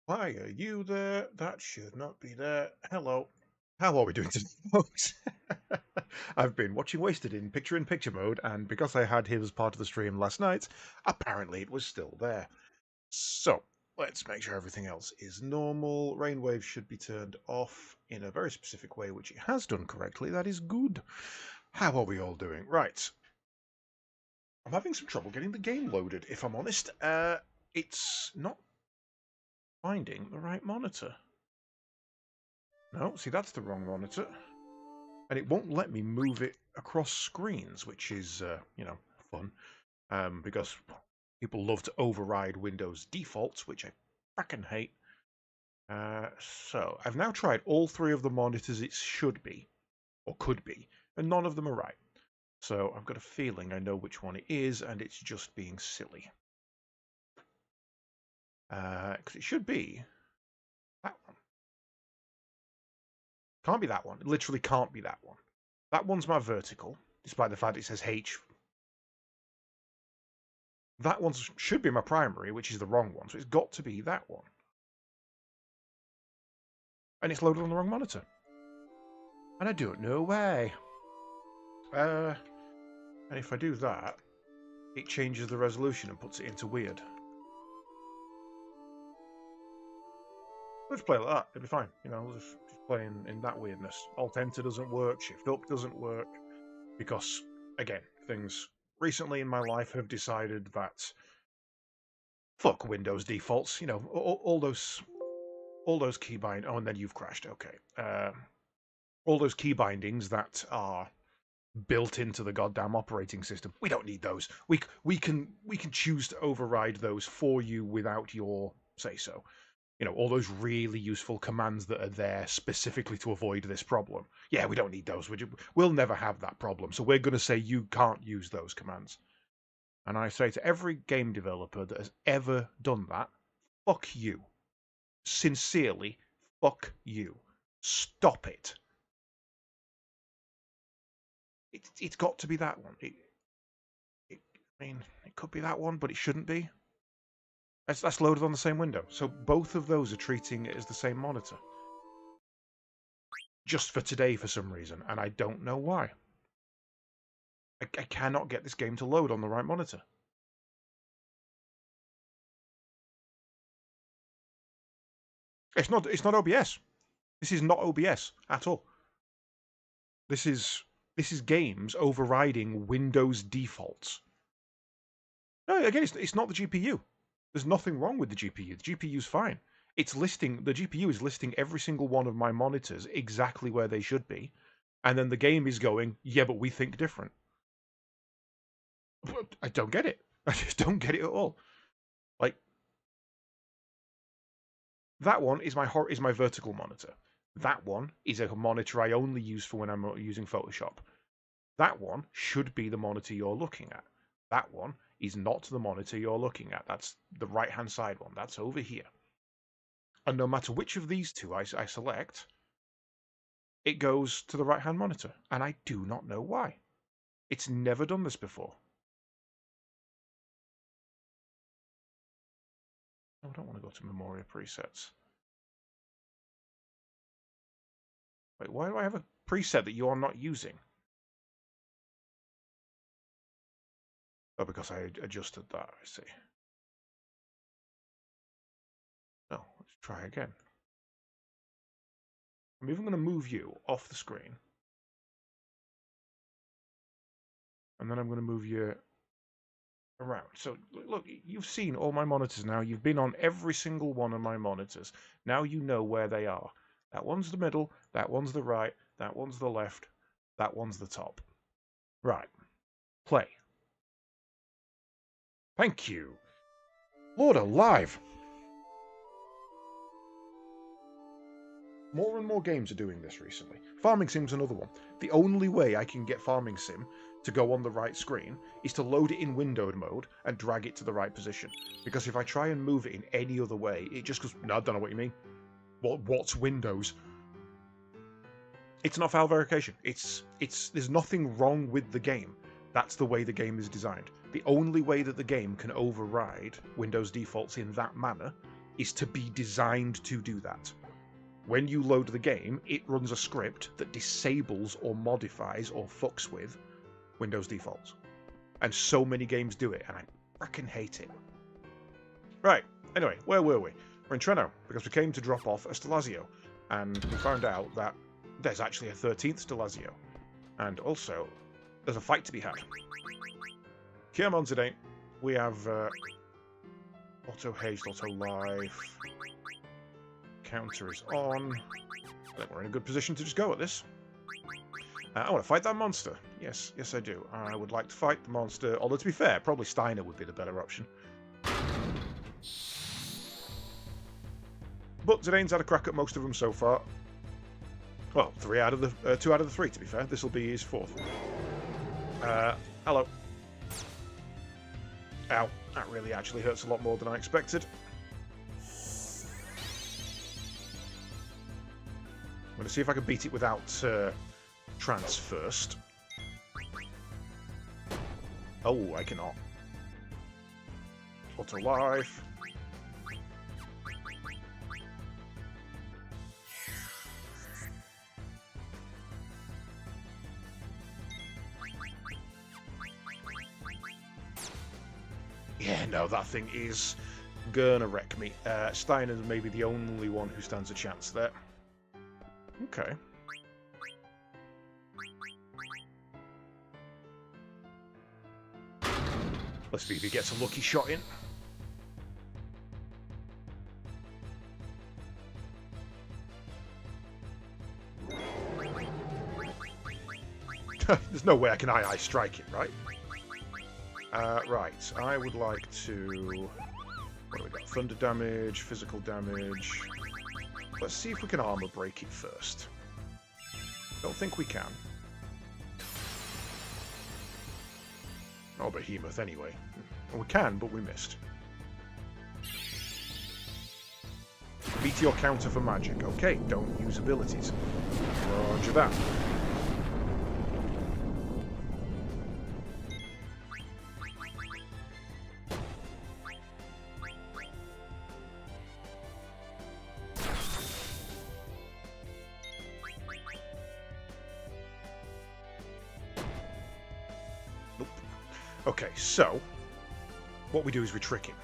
Why are you there? That should not be there. Hello. How are we doing today, folks? I've been watching Wasted in picture mode, and because I had him as part of the stream last night, apparently it was still there. So, let's make sure everything else is normal. Rainwave should be turned off in a very specific way, which it has done correctly. That is good. How are we all doing? Right. I'm having some trouble getting the game loaded, if I'm honest. It's not finding the right monitor. No, see, that's the wrong monitor. And it won't let me move it across screens, which is, fun. Because people love to override Windows defaults, which I fracking hate. So, I've now tried all three of the monitors it should be, or could be, and none of them are right. So, I've got a feeling I know which one it is, and it's just being silly. Because it should be that one. Can't be that one. It literally can't be that one. That one's my vertical, despite the fact it says H. That one should be my primary, which is the wrong one, so it's got to be that one. And it's loaded on the wrong monitor. And I don't know why. And if I do that, it changes the resolution and puts it into weird. Let's play like that, it'll be fine. We'll just play in that weirdness. Alt-Enter doesn't work, Shift-Up doesn't work, because, again, things recently in my life have decided that fuck Windows defaults, all those key oh, and then you've crashed, okay. All those key bindings that are built into the goddamn operating system, we don't need those. We can choose to override those for you without your say-so. All those really useful commands that are there specifically to avoid this problem. Yeah, we don't need those. We'll never have that problem, so we're going to say you can't use those commands. And I say to every game developer that has ever done that, fuck you. Sincerely, fuck you. Stop it. It's got to be that one. I mean, it could be that one, but it shouldn't be. That's loaded on the same window. So both of those are treating it as the same monitor. Just for today for some reason, and I don't know why. I cannot get this game to load on the right monitor. It's not OBS. This is not OBS at all. This is games overriding Windows defaults. No, again, it's not the GPU. There's nothing wrong with the GPU. The GPU's fine. The GPU is listing every single one of my monitors exactly where they should be, and then the game is going, yeah, but we think different. I don't get it. I just don't get it at all. Like, that one is my vertical monitor. That one is a monitor I only use for when I'm using Photoshop. That one should be the monitor you're looking at. That one is not the monitor you're looking at. That's the right-hand side one. That's over here. And no matter which of these two I select, it goes to the right-hand monitor. And I do not know why. It's never done this before. I don't want to go to Memoria presets. Wait, why do I have a preset that you are not using? Oh, because I adjusted that, I see. No, let's try again. I'm even going to move you off the screen. And then I'm going to move you around. So, look, you've seen all my monitors now. You've been on every single one of my monitors. Now you know where they are. That one's the middle, that one's the right, that one's the left, that one's the top. Right. Play. Thank you. Lord alive! More and more games are doing this recently. Farming Sim's another one. The only way I can get Farming Sim to go on the right screen is to load it in windowed mode and drag it to the right position. Because if I try and move it in any other way, it just goes, no, I don't know what you mean. What's Windows? It's not file verification. There's nothing wrong with the game. That's the way the game is designed. The only way that the game can override Windows defaults in that manner is to be designed to do that. When you load the game, it runs a script that disables or modifies or fucks with Windows defaults. And so many games do it, and I fucking hate it. Right, anyway, where were we? We're in Treno, because we came to drop off a Stelazio, and we found out that there's actually a 13th Stelazio. And also, there's a fight to be had. Come on, Zidane. We have Auto Haste, Auto Life. Counter is on. I think we're in a good position to just go at this. I want to fight that monster. Yes, yes I do. I would like to fight the monster. Although to be fair, probably Steiner would be the better option. But Zidane's had a crack at most of them so far. Well, 2 out of the 3 to be fair. This will be his 4th. Hello. Ow. That really actually hurts a lot more than I expected. I'm going to see if I can beat it without trance first. Oh, I cannot. Auto life. Yeah, no, that thing is gonna wreck me. Steiner may be the only one who stands a chance there. Okay. Let's see if he gets a lucky shot in. There's no way I can eye strike it, right? Right, I would like to... What do we got? Thunder damage, physical damage... Let's see if we can armor break it first. Don't think we can. Oh, Behemoth anyway. Well, we can, but we missed. Meteor counter for magic. Okay, don't use abilities. Roger that. Okay, so what we do is we trick him.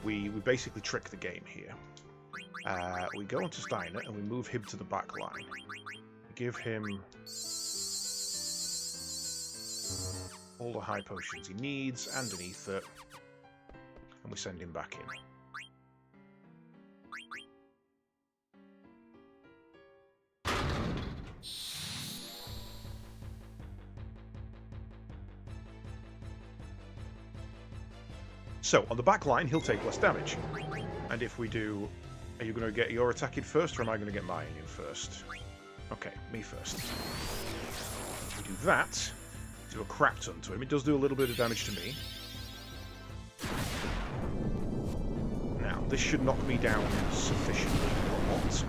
We basically trick the game here. We go into Steiner and we move him to the back line. Give him all the high potions he needs and an ether, and we send him back in. So, on the back line, he'll take less damage. And if we do... Are you going to get your attack in first, or am I going to get mine in first? Okay, me first. We do that. Do a crap ton to him. It does do a little bit of damage to me. Now, this should knock me down sufficiently, or not.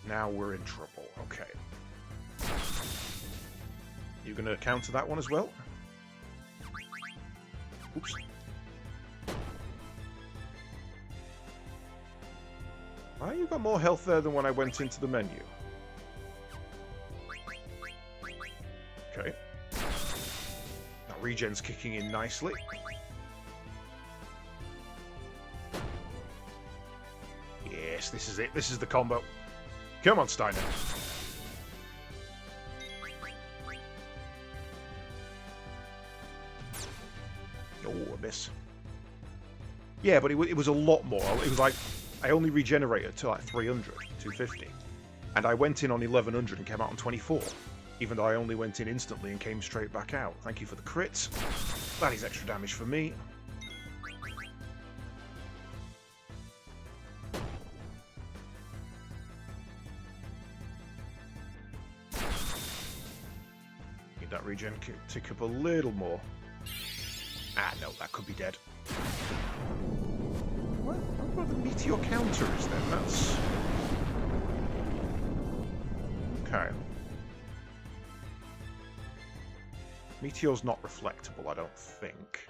Now we're in trouble. Okay. You going to counter that one as well? Oops. Well, you got more health there than when I went into the menu. Okay. Now regen's kicking in nicely. Yes, this is it. This is the combo. Come on, Steiner. Oh, a miss. Yeah, but it was a lot more. It was like, I only regenerated to like 300, 250. And I went in on 1100 and came out on 24. Even though I only went in instantly and came straight back out. Thank you for the crits. That is extra damage for me. Need that regen tick up a little more. Ah, no, that could be dead. What the meteor counter is then? That's... Okay. Meteor's not reflectable, I don't think.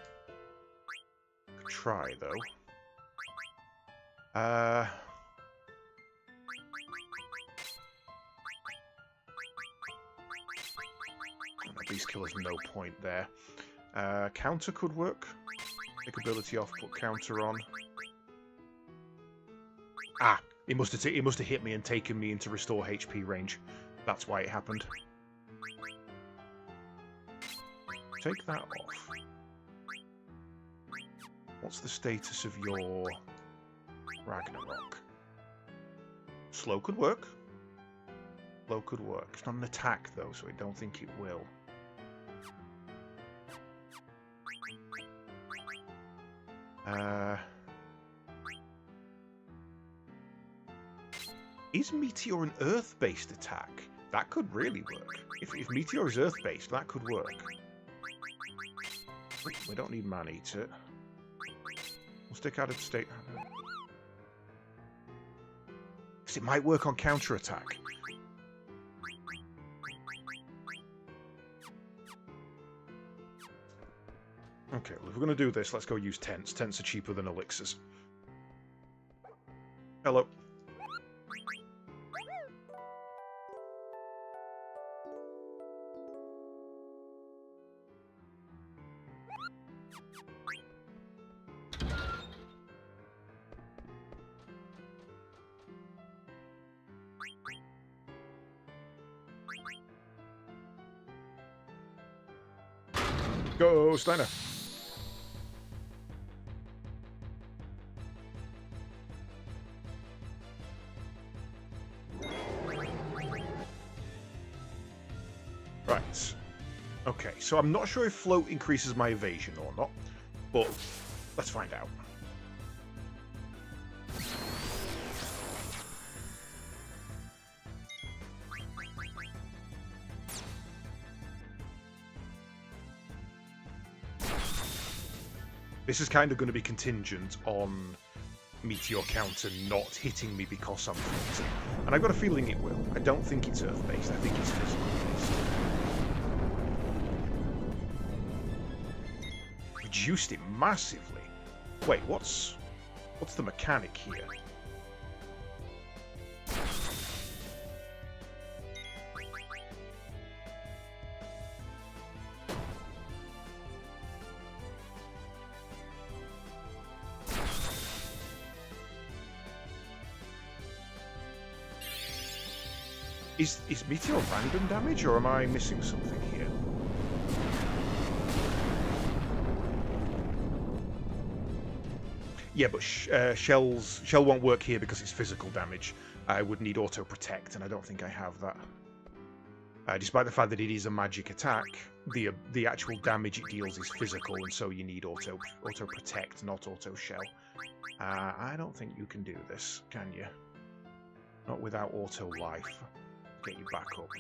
Could try, though. Beast Killer's no point there. Counter could work. Take ability off, put counter on. Ah, it must have hit me and taken me into restore HP range. That's why it happened. Take that off. What's the status of your Ragnarok? Slow could work. Slow could work. It's not an attack though, so I don't think it will. Is Meteor an Earth-based attack? That could really work. If Meteor is Earth-based, that could work. We don't need Man-Eater. We'll stick out of state. Because it might work on counter-attack. Okay, well, if we're going to do this, let's go use tents. Tents are cheaper than elixirs. Hello. Go, Steiner. Right. Okay, so I'm not sure if float increases my evasion or not, but let's find out. This is kind of going to be contingent on Meteor counter not hitting me because I'm freezing. And I've got a feeling it will. I don't think it's Earth-based, I think it's physical-based. Reduced it massively. Wait, what's the mechanic here? Is Meteor random damage, or am I missing something here? Yeah, but Shell won't work here because it's physical damage. I would need auto protect, and I don't think I have that. Despite the fact that it is a magic attack, the actual damage it deals is physical, and so you need auto protect, not auto shell. I don't think you can do this, can you? Not without auto life. Get you back up.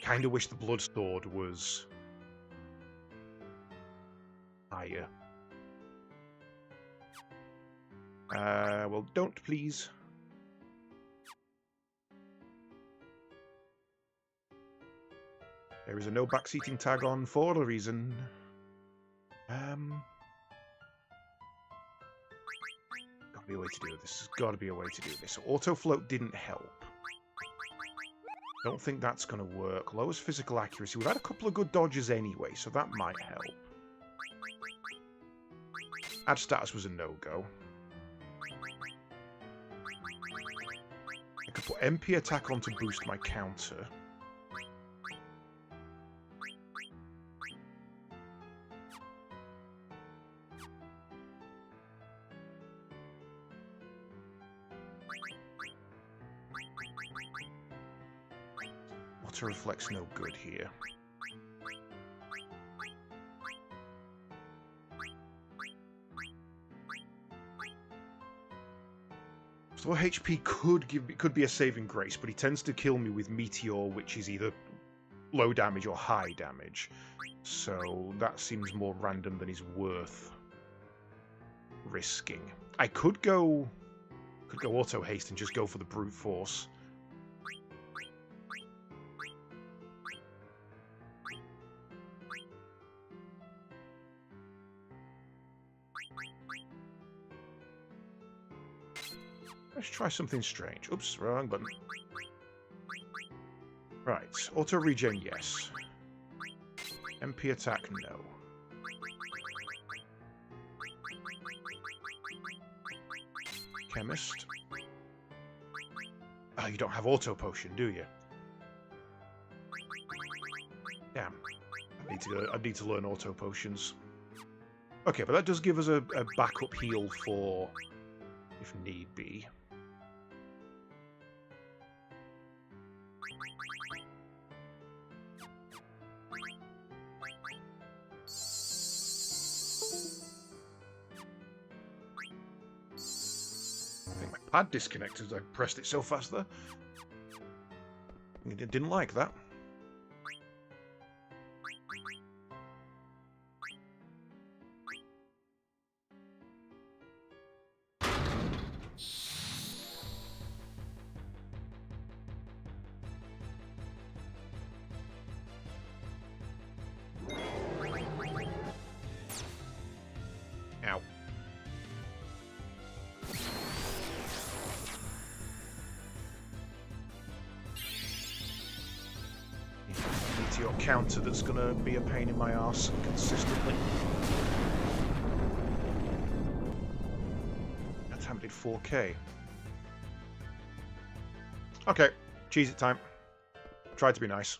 Kinda wish the Blood Sword was higher. Well, don't please. There is a no backseating tag on for a reason. Gotta be a way to do this. There's gotta be a way to do this. So auto float didn't help. Don't think that's gonna work. Lowest physical accuracy. We've had a couple of good dodges anyway, so that might help. Add status was a no-go. I could put MP attack on to boost my counter. Water reflects no good here. So HP could be a saving grace, but he tends to kill me with Meteor, which is either low damage or high damage. So that seems more random than is worth risking. I could go auto haste and just go for the brute force. Let's try something strange. Oops, wrong button. Right, auto regen, yes. MP attack, no. Chemist. Oh, you don't have auto potion, do you? Damn. I need to learn auto potions. Okay, but that does give us a backup heal for if need be. I think my pad disconnected. I pressed it so fast there. I didn't like that. Ow. Meteor counter that's going to be a pain in my arse consistently. That time did 4k. Okay, cheese it time. Tried to be nice.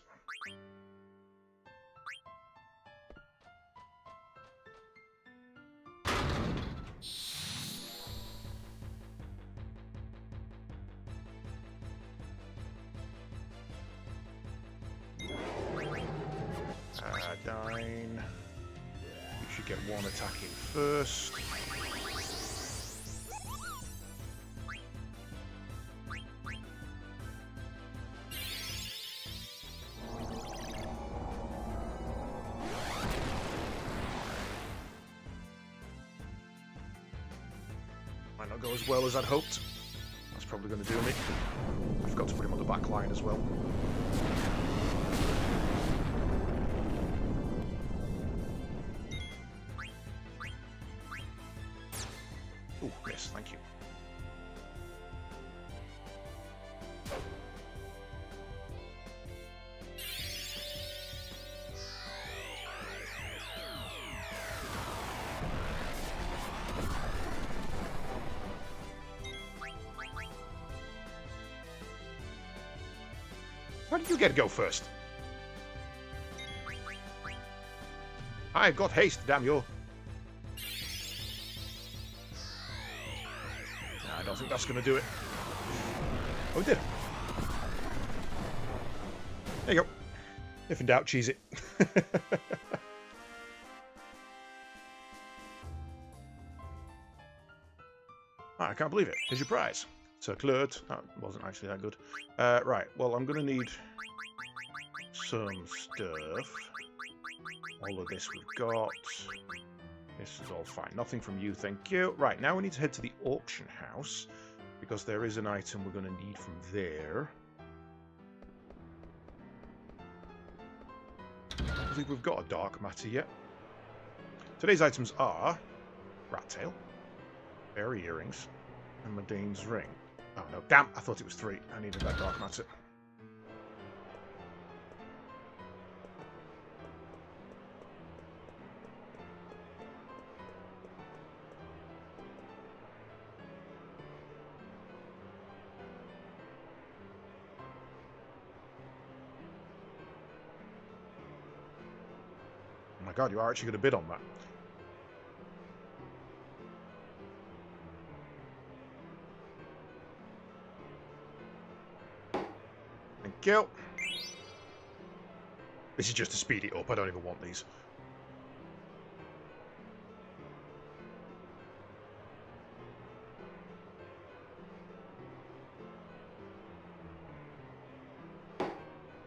Dine. You should get one attacking first. Might not go as well as I'd hoped. That's probably going to do me. I forgot to put him on the back line as well. Ooh, miss, thank you. Why did you get to go first? I've got haste, damn you. I don't think that's going to do it. Oh, it did. There you go. If in doubt, cheese it. I can't believe it. Here's your prize. Circled. That wasn't actually that good. Right, well, I'm going to need some stuff. All of this we've got. This is all fine. Nothing from you, thank you. Right, now we need to head to the auction house, because there is an item we're going to need from there. I don't believe we've got a dark matter yet. Today's items are rat tail, fairy earrings, and Madane's ring. Oh no, damn, I thought it was 3. I needed that dark matter. Oh my god, you are actually going to bid on that. Thank you. This is just to speed it up. I don't even want these.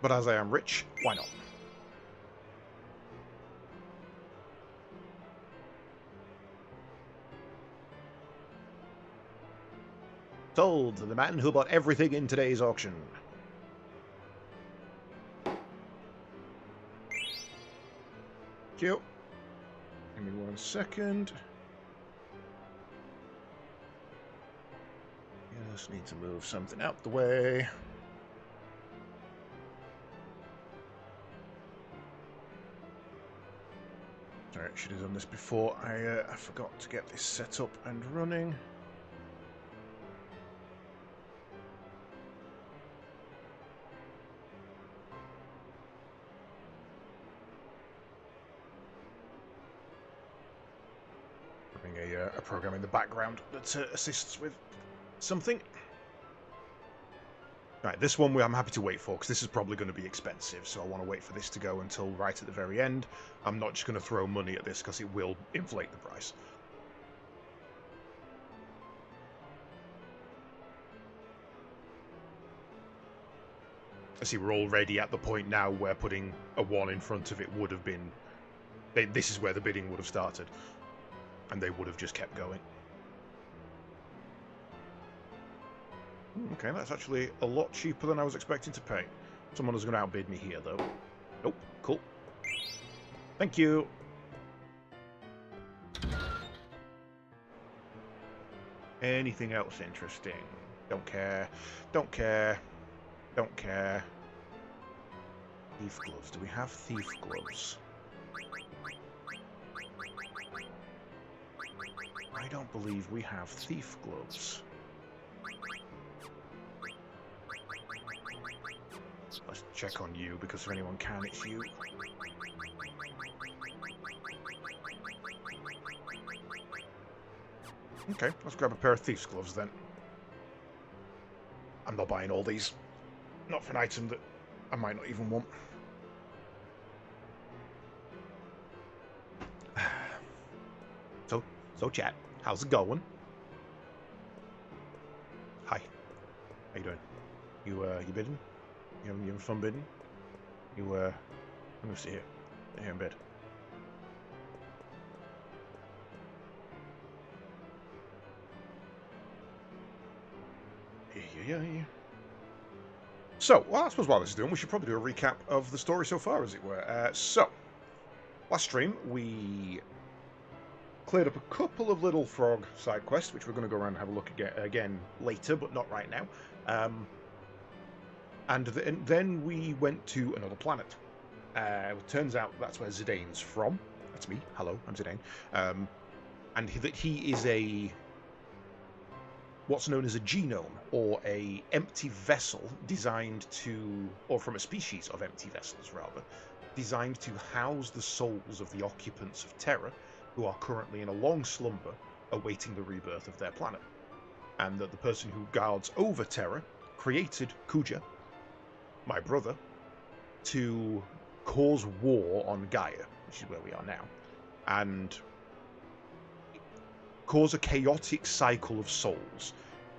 But as I am rich, why not? Sold to the man who bought everything in today's auction. Thank you. Give me 1 second. just need to move something out the way. Sorry, I should have done this before. I forgot to get this set up and running. A program in the background that assists with something. Right, this one I'm happy to wait for, because this is probably going to be expensive, so I want to wait for this to go until right at the very end. I'm not just going to throw money at this, because it will inflate the price. I see we're already at the point now where putting a 1 in front of it would have been... This is where the bidding would have started. And they would have just kept going. Okay, that's actually a lot cheaper than I was expecting to pay. Someone is going to outbid me here, though. Nope, cool. Thank you. Anything else interesting? Don't care. Don't care. Don't care. Thief gloves. Do we have thief gloves? I don't believe we have thief gloves. Let's check on you, because if anyone can, it's you. Okay, let's grab a pair of thief's gloves then. I'm not buying all these. Not for an item that I might not even want. So chat, how's it going? Hi. How you doing? You bidding? You having fun bidding? I'm gonna sit here. Sit here in bed. Yeah. So, well, I suppose while this is doing, we should probably do a recap of the story so far, as it were. So, last stream, we cleared up a couple of little frog side quests, which we're going to go around and have a look at again later, but not right now. And then we went to another planet. It turns out that's where Zidane's from. That's me. Hello, I'm Zidane. And he is a... what's known as a genome, or a empty vessel designed to... or from a species of empty vessels, rather, designed to house the souls of the occupants of Terra, who are currently in a long slumber, awaiting the rebirth of their planet. And that the person who guards over Terra created Kuja, my brother, to cause war on Gaia, which is where we are now, and cause a chaotic cycle of souls,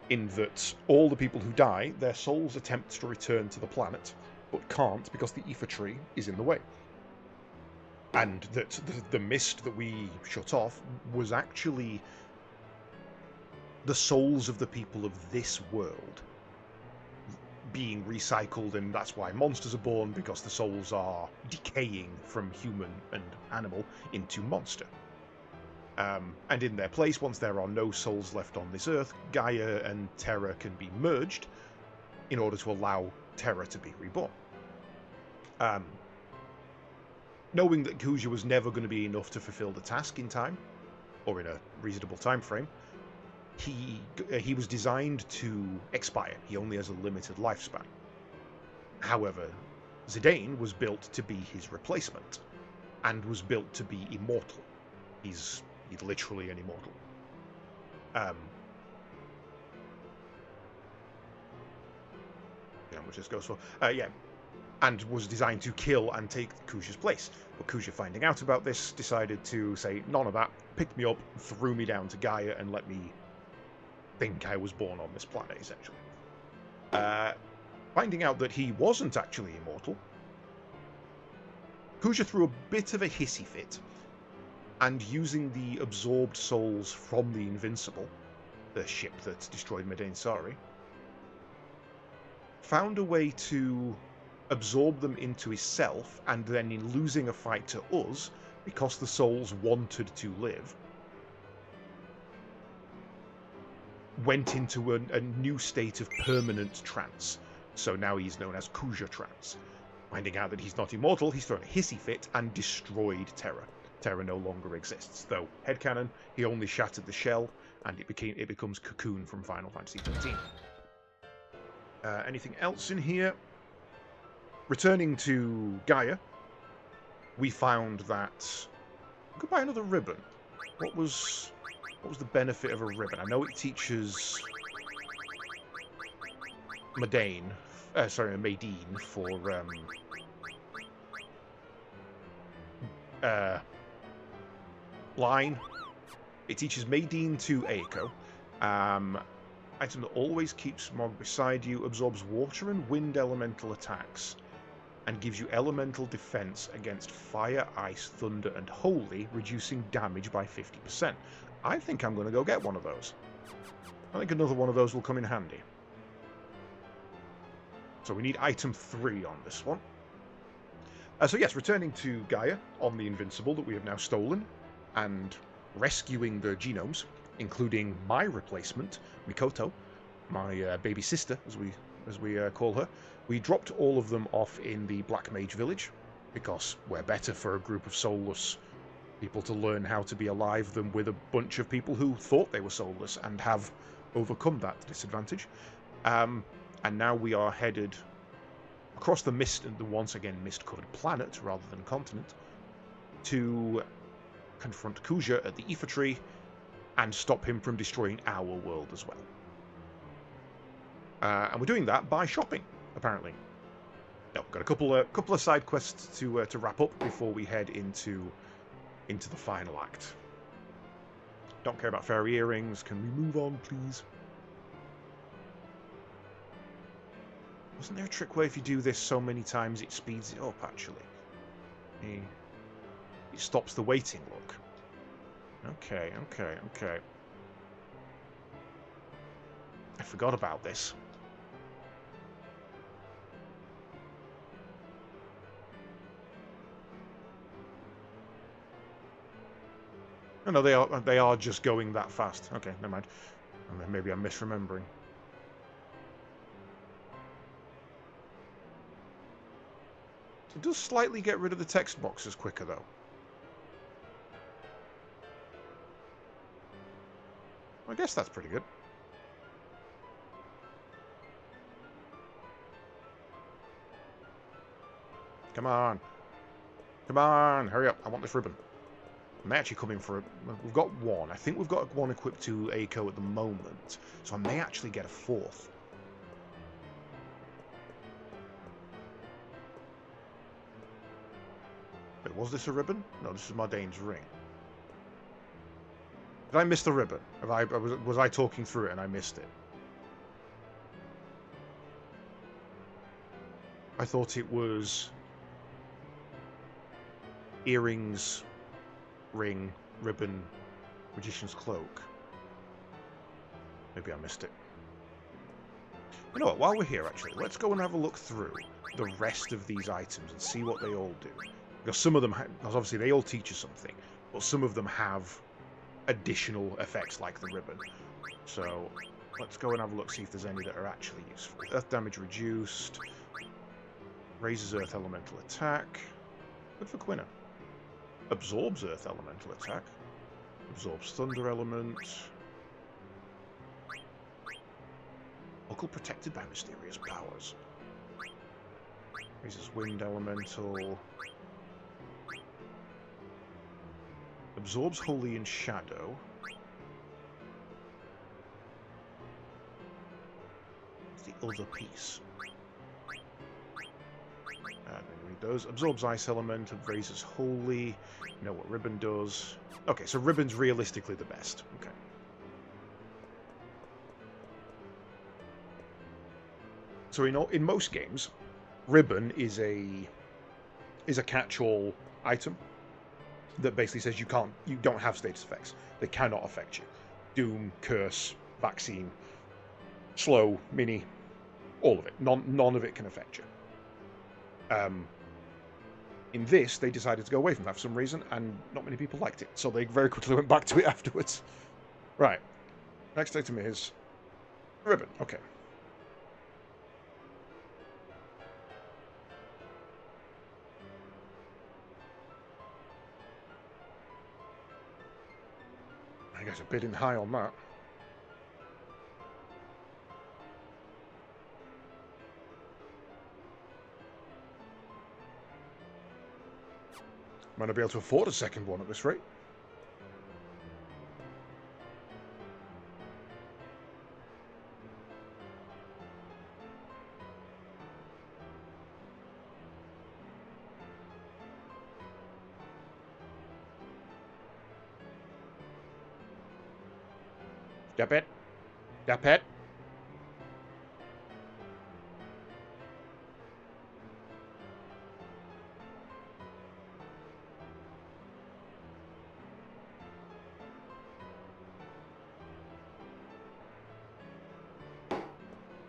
in that all the people who die, their souls attempt to return to the planet, but can't because the ether tree is in the way. And that the mist that we shut off was actually the souls of the people of this world being recycled, and that's why monsters are born, because the souls are decaying from human and animal into monster. And in their place, once there are no souls left on this earth, Gaia and Terra can be merged in order to allow Terra to be reborn. Knowing that Kuja was never going to be enough to fulfill the task in time, or in a reasonable time frame, he was designed to expire. He only has a limited lifespan. However, Zidane was built to be his replacement, and was built to be immortal. He's literally an immortal. Which this goes for. And was designed to kill and take Kuja's place. But Kuja, finding out about this, decided to say, none of that, picked me up, threw me down to Gaia, and let me think I was born on this planet, essentially. Finding out that he wasn't actually immortal, Kuja threw a bit of a hissy fit, and using the absorbed souls from the Invincible, the ship that destroyed Madain Sari, found a way to absorb them into himself, and then in losing a fight to us, because the souls wanted to live, went into a new state of permanent trance. So now he's known as Kuja Trance. Finding out that he's not immortal, he's thrown a hissy fit and destroyed Terra. Terra no longer exists, though headcanon, he only shattered the shell, and it becomes Cocoon from Final Fantasy XIII. Anything else in here? Returning to Gaia, we found that we could buy another ribbon. What was the benefit of a ribbon? I know it teaches Madain for line. It teaches Maydeen to Eiko. Item that always keeps Mog beside you, absorbs water and wind elemental attacks, and gives you elemental defense against fire, ice, thunder, and holy, reducing damage by 50%. I think I'm going to go get one of those. I think another one of those will come in handy. So we need item 3 on this one. So yes, returning to Gaia on the Invincible that we have now stolen, and rescuing the genomes, including my replacement, Mikoto, my baby sister, as we call her. We dropped all of them off in the Black Mage Village, because we're better for a group of soulless people to learn how to be alive than with a bunch of people who thought they were soulless and have overcome that disadvantage. And now we are headed across the mist, the once again mist-covered planet rather than continent, to confront Kuja at the Aether Tree and stop him from destroying our world as well. And we're doing that by shopping, apparently. No, we've got a couple of side quests to wrap up before we head into the final act. Don't care about fairy earrings. Can we move on, please? Wasn't there a trick where if you do this so many times it speeds it up, actually? It stops the waiting look. Okay. I forgot about this. No, they are just going that fast. Okay, never mind. Maybe I'm misremembering. It does slightly get rid of the text boxes quicker, though. I guess that's pretty good. Come on. Come on, hurry up. I want this ribbon. I may actually come in for we've got one. I think we've got one equipped to Eiko at the moment, so I may actually get a fourth. Wait, was this a ribbon? No, this is Mardane's ring. Did I miss the ribbon? Was I talking through it and I missed it? I thought it was earrings, ring, ribbon, magician's cloak. Maybe I missed it. You know what, while we're here actually, let's go and have a look through the rest of these items and see what they all do. Because some of them, because obviously they all teach you something, but some of them have additional effects like the ribbon. So let's go and have a look, see if there's any that are actually useful. Earth damage reduced. Raises earth elemental attack. Good for Quina. Absorbs earth elemental attack. Absorbs thunder element. Local protected by mysterious powers. Raises wind elemental. Absorbs holy and shadow. It's the other piece. Read those. Absorbs ice element, raises holy. You know what ribbon does. Okay, so ribbon's realistically the best. Okay. So in most games, ribbon is a catch-all item that basically says you don't have status effects. They cannot affect you. Doom, curse, vaccine, slow, mini, all of it. None of it can affect you. In this, they decided to go away from that for some reason, and not many people liked it, so they very quickly went back to it afterwards. Right. Next item is Ribbon, okay. I guess a bidding high on that. Might not be able to afford a second one at this rate. Step it. Step it.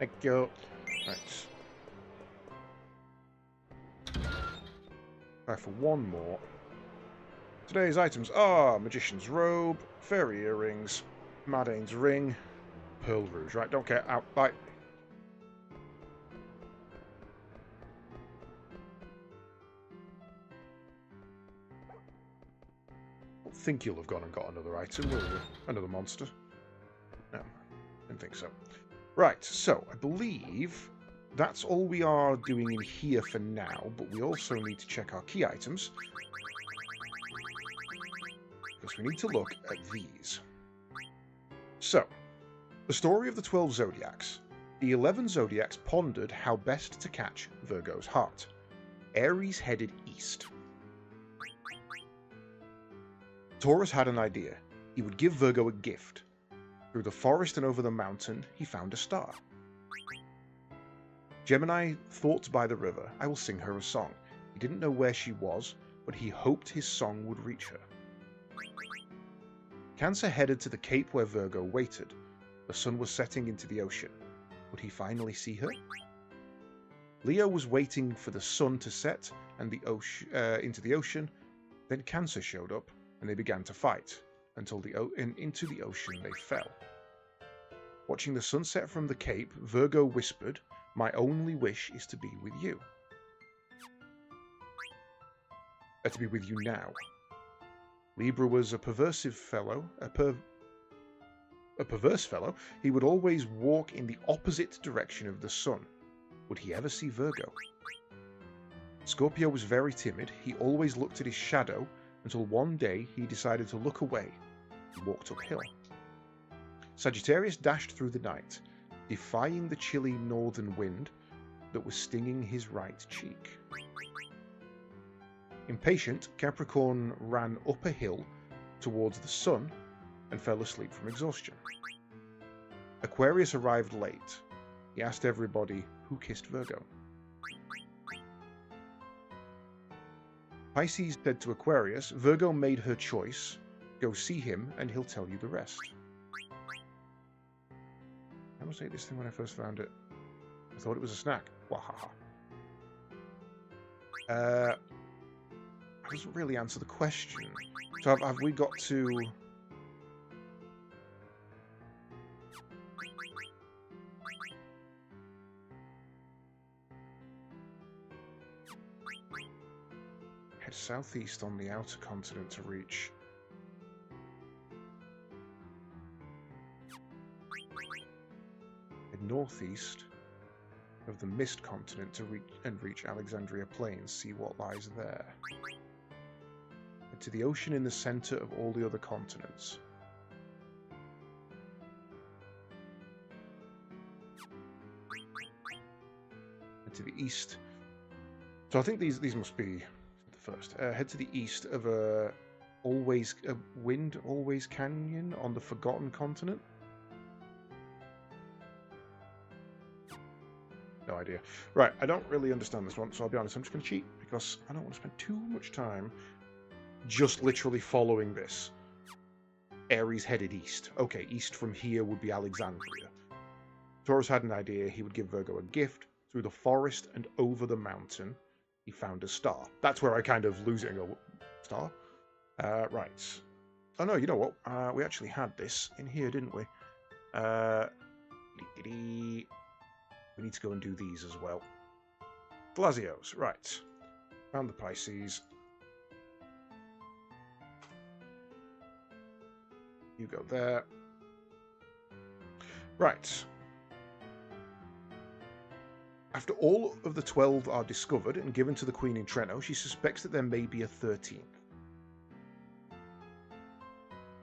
Thank you. Right. Try for one more. Today's items are Magician's Robe, Fairy Earrings, Madane's Ring, Pearl Rouge. Right, don't care. Out. Bye. I think you'll have gone and got another item, will you? Another monster? No, didn't think so. Right, so I believe that's all we are doing in here for now, but we also need to check our key items, because we need to look at these. So, the story of the 12 Zodiacs. The 11 Zodiacs pondered how best to catch Virgo's heart. Aries headed east. Taurus had an idea. He would give Virgo a gift. Through the forest and over the mountain, he found a star. Gemini thought by the river, I will sing her a song. He didn't know where she was, but he hoped his song would reach her. Cancer headed to the cape where Virgo waited. The sun was setting into the ocean. Would he finally see her? Leo was waiting for the sun to set and into the ocean. Then Cancer showed up, and they began to fight, until into the ocean they fell. Watching the sunset from the cape, Virgo whispered, my only wish is to be with you. To be with you now. Libra was a perverse fellow. He would always walk in the opposite direction of the sun. Would he ever see Virgo? Scorpio was very timid. He always looked at his shadow, until one day he decided to look away. He walked uphill. Sagittarius dashed through the night, defying the chilly northern wind that was stinging his right cheek. Impatient, Capricorn ran up a hill towards the sun and fell asleep from exhaustion. Aquarius arrived late. He asked everybody who kissed Virgo. Pisces said to Aquarius, Virgo made her choice. Go see him and he'll tell you the rest. I was ate this thing when I first found it. I thought it was a snack. Wahaha. That doesn't really answer the question. So have we got to... head southeast on the outer continent to reach... head northeast of the Mist continent to reach Alexandria Plains, see what lies there. Head to the ocean in the center of all the other continents. Head to the east. So I think these must be the first. Head to the east of Wind Always Canyon on the Forgotten Continent. No idea. Right, I don't really understand this one, so I'll be honest, I'm just going to cheat, because I don't want to spend too much time just literally following this. Aries headed east. Okay, east from here would be Alexandria. Taurus had an idea. He would give Virgo a gift. Through the forest and over the mountain, he found a star. That's where I kind of lose it and go, star? Right. Oh no, you know what? We actually had this in here, didn't we? We need to go and do these as well. Glazios, right. Found the Pisces. You go there. Right. After all of the 12 are discovered and given to the Queen in Treno, she suspects that there may be a 13th.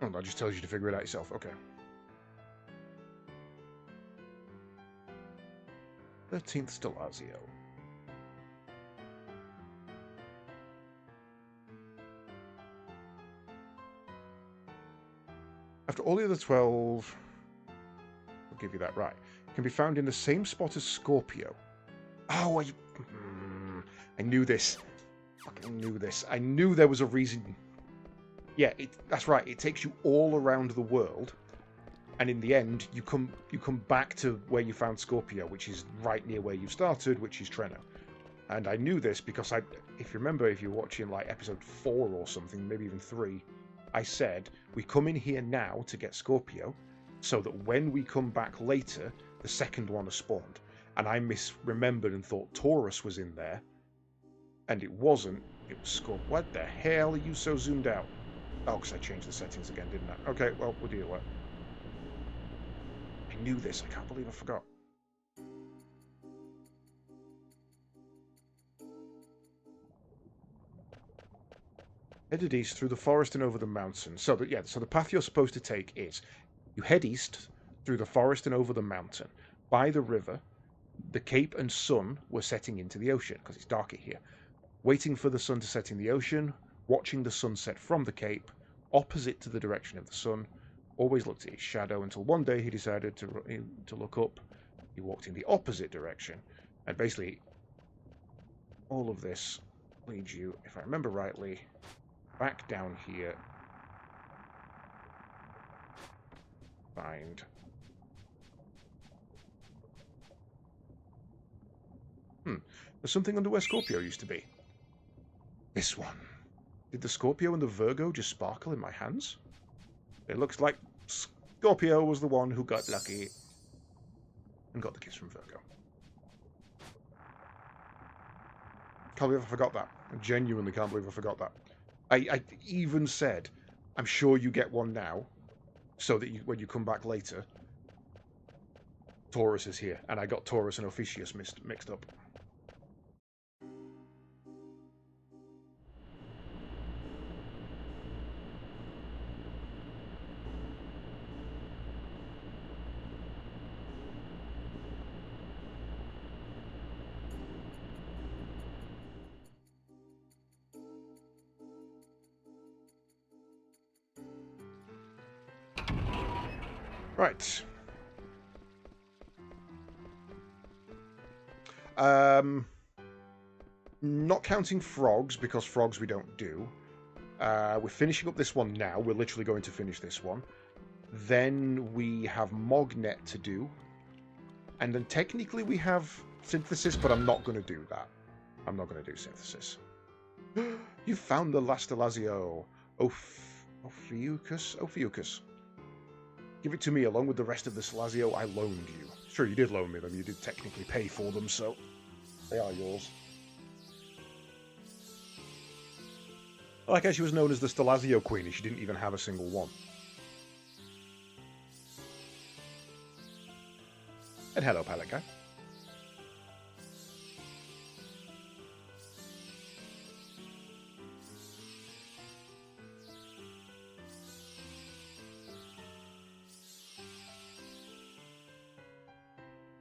Oh, that just tells you to figure it out yourself. Okay. 13th Stelazio. After all the other 12, I'll give you that right, can be found in the same spot as Scorpio. Oh, I knew this. Fucking knew this. I knew there was a reason. Yeah, that's right. It takes you all around the world, and in the end, you come back to where you found Scorpio, which is right near where you started, which is Treno. And I knew this because if you remember, if you're watching like episode 4 or something, maybe even 3, I said we come in here now to get Scorpio, so that when we come back later, the second one has spawned. And I misremembered and thought Taurus was in there, and it wasn't. It was Scorpio. What the hell are you so zoomed out? Oh, because I changed the settings again, didn't I? Okay, well, we'll deal with it. I knew this. I can't believe I forgot. Headed east through the forest and over the mountain. So the path you're supposed to take is you head east through the forest and over the mountain. By the river, the cape and sun were setting into the ocean because it's darker here. Waiting for the sun to set in the ocean, watching the sunset from the cape, opposite to the direction of the sun. Always looked at his shadow until one day he decided to look up. He walked in the opposite direction, and basically all of this leads you, if I remember rightly, back down here. Find. There's something under where Scorpio used to be. This one. Did the Scorpio and the Virgo just sparkle in my hands? It looks like Scorpio was the one who got lucky and got the kiss from Virgo. Can't believe I forgot that. I genuinely can't believe I forgot that. I even said, I'm sure you get one now, so that when you come back later, Taurus is here. And I got Taurus and Ophiuchus mixed up. Right. Not counting frogs, because frogs we don't do. We're finishing up this one now. We're literally going to finish this one. Then we have Mognet to do. And then technically we have Synthesis, but I'm not going to do that. I'm not going to do Synthesis. You found the last Stelazio. Ophiuchus. Give it to me along with the rest of the Stelazio I loaned you. Sure, you did loan me them. You did technically pay for them, so they are yours. I like how she was known as the Stelazio Queen, and she didn't even have a single one. And hello, pilot guy.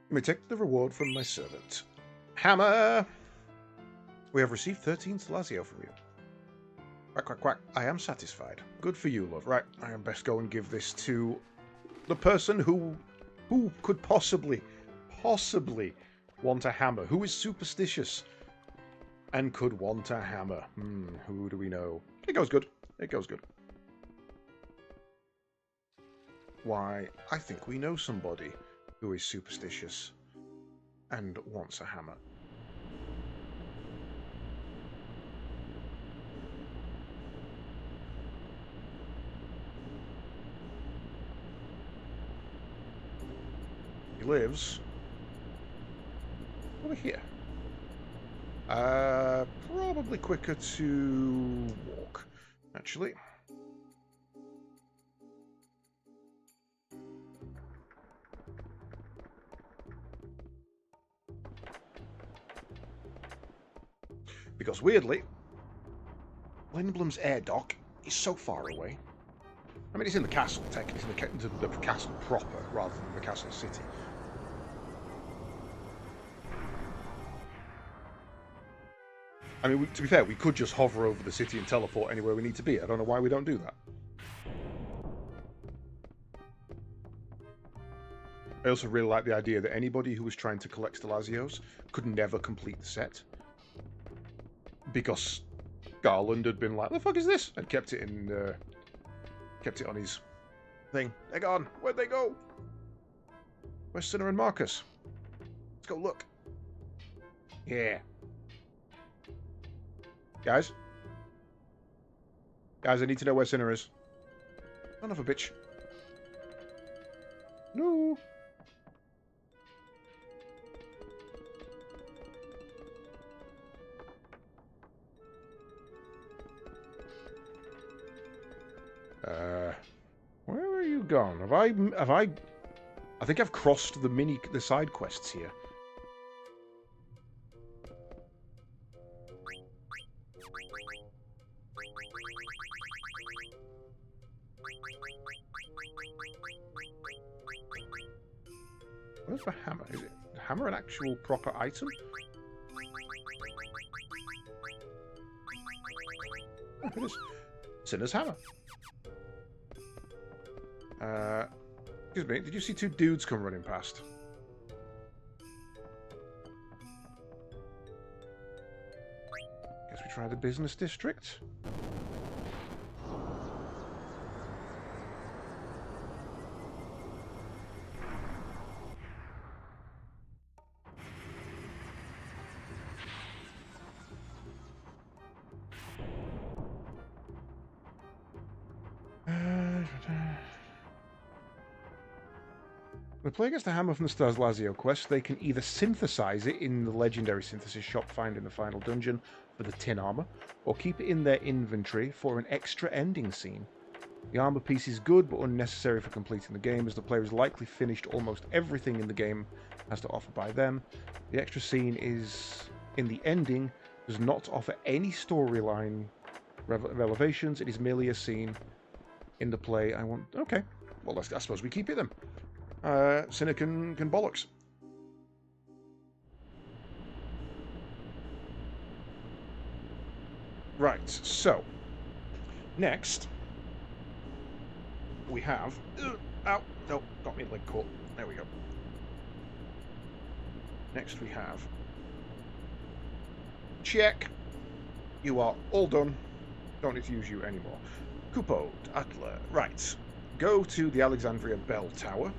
Let me take the reward from my servant. Hammer! We have received 13 Stelazio from you. Quack, quack, quack. I am satisfied. Good for you, love. Right, I am best go and give this to the person who could possibly want a hammer. Who is superstitious and could want a hammer? Who do we know? It goes good. It goes good. Why, I think we know somebody who is superstitious and wants a hammer. lives over here. Probably quicker to walk, actually. Because weirdly, Lindblom's air dock is so far away. I mean, it's in the castle, technically. It's in the castle proper, rather than the castle city. I mean, to be fair, we could just hover over the city and teleport anywhere we need to be. I don't know why we don't do that. I also really like the idea that anybody who was trying to collect Stalazios could never complete the set. Because Garland had been like, "The fuck is this?" and kept it on his thing. They're gone. Where'd they go? Where's Cinna and Marcus? Let's go look. Yeah. Guys? Guys, I need to know where Cinna is. Son of a bitch. No. Where are you gone? Have I think I've crossed the side quests here. Where's the hammer? Is the hammer an actual proper item? Oh, it is. Cinna's hammer. Excuse me, did you see two dudes come running past? Guess we try the business district. When the player gets the hammer from the Stalazios quest, they can either synthesize it in the legendary synthesis shop found in the final dungeon for the tin armor, or keep it in their inventory for an extra ending scene. The armor piece is good but unnecessary for completing the game, as the player has likely finished almost everything in the game has to offer by then. The extra scene is in the ending, does not offer any storyline revelations. It is merely a scene in the play. Okay, well, I suppose we keep it then. Cinna can bollocks. Right, so next we have ow, no, got me leg caught. There we go. Next we have check. You are all done. Don't need to use you anymore. Kupo, Atla. Right. Go to the Alexandria Bell Tower.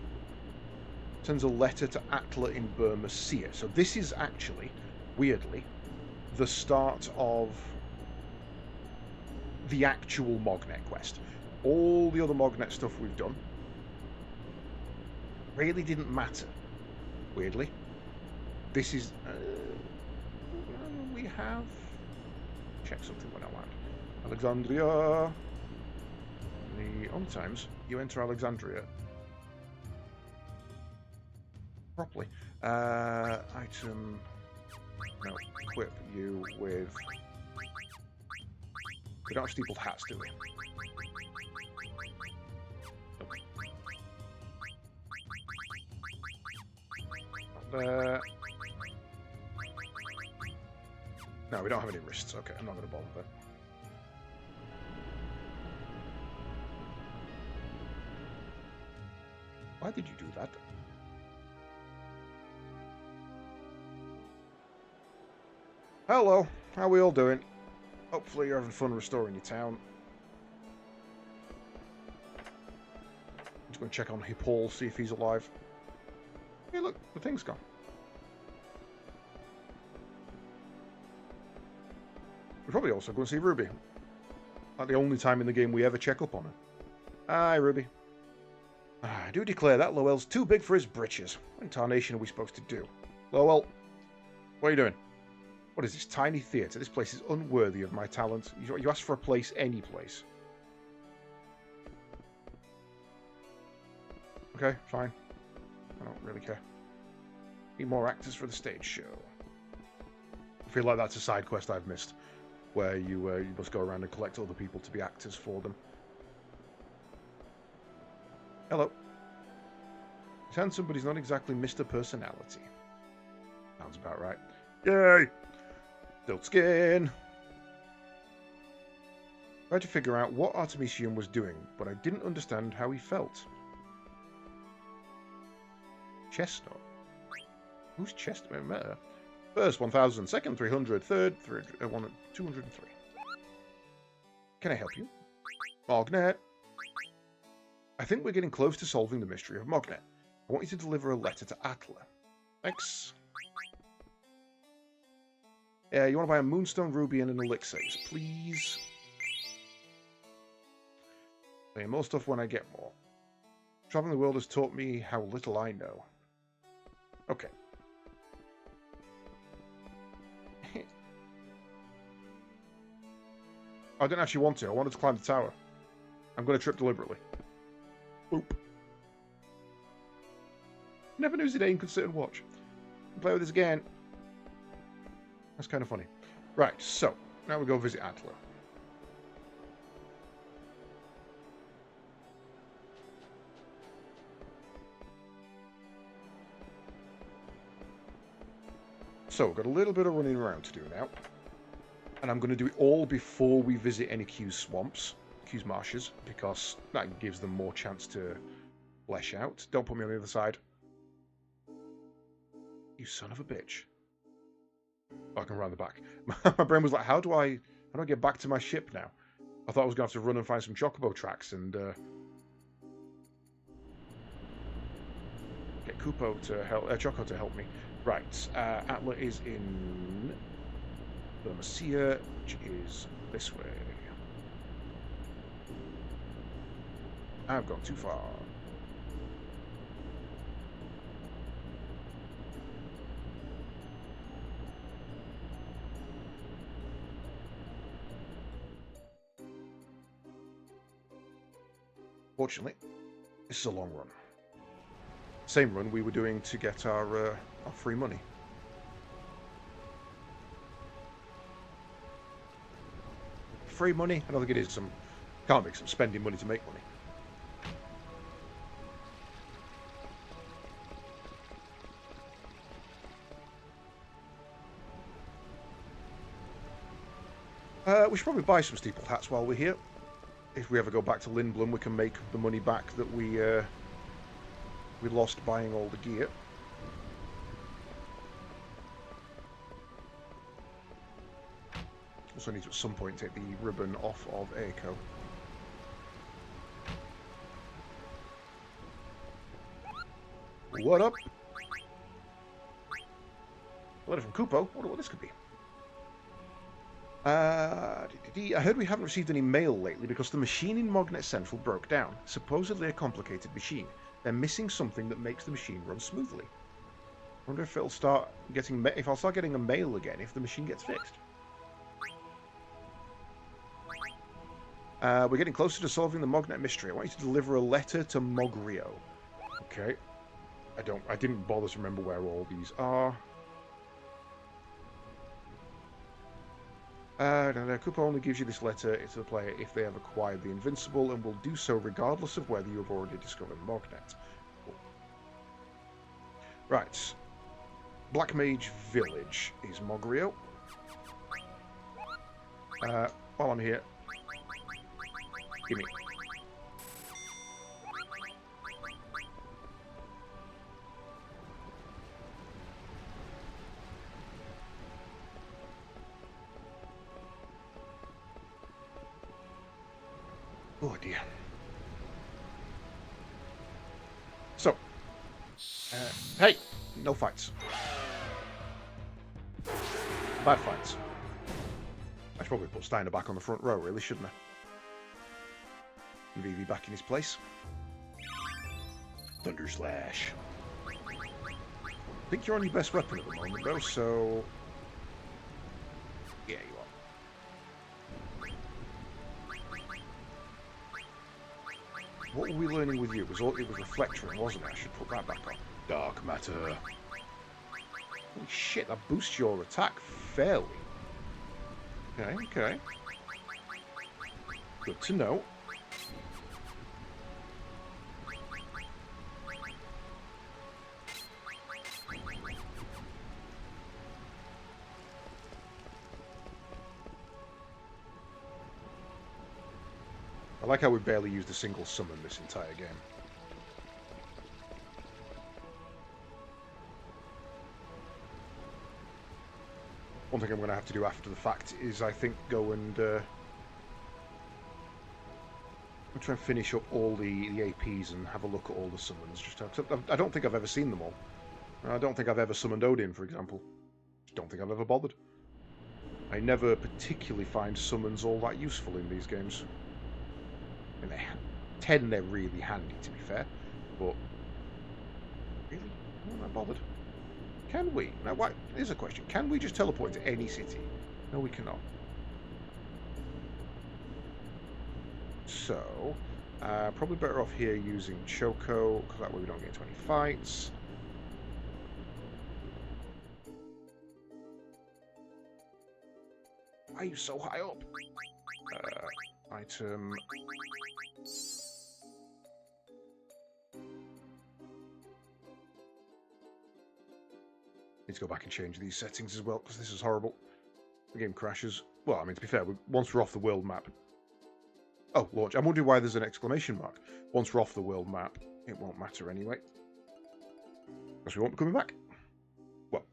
Sends a letter to Atla in Burma-Sia. So this is actually, weirdly, the start of the actual Mognet quest. All the other Mognet stuff we've done really didn't matter, weirdly. This is... we have... Check something when I land. Alexandria... The only times you enter Alexandria properly. Item... No, equip you with... We don't have steepled hats, do we? No, we don't have any wrists. Okay, I'm not going to bother then. Why did you do that? Hello, how are we all doing? Hopefully you're having fun restoring your town. I'm just going to check on Hippol, see if he's alive. Hey look, the thing's gone. We're probably also going to see Ruby. Like the only time in the game we ever check up on her. Hi, Ruby. I do declare that Lowell's too big for his britches. What in tarnation are we supposed to do? Lowell, what are you doing? What is this tiny theatre? This place is unworthy of my talent. You asked for a place, any place. Okay, fine. I don't really care. Need more actors for the stage show. I feel like that's a side quest I've missed, where you must go around and collect other people to be actors for them. Hello. He's handsome, but he's not exactly Mr. Personality. Sounds about right. Yay! Stilt skin! I tried to figure out what Artemisium was doing, but I didn't understand how he felt. Chestnut? Who's Chestnut? First 1000, second 300, third 203. Can I help you? Mognet. I think we're getting close to solving the mystery of Mognet. I want you to deliver a letter to Atla. Thanks. Yeah, you want to buy a moonstone ruby and an elixir, please? Pay more stuff when I get more. Traveling the world has taught me how little I know. Okay. I didn't actually want to. I wanted to climb the tower. I'm going to trip deliberately. Oop. Never knew Zidane could sit and watch. Play with this again. That's kind of funny. Right, so now we go visit Atla. So we've got a little bit of running around to do now. And I'm going to do it all before we visit any Q's swamps, Q's marshes, because that gives them more chance to flesh out. Don't put me on the other side. You son of a bitch. Oh, I can run the back. My brain was like, how do I get back to my ship now? I thought I was going to have to run and find some chocobo tracks and get Kupo to help, Choco to help me. Right, Atla is in Thermosia, which is this way. I've gone too far. Fortunately, this is a long run. Same run we were doing to get our free money. Free money? I don't think it is. Can't make some spending money to make money. We should probably buy some steeple hats while we're here. If we ever go back to Lindblum, we can make the money back that we lost buying all the gear. Also need to at some point take the ribbon off of Eiko. What up? A letter from Kupo. I wonder what this could be. I heard we haven't received any mail lately because the machine in Mognet Central broke down. Supposedly a complicated machine. They're missing something that makes the machine run smoothly. I wonder if I'll start getting a mail again if the machine gets fixed. We're getting closer to solving the Mognet mystery. I want you to deliver a letter to Mogrio. Okay. I didn't bother to remember where all these are. Kupo only gives you this letter to the player if they have acquired the Invincible, and will do so regardless of whether you have already discovered Mognet. Cool. Right. Black Mage Village is Mogrio. While I'm here, gimme. Oh dear. So, hey, no fights. Bad fights. I should probably put Steiner back on the front row, really, shouldn't I? Vivi back in his place. Thunder Slash. I think you're on your best weapon at the moment, though, so... Yeah, you are. What were we learning with you? It was Reflectoring, wasn't it? I should put that back on. Dark Matter. Holy shit, that boosts your attack fairly. Okay, okay. Good to know. I like how we barely used a single summon this entire game. One thing I'm going to have to do after the fact is, I think, go and try and finish up all the APs and have a look at all the summons. Just I don't think I've ever seen them all. I don't think I've ever summoned Odin, for example. Don't think I've ever bothered. I never particularly find summons all that useful in these games. And they're really handy, to be fair. But really, I'm not bothered. Can we? Now, here's a question. Can we just teleport to any city? No, we cannot. So, probably better off here using Choco, because that way we don't get into any fights. Why are you so high up? Item. Need to go back and change these settings as well, because this is horrible. The game crashes. Well, I mean, to be fair, once we're off the world map... Oh, launch. I'm wondering why there's an exclamation mark. Once we're off the world map, it won't matter anyway. Because we won't be coming back. Well,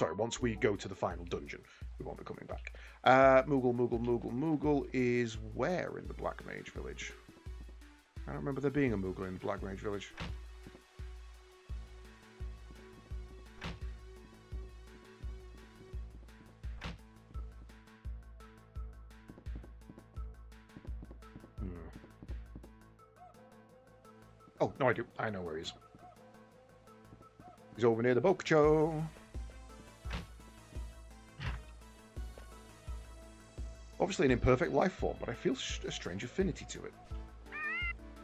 sorry, once we go to the final dungeon, we won't be coming back. Moogle is where in the Black Mage Village? I don't remember there being a Moogle in the Black Mage Village. Oh, no, I do. I know where he is. He's over near the Bokucho. Obviously an imperfect life form, but I feel a strange affinity to it.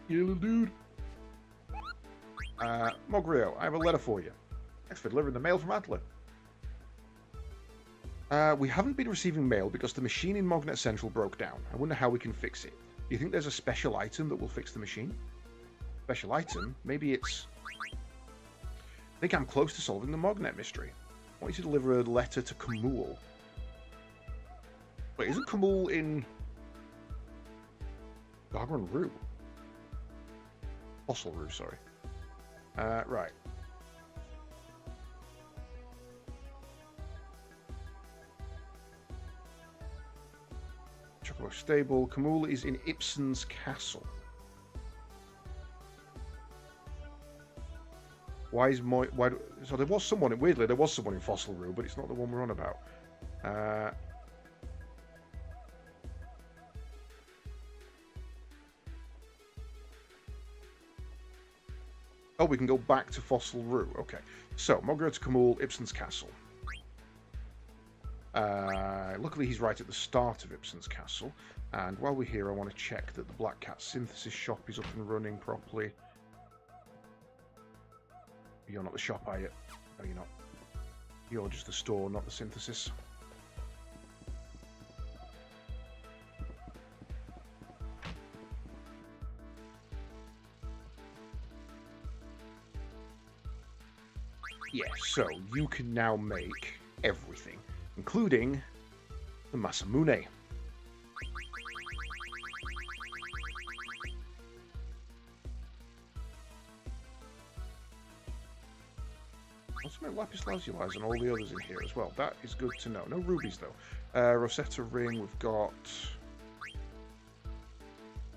You little dude. Mogrio, I have a letter for you. Thanks for delivering the mail from Atla. We haven't been receiving mail because the machine in Mognet Central broke down. I wonder how we can fix it. Do you think there's a special item that will fix the machine? Special item? Maybe it's... I think I'm close to solving the Mognet mystery. I want you to deliver a letter to Kamul. Wait, isn't Kamul in... Gargron Rue? Fossil Rue, sorry. Right. Chocobo Stable. Kamul is in Ibsen's Castle. Why is so there was someone, weirdly, there was someone in Fossil Rue, but it's not the one we're on about. Oh, we can go back to Fossil Rue. Okay. So, Mogrio to Kamul, Ibsen's Castle. Luckily, he's right at the start of Ibsen's Castle. And while we're here, I want to check that the Black Cat synthesis shop is up and running properly. You're not the shop, are you? No, you're not. You're just the store, not the synthesis. Yes, so you can now make everything, including the Masamune. Also, Lapis Lazuli and all the others in here as well. That is good to know. No rubies, though. Rosetta Ring, we've got...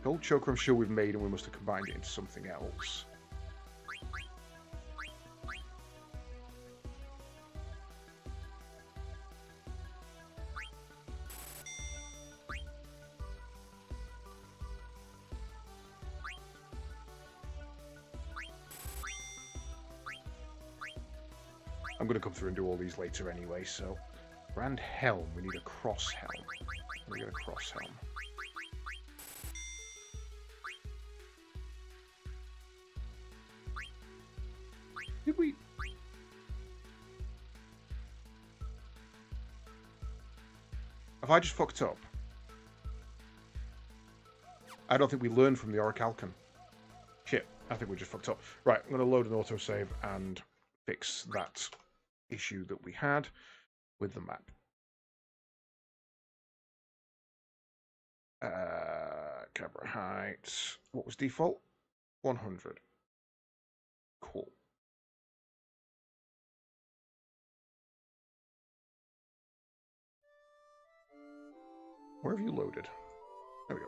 Gold Choker, I'm sure we've made, and we must have combined it into something else. I'm going to come through and do all these later anyway, so... Grand Helm. We need a cross helm. We get a cross helm. Did we... Have I just fucked up? I don't think we learned from the Orichalcon. Shit, I think we just fucked up. Right, I'm going to load an autosave and fix that issue that we had with the map. Camera height. What was default? 100. Cool. Where have you loaded? There we go.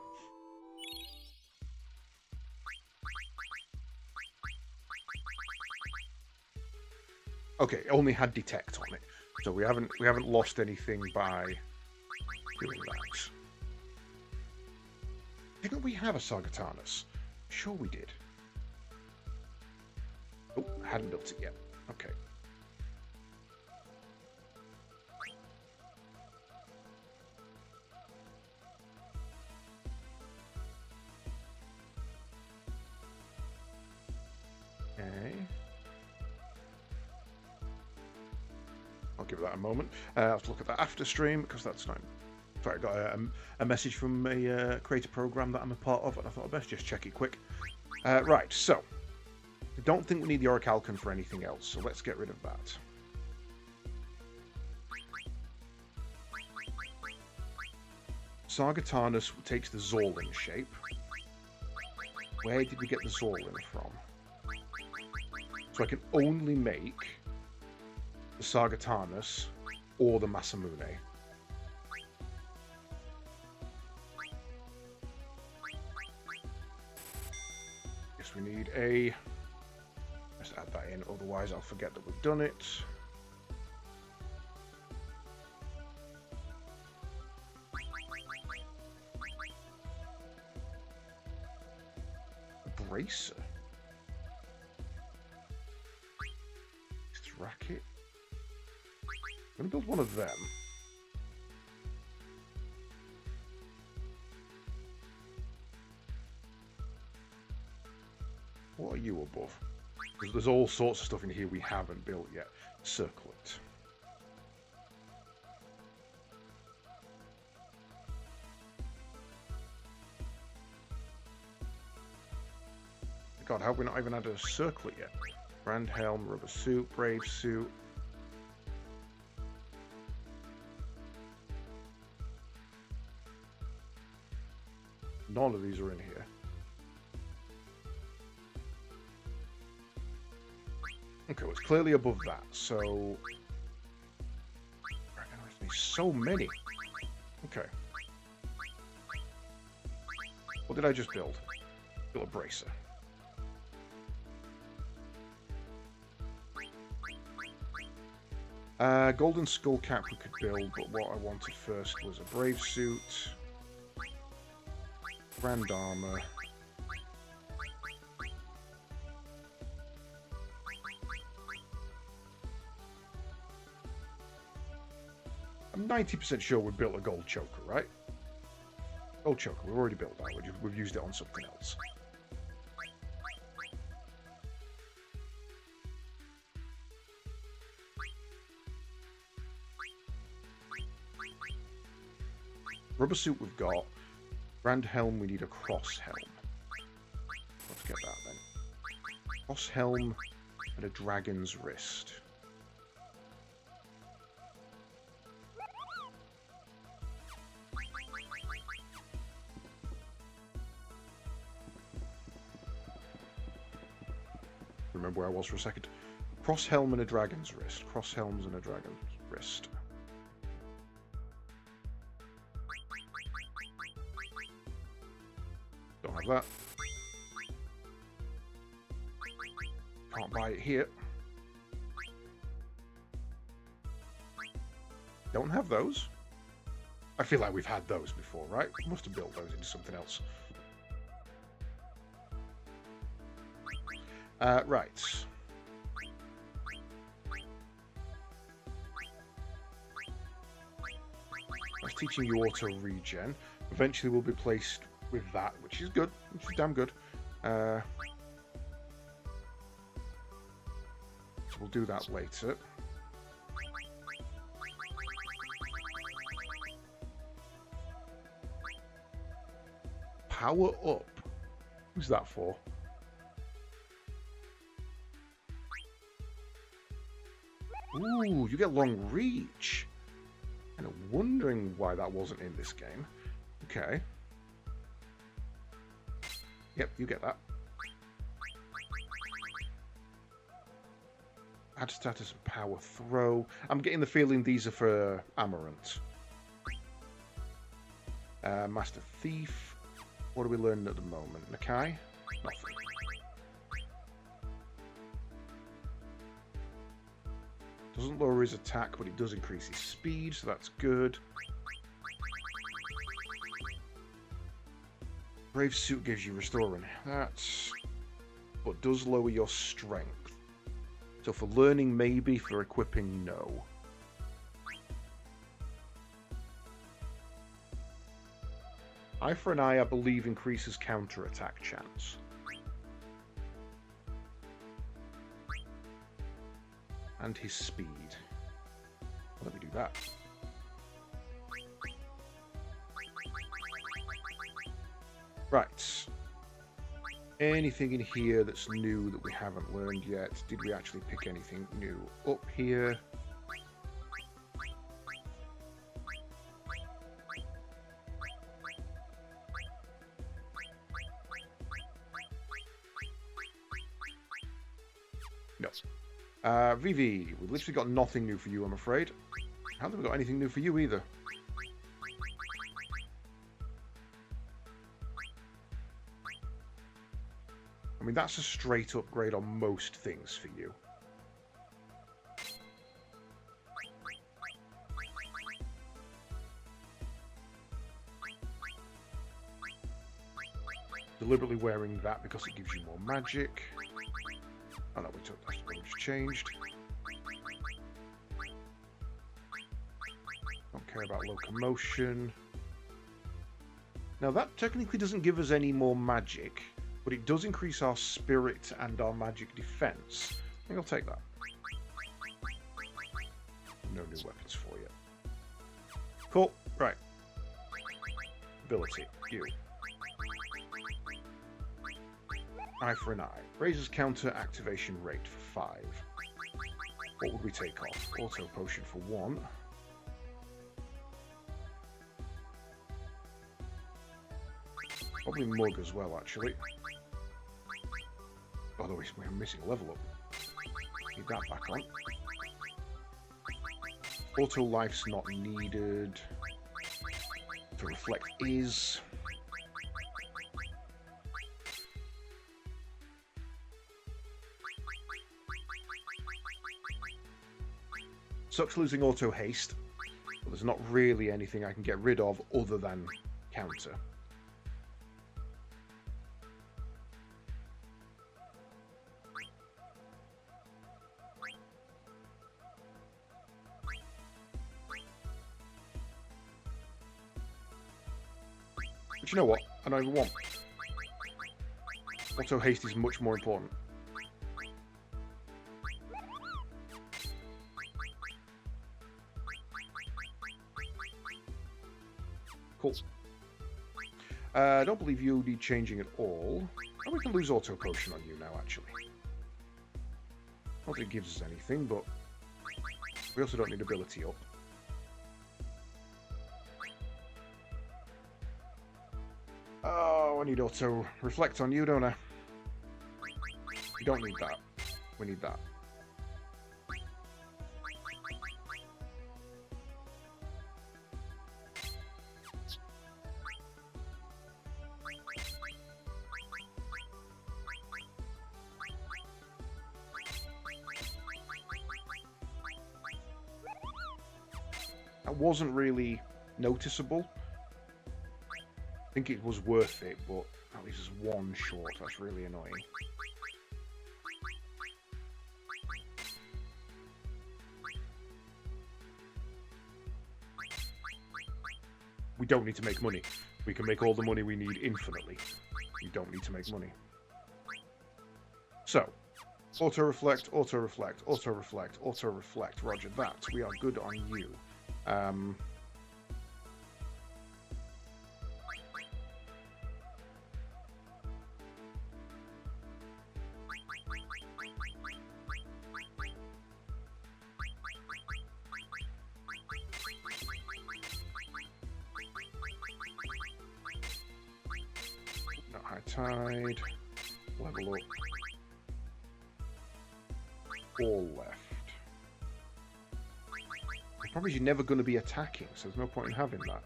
Okay, it only had detect on it, so we haven't lost anything by doing that. Didn't we have a Sargatanus? Sure we did. Oh, I hadn't built it yet. Okay. Okay. I'll give that a moment. Let's look at that after stream, because that's not... Sorry, I got a message from a creator program that I'm a part of, and I thought I'd best just check it quick. Right, so... I don't think we need the Orichalcon for anything else, so let's get rid of that. Sargatanus takes the Zorlin shape. Where did we get the Zorlin from? So I can only make the Sargatanus or the Masamune. Yes, we need a... Let's add that in, otherwise I'll forget that we've done it. A bracer. Racket. I'm going to build one of them. What are you above? Because there's all sorts of stuff in here we haven't built yet. Circle it. God, how have we not even had a circle yet? Grand Helm, Rubber Suit, Brave Suit. None of these are in here. Okay, well, it's clearly above that, so... There's so many. Okay. What did I just build? Built a bracer. Golden Skull Cap we could build, but what I wanted first was a Brave Suit, Grand Armor, I'm 90% sure we built a Gold Choker, right? Gold Choker, we've already built that, we've used it on something else. Rubber Suit we've got. Grand Helm, we need a Cross Helm. Let's get that then. Cross Helm and a Dragon's Wrist. Remember where I was for a second. Cross Helm and a Dragon's Wrist. Cross Helms and a Dragon's Wrist. Don't have that. Can't buy it here. Don't have those. I feel like we've had those before, right? We must have built those into something else. Right. teaching you auto regen. Eventually we'll be placed with that, which is good, which is damn good. So we'll do that later. Power up. Who's that for? Ooh, you get long reach. Kind of wondering why that wasn't in this game. Okay. Yep, you get that. Add status and power throw. I'm getting the feeling these are for Amarant. Master Thief. What are we learning at the moment? Nakai? Nothing. Doesn't lower his attack, but it does increase his speed, so that's good. Brave Suit gives you restoring. That's... but does lower your strength. So for learning, maybe. For equipping, no. Eye for an Eye, I believe, increases counter-attack chance. And his speed. Let me do that. Right. Anything in here that's new that we haven't learned yet? Did we actually pick anything new up here? No. Vivi, we've literally got nothing new for you, I'm afraid. Haven't we got anything new for you either? I mean, that's a straight upgrade on most things for you. Deliberately wearing that because it gives you more magic. Oh no, we took that. We just changed. Don't care about locomotion. Now that technically doesn't give us any more magic, but it does increase our spirit and our magic defense. I think I'll take that. No new weapons for you. Cool. Right. Ability. You. Eye for an Eye. Raises counter activation rate for 5. What would we take off? Auto potion for 1. Probably Mug as well, actually. By the way, we're missing a level up. Need that back on. Auto life's not needed. To reflect is. Sucks losing auto haste, but there's not really anything I can get rid of other than counter. But you know what? I don't even want. Auto haste is much more important. Cool. I don't believe you'll need changing at all. And we can lose auto potion on you now, actually. Not that it gives us anything, but we also don't need ability up. Oh, I need auto reflect on you, don't I? We don't need that. We need that. That wasn't really noticeable. I think it was worth it, but that leaves us 1 short. That's really annoying. we don't need to make money. We can make all the money we need infinitely. We don't need to make money. So, auto-reflect, auto-reflect, auto-reflect, auto-reflect. Roger that. We are good on you. Not high tide. Level up. All left. The problem is you're never going to be attacking, so there's no point in having that.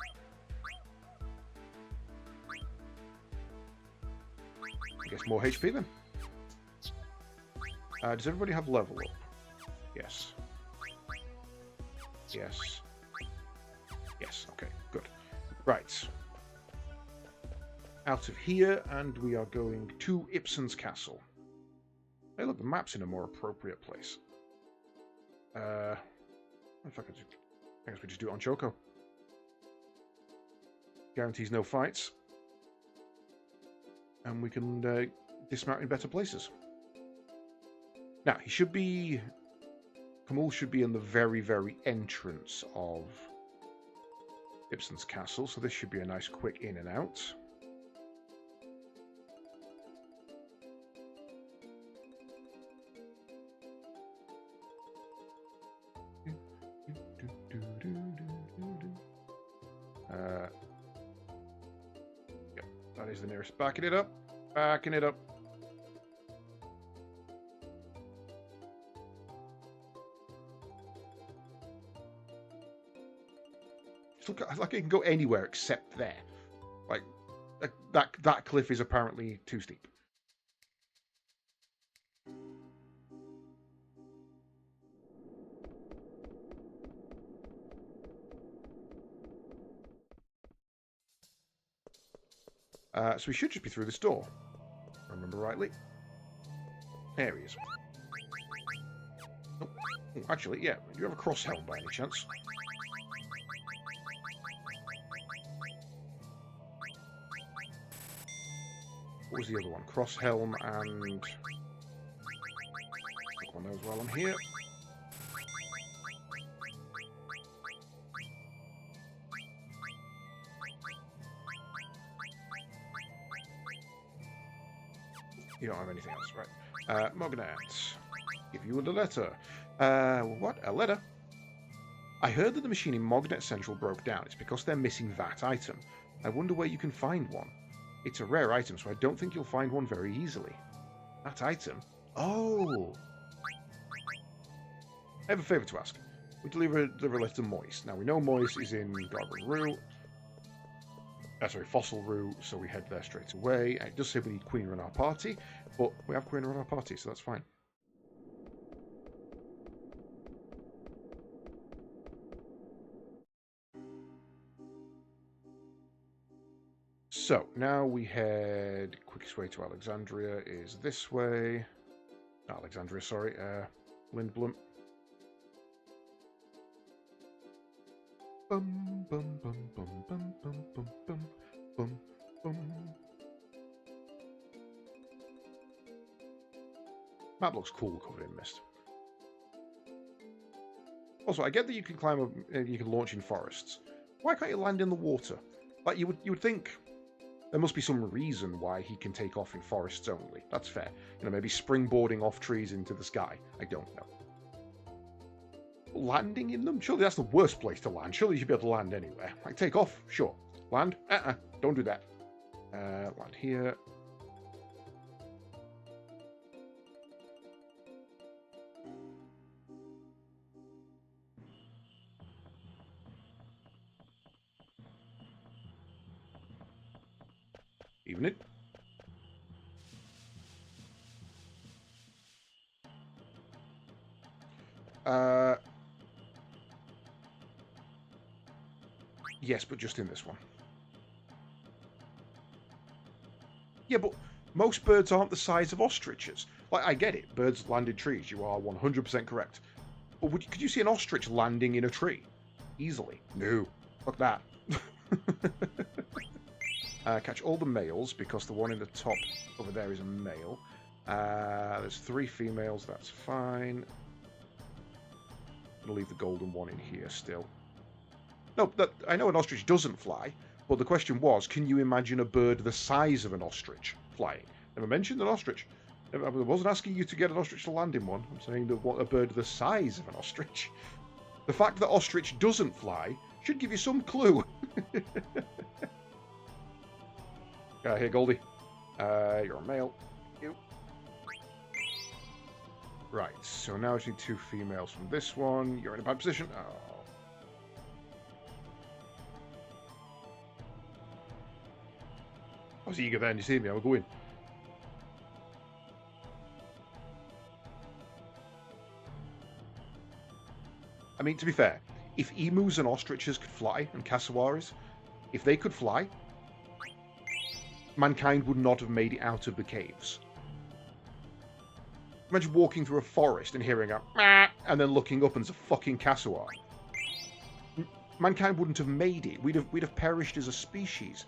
I guess more HP then. Does everybody have level up? Yes. Yes. Yes, okay, good. Right. Out of here, and we are going to Ipsen's Castle. Hey, look, the map's in a more appropriate place. If I guess we just do it on Choco. Guarantees no fights. And we can dismount in better places. Now, he should be... Kamul should be in the very, very entrance of Ipsen's Castle, so this should be a nice quick in and out. Yep, that is the nearest. Backing it up. Backing it up. Look, like it can go anywhere except there. Like that cliff is apparently too steep. So we should just be through this door, if I remember rightly. There he is. Oh, actually, yeah. Do you have a cross helm by any chance? What was the other one? Cross helm and... Take one of those while I'm here. You don't have anything else, right? Mognet. Give you a letter. What? A letter? I heard that the machine in Mognet Central broke down. It's because they're missing that item. I wonder where you can find one. It's a rare item, so I don't think you'll find one very easily. That item? Oh! I have a favour to ask. We deliver a letter to Moise. Now, we know Moise is in Garden Rue. Sorry, Fossil Rue, so we head there straight away. It does say we need Queen in our party, but we have Queen in our party, so that's fine. So, now we head... Quickest way to Alexandria is this way. Not Alexandria, sorry. Lindblum. Bum, bum, bum, bum, bum, bum, bum, bum, bum, bum. Map looks cool covered in mist. Also, I get that you can climb up, you can launch in forests. Why can't you land in the water? Like you would think there must be some reason why he can take off in forests only. That's fair. You know, maybe springboarding off trees into the sky. I don't know. Landing in them? Surely that's the worst place to land. Surely you should be able to land anywhere. Like, take off? Sure. Land? Don't do that. Land here. Even it. Yes, but just in this one. Yeah, but most birds aren't the size of ostriches. Like, I get it. Birds land in trees. You are 100% correct. But could you see an ostrich landing in a tree? Easily. No. Fuck that. Catch all the males, because the one in the top over there is a male. There's 3 females, that's fine. I'm going to leave the golden one in here still. No, I know an ostrich doesn't fly, but the question was, can you imagine a bird the size of an ostrich flying? Never mentioned an ostrich. I wasn't asking you to get an ostrich to land in one. I'm saying that what a bird the size of an ostrich. The fact that ostrich doesn't fly should give you some clue. Here, Goldie. You're a male. You. Right, so now I just need 2 females from this one. You're in a bad position. Oh. I was eager then, you see me, I was going. I mean, to be fair, if emus and ostriches could fly, and cassowaries, if they could fly, mankind would not have made it out of the caves. Imagine walking through a forest and hearing a "meh," and then looking up and there's a fucking cassowary. Mankind wouldn't have made it. We'd have perished as a species.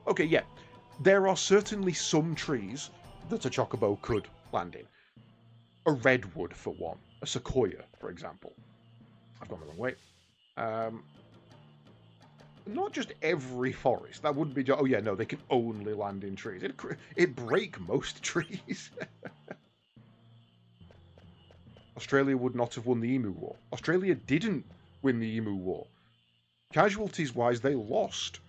Okay, yeah. There are certainly some trees that a chocobo could land in. A redwood, for one. A sequoia, for example. I've gone the wrong way. Not just every forest. That wouldn't be... Oh, yeah, no, they can only land in trees. It'd break most trees. Australia would not have won the Emu War. Australia didn't win the Emu War. Casualties-wise, they lost.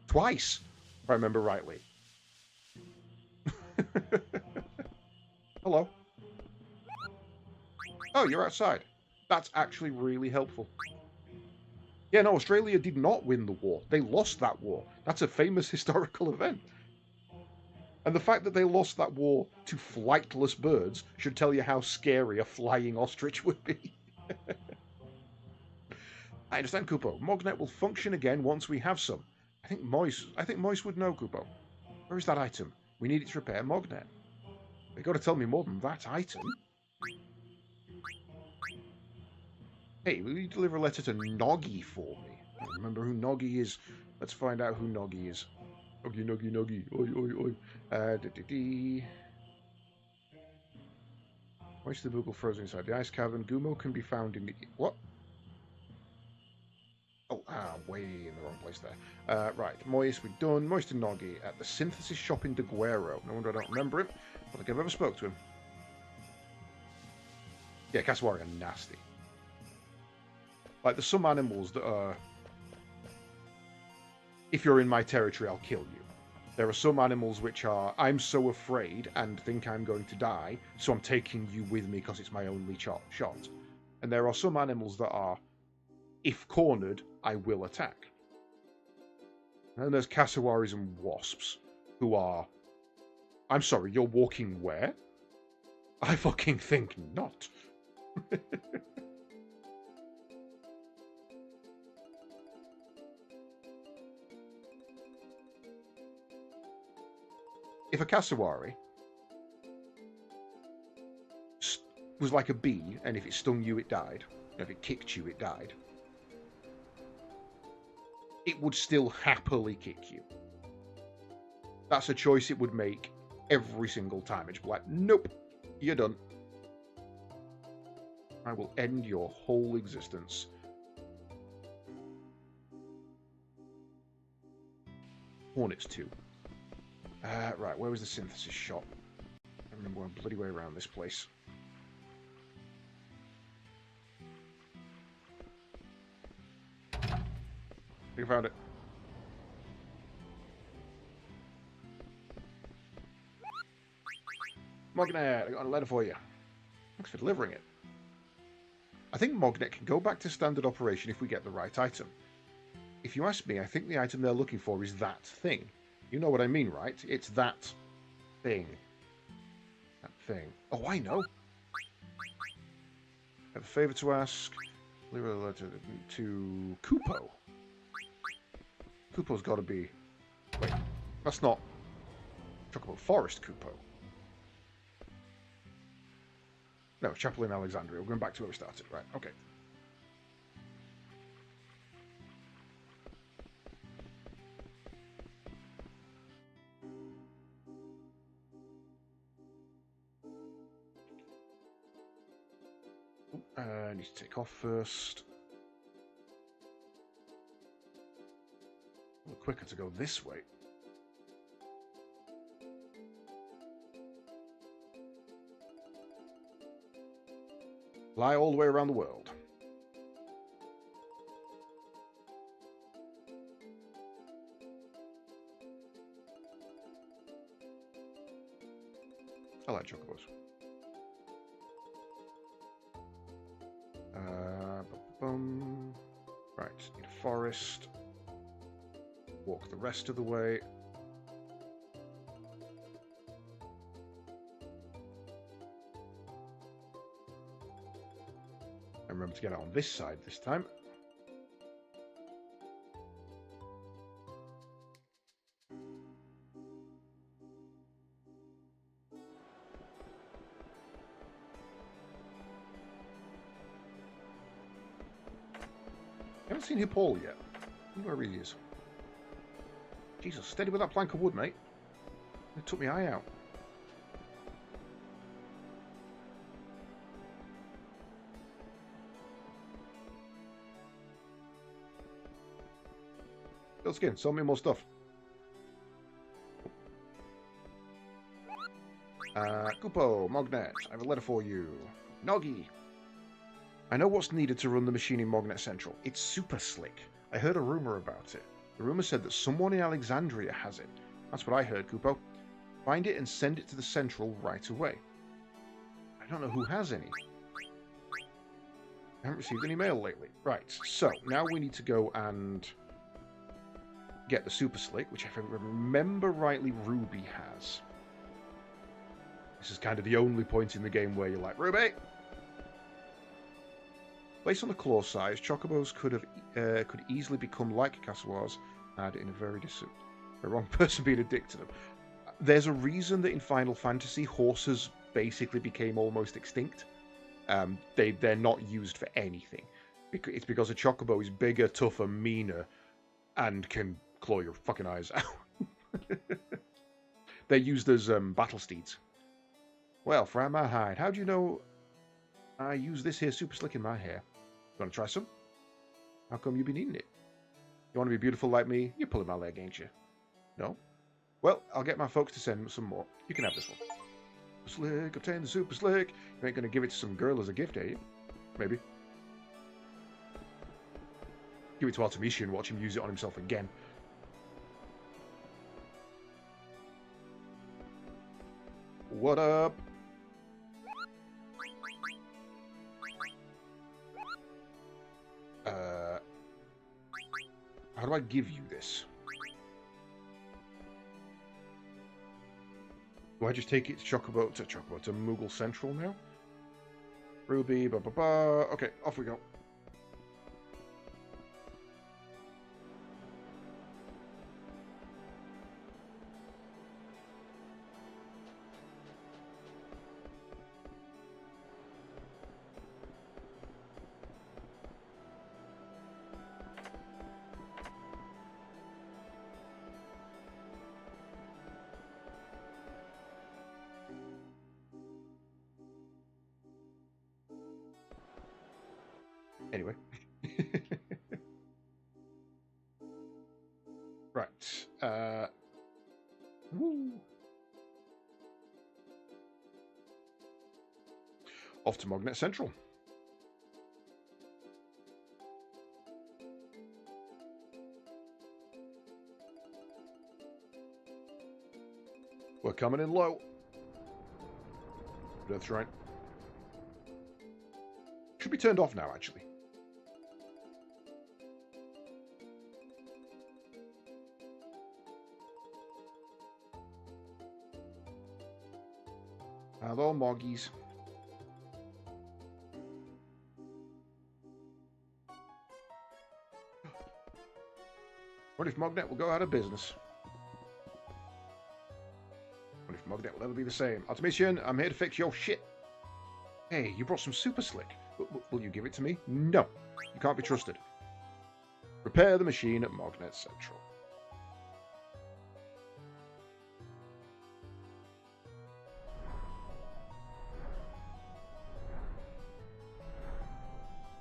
Twice, if I remember rightly. Hello. Oh, you're outside. That's actually really helpful. Yeah, no, Australia did not win the war. They lost that war. That's a famous historical event. And the fact that they lost that war to flightless birds should tell you how scary a flying ostrich would be. I understand, Kupo. Mognet will function again once we have some. I think Moise would know, Kupo. Where is that item? We need it to repair Mognet. They got to tell me more than that item. Hey, will you deliver a letter to Noggy for me? I don't remember who Noggy is. Let's find out who Noggy is. Noggy, Noggy, Noggy. Oi, oi, oi. Moist the Boogle frozen inside the ice cavern. Gumo can be found in the... What? Oh, way in the wrong place there. Right, Moist, we're done. Moist and Noggy at the Synthesis Shop in Deguero. No wonder I don't remember him. I don't think I've ever spoke to him. Yeah, cassowary are nasty. Like, there's some animals that are... If you're in my territory, I'll kill you. There are some animals which are, I'm so afraid and think I'm going to die, so I'm taking you with me because it's my only shot. And there are some animals that are, if cornered, I will attack. And there's cassowaries and wasps, who are, I'm sorry, you're walking where? I fucking think not. If a cassowary was like a bee, and if it stung you, it died. If it kicked you, it died. It would still happily kick you. That's a choice it would make every single time. It's like, nope, you're done. I will end your whole existence. Hornets 2. Right, where was the synthesis shop? I don't remember one bloody way around this place. I think I found it. Mognet, I got a letter for you. Thanks for delivering it. I think Mognet can go back to standard operation if we get the right item. If you ask me, I think the item they're looking for is that thing. You know what I mean, right? It's that thing. That thing. Oh, I know. I have a favour to ask. Deliver a letter to Kupo. Kupo's got to be... Wait, that's not... Talk about Forest Kupo. No, chapel in Alexandria. We're going back to where we started. Right, okay. I need to take off first. A little quicker to go this way. Fly all the way around the world. I like chocobos. Right, need a forest. Walk the rest of the way. And remember to get out on this side this time. I haven't seen Hippol yet. I wonder where he is. Jesus, steady with that plank of wood, mate. It took my eye out. Skin, sell me more stuff. Kupo, Mognet, I have a letter for you. Noggy. I know what's needed to run the machine in Mognet Central. It's super slick. I heard a rumor about it. The rumor said that someone in Alexandria has it. That's what I heard, Kupo. Find it and send it to the Central right away. I don't know who has any. I haven't received any mail lately. Right, so now we need to go and get the Super Slick, which if I remember rightly, Ruby has. This is kind of the only point in the game where you're like, Ruby! Based on the claw size, chocobos could easily become like Kasawars, and in a very the wrong person being a dick to them. There's a reason that in Final Fantasy, horses basically became almost extinct. They're not used for anything. It's because a chocobo is bigger, tougher, meaner, and can claw your fucking eyes out. They're used as battle steeds. Well, Fran Hide, how do you know I use this here Super Slick in my hair? You want to try some? How come you've been eating it? You want to be beautiful like me? You're pulling my leg, ain't you? No? Well, I'll get my folks to send some more. You can have this one. Slick, obtain the Super Slick. You ain't going to give it to some girl as a gift, are you? Maybe. Give it to Artemisia and watch him use it on himself again. What up? How do I give you this? Do I just take it to Moogle Central now? Ruby, ba ba ba. Okay, off we go. Anyway. Right. Woo. Off to Mognet Central. We're coming in low. That's right. Should be turned off now, actually. Hello, Moggies. What if Mognet will go out of business? What if Mognet will ever be the same? Artemisian, I'm here to fix your shit. Hey, you brought some Super Slick. Will you give it to me? No, you can't be trusted. Repair the machine at Mognet Central.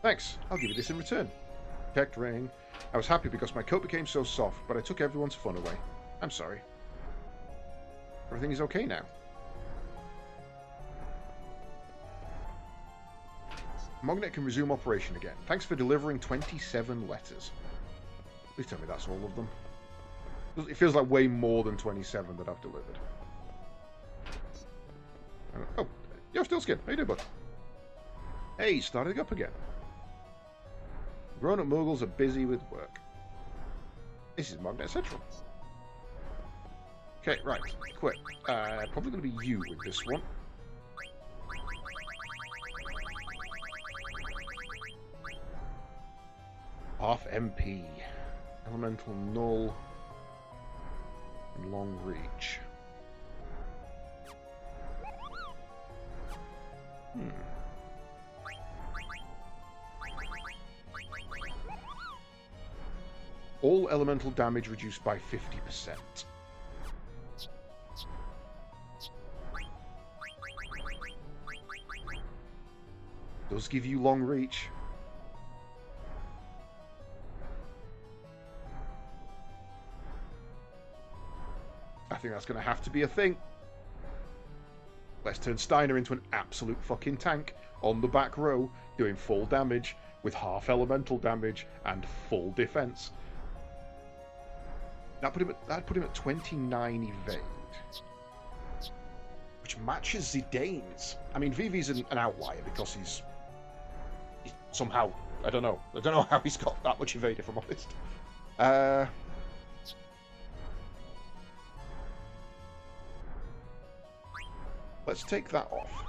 Thanks, I'll give you this in return. Protect ring. I was happy because my coat became so soft, but I took everyone's fun away. I'm sorry. Everything is okay now. Mognet can resume operation again. Thanks for delivering 27 letters. Please tell me that's all of them. It feels like way more than 27 that I've delivered. Oh, yo, Stillskin. How you doing, bud? Hey, starting up again. Grown-up Muggles are busy with work. This is Mognet Central. Okay, right. Quick. Probably going to be you with this one. Half MP. Elemental Null. And Long Reach. All elemental damage reduced by 50%. Does give you long reach. I think that's going to have to be a thing. Let's turn Steiner into an absolute fucking tank on the back row, doing full damage with half elemental damage and full defense. That'd put him at 29 evade, which matches Zidane's. I mean, Vivi's an outlier because he's somehow, I don't know how he's got that much evade, if I'm honest. Let's take that off.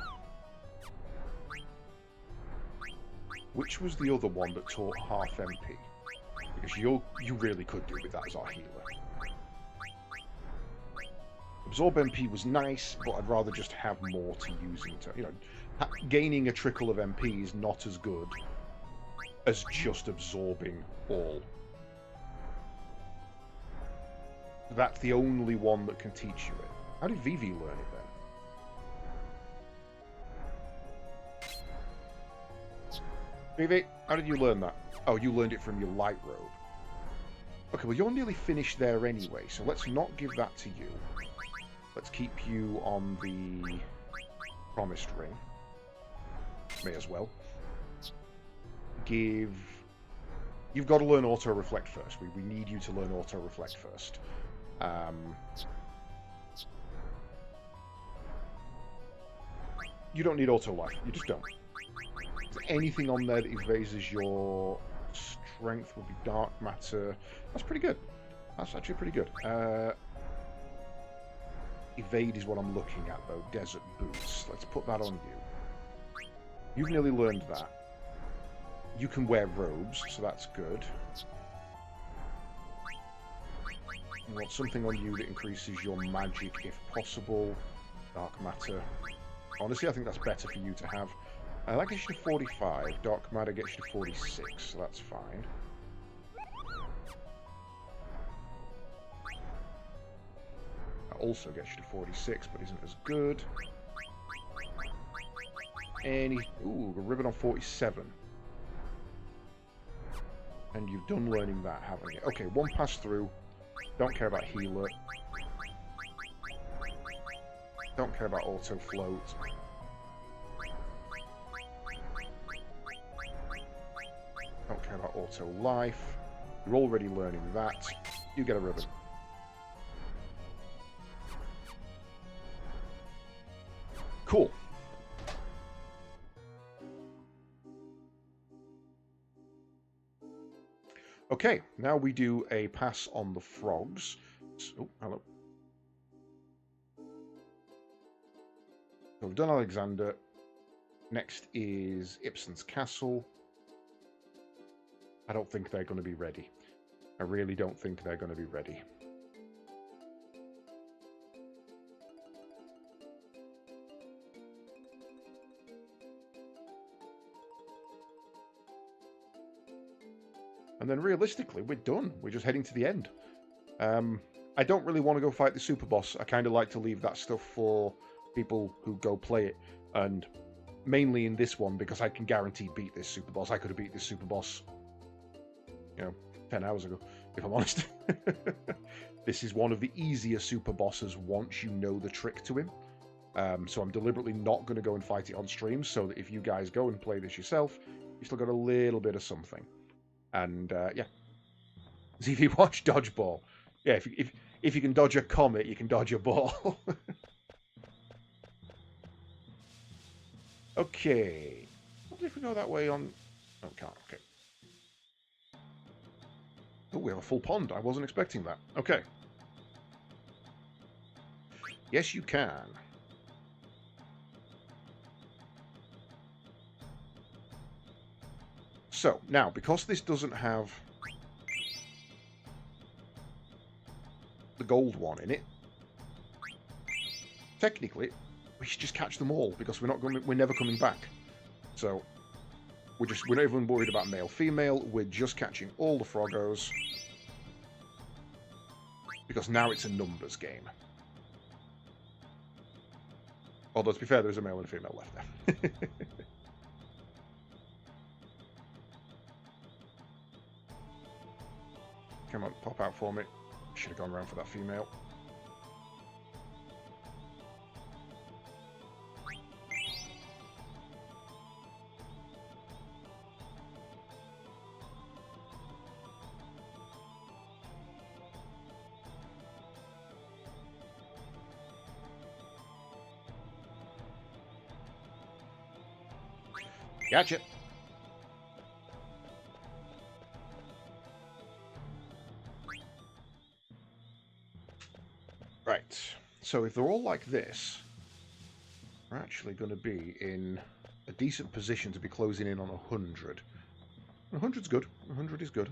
Which was the other one that taught half MP? Because you really could do with that as our healer. Absorb MP was nice, but I'd rather just have more to using to, gaining a trickle of MP is not as good as just absorbing all. That's the only one that can teach you it. How did Vivi learn it then? Vivi, how did you learn that? Oh, you learned it from your light robe. Okay, well, you're nearly finished there anyway, so let's not give that to you. Let's keep you on the promised ring. May as well. You've got to learn auto reflect first. We need you to learn auto reflect first. You don't need auto life. You just don't. Anything on there that erases your strength would be dark matter. That's pretty good. That's actually pretty good. Evade is what I'm looking at, though. Desert boots. Let's put that on you. You've nearly learned that. You can wear robes, so that's good. I want something on you that increases your magic if possible. Dark matter. Honestly, I think that's better for you to have. That gets you to 45. Dark matter gets you to 46, so that's fine. That also gets you to 46, but isn't as good. Ooh, a ribbon on 47. And you've done learning that, haven't you? Okay, one pass through. Don't care about healer. Don't care about auto float. Don't care about auto life. You're already learning that. You get a ribbon. Cool. Okay, now we do a pass on the frogs. Oh, hello. So we've done Alexander. Next is Ibsen's Castle. I don't think they're going to be ready. I really don't think they're going to be ready. And then realistically, we're done. We're just heading to the end. I don't really want to go fight the super boss. I kind of like to leave that stuff for people who go play it. And mainly in this one, because I can guarantee beat this super boss. I could have beat this super boss, 10 hours ago, if I'm honest. This is one of the easier super bosses once you know the trick to him. So I'm deliberately not going to go and fight it on stream, so that if you guys go and play this yourself, you've still got a little bit of something. And, yeah. ZV Watch Dodgeball. Yeah, if you can dodge a comet, you can dodge a ball. Okay. What if we go that way on... Oh, we can't. Okay. Oh, we have a full pond. I wasn't expecting that. Okay. Yes, you can. So, now, because this doesn't have the gold one in it, technically, we should just catch them all, because we're never coming back. So, we're not even worried about male, female, we're just catching all the Froggos, because now it's a numbers game. Although, to be fair, there's a male and a female left there. Come on, pop out for me. Should have gone around for that female. Gotcha. Right. So if they're all like this, we're actually going to be in a decent position to be closing in on 100. 100's good. 100 is good.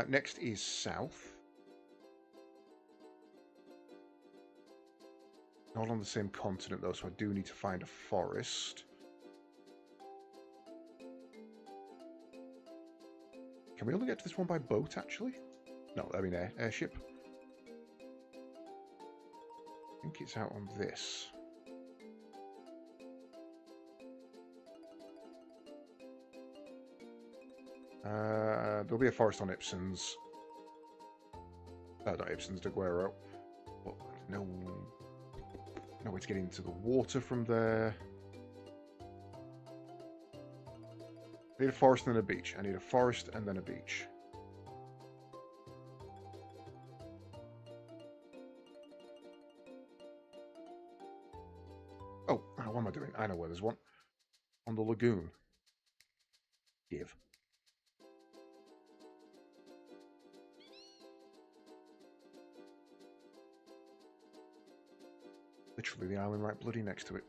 Next is south. Not on the same continent, though, so I do need to find a forest. Can we only get to this one by boat, actually? No, I mean airship. I think it's out on this. There'll be a forest on Ibsen's. Not Ibsen's, Daguerro. But no way to get into the water from there. I need a forest and then a beach. I need a forest and then a beach. Oh, what am I doing? I know where there's one. On the lagoon. Give. Literally the island right bloody next to it.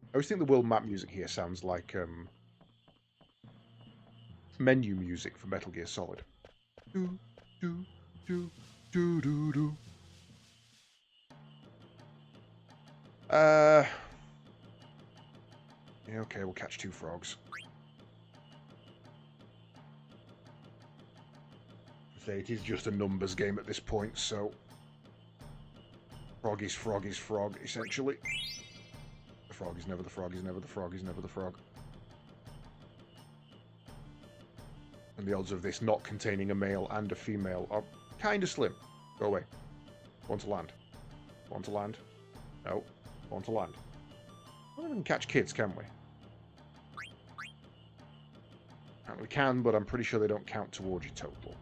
I always think the world map music here sounds like menu music for Metal Gear Solid. Do, do, do, do, do, do. Yeah, okay, we'll catch 2 frogs. It is just a numbers game at this point, so frog is frog is frog, essentially. The frog is never the frog is never the frog is never the frog. And the odds of this not containing a male and a female are kind of slim. Go away. Want to land. Want to land. No. Want to land. We don't even catch kids, can we? We can, but I'm pretty sure they don't count towards your total.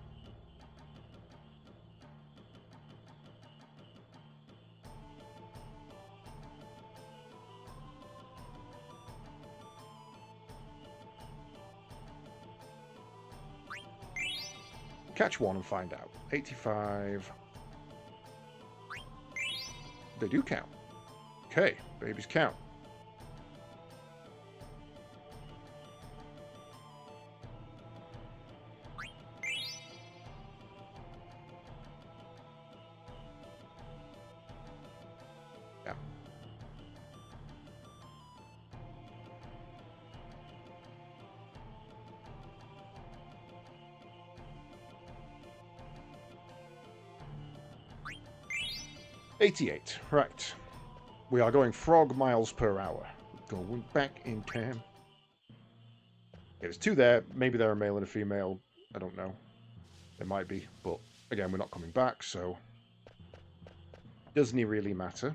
Catch one and find out. 85. They do count. Okay, babies count. 88. Right. We are going frog miles per hour. Going back in time. Okay, there's two there. Maybe they're a male and a female. I don't know. They might be. But, again, we're not coming back, so... doesn't it really matter?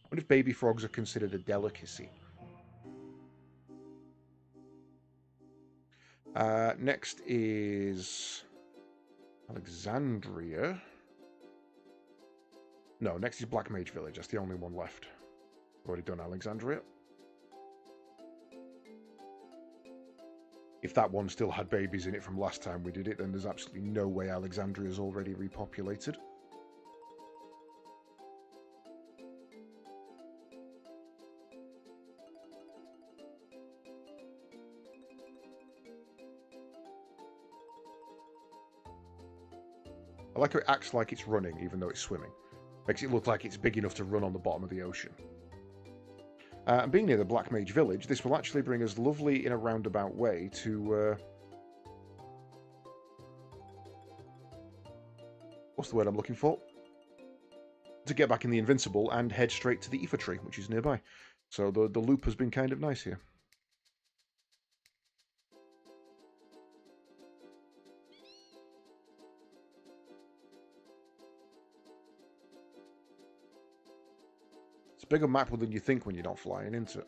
What if baby frogs are considered a delicacy? Next is Alexandria. No, next is Black Mage Village. That's the only one left. Already done Alexandria. If that one still had babies in it from last time we did it, then there's absolutely no way Alexandria's already repopulated. I like how it acts like it's running, even though it's swimming. Makes it look like it's big enough to run on the bottom of the ocean. And being near the Black Mage Village, this will actually bring us lovely in a roundabout way to... what's the word I'm looking for? To get back in the Invincible and head straight to the Aoife Tree, which is nearby. So the loop has been kind of nice here. It's a bigger map than you think when you're not flying into it.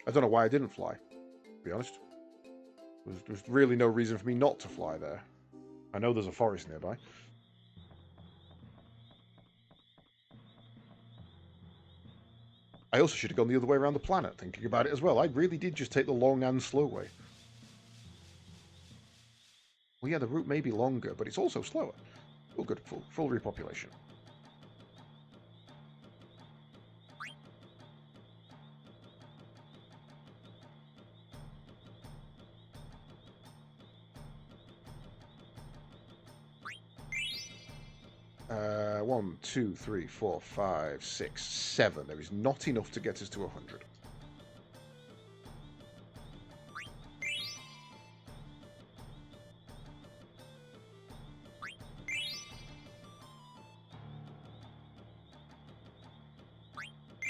I don't know why I didn't fly, to be honest. There's really no reason for me not to fly there. I know there's a forest nearby. I also should have gone the other way around the planet, thinking about it as well. I really did just take the long and slow way. Well, yeah, the route may be longer, but it's also slower. Oh, good. Full repopulation. One, two, three, four, five, six, 7. There is not enough to get us to 100.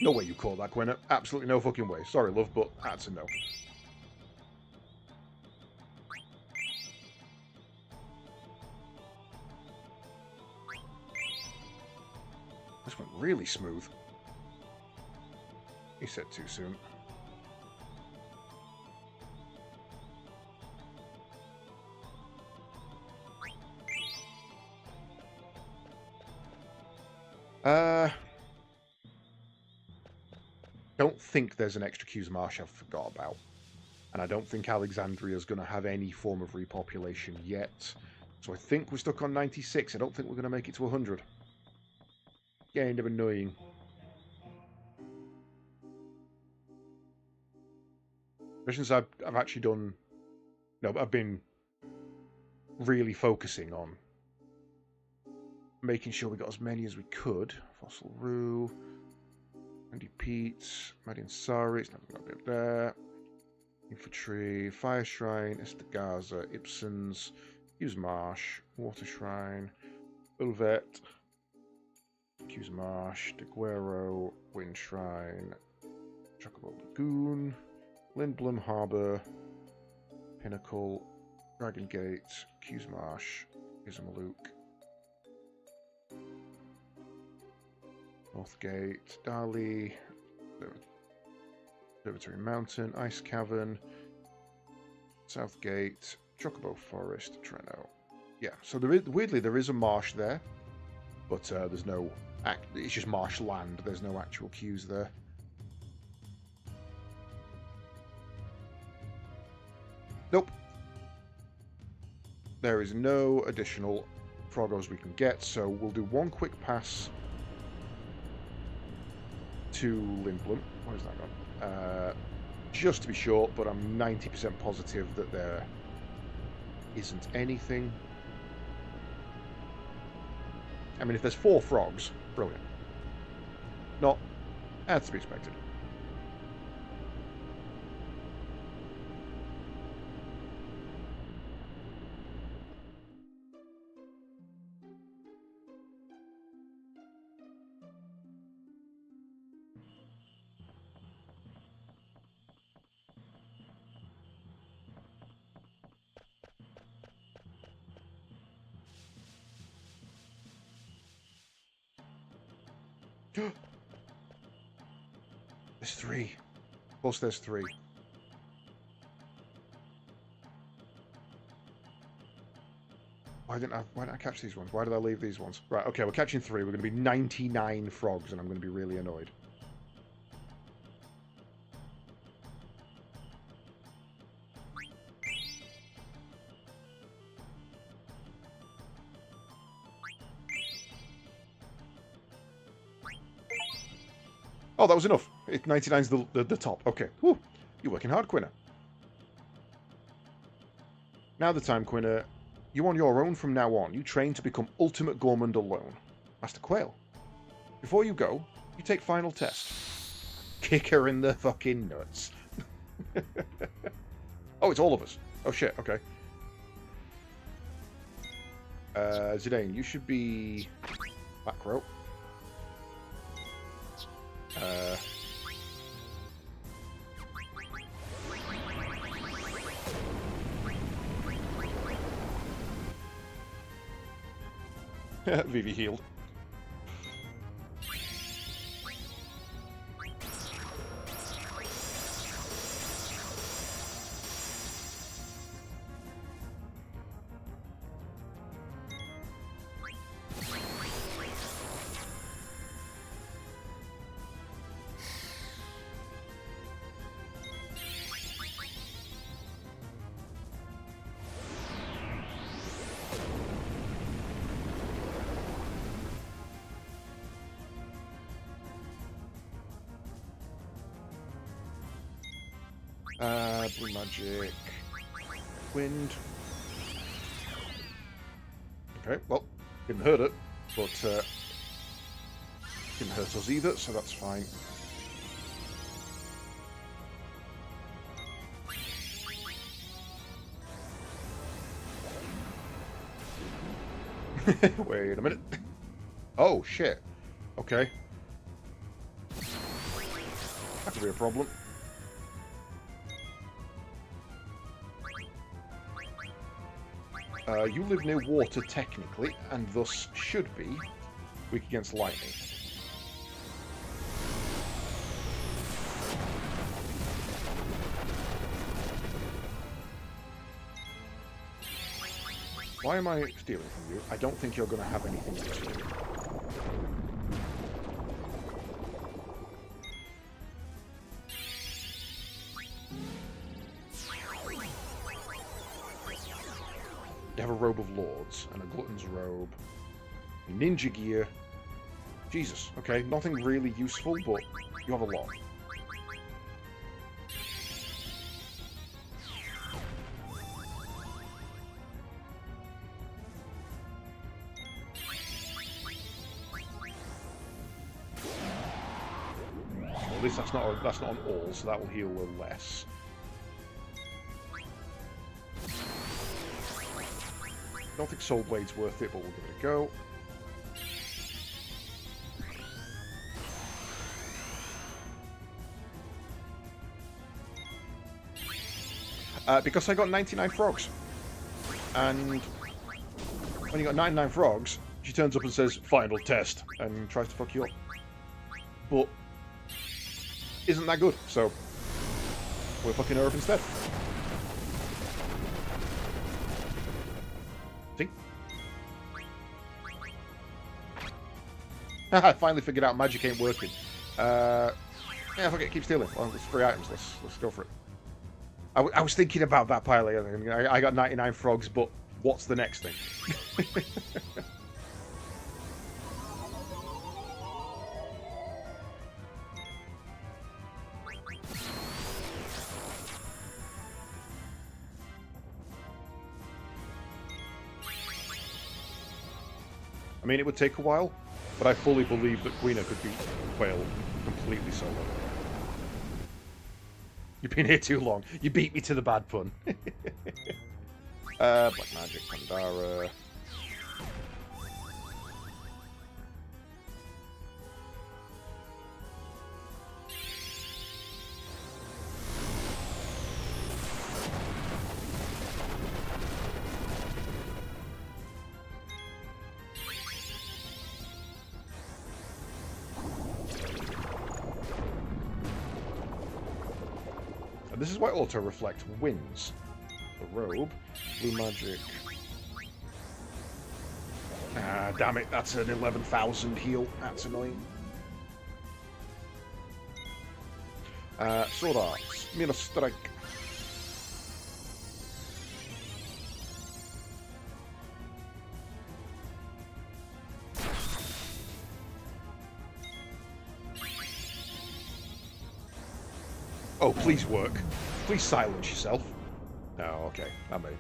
No way you call that, Gwen. Absolutely no fucking way. Sorry, love, but that's a no. This went really smooth. He said too soon. Don't think there's an extra Q's Marsh I've forgot about. And I don't think Alexandria's going to have any form of repopulation yet. So I think we're stuck on 96. I don't think we're going to make it to 100. Kind of annoying. Missions I've actually done... No, I've been really focusing on making sure we got as many as we could. Fossil Rue, Andy Pete, Madian Sari, it's not going to be up there. Infantry, Fire Shrine, Estagaza, Ibsens, Q's Marsh, Water Shrine, Ulvet, Q's Marsh, Deguero, Wind Shrine, Chocobo Lagoon, Lindblom Harbour, Pinnacle, Dragon Gate, Q's Marsh, Izmaluke, Northgate, Dali, Observatory Mountain, Ice Cavern, Southgate, Chocobo Forest, Treno. Yeah, so weirdly there is a marsh there, but there's no... It's just marshland, there's no actual queues there. Nope. There is no additional Froggos we can get, so we'll do one quick pass to Lindblom. Where's that gone? Just to be short, but I'm 90% positive that there isn't anything. I mean, if there's 4 frogs, brilliant. Not, that's to be expected. There's 3. Plus there's 3. Why didn't I catch these ones? Why did I leave these ones? Right, okay, we're catching 3. We're going to be 99 frogs, and I'm going to be really annoyed. Oh, that was enough. 99's the top. Okay. Whew. You're working hard, Quina. Now the time, Quina. You're on your own from now on. You train to become ultimate gourmand alone. Master Quail. Before you go, you take final test. Kick her in the fucking nuts. Oh, it's all of us. Oh, shit. Okay. Zidane, you should be back row. Vivi healed. Blue magic. Wind. Okay, well, didn't hurt it, but didn't hurt us either, so that's fine. Wait a minute. Oh, shit. Okay. That could be a problem. You live near water, technically, and thus should be weak against lightning. Why am I stealing from you? I don't think you're going to have anything useful. You have a robe of lords and a glutton's robe, ninja gear. Jesus, okay, nothing really useful, but you have a lot. Well, at least that's not an all, so that will heal less. I don't think Soul Blade's worth it, but we'll give it a go. Because I got 99 frogs. And when you got 99 frogs, she turns up and says, final test, and tries to fuck you up. But isn't that good, so we're fucking her up instead. See? I finally figured out magic ain't working. Yeah, fuck it, keep stealing. Well, there's 3 items, let's go for it. I was thinking about that pile again. I got 99 frogs, but what's the next thing? I mean, it would take a while, but I fully believe that Quina could beat Quail completely solo. You've been here too long. You beat me to the bad pun. Black Magic, Pandara. this is why Auto Reflect wins. The robe, blue magic. Ah, damn it, that's an 11,000 heal. That's annoying. Sword Arts, Mina Strike. Oh, please work. Please silence yourself. Oh, okay. I mean.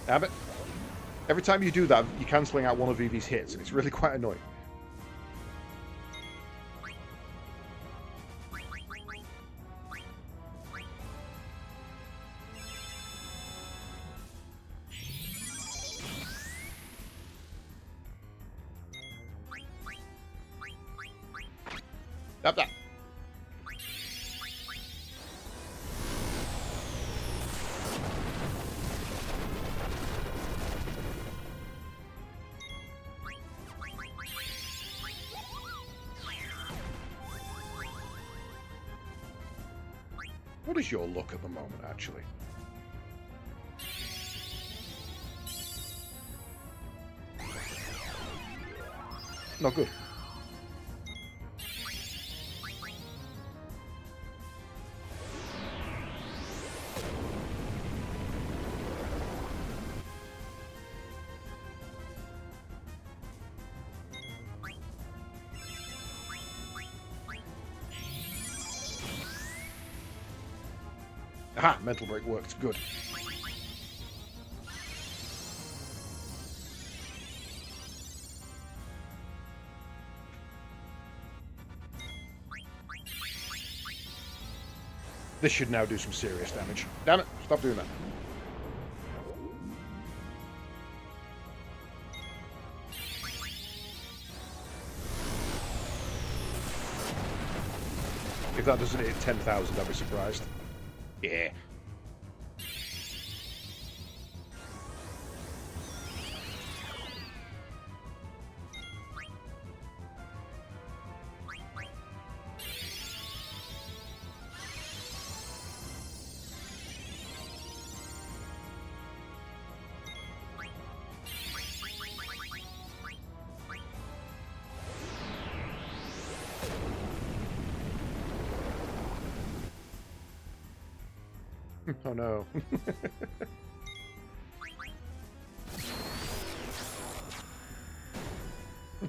Damn it. Every time you do that, you're cancelling out one of Vivi's hits, and it's really quite annoying. Stop that. What is your luck at the moment, actually? Not good. Aha! Mental break worked. Good. This should now do some serious damage. Damn it! Stop doing that. If that doesn't hit 10,000, I'll be surprised. Yeah. Oh no.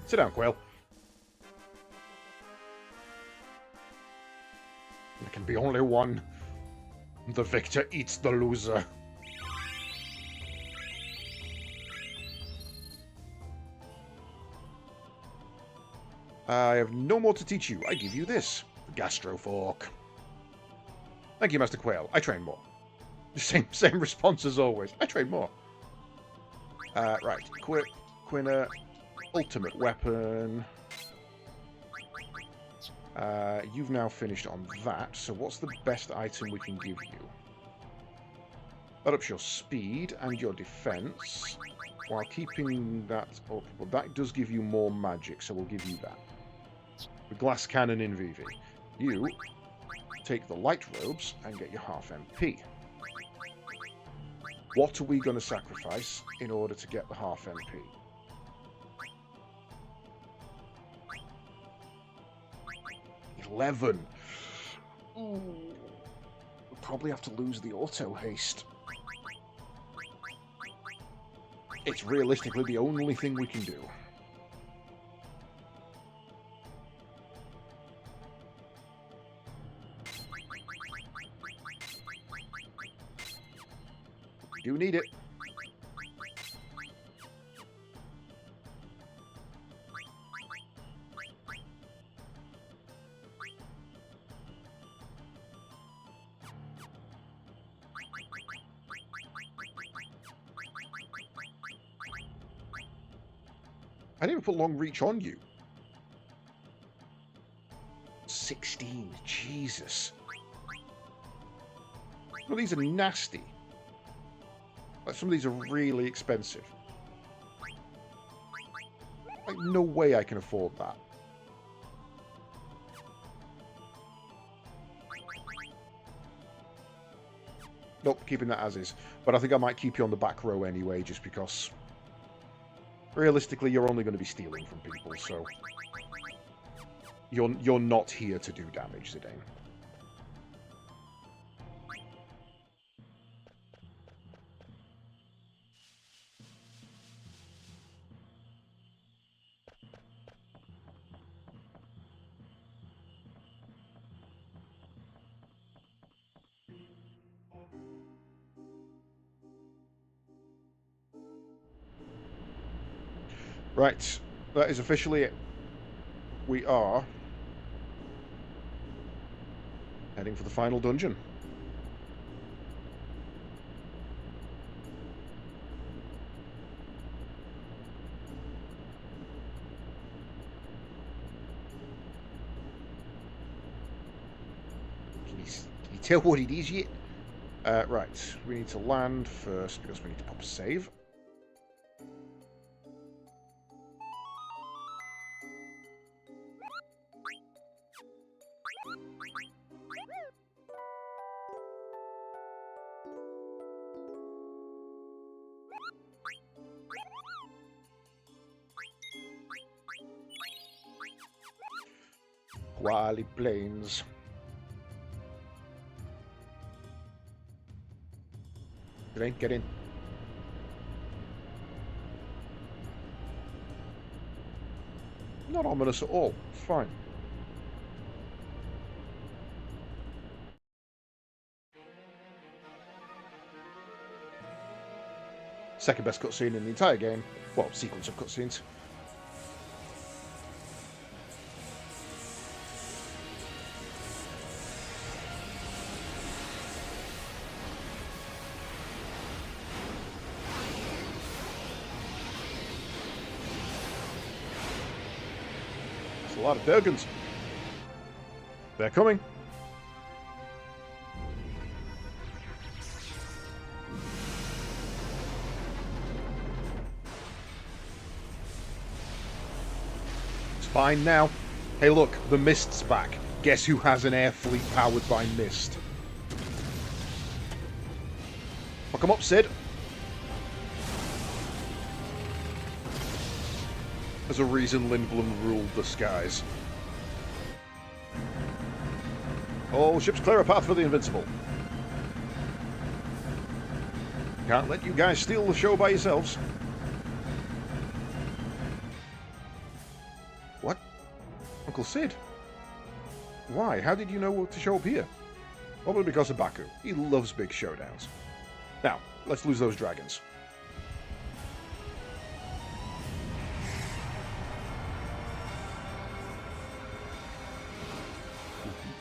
Sit down, Quail. There can be only one. The victor eats the loser. I have no more to teach you. I give you this. The Gastro Fork. Thank you, Master Quail. I train more. Same response as always. I train more. Right. Quina. Ultimate weapon. You've now finished on that, so what's the best item we can give you? That ups your speed and your defense, while keeping that up. Well, that does give you more magic, so we'll give you that. The glass cannon in Vivi. You take the light robes and get your half MP. What are we going to sacrifice in order to get the half MP? $11. Ooh. We'll probably have to lose the auto haste. It's realistically the only thing we can do. We do need it. I didn't even put long reach on you. 16. Jesus. Well, these are nasty. Like, some of these are really expensive. Like, no way I can afford that. Nope, keeping that as is. But I think I might keep you on the back row anyway, just because... realistically, you're only going to be stealing from people, so... You're not here to do damage, Zidane. Right, that is officially it. We are heading for the final dungeon. Can you tell what it is yet? Right, we need to land first because we need to pop a save. Wily Plains. Get in. Not ominous at all. It's fine. Second best cutscene in the entire game. Well, sequence of cutscenes. A lot of Durgans. They're coming. It's fine now. Hey look, the Mist's back. Guess who has an air fleet powered by Mist? Fuck 'em up, Sid. There's a reason Lindblom ruled the skies. All ships clear a path for the Invincible. Can't let you guys steal the show by yourselves. What? Uncle Sid? Why? How did you know to show up here? Probably because of Baku. He loves big showdowns. Now, let's lose those dragons.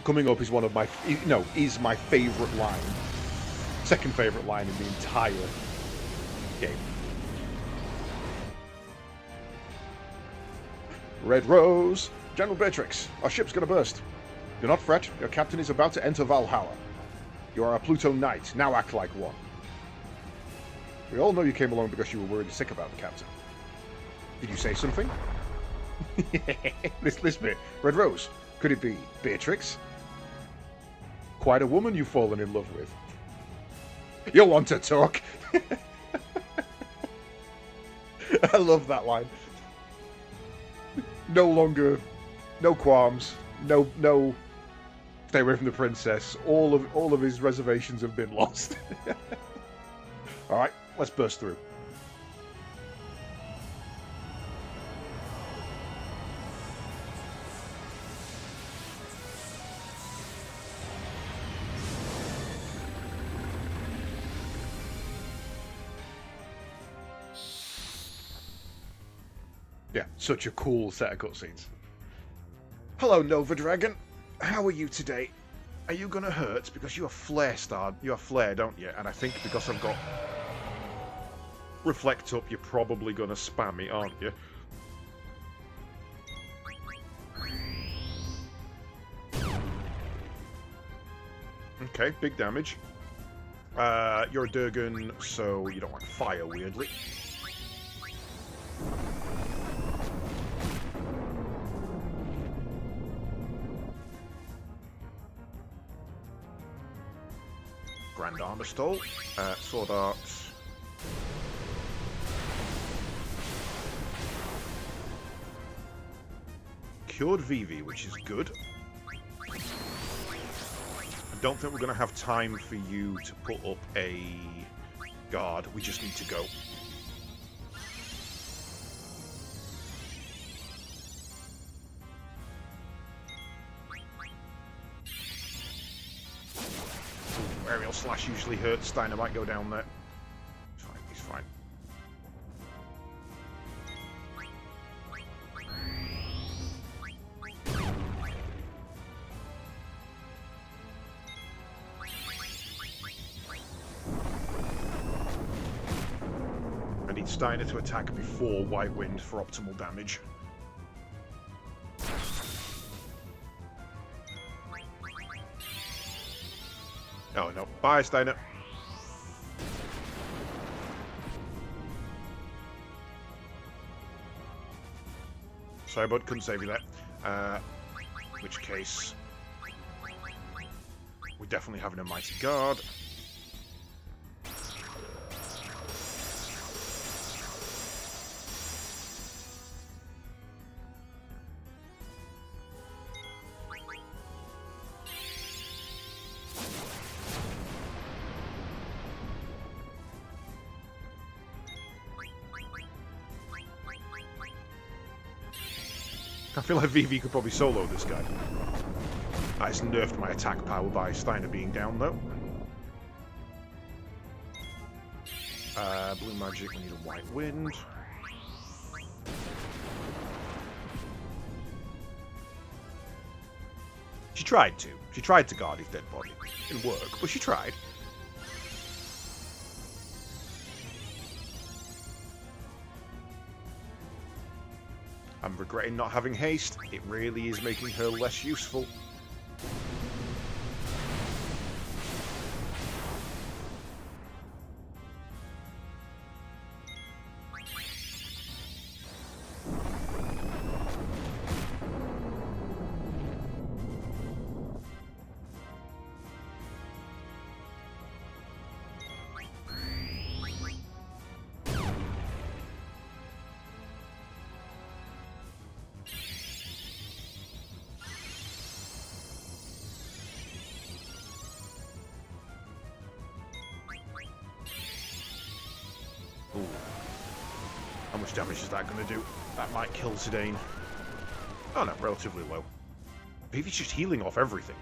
Coming up is one of my, is my favourite line. Second favourite line in the entire game. Red Rose! General Beatrix, our ship's gonna burst. Do not fret, your captain is about to enter Valhalla. You are a Pluto Knight, now act like one. We all know you came along because you were worried sick about the captain. Did you say something? this bit. Red Rose, could it be Beatrix? Quite a woman you've fallen in love with. You want to talk? I love that line. No longer, no qualms, no. Stay away from the princess. All of his reservations have been lost. All right, let's burst through. Yeah, such a cool set of cutscenes. Hello, Nova Dragon. How are you today? Are you gonna hurt? Because you're Flare Star. You're Flare, don't you? And I think because I've got Reflect up, you're probably gonna spam me, aren't you? Okay, big damage. You're a Durgan, so you don't like fire, weirdly. Grand Armor Stole. Sword Art. Cured Vivi, which is good. I don't think we're going to have time for you to put up a guard. We just need to go. Aerial Slash usually hurts. Steiner might go down there. He's fine. He's fine. I need Steiner to attack before White Wind for optimal damage. Oh no. Bye, Steiner. Sorry, bud. Couldn't save you there. In which case, we're definitely having a Mighty Guard. I feel like Vivi could probably solo this guy. I just nerfed my attack power by Steiner being down, though. Blue magic, we need a White Wind. She tried to. She tried to guard his dead body. Didn't work, but she tried. I'm regretting not having haste. It really is making her less useful. Ooh. How much damage is that going to do? That might kill Zidane. Oh no, relatively low. Vivi's just healing off everything.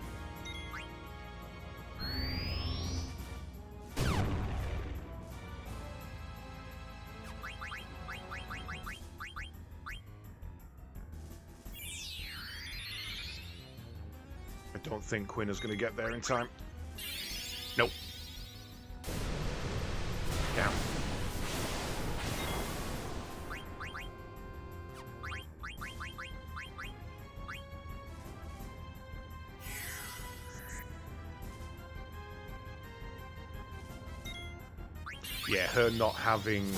I don't think Quinn is going to get there in time. Nope. Down. Yeah, her not having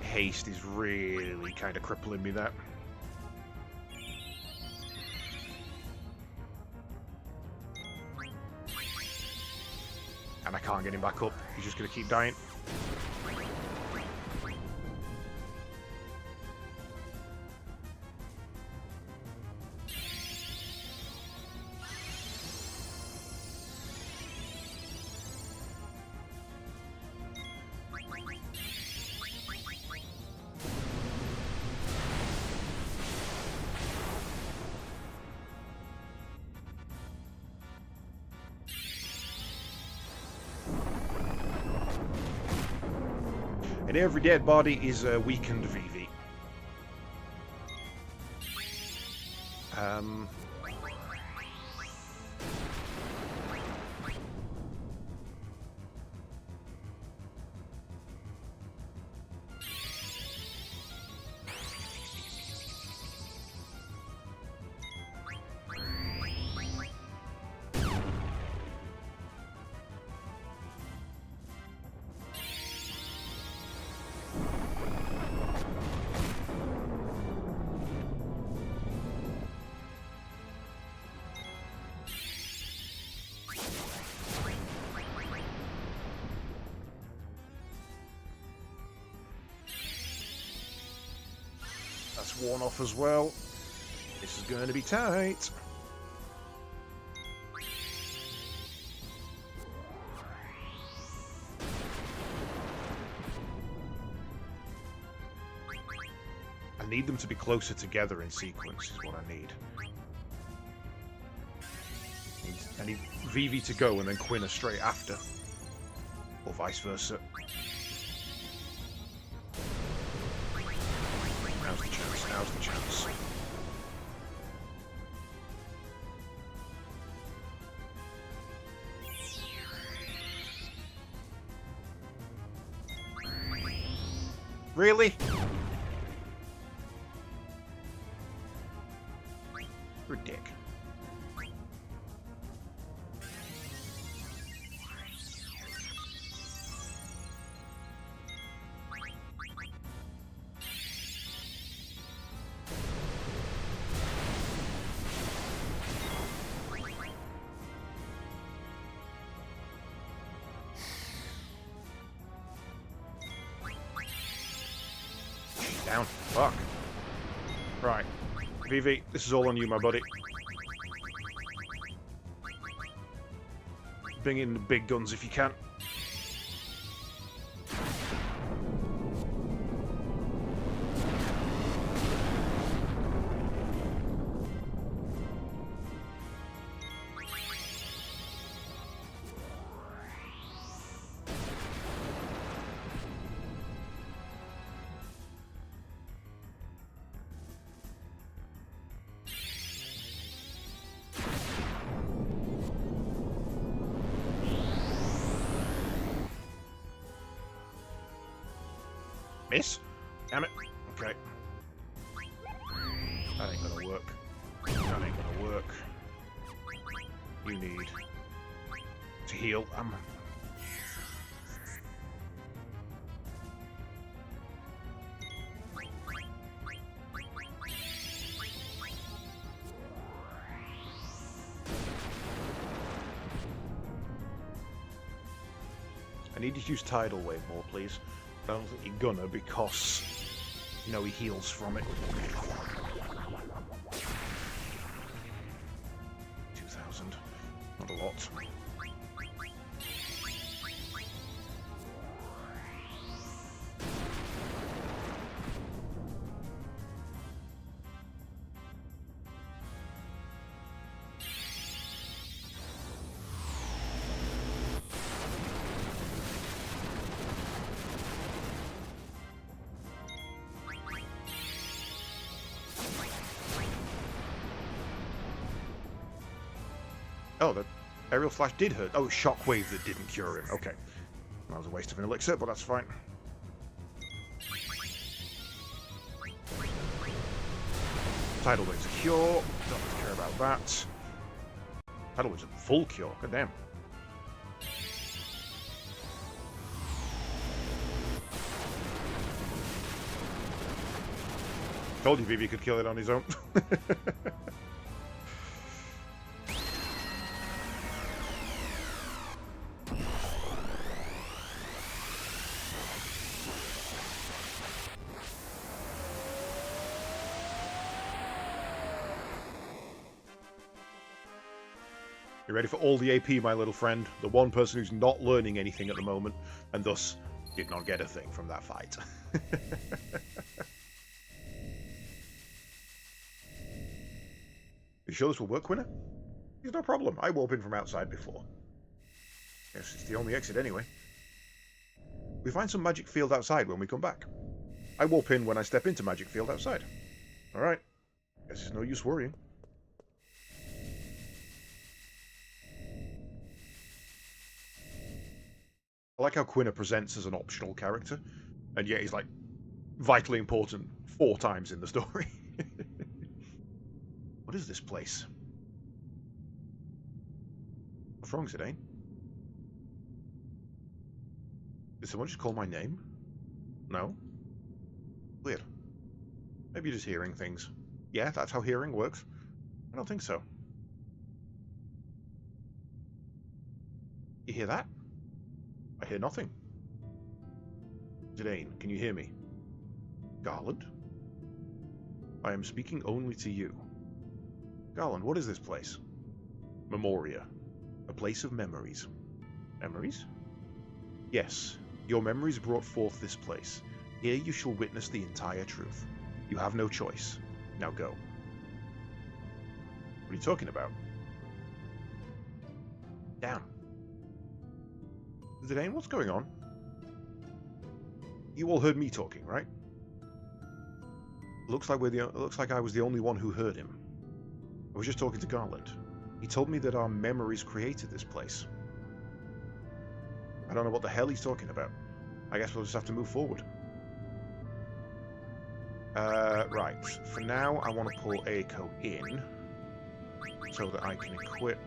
haste is really kind of crippling me there. And I can't get him back up. He's just going to keep dying. And every dead body is a weakened Vivi. That's worn off as well. This is going to be tight. I need them to be closer together in sequence, is what I need. I need Vivi to go and then Quina straight after. Or vice versa. Now's the chance, now's the chance. Really? You're a dick. Down. Fuck. Right. Vivi, this is all on you, my buddy. Bring in the big guns if you can. Miss? Damn it. Okay. That ain't gonna work. That ain't gonna work. You need to heal. I need you to use Tidal Wave more, please. I don't think you're gonna because, you know, he heals from it. 2,000. Not a lot. Oh, the aerial slash did hurt. Oh, shockwave that didn't cure him. Okay. That was a waste of an elixir, but that's fine. Tidal wave's a cure. Don't have to care about that. Tidal wave's a full cure. God damn. Told you Vivi could kill it on his own. You ready for all the AP, my little friend? The one person who's not learning anything at the moment, and thus did not get a thing from that fight. You sure this will work, Quina? It's no problem. I warped in from outside before. Yes, it's the only exit anyway. We find some magic field outside when we come back. I warp in when I step into magic field outside. Alright. Guess it's no use worrying. I like how Quina presents as an optional character, and yet he's like vitally important 4 times in the story. What is this place? What's wrong, Zidane? Did someone just call my name? No? Weird. Maybe you're just hearing things. Yeah, that's how hearing works. I don't think so. You hear that? I hear nothing. Zidane, can you hear me? Garland? I am speaking only to you. Garland, what is this place? Memoria. A place of memories. Memories? Yes, your memories brought forth this place. Here you shall witness the entire truth. You have no choice. Now go. What are you talking about? Damn. Zidane, what's going on? You all heard me talking, right? Looks like I was the only one who heard him. I was just talking to Garland. He told me that our memories created this place. I don't know what the hell he's talking about. I guess we'll just have to move forward. Right. For now, I want to pull Eiko in so that I can equip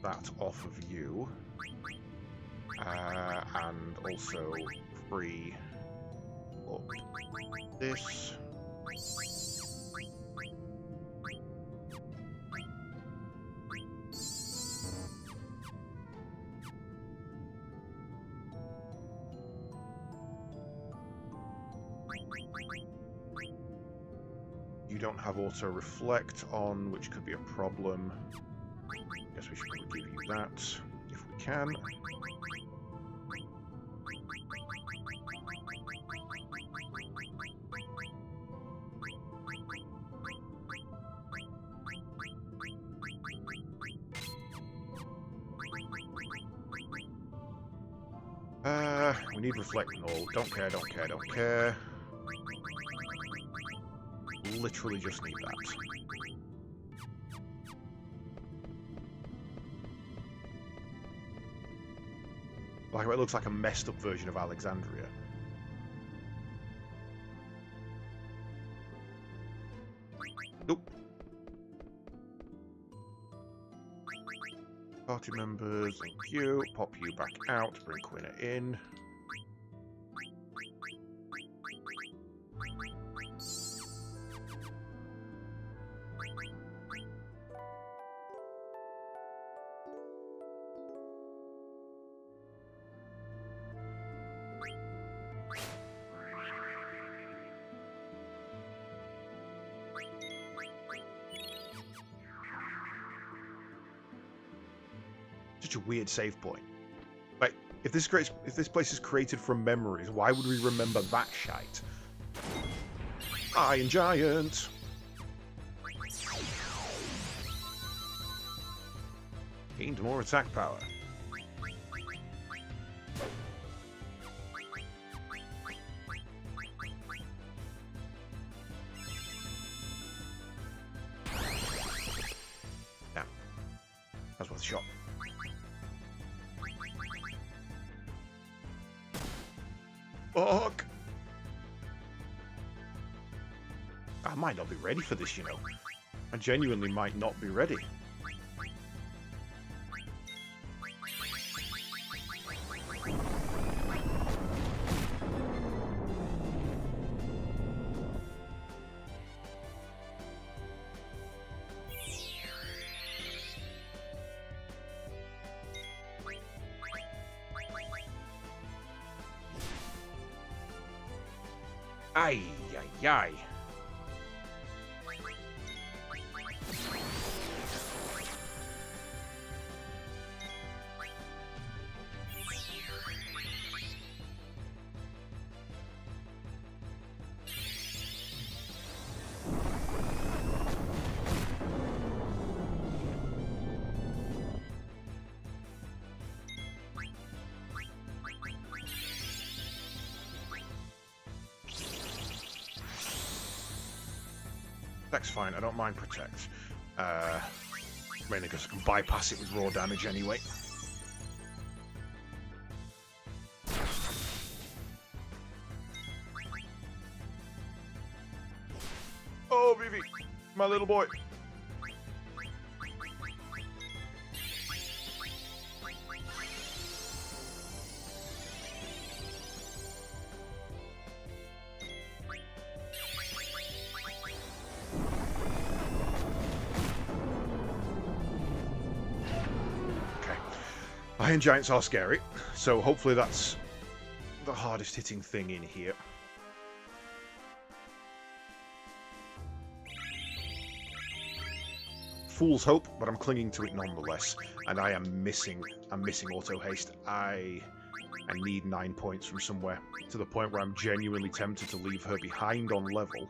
that off of you. And also free up this. You don't have auto reflect on, which could be a problem. Guess we should probably give you that if we can. We need reflect. No, don't care, don't care, don't care. Literally just need that. Like, it looks like a messed up version of Alexandria. Nope. Party members, thank you. Pop you back out, bring Quina in. Such a weird save point. Like, if this place is created from memories, why would we remember that shite? Iron Giant! Gained more attack power. Now, that's worth a shot. Fuck! I might not be ready for this, you know. I genuinely might not be ready. Ay, ay, ay. That's fine, I don't mind protect. Mainly because I can bypass it with raw damage anyway. Oh, Vivi! My little boy! Iron Giants are scary, so hopefully that's the hardest hitting thing in here. fool's hope, but I'm clinging to it nonetheless. And I'm missing auto haste. I need 9 points from somewhere, to the point where I'm genuinely tempted to leave her behind on level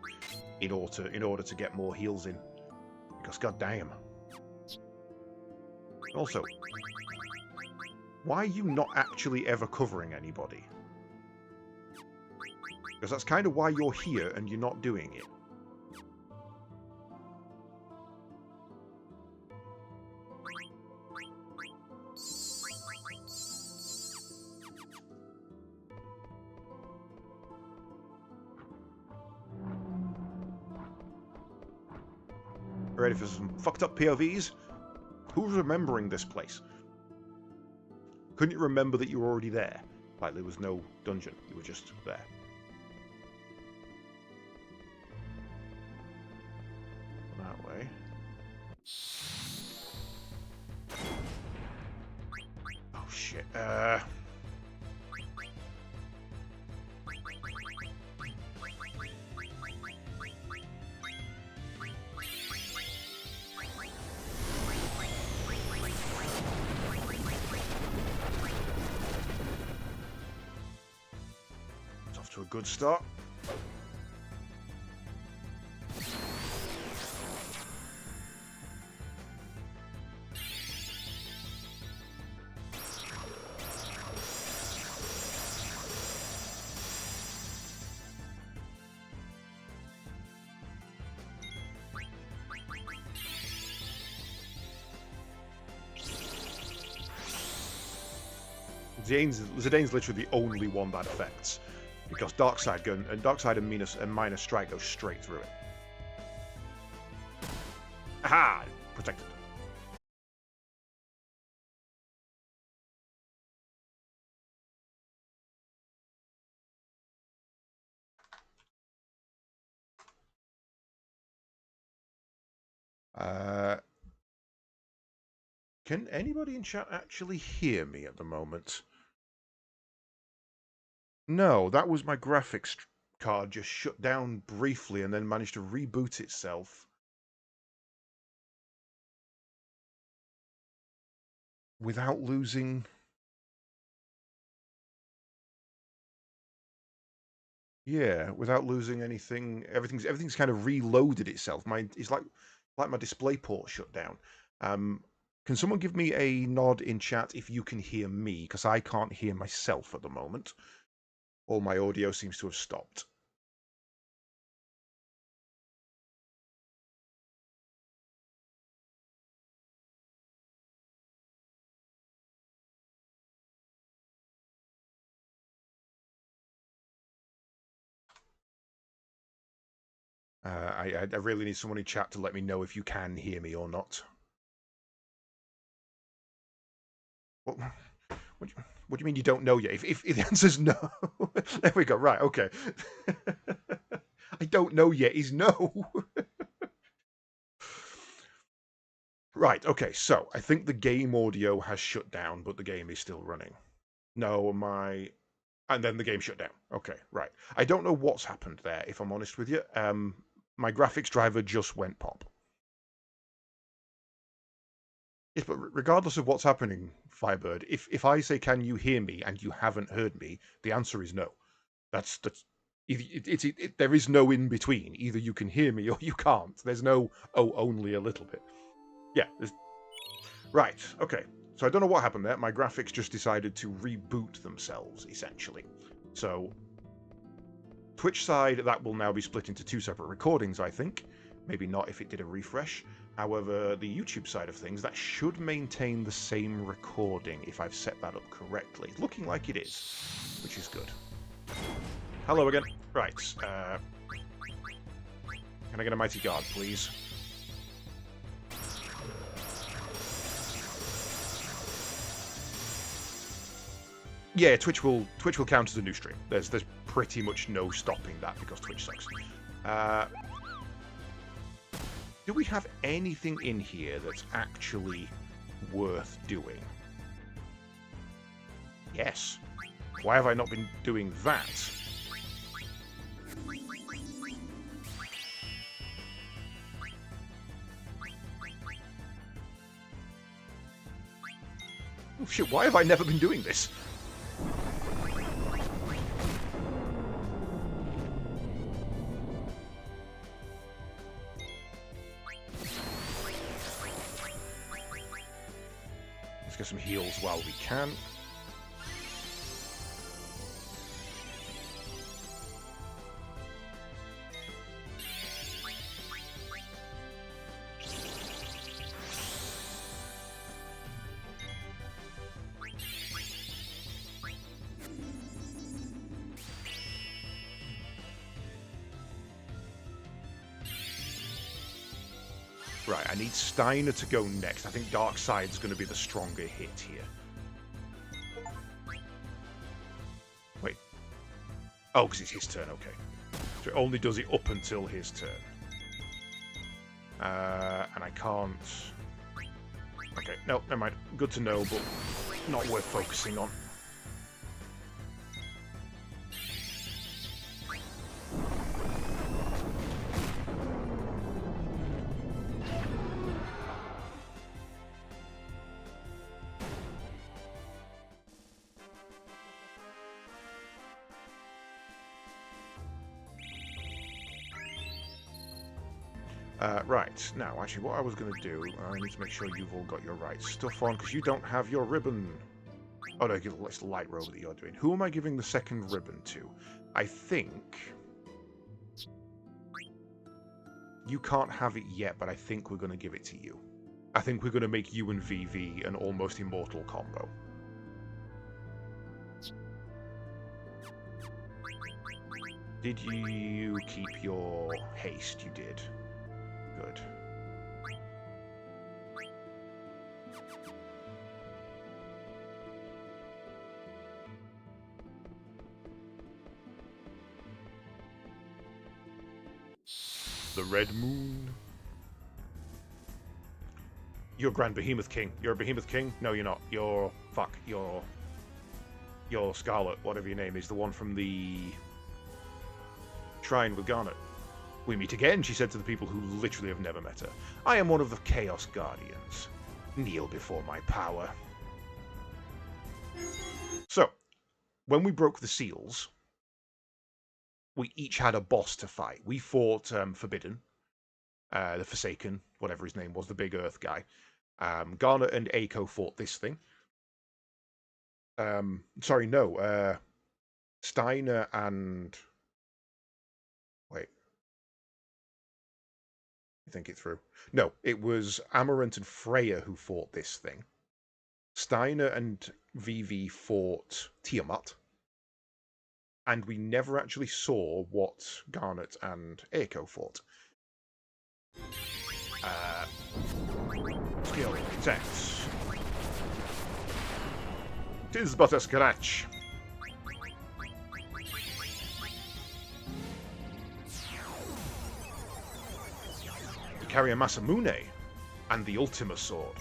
in order to get more heals in. Because goddamn. Also, why are you not actually ever covering anybody? Because that's kind of why you're here and you're not doing it. Ready for some fucked up POVs? Who's remembering this place? Couldn't you remember that you were already there? Like there was no dungeon, you were just there. That way. Oh shit, to a good start. Zidane's literally the only one that affects. Because Darkside and Minor Strike go straight through it. Aha! Protected. Can anybody in chat actually hear me at the moment? No, that was my graphics card just shut down briefly and then managed to reboot itself without losing... Yeah, without losing anything. Everything's kind of reloaded itself. It's like my display port shut down. Can someone give me a nod in chat if you can hear me? Because I can't hear myself at the moment. All my audio seems to have stopped. I really need someone in chat to let me know if you can hear me or not. What do you mean you don't know yet? If the answer's no, there we go. Right, okay. I don't know yet is no. Right, okay, so I think the game audio has shut down, but the game is still running. No, and then the game shut down. Okay, right. I don't know what's happened there, if I'm honest with you. My graphics driver just went pop. Yes, but regardless of what's happening, Firebird, if I say, can you hear me, and you haven't heard me, the answer is no. That's there is no in between. Either you can hear me or you can't. There's no, oh, only a little bit. Yeah. Right, okay. So I don't know what happened there. My graphics just decided to reboot themselves, essentially. So Twitch side, that will now be split into 2 separate recordings, I think. Maybe not if it did a refresh. However, the YouTube side of things, that should maintain the same recording if I've set that up correctly. It's looking like it is, which is good. Hello again. Right. Can I get a Mighty Guard, please? Yeah, Twitch will count as a new stream. There's pretty much no stopping that because Twitch sucks. Do we have anything in here that's actually worth doing? Yes. Why have I not been doing that? Oh, shit, why have I never been doing this? Let's get some heals while we can. Right, I need Steiner to go next. I think Darkside's going to be the stronger hit here. Wait. Oh, because it's his turn, okay. So it only does it up until his turn. And I can't... Okay, no, never mind. Good to know, but not worth focusing on. Right, now, actually, what I was going to do, I need to make sure you've all got your right stuff on, because you don't have your ribbon. Oh, no, it's the light robe that you're doing. Who am I giving the second ribbon to? I think... You can't have it yet, but I think we're going to give it to you. I think we're going to make you and Vivi an almost immortal combo. Did you keep your haste? You did. Good. The Red Moon. You're Grand Behemoth King. You're a Behemoth King? No, you're not. You're... Fuck. You're Scarlet, whatever your name is. The one from the... Shrine with Garnet. We meet again, she said to the people who literally have never met her. I am one of the Chaos Guardians. Kneel before my power. So, when we broke the seals, we each had a boss to fight. We fought Forbidden, the Forsaken, whatever his name was, the big Earth guy. Garnet and Aiko fought this thing. Sorry, no. Steiner and... Wait. Think it through. No, it was Amaranth and Freya who fought this thing. Steiner and Vivi fought Tiamat. And we never actually saw what Garnet and Aiko fought. Skill, text. Tis but a scratch. Carry a Masamune, and the Ultima Sword,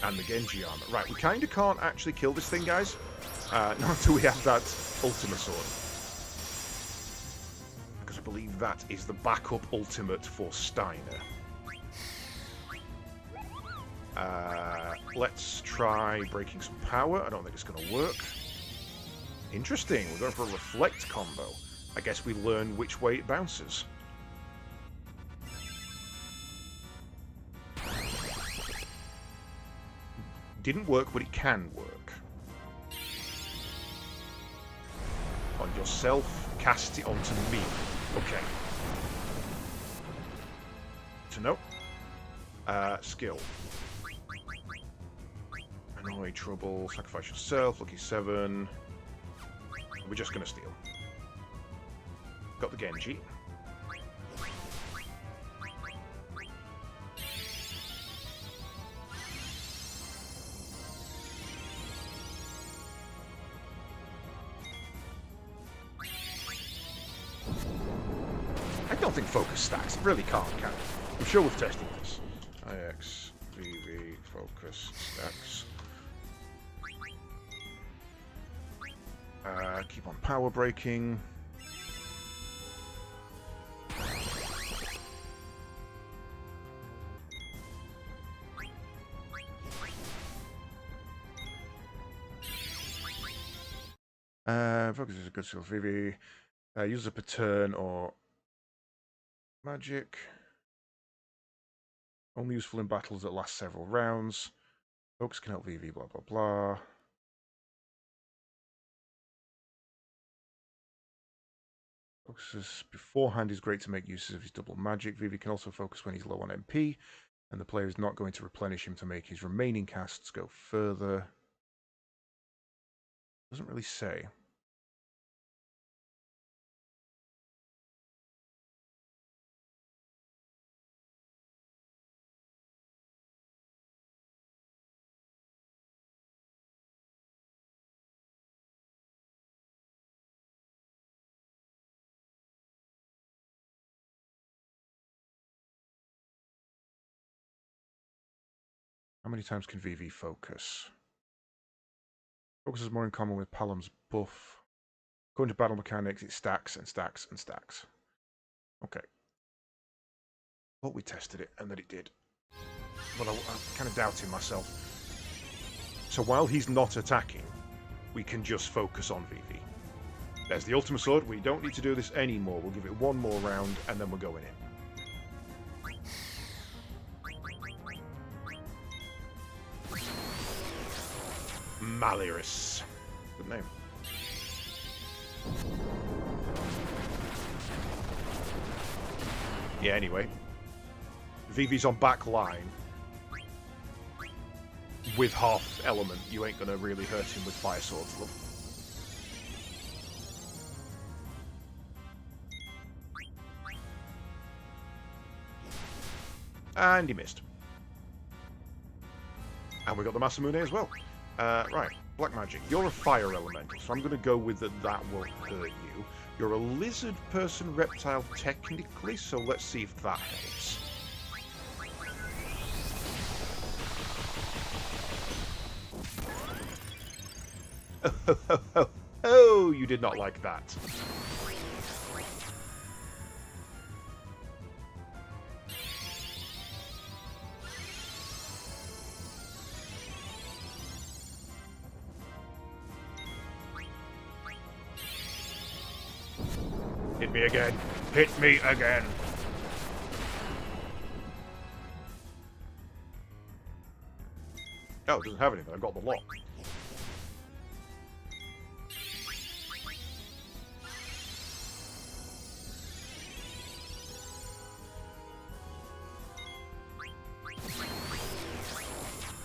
and the Genji armor. Right, we kind of can't actually kill this thing, guys. Not until we have that Ultima Sword. Because I believe that is the backup ultimate for Steiner. Let's try breaking some power. I don't think it's going to work. Interesting, we're going for a Reflect combo. I guess we learn which way it bounces. Didn't work, but it can work. On yourself, cast it onto me. Okay. To know. Skill. Annoy, trouble, sacrifice yourself, lucky 7. We're just gonna steal. Got the Genji. I don't think focus stacks. It really can't, can it? I'm sure we've tested this. IX, VV, focus, stacks. Keep on power breaking. Focus is a good skill. Vivi. Use a per turn or magic. Only useful in battles that last several rounds. Focus can help Vivi, blah, blah, blah. Focus beforehand is great to make use of his double magic. Vivi can also focus when he's low on MP, and the player is not going to replenish him to make his remaining casts go further. Doesn't really say. How many times can Vivi focus? Focus is more in common with Palom's buff. According to battle mechanics, it stacks and stacks and stacks. Okay. Thought we tested it and that it did. But I'm kind of doubting myself. So while he's not attacking, we can just focus on Vivi. There's the Ultima Sword. We don't need to do this anymore. We'll give it one more round and then we're going in. Malyrus. Good name. Yeah, anyway. Vivi's on back line. With half element, you ain't gonna really hurt him with fire swords, love. And he missed. And we got the Masamune as well. Right, black magic. You're a fire elemental, so I'm going to go with that will hurt you. You're a lizard person reptile technically, so let's see if that helps. Oh, you did not like that. Hit me again. Hit me again. Oh, it doesn't have anything. I've got the lock.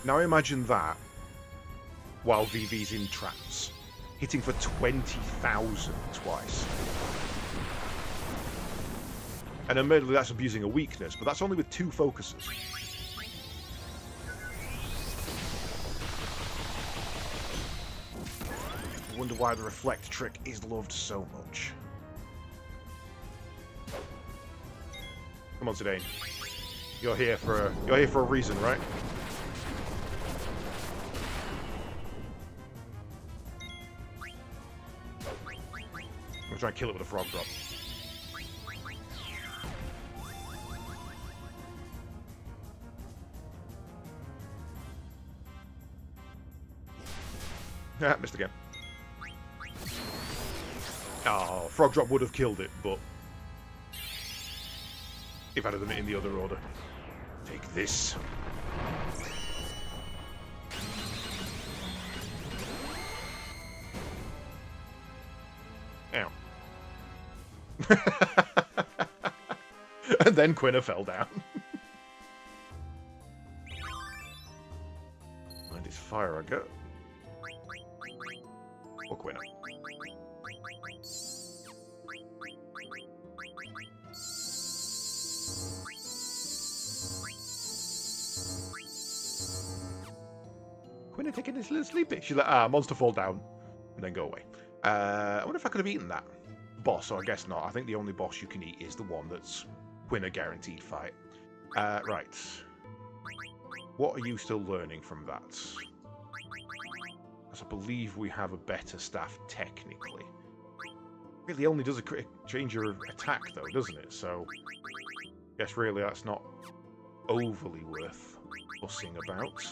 Now imagine that while Vivi's in trance, hitting for 20,000 twice. And admittedly that's abusing a weakness, but that's only with 2 focuses. I wonder why the reflect trick is loved so much. Come on, Zidane. You're here for a reason, right? I'm gonna try and kill it with a frog drop. Ah, missed again. Oh, frog drop would have killed it, but if I'd have done it in the other order. Take this. Ow. And then Quina fell down. And it's fire I go. Or Quina. Quina taking this little sleepy. She's like, monster fall down. And then go away. I wonder if I could have eaten that boss, or I guess not. I think the only boss you can eat is the one that's Quina guaranteed fight. Right. What are you still learning from that? Because I believe we have a better staff technically. It really only does change your attack though, doesn't it? So, I guess really that's not overly worth fussing about.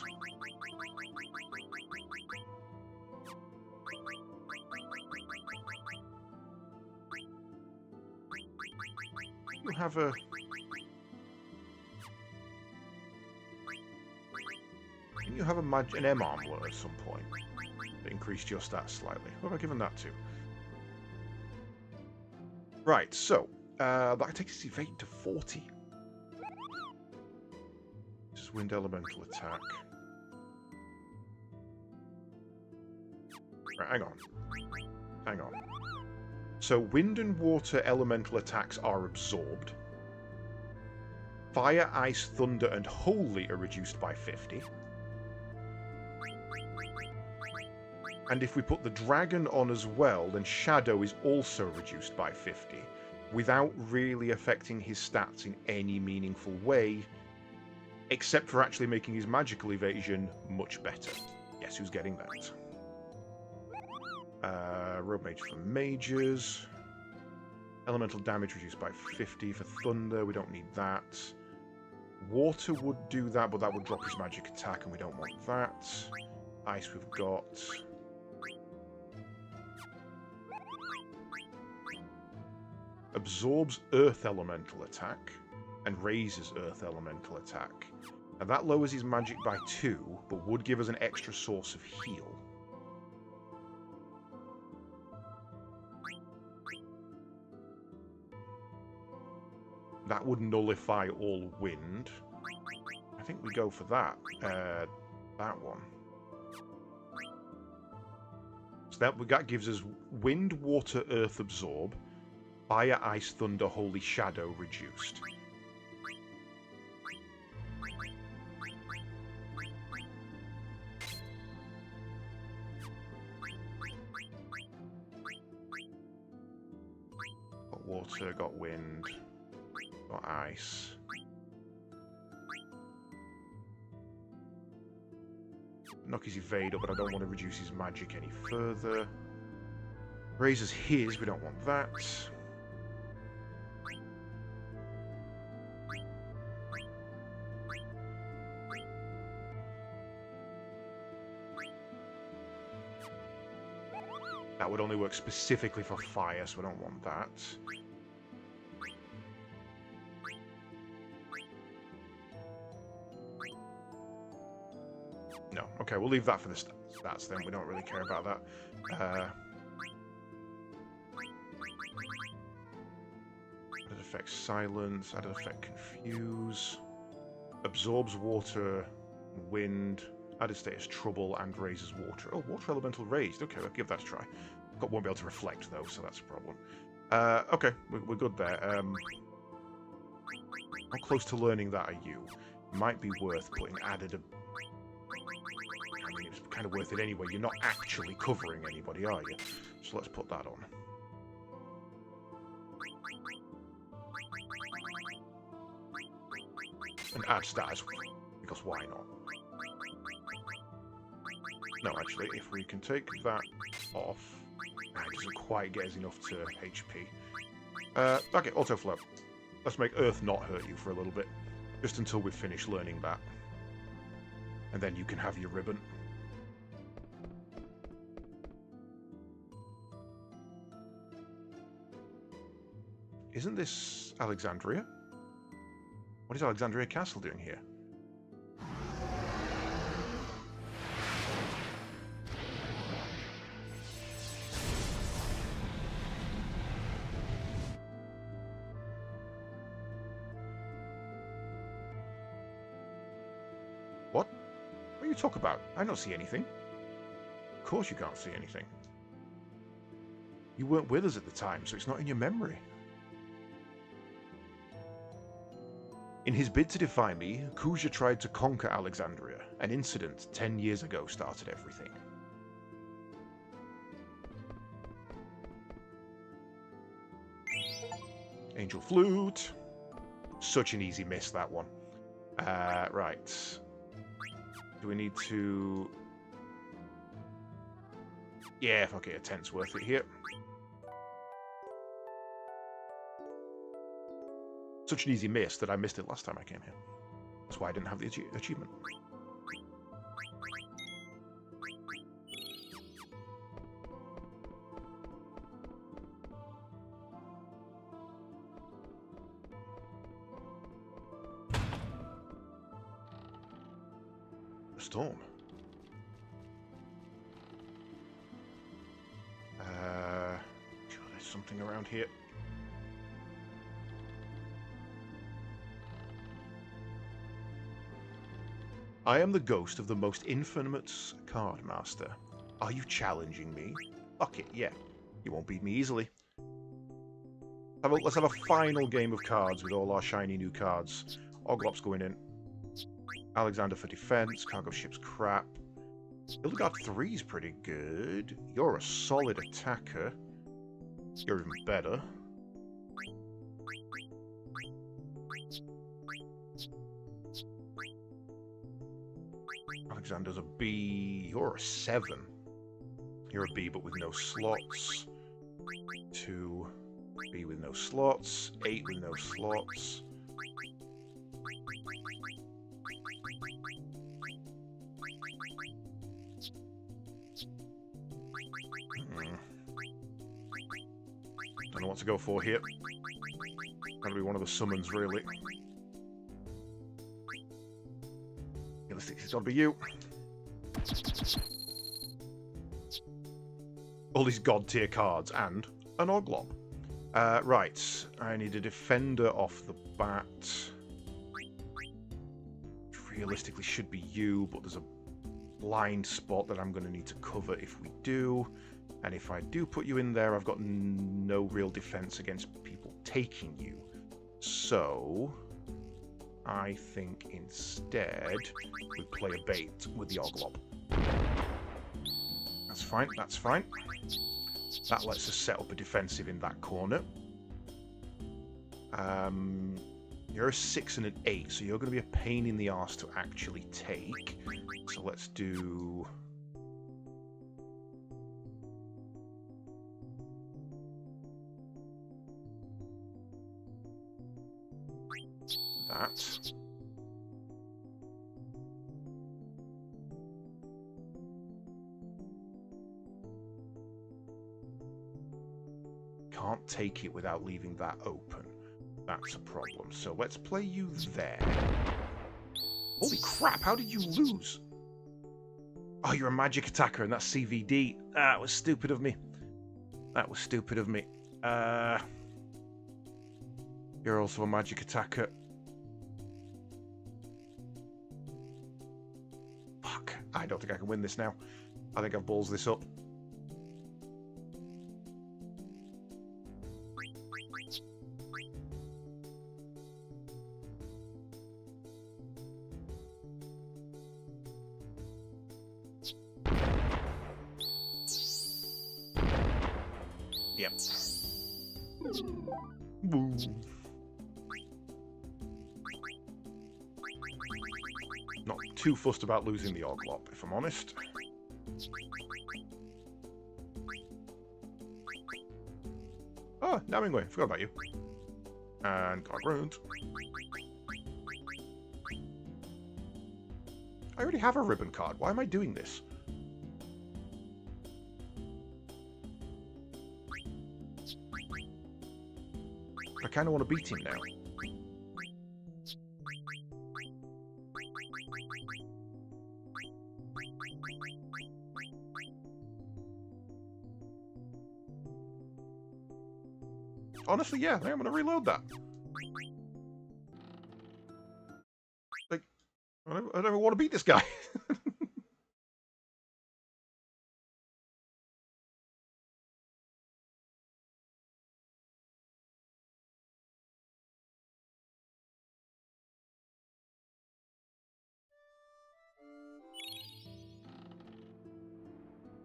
you have a... Didn't you have an M armlet at some point that increased your stats slightly? What have I given that to? Right, so that takes his evade to 40. Just wind elemental attack. Right, hang on. So wind and water elemental attacks are absorbed. Fire, ice, thunder, and holy are reduced by 50. And if we put the dragon on as well, then shadow is also reduced by 50, without really affecting his stats in any meaningful way, except for actually making his magical evasion much better. Guess who's getting that? Rogue Mage for mages. Elemental damage reduced by 50 for thunder. We don't need that. Water would do that, but that would drop his magic attack, and we don't want that. Ice we've got. Absorbs earth elemental attack and raises earth elemental attack. And that lowers his magic by 2, but would give us an extra source of heal. That would nullify all wind. I think we go for that. That one. So that gives us wind, water, earth absorb, fire, ice, thunder, holy shadow reduced. Got water, got wind. Got ice. Knock his evade up, but I don't want to reduce his magic any further. Raises his, we don't want that. That would only work specifically for fire, so I don't want that. No. Okay, we'll leave that for the stats then. We don't really care about that. Added effect silence. Added effect confuse. Absorbs water, wind. Added status trouble and raises water. Oh, water elemental raised. Okay, I'll give that a try. Won't be able to reflect though, so that's a problem. Okay, we're good there. How close to learning that are you? Might be worth putting added a... I mean, it's kind of worth it anyway. You're not actually covering anybody, are you? So let's put that on. And add status, because why not? No, actually, if we can take that off... It doesn't quite get us enough to HP. Okay, auto flow. Let's make Earth not hurt you for a little bit. Just until we've finished learning that. And then you can have your ribbon. Isn't this Alexandria? What is Alexandria Castle doing here? What? What are you talking about? I don't see anything. Of course you can't see anything. You weren't with us at the time, so it's not in your memory. In his bid to defy me, Kuja tried to conquer Alexandria. An incident 10 years ago started everything. Angel Flute. Such an easy miss, that one. Right. Do we need to... Yeah, fuck it, a 10's worth it here. Such an easy miss that I missed it last time I came here. That's why I didn't have the achievement. Storm. Sure, there's something around here. I am the ghost of the most infamous card master. Are you challenging me? Fuck it, yeah. You won't beat me easily. Let's have a final game of cards with all our shiny new cards. Oglop's going in. Alexander for defense. Cargo ship's crap. Hildegard 3's pretty good. You're a solid attacker. You're even better. Alexander's a B. You're a 7. You're a B but with no slots. 2. B with no slots. 8 with no slots. Don't know what to go for here. Gotta be one of the summons, really. Realistically, it's gotta be you. All these god tier cards and an Oglop. Right, I need a defender off the bat. Realistically should be you, but there's a blind spot that I'm going to need to cover if we do. And if I do put you in there, I've got no real defense against people taking you. So I think instead we play a bait with the Oglop. That's fine, that's fine. That lets us set up a defensive in that corner. You're a 6 and an 8, so you're going to be a pain in the arse to actually take. So let's do... that. Can't take it without leaving that open. That's a problem. So let's play you there. Holy crap, how did you lose? Oh, you're a magic attacker and that's CVD. That was stupid of me. That was stupid of me. You're also a magic attacker. Fuck, I don't think I can win this now. I think I've balls this up. Yep. Woo. Not too fussed about losing the Oglop, if I'm honest. Oh, Namingway, forgot about you. And got ruined. I already have a ribbon card. Why am I doing this? I kind of want to beat him now. Honestly, yeah, I think I'm going to reload that. Like, I don't even want to beat this guy.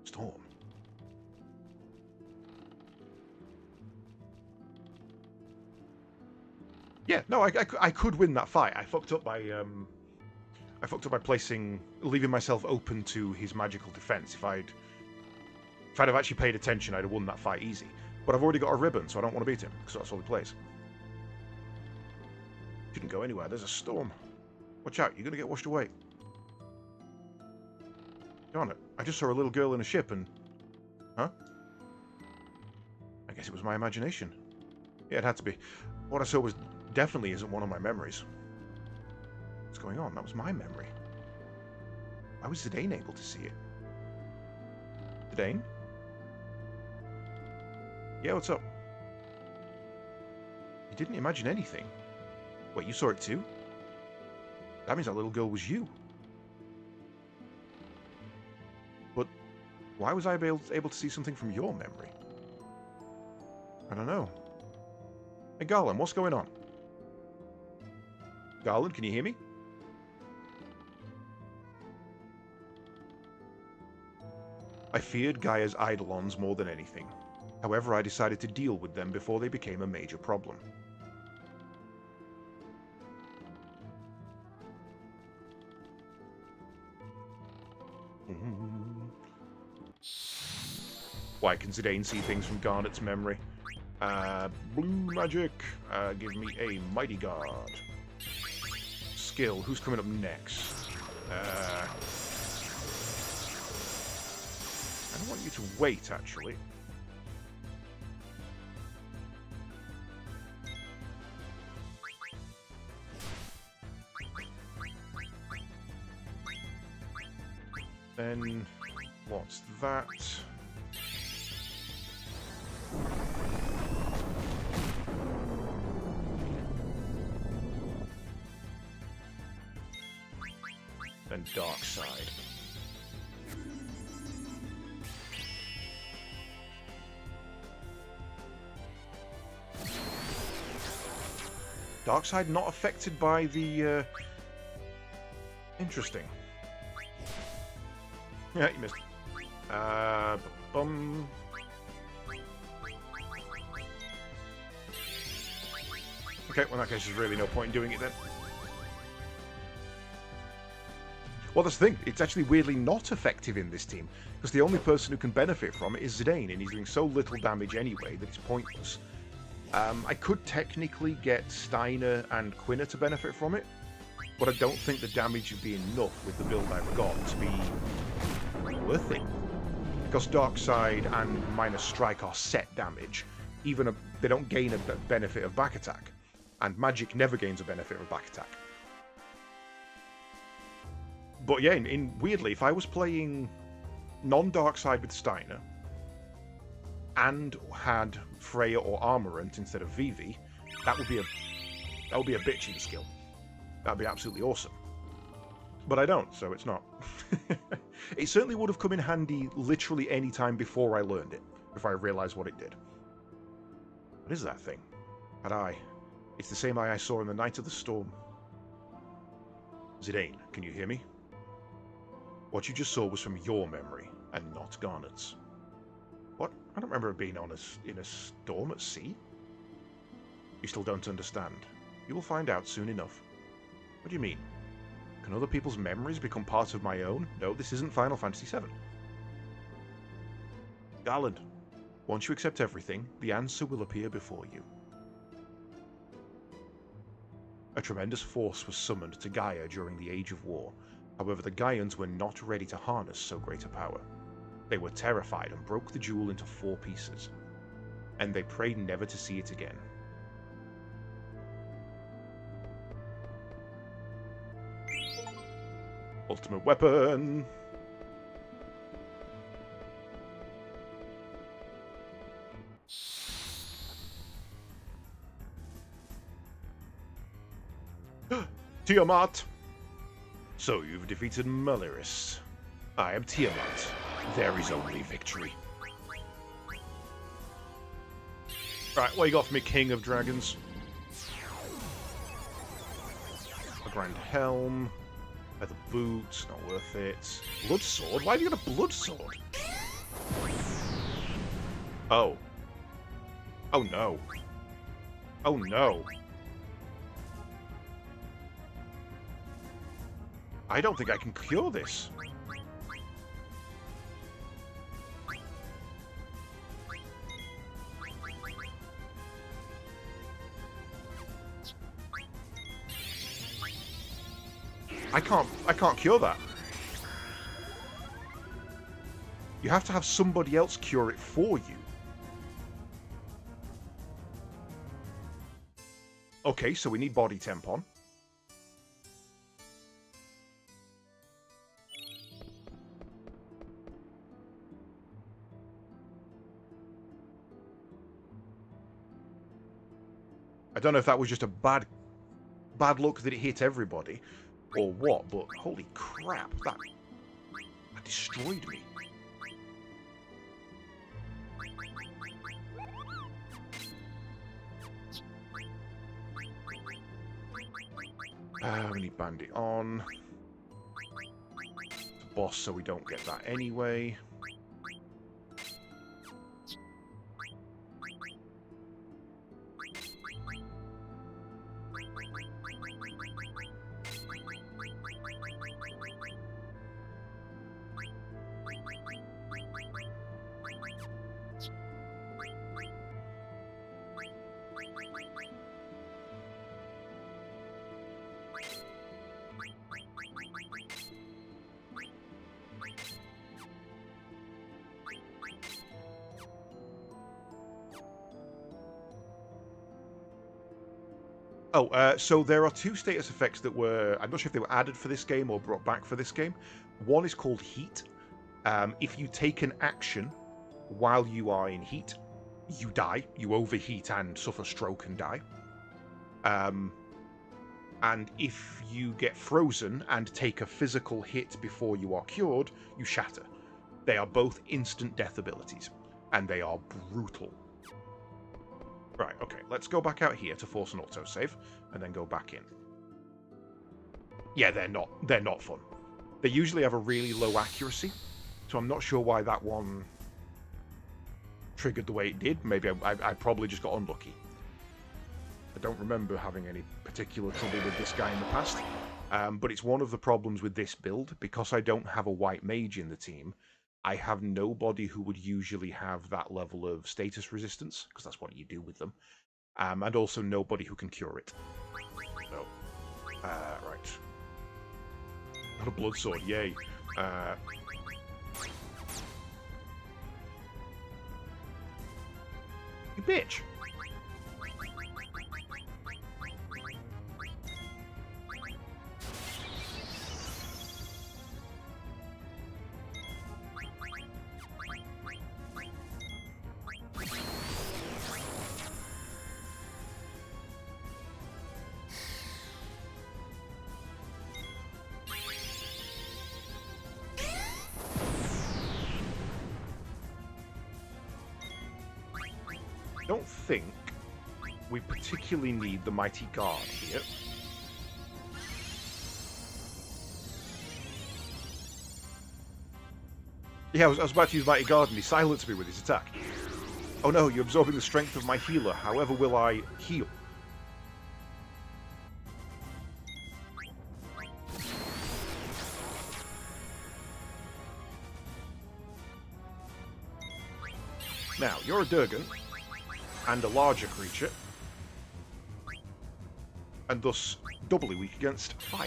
Storm. Yeah, no, I could win that fight. I fucked up by leaving myself open to his magical defense. If I'd have actually paid attention, I'd have won that fight easy. But I've already got a ribbon, so I don't want to beat him because that's all he plays. Shouldn't go anywhere. There's a storm. Watch out! You're gonna get washed away. Darn it! I just saw a little girl in a ship, and huh? I guess it was my imagination. Yeah, it had to be. What I saw was definitely isn't one of my memories. What's going on? That was my memory. How is Zidane able to see it? Zidane? Yeah, what's up? You didn't imagine anything. Wait, you saw it too? That means that little girl was you. But why was I able to see something from your memory? I don't know. Hey, Garland, what's going on? Garland, can you hear me? I feared Gaia's Eidolons more than anything. However, I decided to deal with them before they became a major problem. Why can Zidane see things from Garnet's memory? Blue magic. Give me a Mighty Guard. Skill. Who's coming up next? I don't want you to wait, actually. Then, what's that? Then Dark Side. Dark Side not affected by the, Interesting. Yeah, you missed. Bum. Okay, well in that case there's really no point in doing it then. Well, that's the thing. It's actually weirdly not effective in this team, because the only person who can benefit from it is Zidane, and he's doing so little damage anyway that it's pointless. I could technically get Steiner and Quina to benefit from it, but I don't think the damage would be enough with the build I've got to be worth it. Because Dark Side and Minor Strike are set damage, they don't gain a benefit of back attack, and Magic never gains a benefit of back attack. But yeah, weirdly, if I was playing non-Dark Side with Steiner and had Freya or Armorant instead of Vivi, that would be a bitching skill. That'd be absolutely awesome. But I don't, so it's not. It certainly would have come in handy literally any time before I learned it, if I realised what it did. What is that thing? That eye. It's the same eye I saw in the Night of the Storm. Zidane, can you hear me? What you just saw was from your memory, and not Garnet's. What? I don't remember it being in a storm at sea. You still don't understand. You will find out soon enough. What do you mean? Can other people's memories become part of my own? No, this isn't Final Fantasy VII. Garland, once you accept everything, the answer will appear before you. A tremendous force was summoned to Gaia during the Age of War. However, the Gaians were not ready to harness so great a power. They were terrified and broke the jewel into 4 pieces, and they prayed never to see it again. Ultimate weapon! Tiamat! So you've defeated Maliris. I am Tiamat. There is only victory. Right, what you got for me, King of Dragons? A Grand Helm. Leather boots, not worth it. Blood sword? Why have you got a blood sword? Oh. Oh no. Oh no. I don't think I can cure this. I can't cure that. You have to have somebody else cure it for you. Okay, so we need body temp on. I don't know if that was just a bad luck that it hit everybody, or what, but holy crap, that destroyed me. We need Bandit on. The boss, so we don't get that anyway. Oh, so there are two status effects that were... I'm not sure if they were added for this game or brought back for this game. One is called Heat. If you take an action while you are in heat, you die. You overheat and suffer stroke and die. And if you get frozen and take a physical hit before you are cured, you shatter. They are both instant death abilities, and they are brutal. Right, okay, let's go back out here to force an autosave, and then go back in. Yeah, they're not fun. They usually have a really low accuracy, so I'm not sure why that one triggered the way it did. Maybe I probably just got unlucky. I don't remember having any particular trouble with this guy in the past, but it's one of the problems with this build. Because I don't have a white mage in the team, I have nobody who would usually have that level of status resistance, because that's what you do with them, and also nobody who can cure it. So, right. Not a blood sword, yay. You bitch! I don't think we particularly need the Mighty Guard here. Yeah, I was about to use Mighty Guard and he silenced me with his attack. Oh no, you're absorbing the strength of my healer. However will I heal? Now, you're a Durgan, and a larger creature, and thus doubly weak against fire.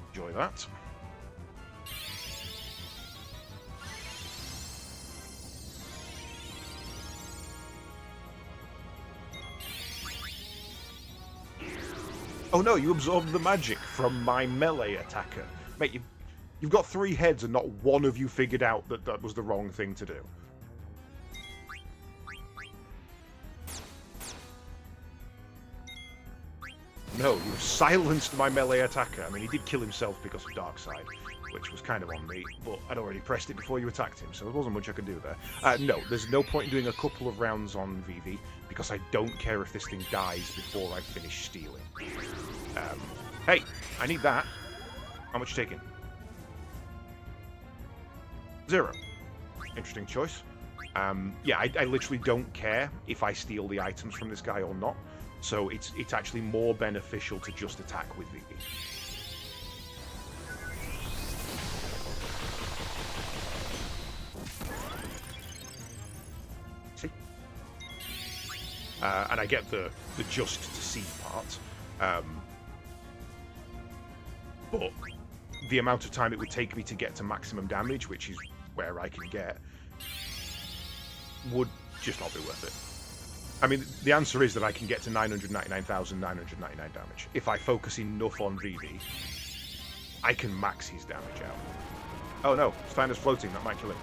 Enjoy that. Oh no, you absorbed the magic from my melee attacker. Mate, you've got 3 heads and not one of you figured out that that was the wrong thing to do. No, you silenced my melee attacker. I mean, he did kill himself because of Darkside, which was kind of on me, but I'd already pressed it before you attacked him, so there wasn't much I could do there. No, there's no point in doing a couple of rounds on Vivi, because I don't care if this thing dies before I finish stealing. Hey, I need that. How much you taking? 0. Interesting choice. Yeah, I literally don't care if I steal the items from this guy or not, so it's actually more beneficial to just attack with Vivi. See? And I get the just to see part. But the amount of time it would take me to get to maximum damage, which is where I can get, would just not be worth it. I mean, the answer is that I can get to 999,999 damage. If I focus enough on Vivi, I can max his damage out. Oh no, Steiner's floating. That might kill him.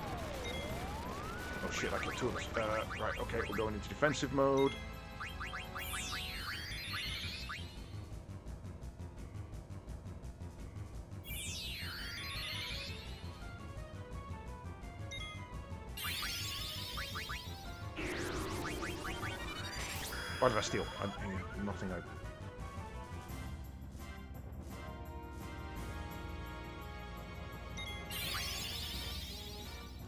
Oh shit, I killed two of us. Right, okay, we're going into defensive mode. Why did I steal? Nothing.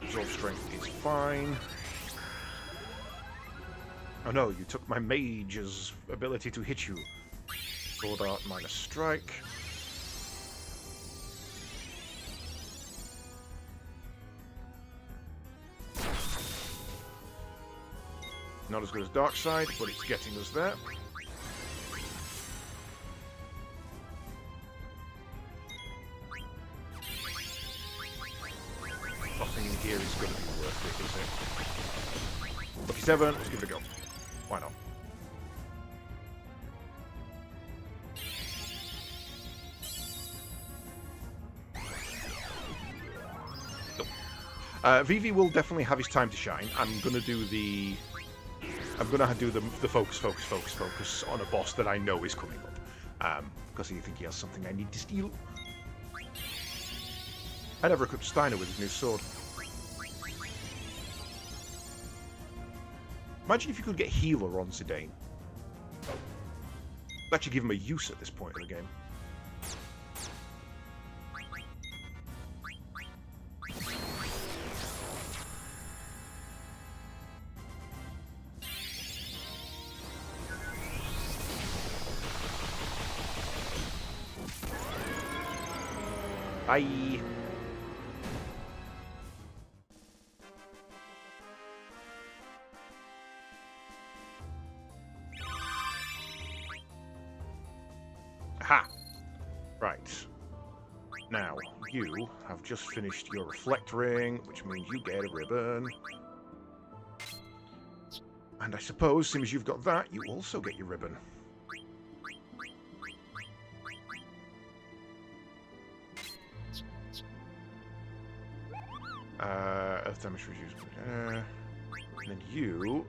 Absorb strength is fine. Oh no, you took my mage's ability to hit you. Sword art minus strike. Not as good as Dark Side, but it's getting us there. Nothing in here is going to be worth it, is it? Lucky 7, let's give it a go. Why not? Vivi will definitely have his time to shine. I'm going to do the focus on a boss that I know is coming up. Because I think he has something I need to steal. I never equipped Steiner with his new sword. Imagine if you could get Healer on Zidane. Actually give him a use at this point of the game. Bye. Aha! Right. Now, you have just finished your Reflect Ring, which means you get a ribbon. And I suppose, as soon as you've got that, you also get your ribbon. Earth damage reduced. And then you...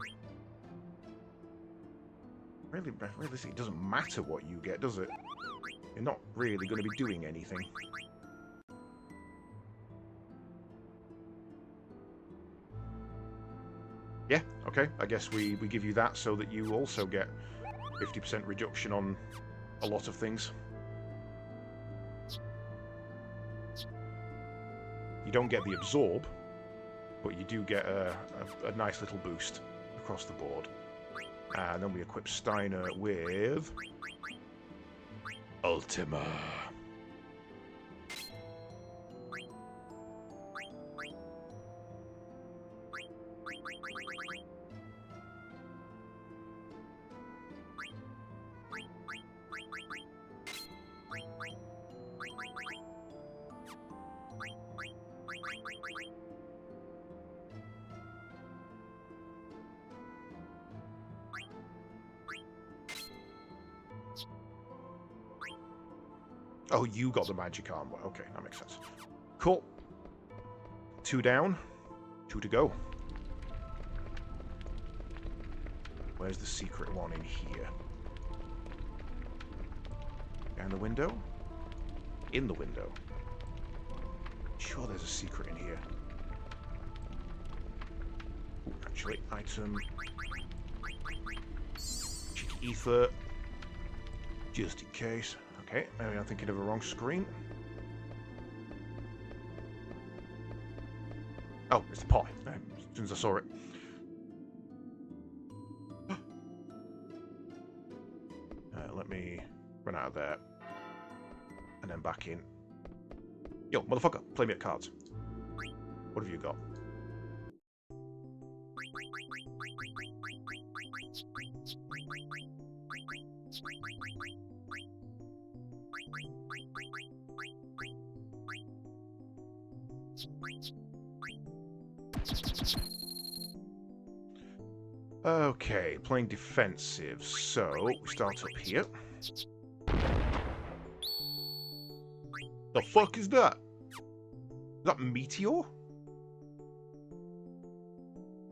Really, it doesn't matter what you get, does it? You're not really going to be doing anything. Yeah, okay. I guess we give you that so that you also get 50% reduction on a lot of things. You don't get the absorb, but you do get a nice little boost across the board. And then we equip Steiner with Ultima. Oh, you got the magic armor. Okay, that makes sense. Cool. 2 down. 2 to go. Where's the secret one in here? Down the window? In the window. Sure there's a secret in here. Ooh, actually, item. Cheeky ether. Just in case. Okay, maybe I'm thinking of a wrong screen. Oh, it's the pot. As soon as I saw it. Let me run out of there. And then back in. Yo, motherfucker, play me at cards. What have you got? Okay, playing defensive, so we start up here. The fuck is that? Is that Meteor?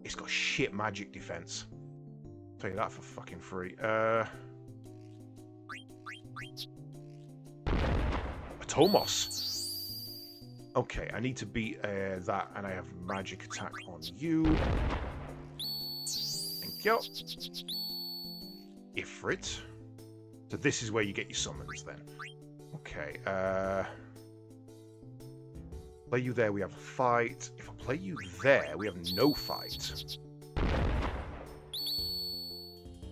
It's got shit magic defense. I'll tell you that for fucking free. Atomos. Okay, I need to beat that, and I have magic attack on you. Thank you. Ifrit. So this is where you get your summons then. Okay, play you there, we have a fight. If I play you there, we have no fight.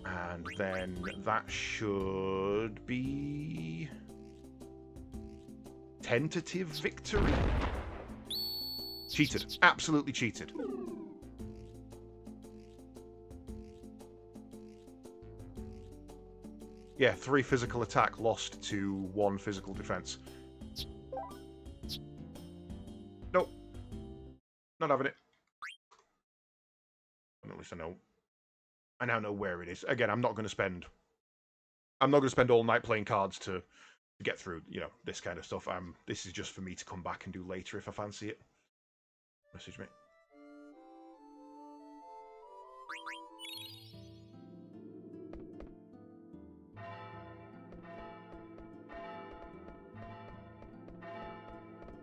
And then that should be... tentative victory? Cheated. Absolutely cheated. Yeah, 3 physical attack lost to 1 physical defense. Nope. Not having it. At least I know. I now know where it is. Again, I'm not going to spend all night playing cards to get through, you know, this kind of stuff. This is just for me to come back and do later if I fancy it. Message me.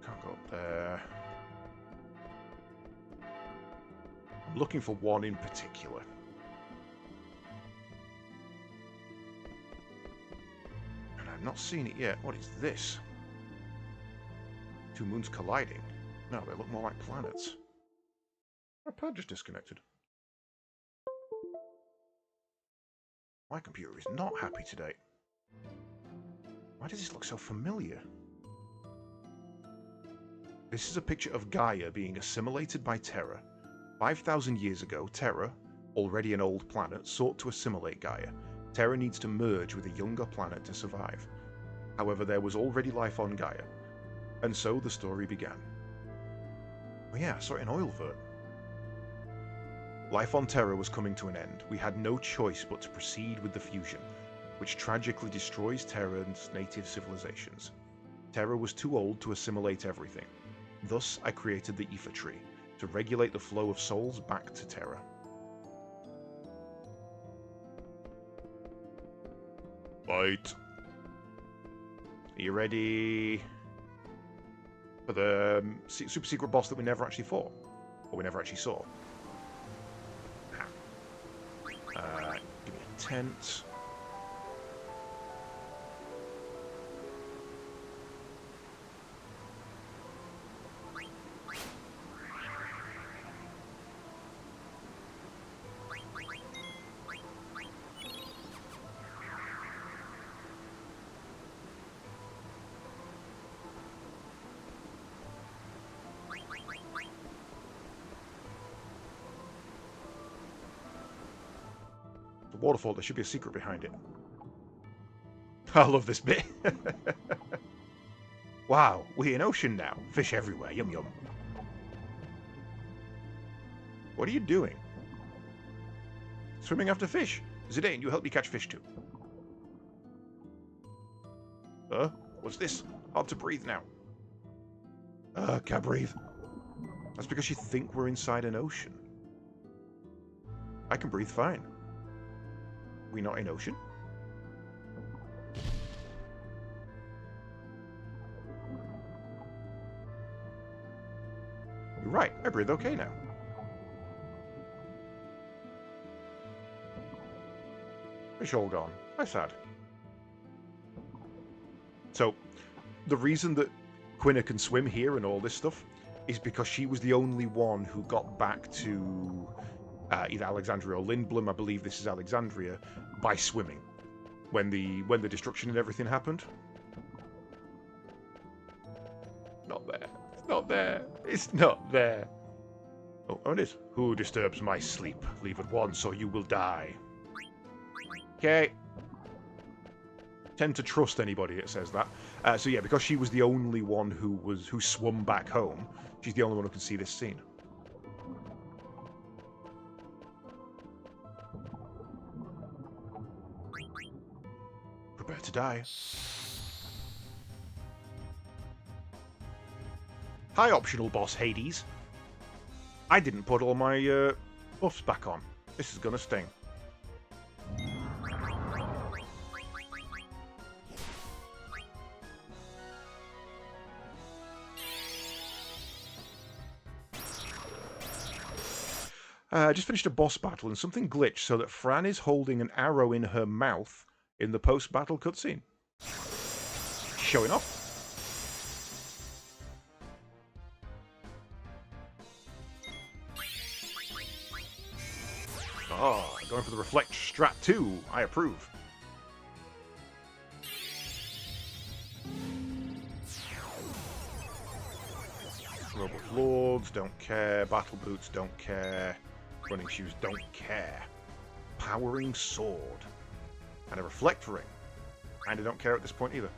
Can't go up there. I'm looking for one in particular. And I've not seen it yet. What is this? 2 moons colliding? No, they look more like planets. My pad just disconnected. My computer is not happy today. Why does this look so familiar? This is a picture of Gaia being assimilated by Terra. 5,000 years ago, Terra, already an old planet, sought to assimilate Gaia. Terra needs to merge with a younger planet to survive. However, there was already life on Gaia, and so the story began. Oh yeah, I saw it in Oilvert. Life on Terra was coming to an end. We had no choice but to proceed with the fusion, which tragically destroys Terra's native civilizations. Terra was too old to assimilate everything. Thus, I created the Ether Tree, to regulate the flow of souls back to Terra. Fight. Are you ready for the super secret boss that we never actually fought? Or we never actually saw? Give me a tent. Waterfall, there should be a secret behind it. I love this bit. Wow, we're in ocean now. Fish everywhere. Yum yum. What are you doing? Swimming after fish. Zidane, you help me catch fish too. What's this? Hard to breathe now. Can't breathe. That's because you think we're inside an ocean. I can breathe fine. We not in ocean? You're right, I breathe okay now. Fish all gone. How sad. So, the reason that Quina can swim here and all this stuff is because she was the only one who got back to either Alexandria or Lindblum, I believe this is Alexandria, by swimming when the destruction and everything happened. Not there. It's not there. It's not there. Oh, it is. Who disturbs my sleep? Leave at once or you will die. Okay. Tend to trust anybody that says that. So yeah, because she was the only one who swum back home, she's the only one who can see this scene. Prepare to die. Hi, optional boss Hades. I didn't put all my buffs back on. This is gonna sting. I just finished a boss battle and something glitched so that Fran is holding an arrow in her mouth in the post-battle cutscene. Showing off. Oh, going for the Reflect Strat 2. I approve. Robot Lords, don't care. Battle Boots, don't care. Running Shoes, don't care. Powering Sword. And a Reflect Ring. And I don't care at this point either.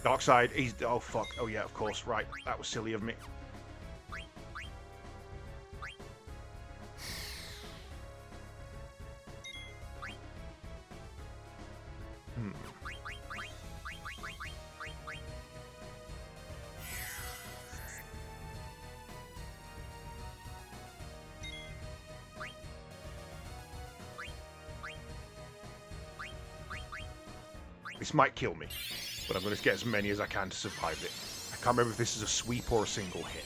Darkseid, he's... Oh, fuck. Oh, yeah, of course. Right. That was silly of me. This might kill me, but I'm going to get as many as I can to survive it. I can't remember if this is a sweep or a single hit.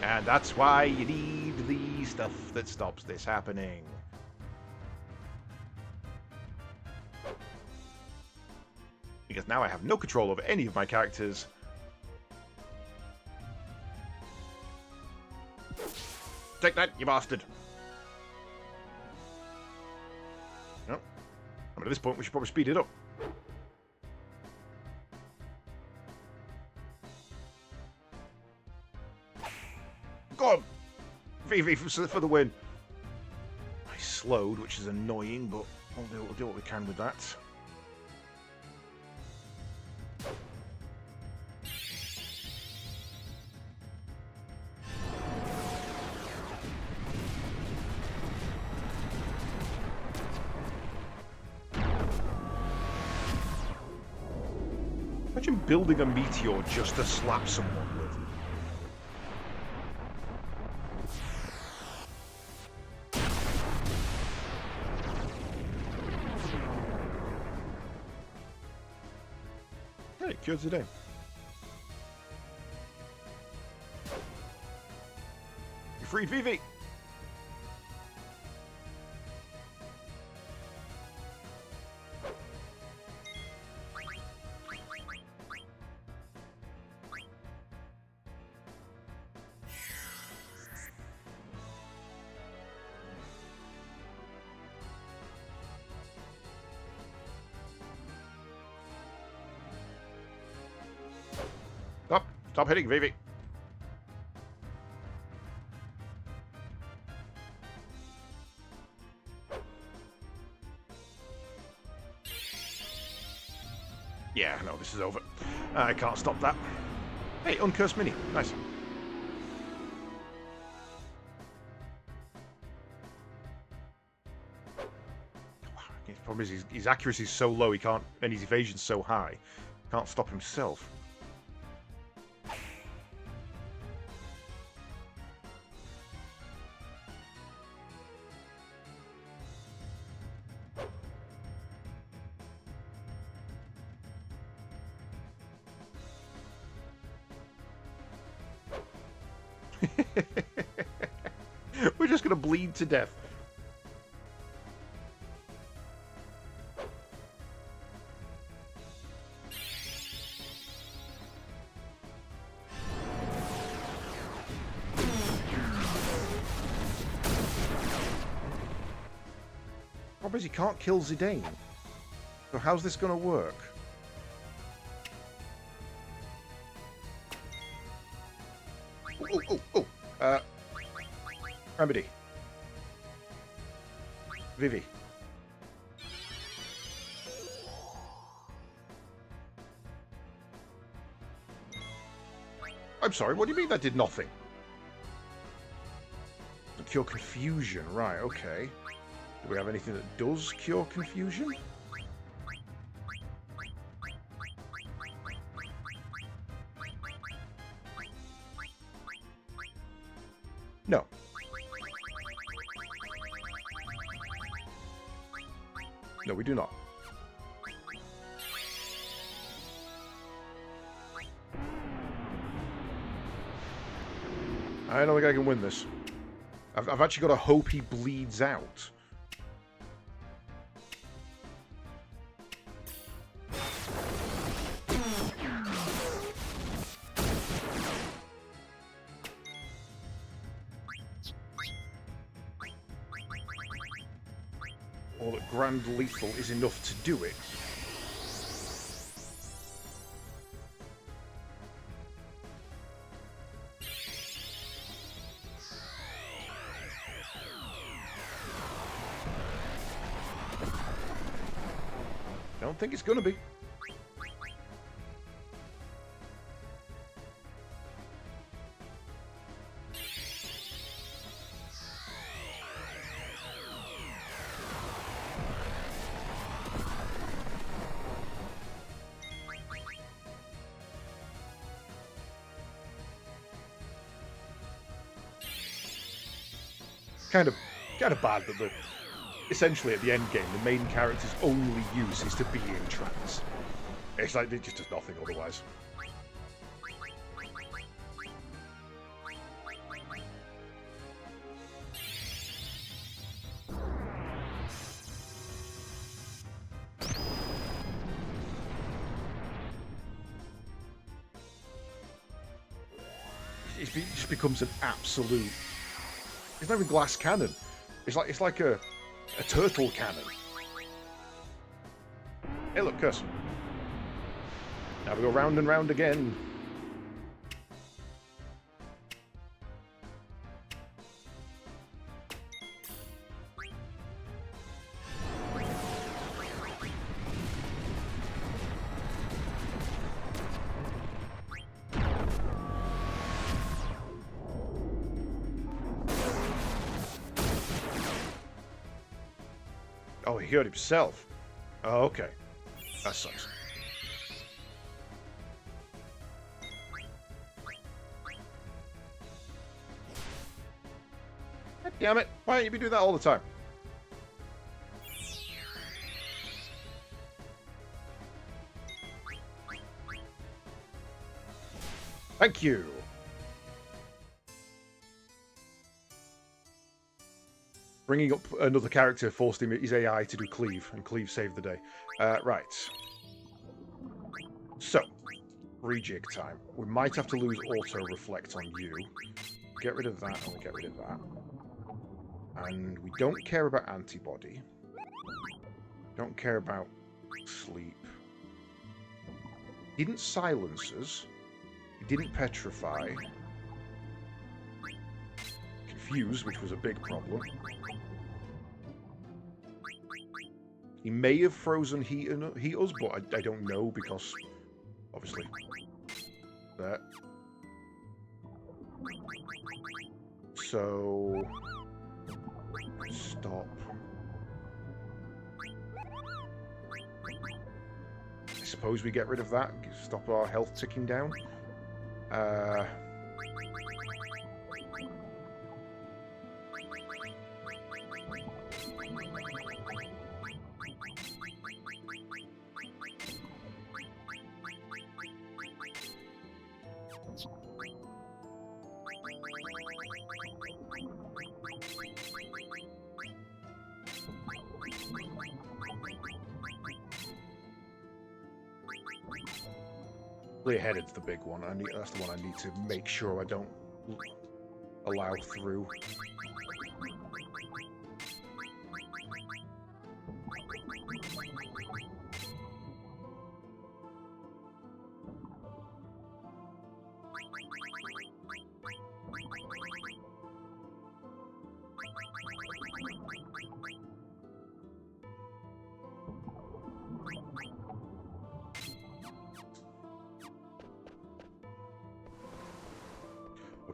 And that's why you need the stuff that stops this happening. Because now I have no control over any of my characters. Take that, you bastard! No. I mean, at this point, we should probably speed it up. Go on! Vivi for the win. I slowed, which is annoying, but we'll do what we can with that. Imagine building a meteor just to slap someone with. Hey, cured today. You freed Vivi! Stop hitting Vivi. Yeah, no, this is over. I can't stop that. Hey, Uncursed Mini. Nice. The problem is his accuracy is so low, he can't, and his evasion's so high, he can't stop himself. We're just gonna bleed to death. Problem is, he can't kill Zidane. So how's this gonna work? Remedy. Vivi. I'm sorry, what do you mean that did nothing? Cure confusion, right, okay. Do we have anything that does cure confusion? No. No, we do not. I don't think I can win this. I've actually got to hope he bleeds out. Or that Grand Lethal is enough to do it. I don't think it's going to be. Kind of bad that essentially at the end game the main character's only use is to be in trance. It's like it just does nothing otherwise. It just becomes an absolute. It's not even glass cannon. It's like a turtle cannon. Hey, look, curse. Now we go round and round again. Oh, he hurt himself. Oh, okay. That sucks. God damn it. Why don't you be doing that all the time? Thank you. Bringing up another character forced him his AI to do Cleave, and Cleave saved the day. Right. So, rejig time. We might have to lose auto-reflect on you. Get rid of that, and we get rid of that. And we don't care about antibody. Don't care about sleep. He didn't silence us. He didn't petrify. Confuse, which was a big problem. He may have frozen heat us, but I don't know because, obviously, that. So, stop. I suppose we get rid of that, stop our health ticking down. Clear-headed's the big one. That's the one I need to make sure I don't allow through.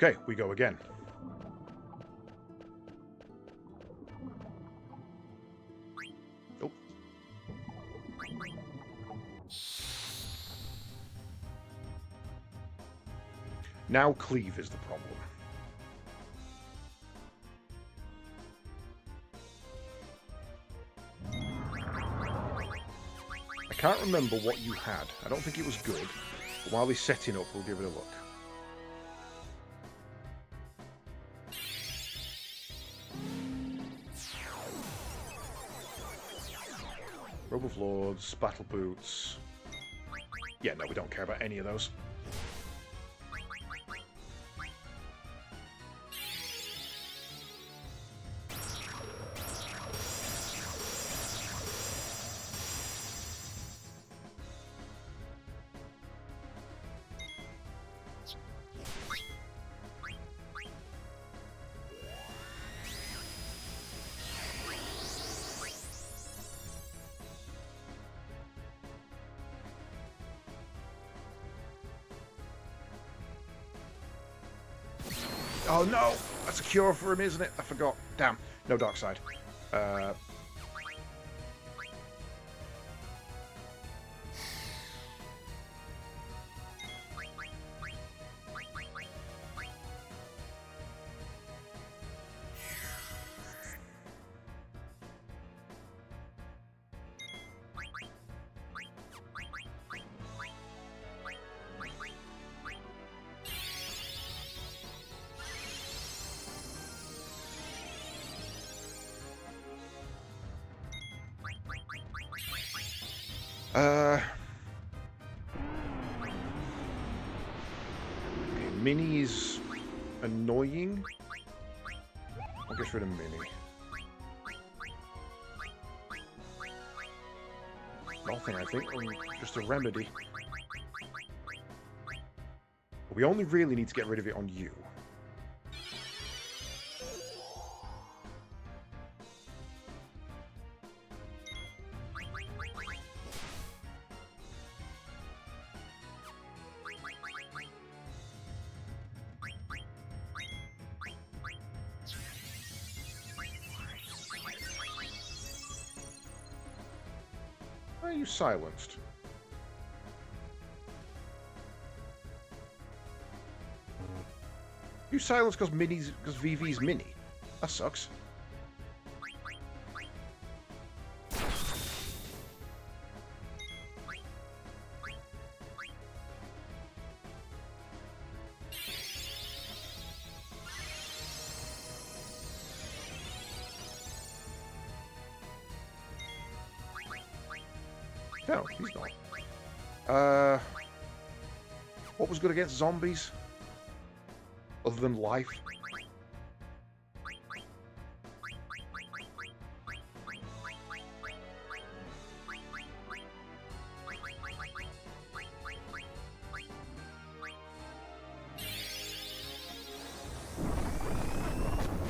Okay, we go again. Now cleave is the problem. I can't remember what you had. I don't think it was good. But while he's setting up, we'll give it a look. Robe of Lords, Battle Boots. Yeah, no, we don't care about any of those. Oh no! That's a cure for him, isn't it? I forgot. Damn. No dark side. Okay, Mini's annoying. I'll get rid of Mini. Nothing, I think. Just a remedy. We only really need to get rid of it on you. Why are you silenced? You silenced because VV's Mini. That sucks. No, he's not. What was good against zombies? Other than life?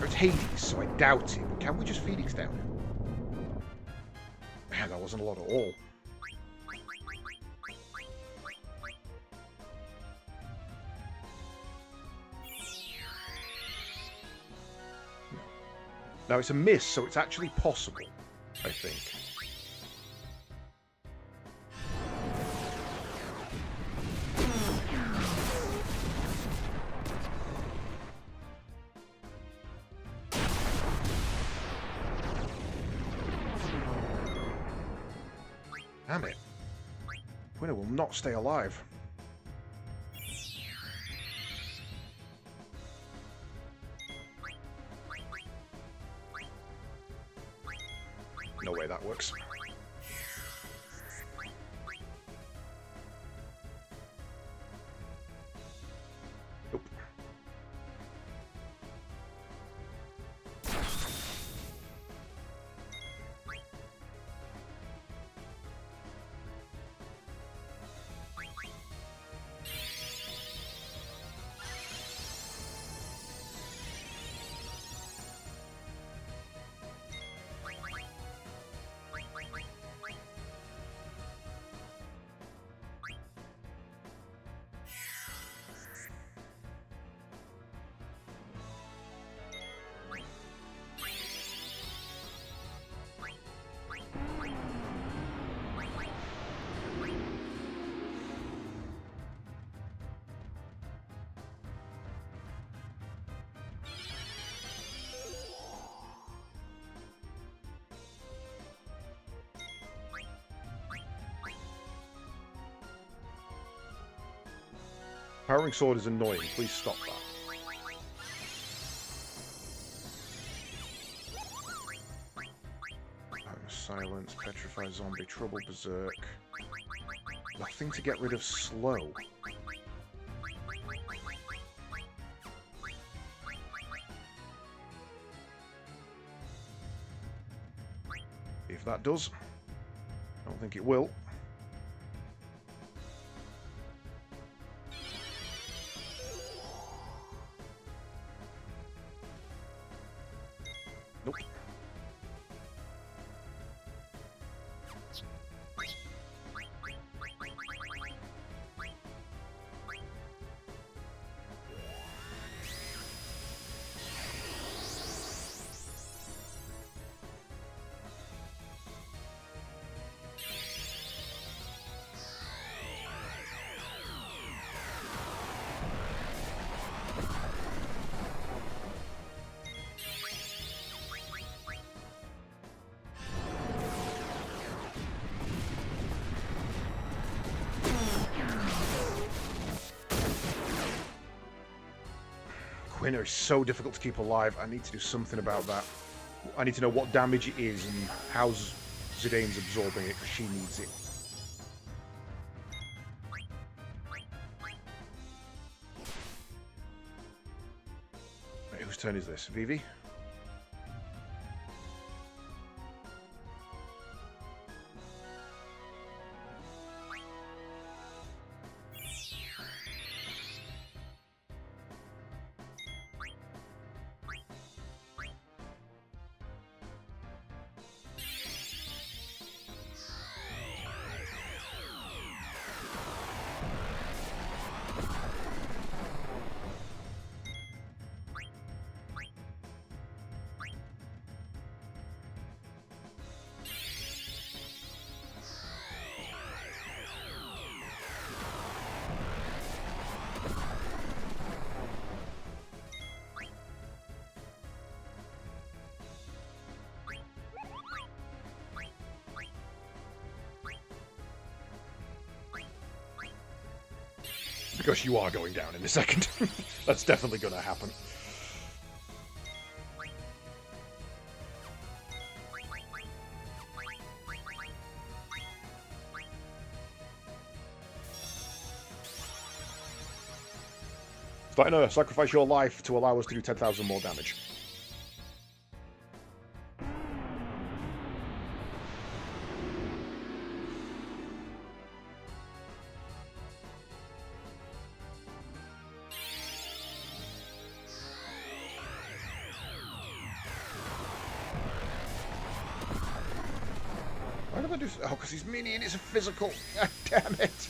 It's Hades, so I doubt it. But can we just Phoenix down? Man, that wasn't a lot at all. Now, it's a miss, so it's actually possible, I think. Damn it. Winner will not stay alive. No way that works. Nope. Powering sword is annoying. Please stop that. Silence, petrify zombie, trouble berserk. Nothing to get rid of slow. If that does, I don't think it will. Nope. Quina is so difficult to keep alive. I need to do something about that. I need to know what damage it is and how Zidane's absorbing it, because she needs it. Right, whose turn is this? Vivi? Because you are going down in a second. That's definitely going to happen. Starting to sacrifice your life to allow us to do 10,000 more damage. Why did I do... Oh, because he's mini and it's a physical. God damn it.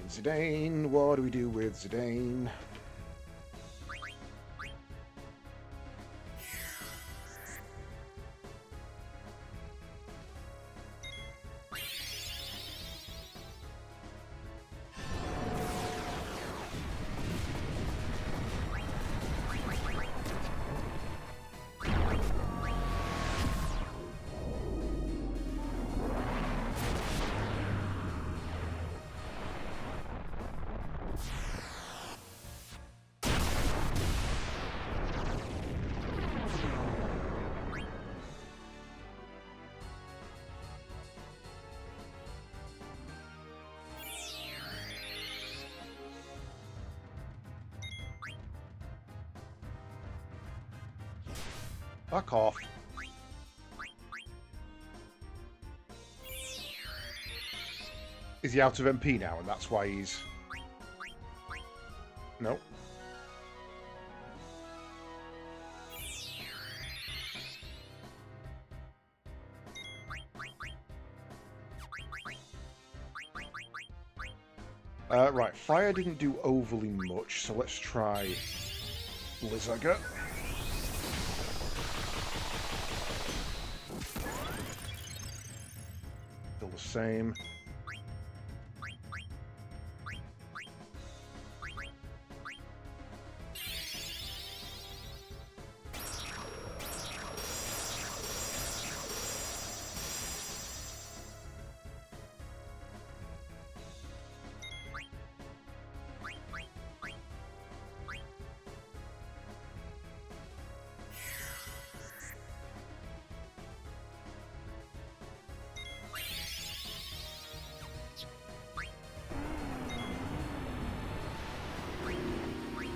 Zidane. What do we do with Zidane? Fuck off. Is he out of MP now and that's why he's... No. Right, fire didn't do overly much, so let's try Blizzaga. Still the same.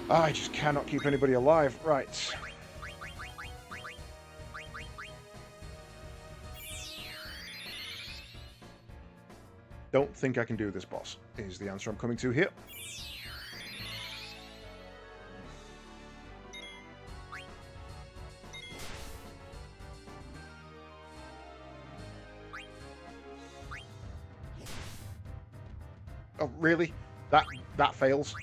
I just cannot keep anybody alive. Right. Don't think I can do this, boss, is the answer I'm coming to here. Oh, really? That fails?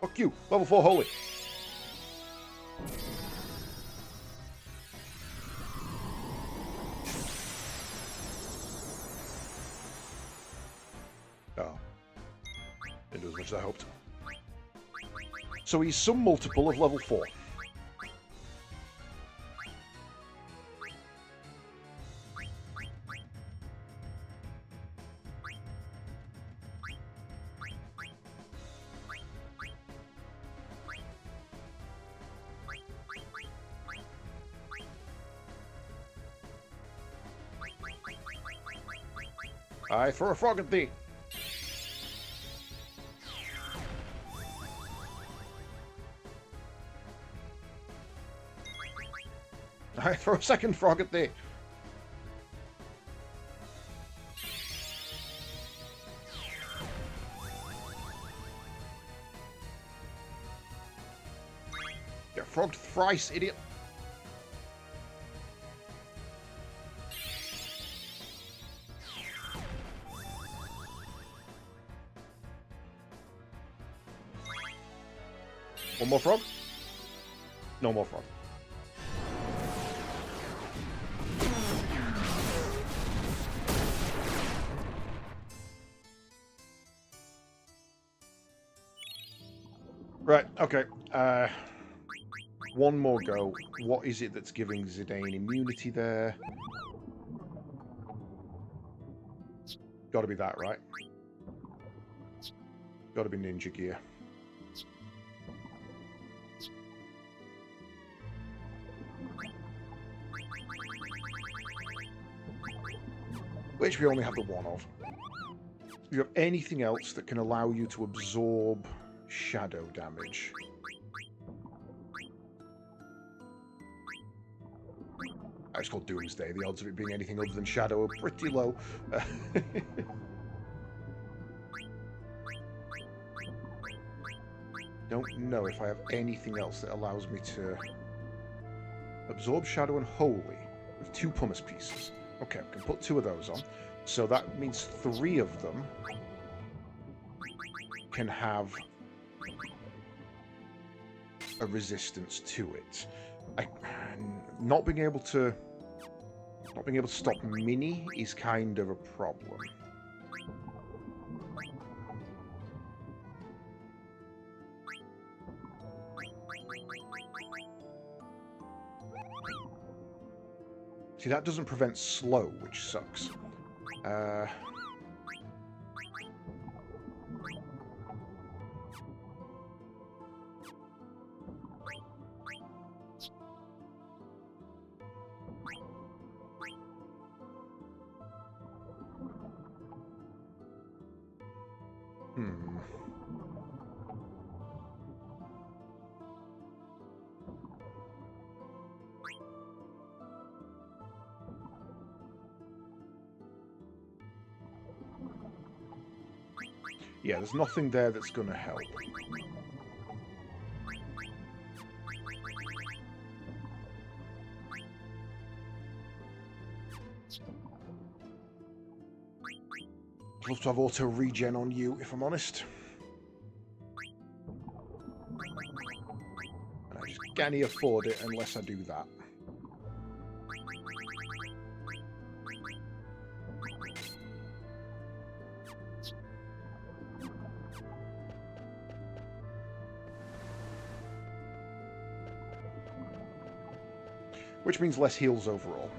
Fuck you. Level 4 holy. Oh. Didn't do as much as I hoped. So he's some multiple of level 4. I throw a frog at thee. I throw a second frog at thee. Get frogged thrice, idiot. One more frog? No more frog. Right, okay. One more go. What is it that's giving Zidane immunity there? Gotta be that, right? Gotta be Ninja Gear. Which we only have the one of. Do you have anything else that can allow you to absorb shadow damage? It's called Doomsday. The odds of it being anything other than shadow are pretty low. Don't know if I have anything else that allows me to absorb shadow and holy with 2 pumice pieces. Okay, I can put 2 of those on. So that means 3 of them can have a resistance to it. Not being able to stop Mini is kind of a problem. See, that doesn't prevent slow, which sucks. Yeah, there's nothing there that's going to help. love to have auto regen on you, if I'm honest. And I just can't afford it unless I do that. Which means less heals overall.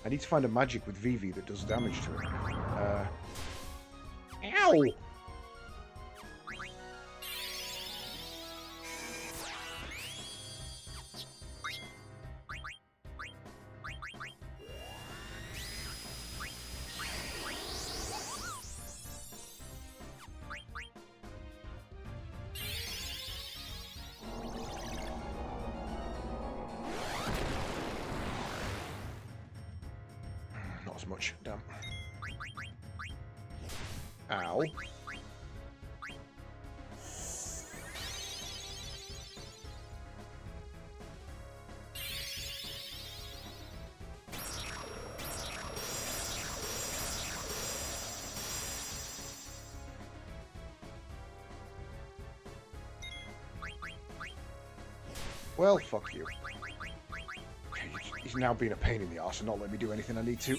I need to find a magic with Vivi that does damage to it. Ow! Not as much, damn. Ow. Well, fuck you. Okay, he's now being a pain in the arse and not letting me do anything I need to.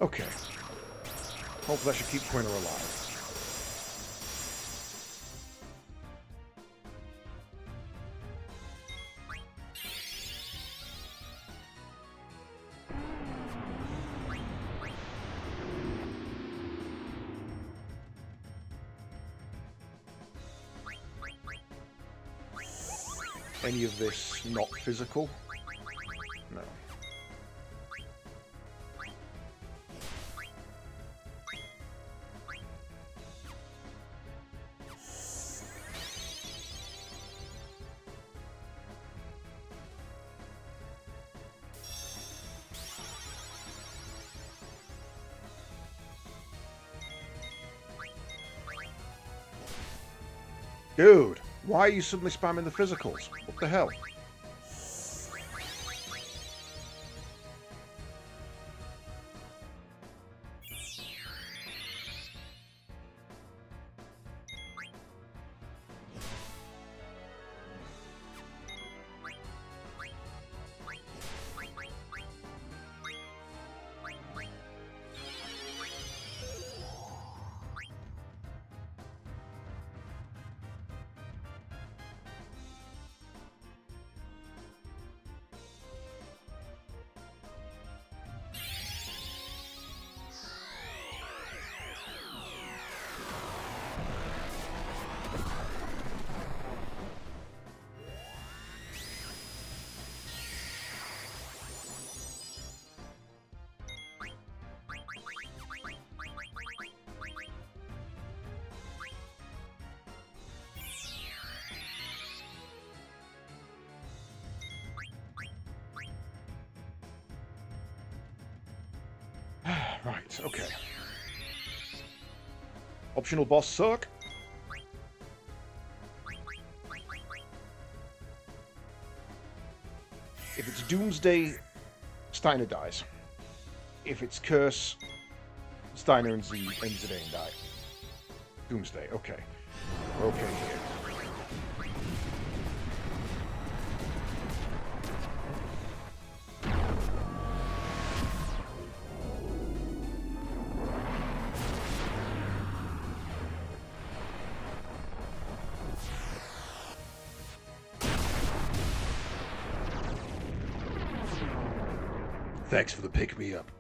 Okay. Hopefully that should keep Quinner alive. Any of this not physical? No. Dude, why are you suddenly spamming the physicals? What the hell? Right, okay. Optional boss suck. If it's Doomsday, Steiner dies. If it's Curse, Steiner and Zidane die. Doomsday, okay. We're okay here. Thanks for the pick-me-up.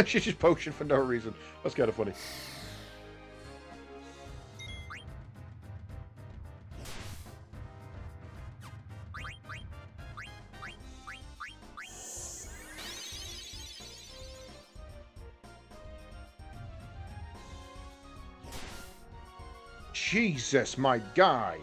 She's just potion for no reason. That's kind of funny. Jesus, my guy.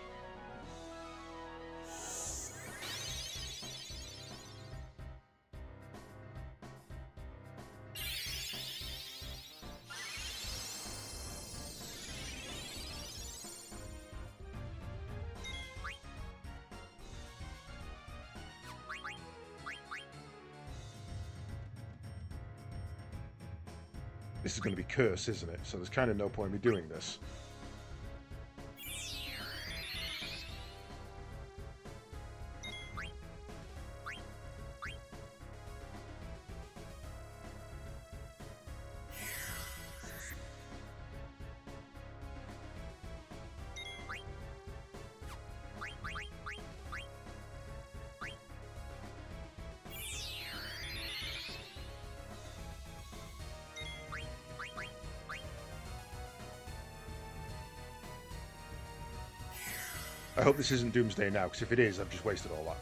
This is going to be curse, isn't it? So there's kind of no point in me doing this. I hope this isn't Doomsday now, because if it is, I've just wasted all that.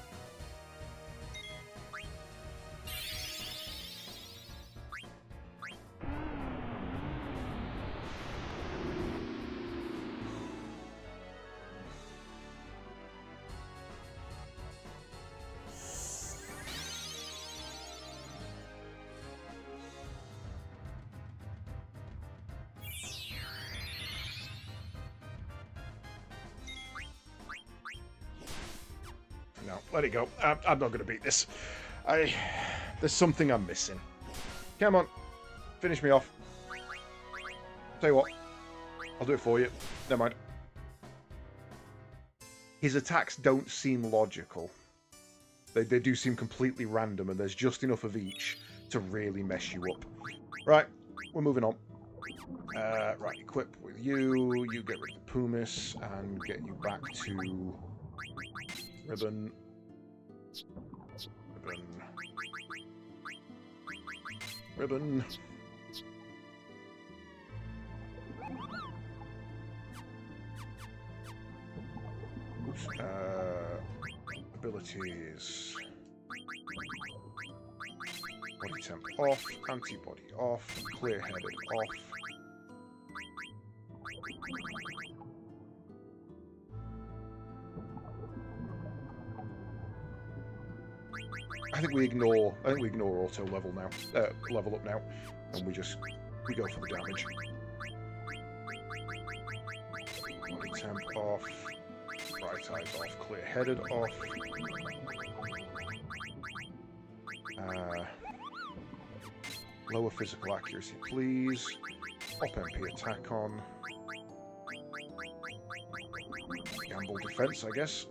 No, let it go. I'm not going to beat this. There's something I'm missing. Come on. Finish me off. Tell you what. I'll do it for you. Never mind. His attacks don't seem logical. They do seem completely random, and there's just enough of each to really mess you up. Right, we're moving on. Right, equip with you. You get rid of the Pumice and get you back to... Ribbon. Ribbon. Oops. Abilities. Body temp off. Antibody off. Clear-headed off. I think we ignore auto level now, level up now, and we go for the damage. Body temp off, right eyes off, clear-headed off. Lower physical accuracy, please. Op MP attack on. Gamble defense, I guess.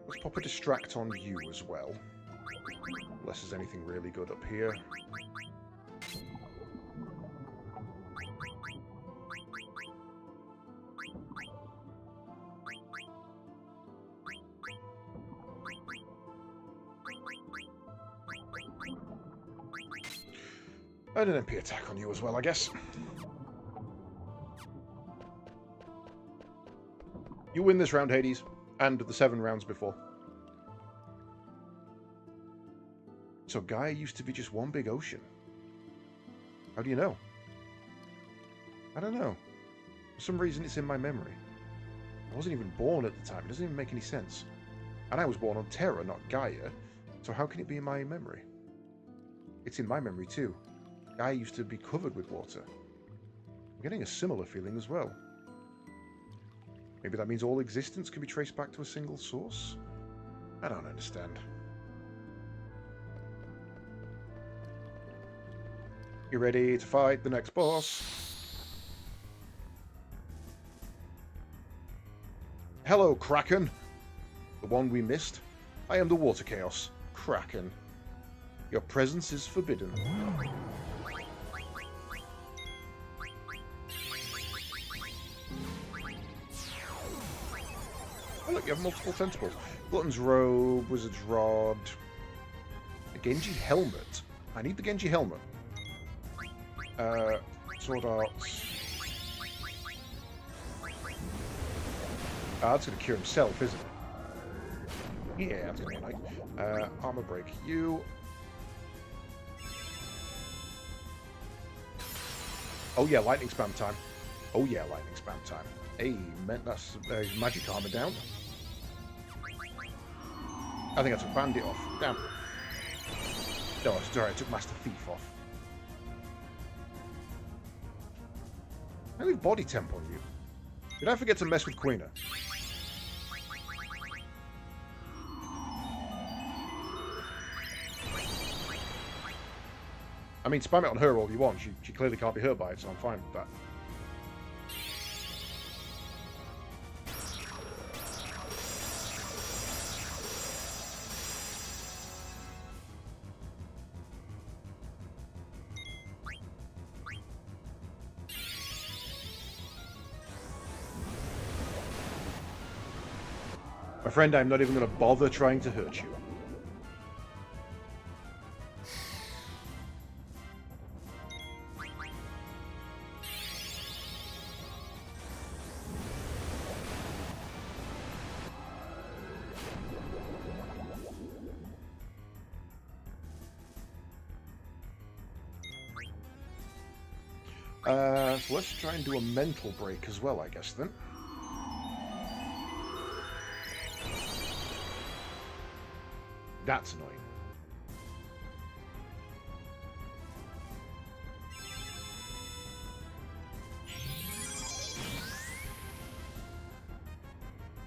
Let's pop a distract on you as well. Unless there's anything really good up here. And an MP attack on you as well, I guess. You win this round, Hades, and the 7 rounds before. So Gaia used to be just one big ocean. How do you know? I don't know. For some reason it's in my memory. I wasn't even born at the time. It doesn't even make any sense. And I was born on Terra, not Gaia. So how can it be in my memory? It's in my memory too. Gaia used to be covered with water. I'm getting a similar feeling as well. Maybe that means all existence can be traced back to a single source? I don't understand. You ready to fight the next boss? Hello, Kraken! The one we missed. I am the Water Chaos, Kraken. Your presence is forbidden. Oh look, you have multiple tentacles. Glutton's Robe, Wizard's Rod... A Genji Helmet. I need the Genji Helmet. Sword Arts... Ah, that's going to cure himself, isn't it? Yeah, that's going to be nice. Armor Break you. Oh yeah, Lightning Spam time. Oh yeah, Lightning Spam time. Hey, meant that's magic armor down. I think I took Bandit off. Damn. No, it's alright, I took Master Thief off. I leave Body Temp on you. Did I forget to mess with Queena? I mean, spam it on her all you want. She clearly can't be hurt by it, so I'm fine with that. My friend, I'm not even going to bother trying to hurt you. So let's try and do a mental break as well, I guess, then. That's annoying.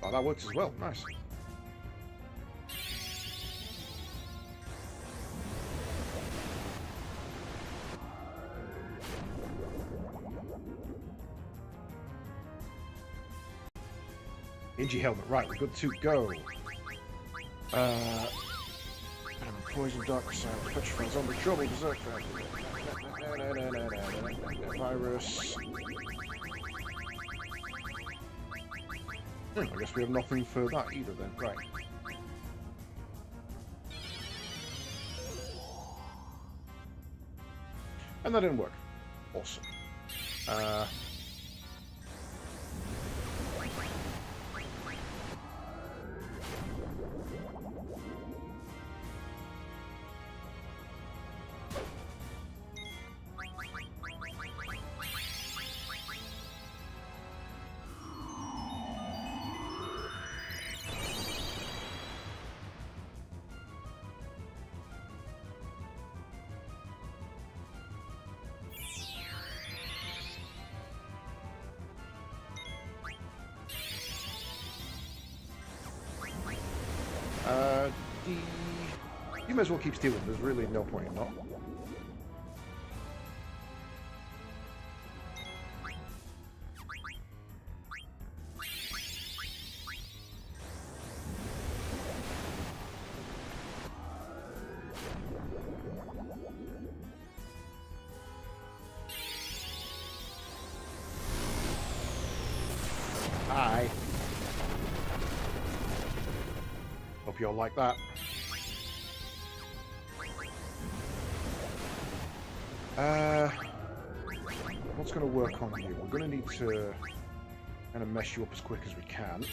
Oh, that works as well. Nice. Genji Helmet. Right, we're good to go. Poison, Dark Sound, Petrified Zombie, Trouble, Berserk, Virus. I guess we have nothing for that either then. Right. And that didn't work. Awesome. You may as well keep stealing, there's really no point in not. Hi. Hope you all like that. What's going to work on you? We're going to need to kind of mess you up as quick as we can.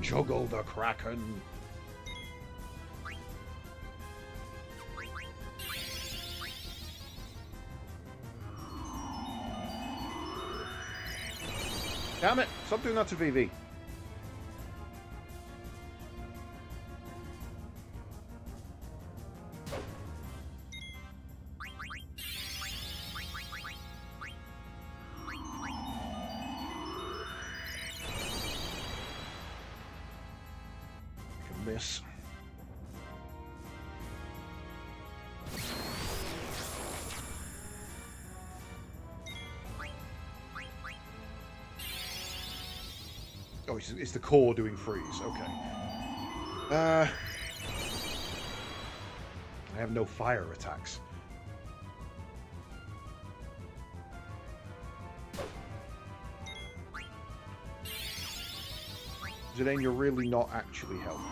Juggle the Kraken. Damn it! Stop doing that to VV. Miss. Oh, it's the core doing freeze. Okay. I have no fire attacks. Zidane, you're really not actually helping.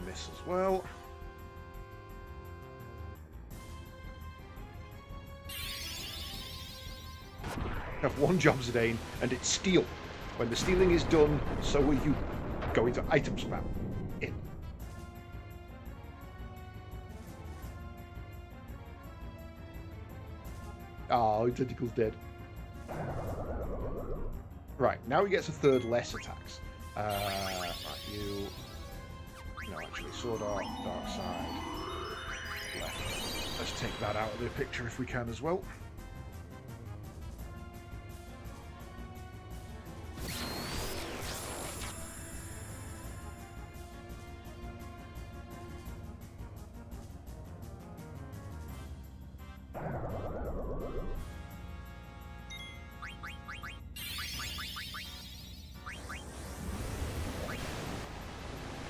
Miss as well. Have one job, Zidane, and it's steal. When the stealing is done, so will you. Go into item spam. In. Oh, Tentacle's dead. Right, now he gets a third less attacks. Right, you... No, actually, Sword Art, Dark Side, left. Let's take that out of the picture if we can as well.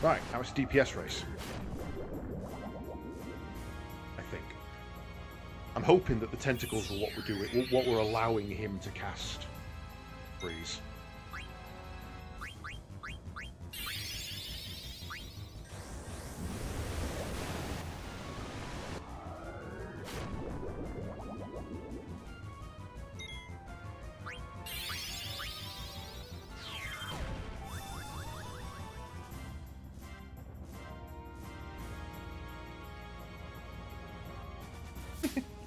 Right, now it's a DPS race. I think. I'm hoping that the tentacles are what we're doing, what we're allowing him to cast. Freeze.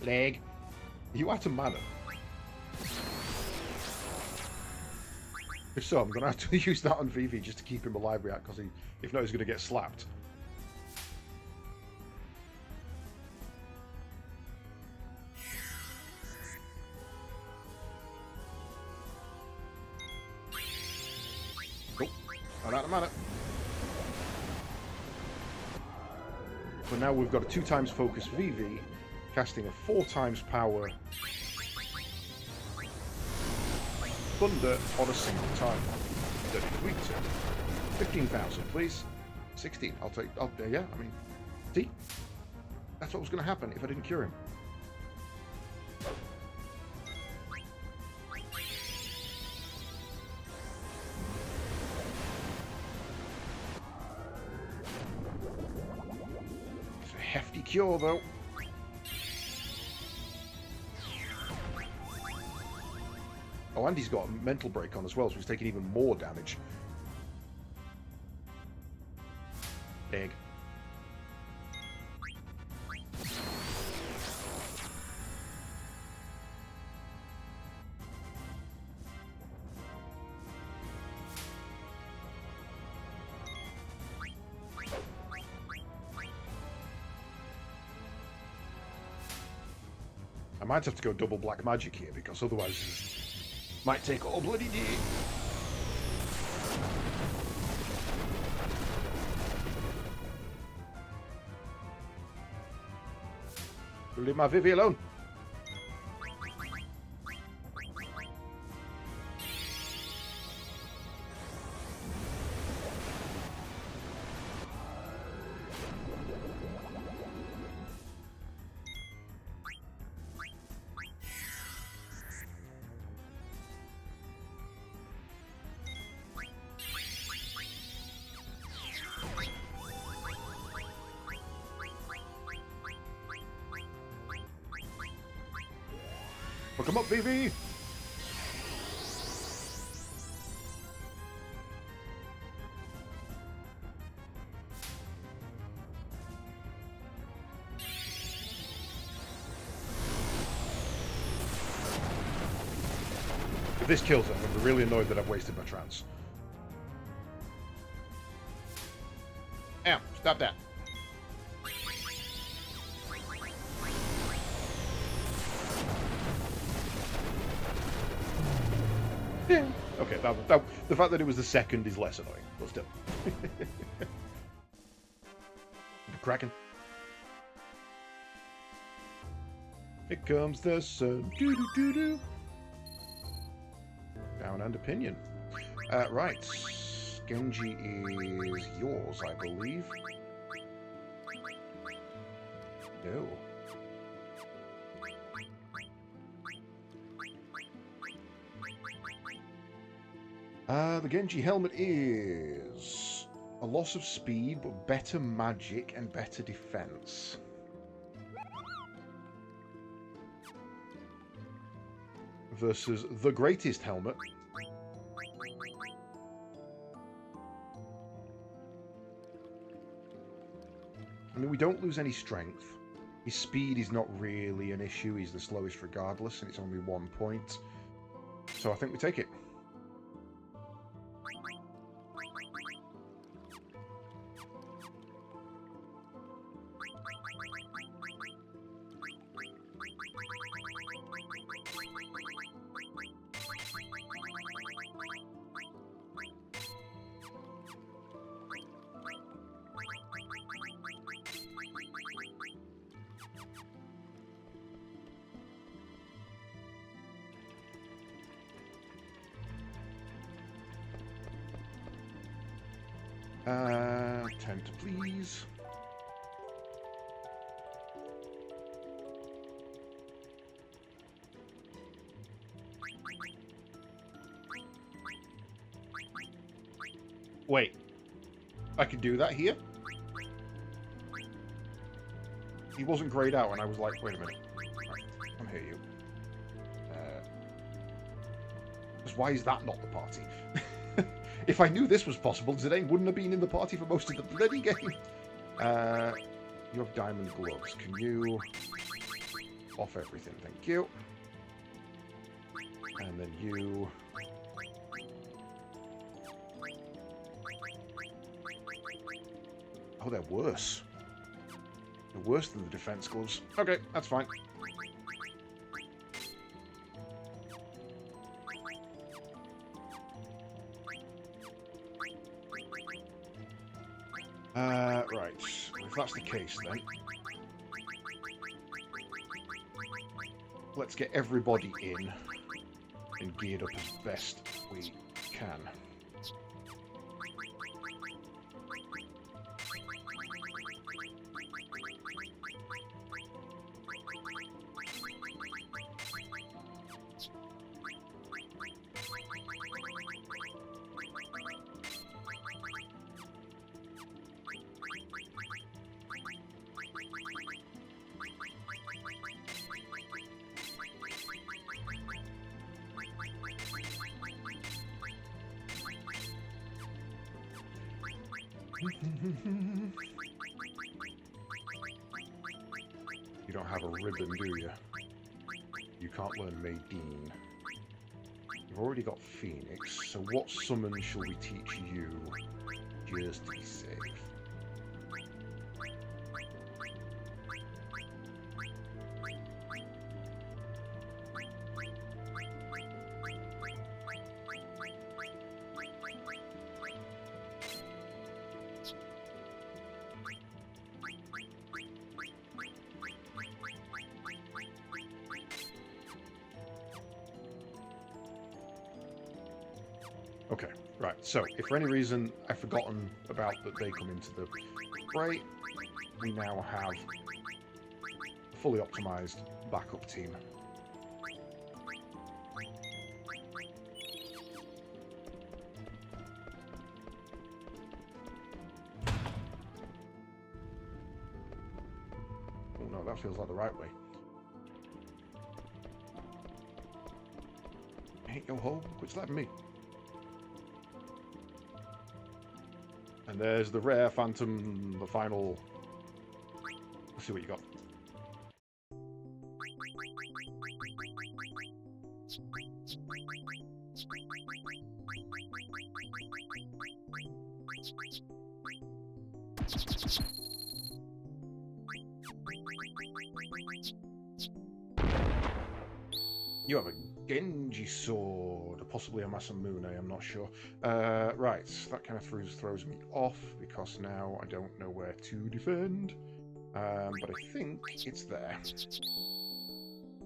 Leg. Are you out of mana? If so, I'm going to have to use that on Vivi just to keep him alive, because if not, he's going to get slapped. Oh, I'm out of mana. But now we've got a 2 times focus Vivi, casting a 4 times power thunder on a single time. 33%. 15,000, please. 16. I'll take. Yeah. I mean, see, that's what was going to happen if I didn't cure him. It's a hefty cure, though. Oh, and he's got a mental break on as well, so he's taking even more damage. Egg. I might have to go double black magic here, because otherwise might take all bloody day. Leave my Vivi alone. Well, come up, Vivi! If this kills him, I'm going to be really annoyed that I've wasted my trance. Ow, stop that. Yeah. Okay, the fact that it was the second is less annoying, but still. Cracking. Here comes the sun. Doo -doo -doo -doo. Down and opinion. Right. Genji is yours, I believe. No. The Genji helmet is a loss of speed, but better magic and better defense. Versus the greatest helmet. I mean, we don't lose any strength. His speed is not really an issue. He's the slowest regardless, and it's only 1 point. So I think we take it. Time to please. Wait. I could do that here? He wasn't grayed out and I was like, wait a minute. Right, come here, you. Because why is that not the party? If I knew this was possible, Zidane wouldn't have been in the party for most of the bloody game. You have diamond gloves. Can you... off everything, thank you. And then you... oh, they're worse. They're worse than the defense gloves. Okay, that's fine. Right. If that's the case, then let's get everybody in and geared up as best we can. You don't have a ribbon, do you? You can't learn Maydeen. You've already got Phoenix, so what summon shall we teach you just to be safe? Okay, right, so if for any reason I've forgotten about that they come into the fray, we now have a fully optimized backup team. Oh no, that feels like the right way. Ain't yo ho, quit slapping me. And there's the rare Phantom, the final... Let's see what you got. You have a Genji sword, possibly a Masamune, I'm not sure. Right, that kind of throws me off because now I don't know where to defend. But I think it's there.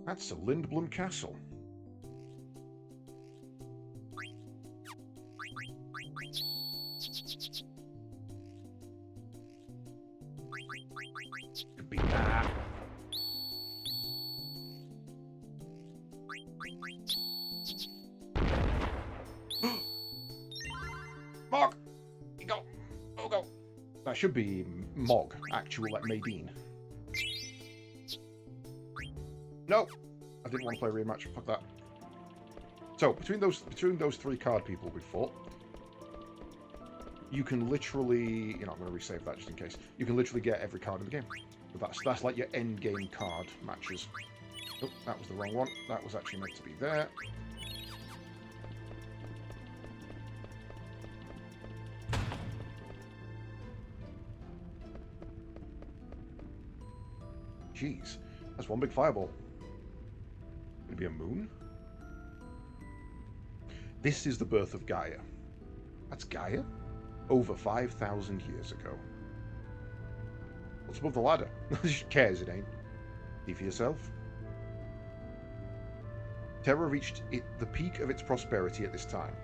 That's a Lindblom Castle. Could be that. Mog! You go! Oh, go! That should be Mog, actual like Maydeen. No! I didn't want to play a rematch. Fuck that. So, between those three card people we fought, you can literally... You know, I'm going to resave that just in case. You can literally get every card in the game. But that's like your end game card matches. Oh, that was the wrong one. That was actually meant to be there. Jeez, that's one big fireball. Could it be a moon? This is the birth of Gaia. That's Gaia? Over 5,000 years ago. What's above the ladder? Who cares, it ain't. See for yourself. Terra reached the peak of its prosperity at this time.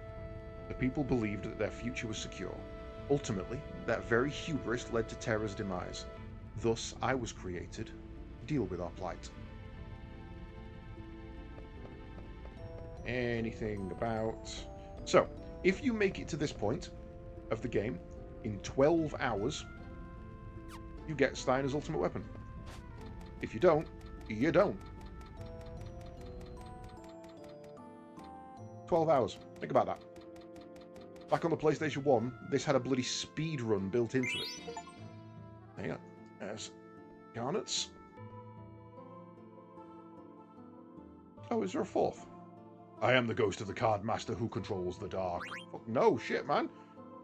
The people believed that their future was secure. Ultimately, that very hubris led to Terra's demise. Thus, I was created to deal with our plight. Anything about... So, if you make it to this point of the game in 12 hours, you get Steiner's ultimate weapon. If you don't, you don't. 12 hours. Think about that. Back on the PlayStation 1, this had a bloody speed run built into it. Hang on. There's Garnets. Oh, is there a fourth? I am the ghost of the card master who controls the dark. Fuck no, shit, man.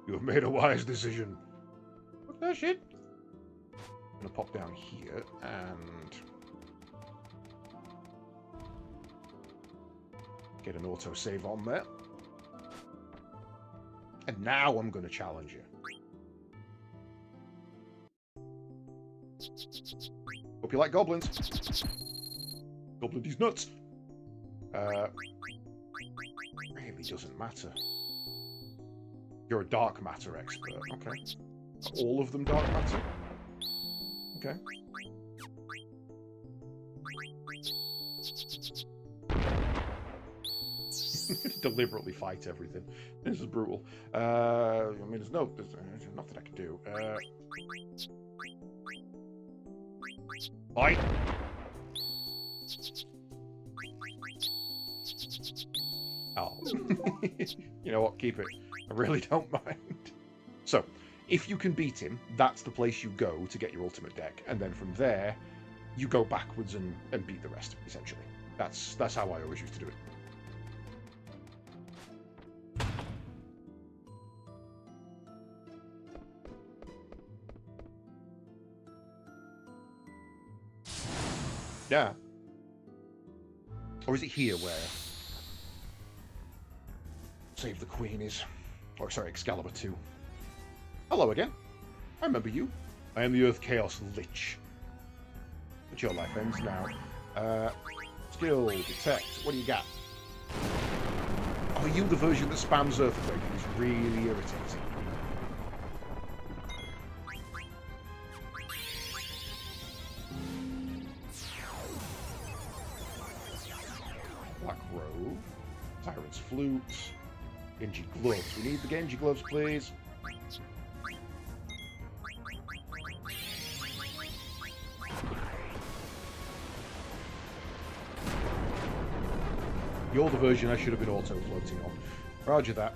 You have made a wise decision. Fuck that shit. I'm gonna pop down here and get an autosave on there. And now I'm gonna challenge you. Hope you like goblins. Goblin these nuts. Really doesn't matter. You're a dark matter expert. Okay. Are all of them dark matter? Okay. Deliberately fight everything. This is brutal. I mean, there's nothing I can do. Fight! Oh. You know what? Keep it. I really don't mind. So, if you can beat him, that's the place you go to get your ultimate deck. And then from there, you go backwards and beat the rest, essentially. That's how I always used to do it. Yeah. Or is it here where Save the Queen is? Or sorry, Excalibur 2. Hello again. I remember you. I am the Earth Chaos Lich. But your life ends now. Skill, detect. What do you got? Are you the version that spams Earthquake? It's really irritating. Black Robe. Tyrant's Flute. Genji Gloves. We need the Genji Gloves, please. You're the version I should have been auto-floating on. Roger that.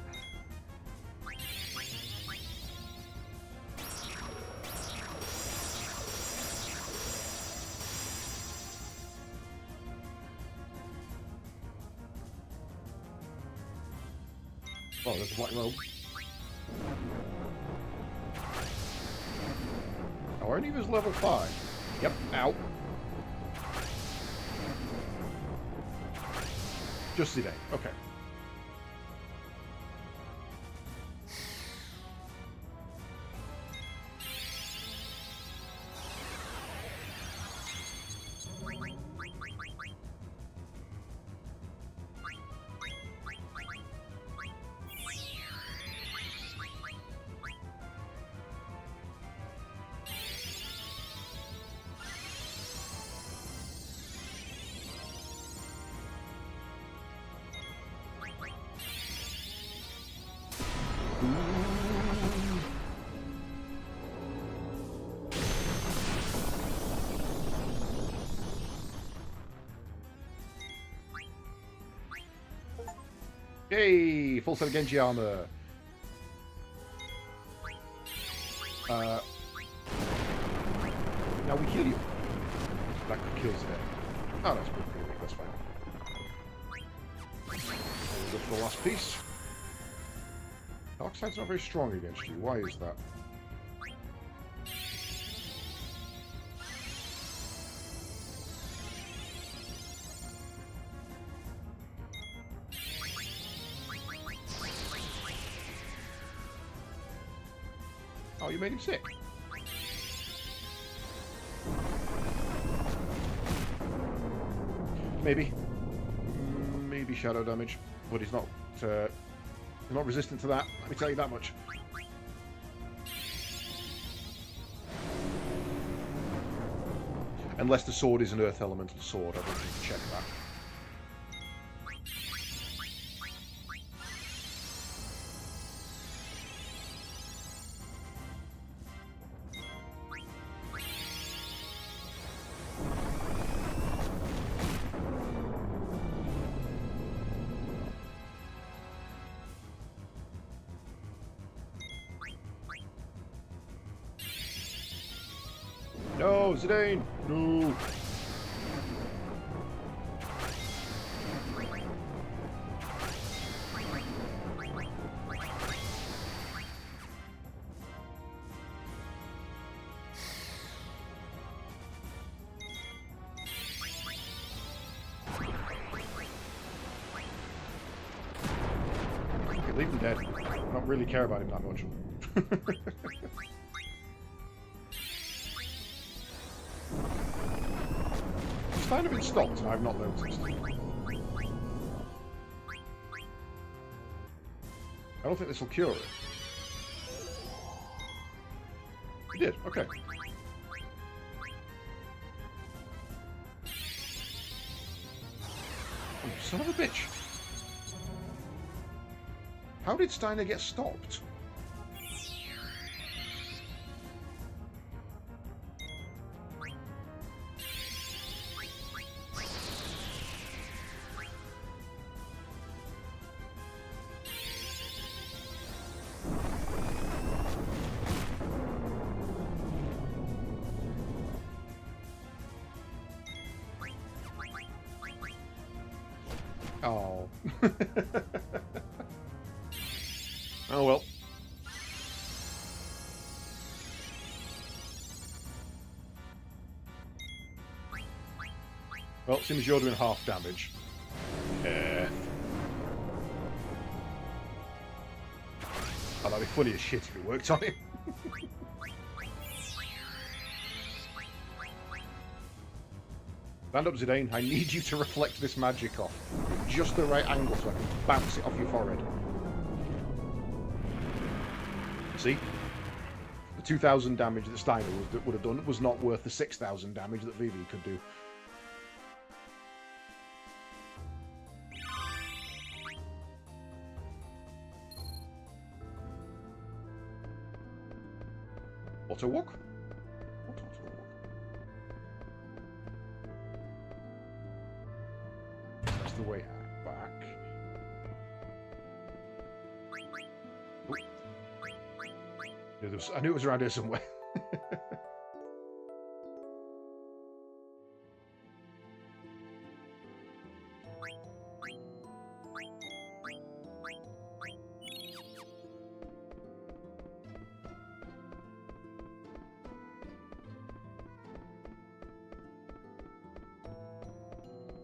Oh, there's a Black Robe. Oh, aren't you level 5? Yep, out. Just Zidane. Okay. Yay! Full set of Genji armor. Now we kill you. That kills it. Oh, that's pretty weak. That's fine. We'll go for the last piece. Darkside's not very strong against you. Why is that? Oh, you made him sick. Maybe. Maybe shadow damage, but he's not resistant to that. Let me tell you that much. Unless the sword is an earth elemental sword, I don't need to check that. No, Zidane! No! Okay, leave him dead. I don't really care about him that much. Kind of been stopped and I've not noticed. I don't think this will cure it. It did, okay. Oh, son of a bitch. How did Steiner get stopped? Oh. Oh well. Well, it seems you're doing half damage. Oh, that'd be funny as shit if it worked on him. Stand up, Zidane. I need you to reflect this magic off. Just the right angle so I can bounce it off your forehead. See? The 2,000 damage that Steiner would have done was not worth the 6,000 damage that Vivi could do. Auto walk? What auto walk? That's the way back. Oh. I knew it was around here somewhere.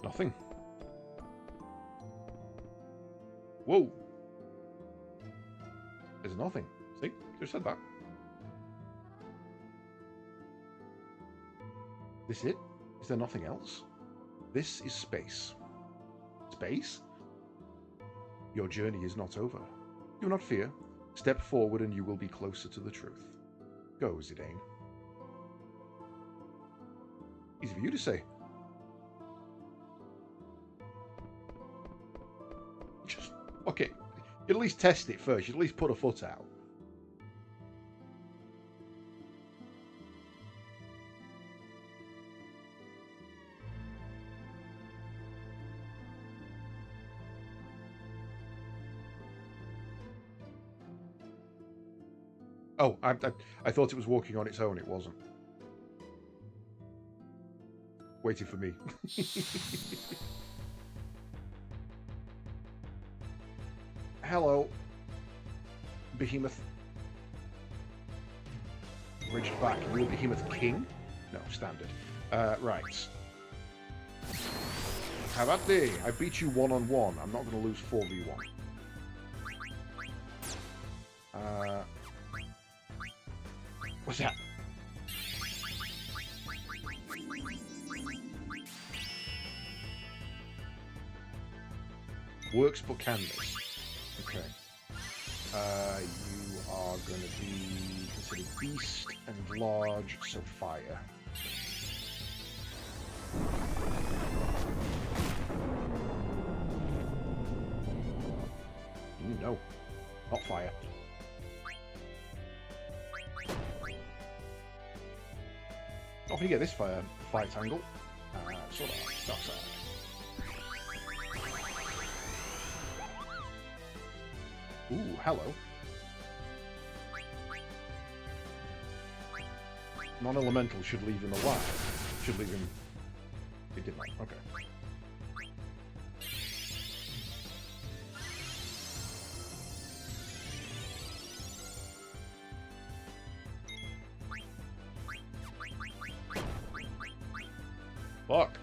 Nothing. Whoa. There's nothing. See? Just said that. This it? Is there nothing else? This is space. Space? Your journey is not over. Do not fear. Step forward and you will be closer to the truth. Go, Zidane. Easy for you to say. Just, okay. You'd at least test it first. You'd at least put a foot out. Oh, I thought it was walking on its own. It wasn't. Waiting for me. Hello, Behemoth. Bridged back. Are you a Behemoth King? No, standard. Right. Have at thee. I beat you one-on-one. I'm not going to lose 4v1. What's that? Works but can this. Okay. You are going to be considered beast and large, so fire. No, not fire. Off you get this fight angle. Sort of dark side. Ooh, hello. Non-elemental should leave him alive. Should leave him... It did not. Okay. Fuck.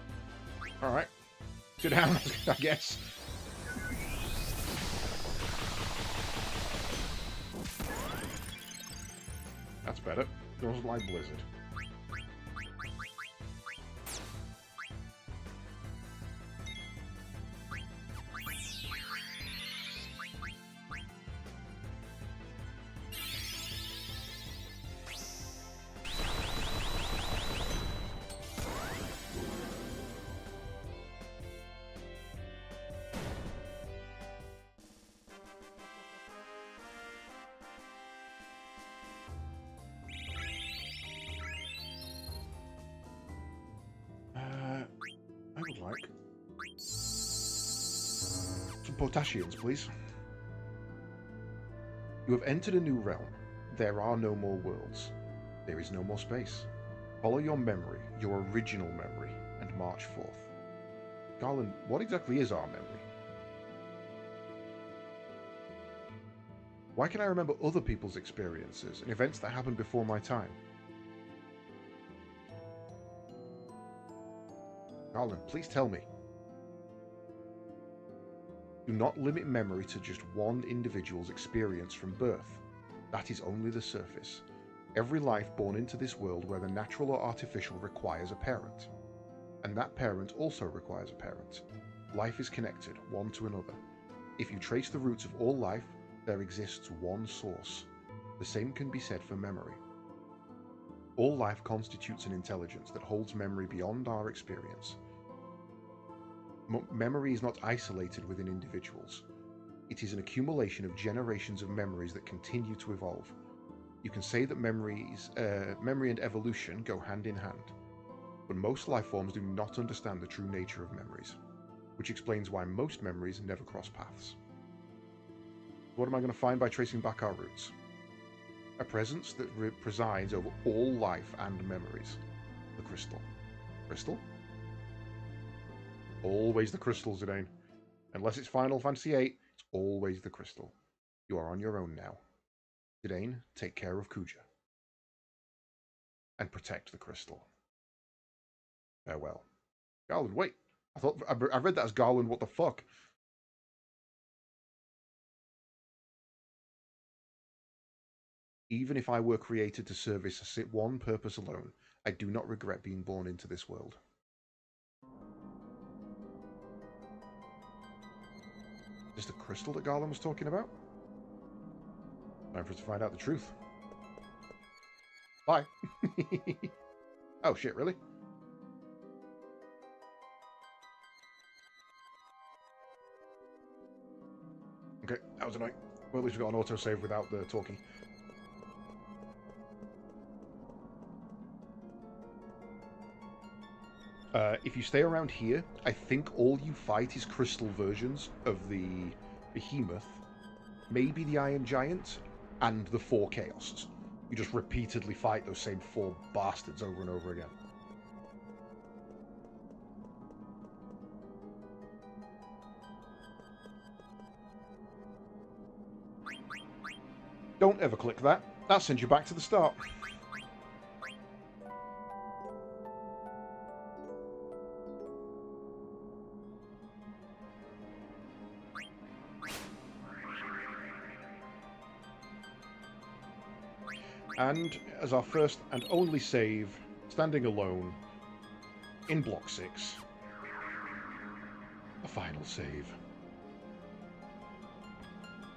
Alright. Go down, I guess. That's better. Doesn't like Blizzard. I would like some potassiums, please. You have entered a new realm. There are no more worlds. There is no more space. Follow your memory, your original memory, and march forth. Garland, what exactly is our memory? Why can I remember other people's experiences and events that happened before my time? Garland, please tell me. Do not limit memory to just one individual's experience from birth. That is only the surface. Every life born into this world, whether natural or artificial, requires a parent. And that parent also requires a parent. Life is connected, one to another. If you trace the roots of all life, there exists one source. The same can be said for memory. All life constitutes an intelligence that holds memory beyond our experience. Memory is not isolated within individuals. It is an accumulation of generations of memories that continue to evolve. You can say that memory and evolution go hand in hand, but most life forms do not understand the true nature of memories, which explains why most memories never cross paths. What am I going to find by tracing back our roots? A presence that presides over all life and memories. The crystal. Crystal? Always the crystal, Zidane. Unless it's Final Fantasy VIII, it's always the crystal. You are on your own now. Zidane, take care of Kuja. And protect the crystal. Farewell. Garland, wait. I read that as Garland, what the fuck? Even if I were created to service one purpose alone, I do not regret being born into this world. Is this the crystal that Garland was talking about? Time for us to find out the truth. Bye. Oh shit, really? Okay, that was annoying. Well, at least we got an autosave without the talking. If you stay around here, I think all you fight is crystal versions of the Behemoth, maybe the Iron Giant, and the 4 Chaoses. You just repeatedly fight those same 4 bastards over and over again. Don't ever click that. That sends you back to the start. And as our first and only save, standing alone, in Block 6, a final save.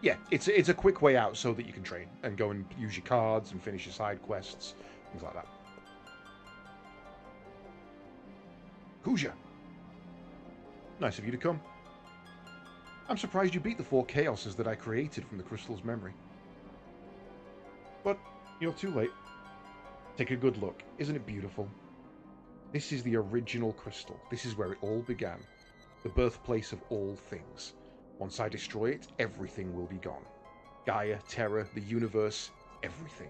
Yeah, it's a quick way out so that you can train and go and use your cards and finish your side quests, things like that. Kuja. Nice of you to come. I'm surprised you beat the 4 Chaoses that I created from the crystal's memory. But you're too late. Take a good look. Isn't it beautiful? This is the original crystal. This is where it all began. The birthplace of all things. Once I destroy it, everything will be gone. Gaia, Terra, the universe, everything.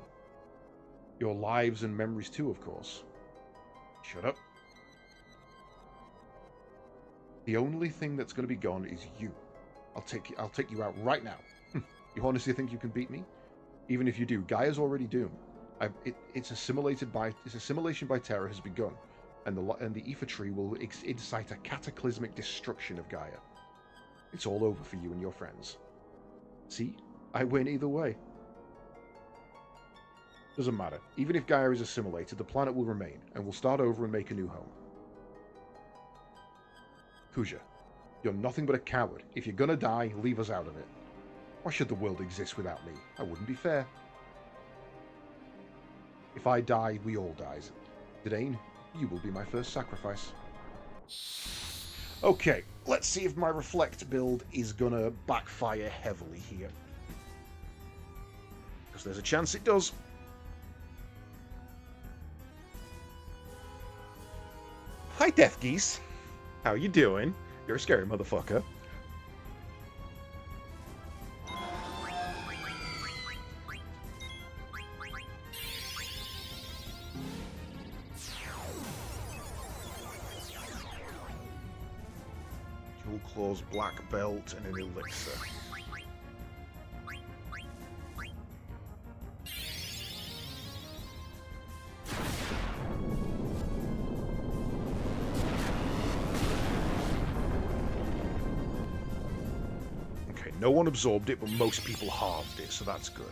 Your lives and memories too, of course. Shut up. The only thing that's going to be gone is you. I'll take you out right now. You honestly think you can beat me? Even if you do, Gaia's already doomed. It's a simulation by Terra has begun, and the Ether Tree will incite a cataclysmic destruction of Gaia. It's all over for you and your friends. See? I win either way. Doesn't matter. Even if Gaia is assimilated, the planet will remain, and we'll start over and make a new home. Kuja, you're nothing but a coward. If you're gonna die, leave us out of it. Why should the world exist without me? That wouldn't be fair. If I die, we all die. Zidane, you will be my first sacrifice. Okay, let's see if my Reflect build is gonna backfire heavily here. Because there's a chance it does. Hi, Death Geese. How you doing? You're a scary motherfucker. Jewel Claws, Black Belt, and an Elixir. No one absorbed it, but most people halved it, so that's good.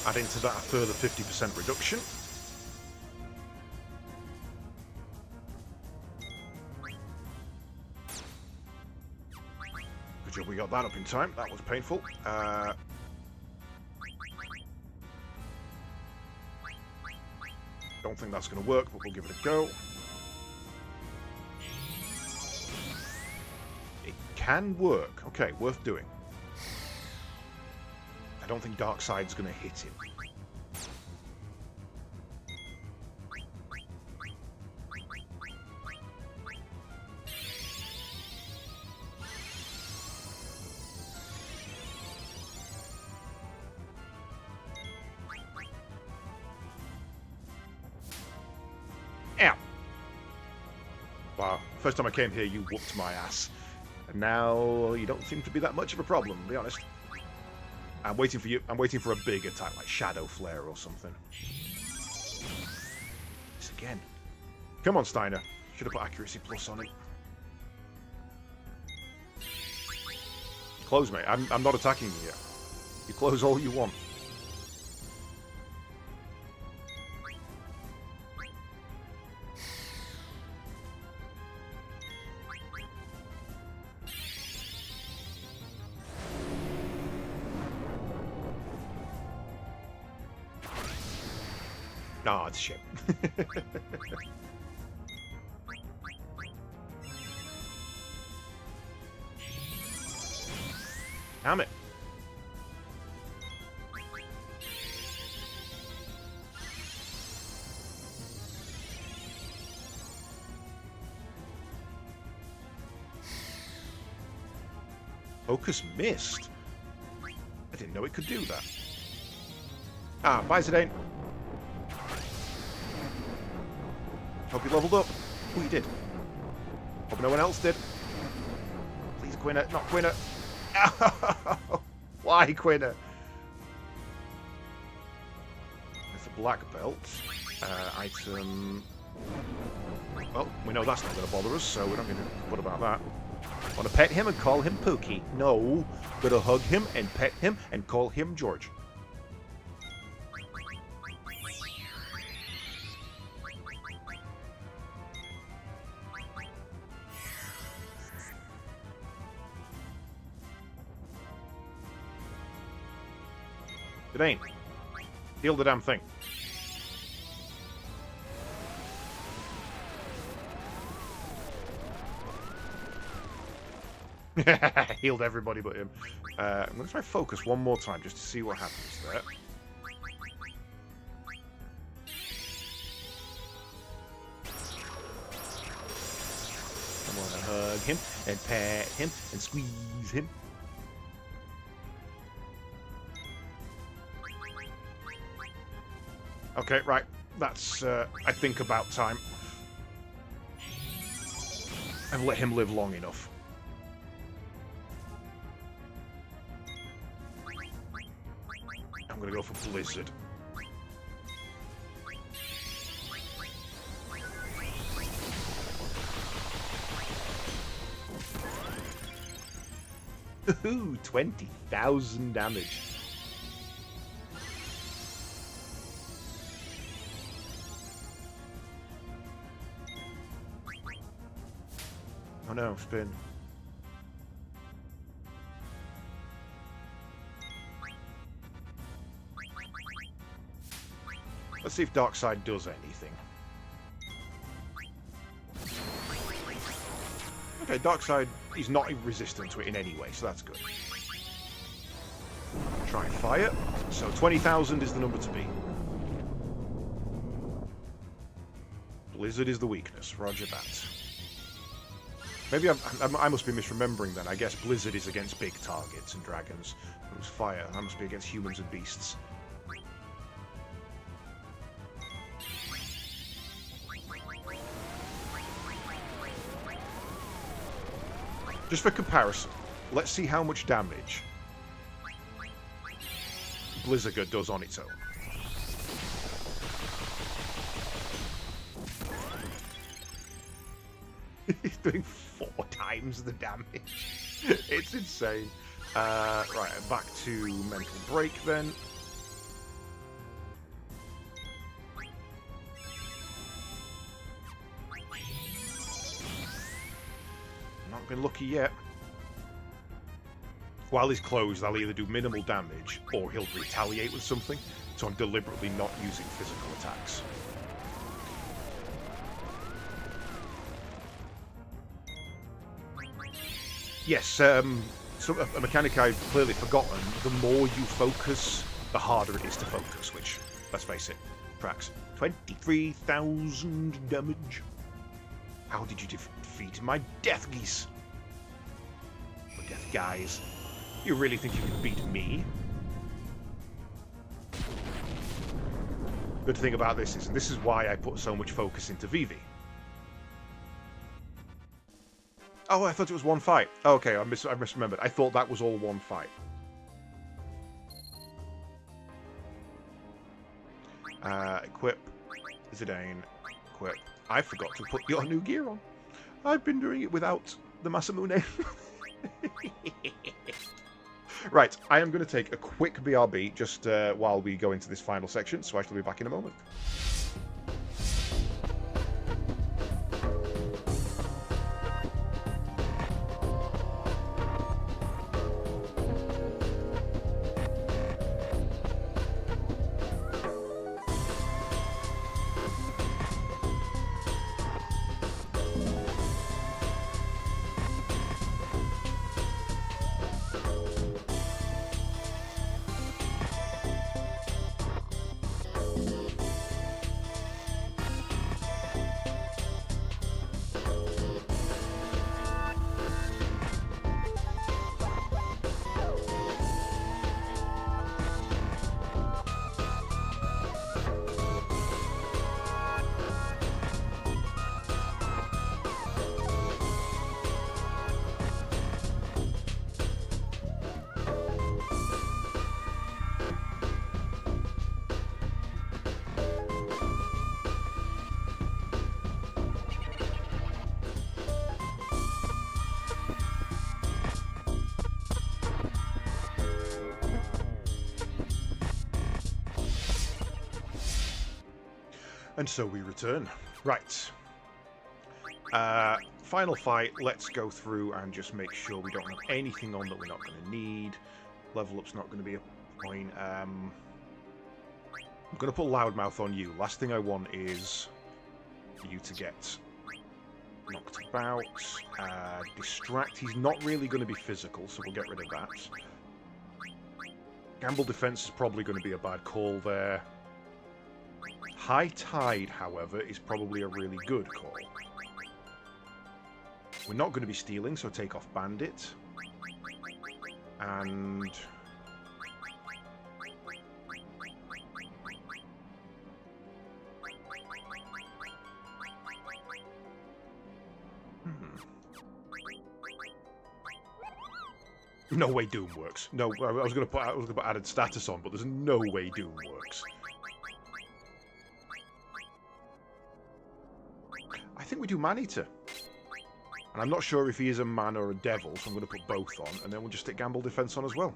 Add into that a further 50% reduction. Good job we got that up in time. That was painful. Don't think that's going to work, but we'll give it a go. Can work. Okay, worth doing. I don't think Darkseid's going to hit him. Ow! Wow, first time I came here, you whooped my ass. And now you don't seem to be that much of a problem, to be honest. I'm waiting for you. I'm waiting for a big attack, like Shadow Flare or something. This again. Come on, Steiner. Should have put accuracy plus on it. Close, mate. I'm not attacking you yet. You close all you want. Ah, it's shit. Damn it. Focus missed. I didn't know it could do that. Ah, bye, Zidane. Hope you leveled up. Oh, you did. Hope no one else did. Please, Quina. Not Quina. Why, Quina? It's a black belt. Item... Well, we know that's not going to bother us, so we're not going to what about that. Want to pet him and call him Pookie? No. Gotta hug him and pet him and call him George. It ain't. Heal the damn thing. Healed everybody but him. I'm going to try focus one more time just to see what happens there. I want to hug him and pet him and squeeze him. Okay, right. That's, I think, about time. I've let him live long enough. I'm gonna go for Blizzard. Ooh, 20,000 damage. Oh no, spin. Let's see if Darkseid does anything. Okay, Darkseid, he's not resistant to it in any way, so that's good. Try and fire. So 20,000 is the number to beat. Blizzard is the weakness, roger that. Maybe I must be misremembering then. I guess Blizzard is against big targets and dragons. It was fire. That must be against humans and beasts. Just for comparison, let's see how much damage Blizzaga does on its own. He's doing 4 times the damage. It's insane. Right, back to mental break then. Not been lucky yet. While he's closed, I'll either do minimal damage or he'll retaliate with something, so I'm deliberately not using physical attacks. Yes, so a mechanic I've clearly forgotten, the more you focus, the harder it is to focus, which, let's face it, tracks. 23,000 damage. How did you defeat my death geese? Or death guys? You really think you can beat me? Good thing about this is, and this is why I put so much focus into Vivi. Oh, I thought it was one fight. Oh, okay, I misremembered. I thought that was all one fight. Equip. Zidane. Equip. I forgot to put your new gear on. I've been doing it without the Masamune. Right, I am going to take a quick BRB just while we go into this final section, so I shall be back in a moment. And so we return. Right. Final fight. Let's go through and just make sure we don't have anything on that we're not going to need. Level up's not going to be a point. I'm going to put Loudmouth on you. Last thing I want is for you to get knocked about. Distract. He's not really going to be physical, so we'll get rid of that. Gamble Defense is probably going to be a bad call there. High Tide, however, is probably a really good call. We're not going to be stealing, so take off Bandit. And... No way Doom works. No, I was going to put added status on, but there's no way Doom works. I think we do Maneater. And I'm not sure if he is a man or a devil, so I'm going to put both on, and then we'll just stick Gamble Defense on as well.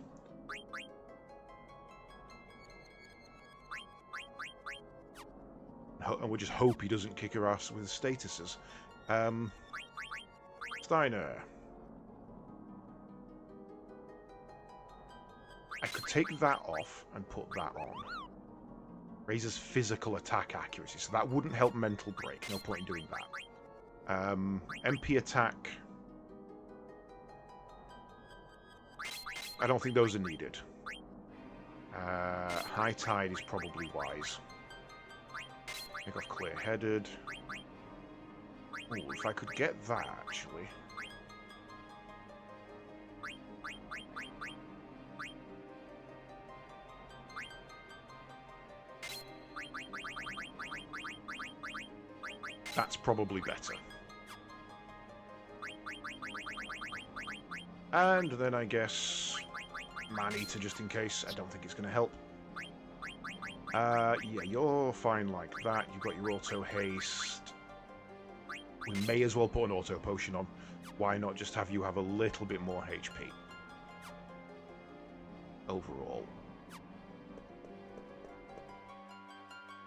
And we'll just hope he doesn't kick her ass with statuses. Steiner. I could take that off and put that on. Raises physical attack accuracy, so that wouldn't help mental break. No point in doing that. MP attack. I don't think those are needed. High Tide is probably wise. Take off Clear-Headed. Ooh, if I could get that, actually. That's probably better. And then I guess Maneater just in case. I don't think it's going to help. Yeah, you're fine like that. You've got your auto haste. We may as well put an auto potion on. Why not just have you have a little bit more HP? Overall.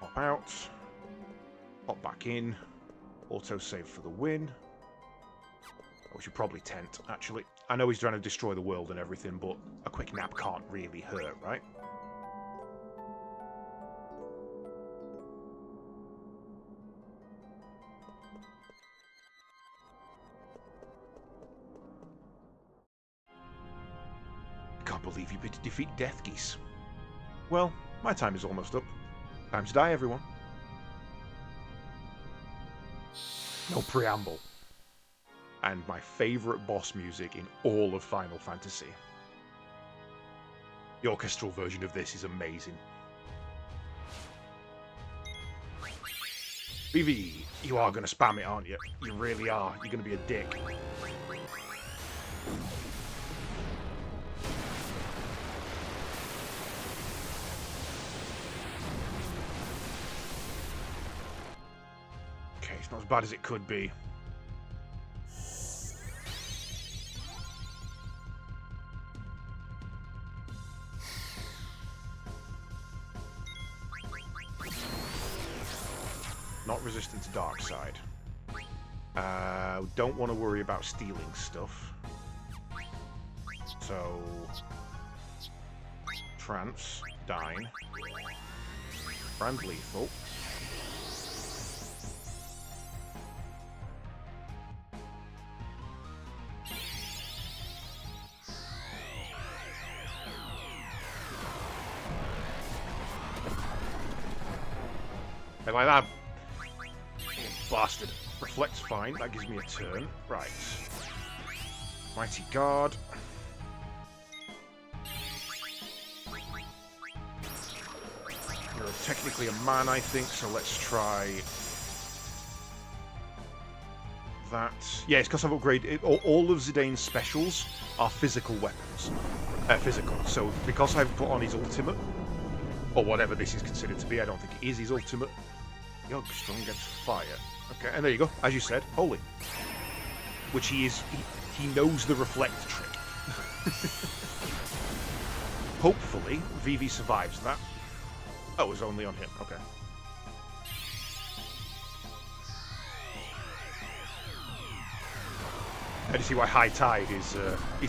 Pop out. Pop back in. Auto save for the win. We should probably tent, actually. I know he's trying to destroy the world and everything, but a quick nap can't really hurt, right? I can't believe you defeat Death Geese. Well, my time is almost up. Time to die, everyone. No preamble. And my favourite boss music in all of Final Fantasy. The orchestral version of this is amazing. Vivi, you are going to spam it, aren't you? You really are. You're going to be a dick. Okay, it's not as bad as it could be. Not resistant to dark side. Don't want to worry about stealing stuff. So... Trance, Dine. Brand lethal. I like that. Bastard. Reflect's fine. That gives me a turn. Right. Mighty Guard. You're technically a man, I think, so let's try that. Yeah, it's because I've upgraded... all of Zidane's specials are physical weapons. Physical. So because I've put on his ultimate, or whatever this is considered to be, I don't think it is his ultimate. You're strong against fire. Okay, and there you go. As you said, holy. Which he is... He knows the reflect trick. Hopefully, Vivi survives that. Oh, it was only on him. Okay. And you see why High Tide is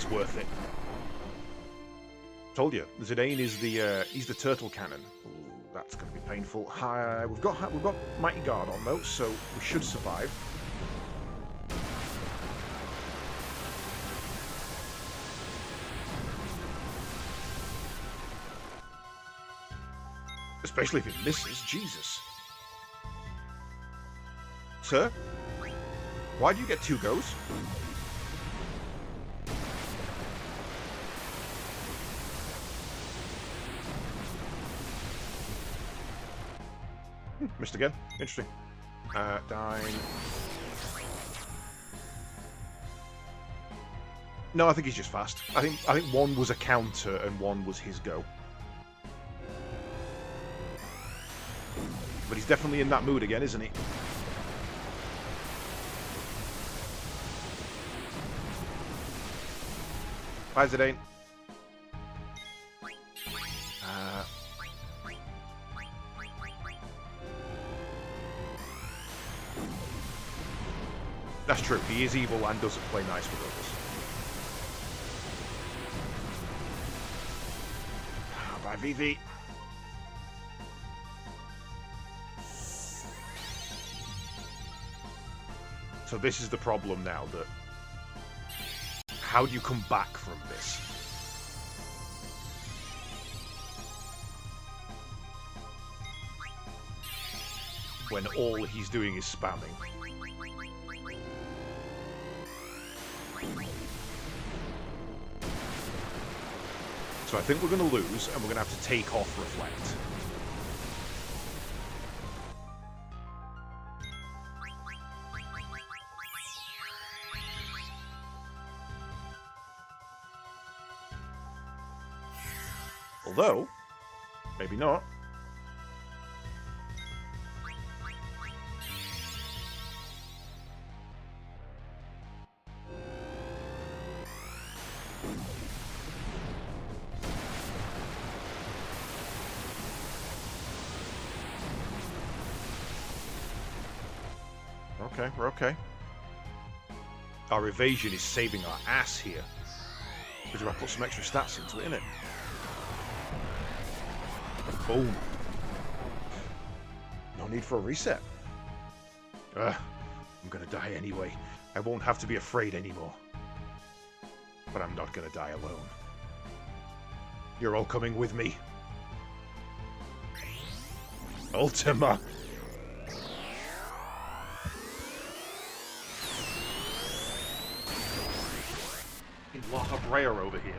worth it. Told you, Zidane is he's the turtle cannon. Ooh, that's going to be painful. We've got Mighty Guard on though, so we should survive. Especially if it misses, Jesus. Sir? Why do you get 2 goes? Missed again. Interesting. Dine. No, I think he's just fast. I think one was a counter and one was his go. But he's definitely in that mood again, isn't he? Bye, Zidane. That's true. He is evil and doesn't play nice with others. Bye, Vivi. So this is the problem now, that how do you come back from this? When all he's doing is spamming. So I think we're going to lose, and we're going to have to take off Reflect. Although, maybe not. Okay, we're okay. Our evasion is saving our ass here. Because I put some extra stats into it, innit? Boom. No need for a reset. I'm gonna die anyway. I won't have to be afraid anymore. But I'm not gonna die alone. You're all coming with me. Ultima! La Habrea over here.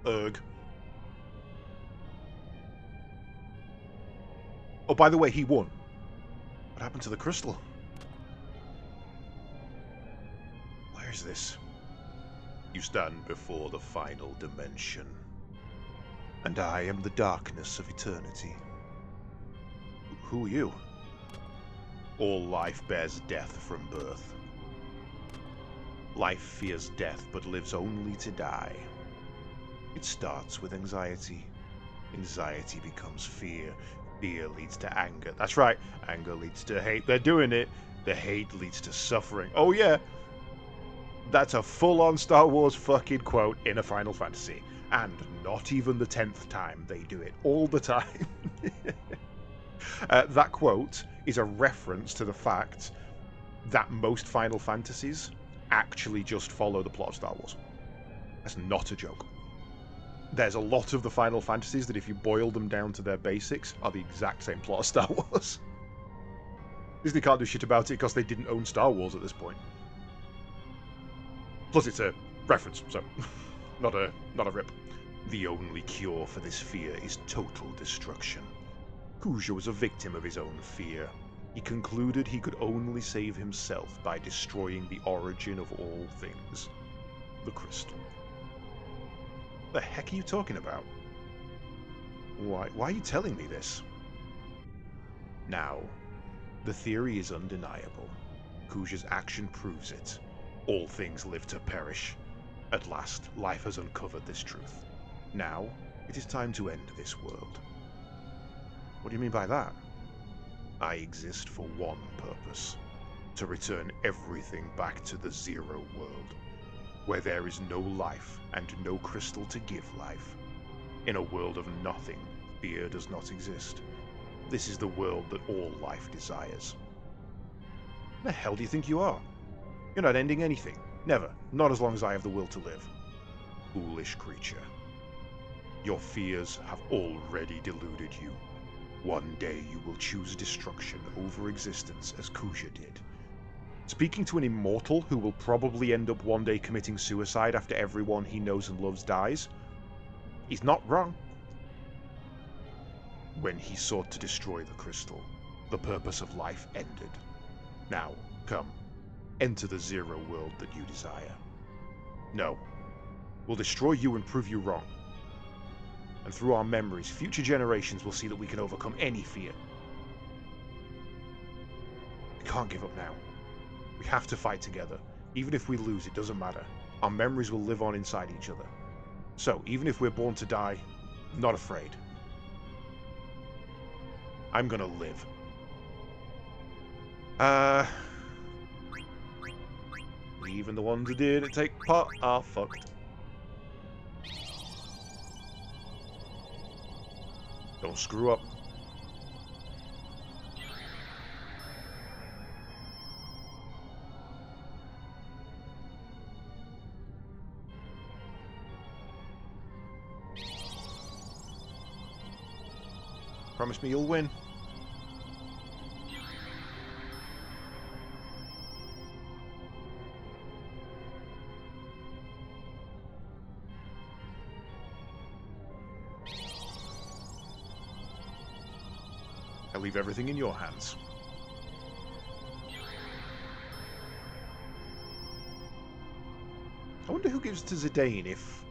Ugh. Oh, by the way, he won. What happened to the crystal? Where is this? You stand before the final dimension. And I am the darkness of eternity. Who are you? All life bears death from birth. Life fears death but lives only to die. It starts with anxiety. Anxiety becomes fear. Fear leads to anger. That's right, anger leads to hate. They're doing it. The hate leads to suffering. Oh yeah, that's a full-on Star Wars fucking quote in a Final Fantasy. And not even the 10th time they do it. All the time. That quote is a reference to the fact that most Final Fantasies actually just follow the plot of Star Wars. That's not a joke. There's a lot of the Final Fantasies that if you boil them down to their basics are the exact same plot as Star Wars. Disney can't do shit about it because they didn't own Star Wars at this point. Plus it's a reference, so not a rip. The only cure for this fear is total destruction. Kuja was a victim of his own fear. He concluded he could only save himself by destroying the origin of all things, the crystal. The heck are you talking about? Why are you telling me this? Now, the theory is undeniable. Kuja's action proves it. All things live to perish. At last, life has uncovered this truth. Now, it is time to end this world. What do you mean by that? I exist for one purpose. To return everything back to the Zero world, where there is no life and no crystal to give life. In a world of nothing, fear does not exist. This is the world that all life desires. The hell do you think you are? You're not ending anything. Never. Not as long as I have the will to live. Foolish creature. Your fears have already deluded you. One day you will choose destruction over existence as Kuja did. Speaking to an immortal who will probably end up one day committing suicide after everyone he knows and loves dies, he's not wrong. When he sought to destroy the crystal, the purpose of life ended. Now, come, enter the Zero world that you desire. No, we'll destroy you and prove you wrong. And through our memories, future generations will see that we can overcome any fear. We can't give up now. We have to fight together. Even if we lose, it doesn't matter. Our memories will live on inside each other. So, even if we're born to die, I'm not afraid. I'm gonna live. Even the ones who didn't take part are fucked. Don't screw up. Promise me you'll win. I leave everything in your hands. I wonder who gives to Zidane if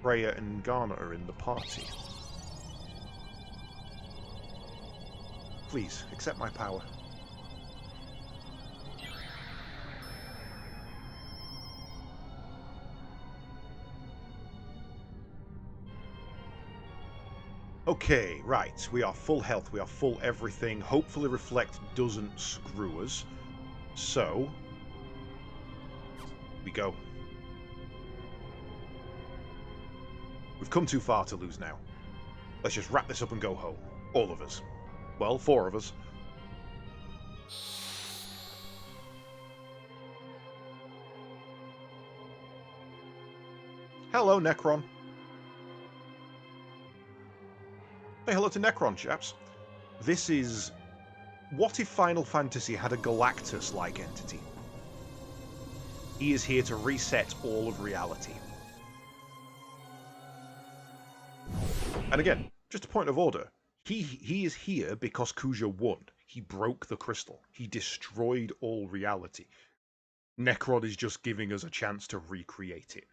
Freya and Garnet are in the party. Please, accept my power. Okay, right. We are full health. We are full everything. Hopefully Reflect doesn't screw us. So, we go. We've come too far to lose now. Let's just wrap this up and go home. All of us. Well, 4 of us. Hello, Necron. Say hello to Necron, chaps. This is... What if Final Fantasy had a Galactus-like entity? He is here to reset all of reality. And again, just a point of order. He is here because Kuja won. He broke the crystal. He destroyed all reality. Necron is just giving us a chance to recreate it.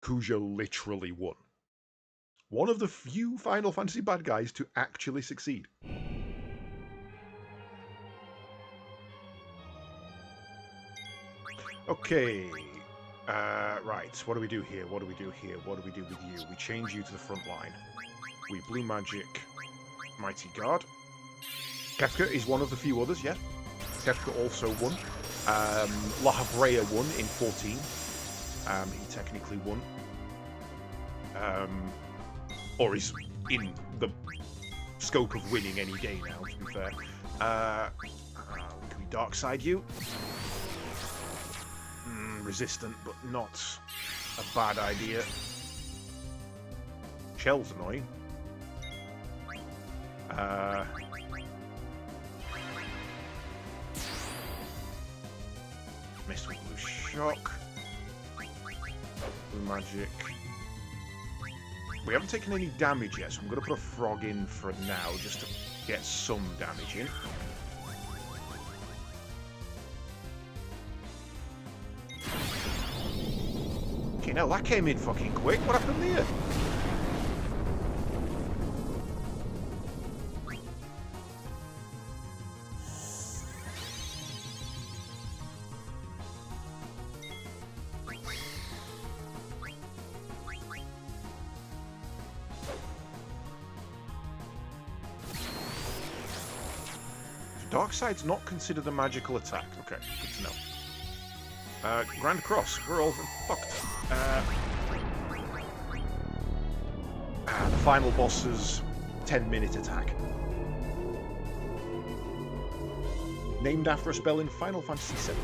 Kuja literally won. One of the few Final Fantasy bad guys to actually succeed. Okay. Right. What do we do here? What do we do here? What do we do with you? We change you to the front line. We blue magic Mighty Guard. Kefka is one of the few others, yes. Kefka also won. La Habrea won in 14. He technically won. Or he's in the scope of winning any day now, to be fair. Can we dark side you? Resistant, but not a bad idea. Shell's annoying. Missed with blue shock. Blue magic. We haven't taken any damage yet, so I'm going to put a frog in for now, just to get some damage in. Okay, now that came in fucking quick. What happened there? Darkside's not considered a magical attack. Okay, good to know. Grand Cross, we're all fucked. The final boss's 10-minute attack. Named after a spell in Final Fantasy VII.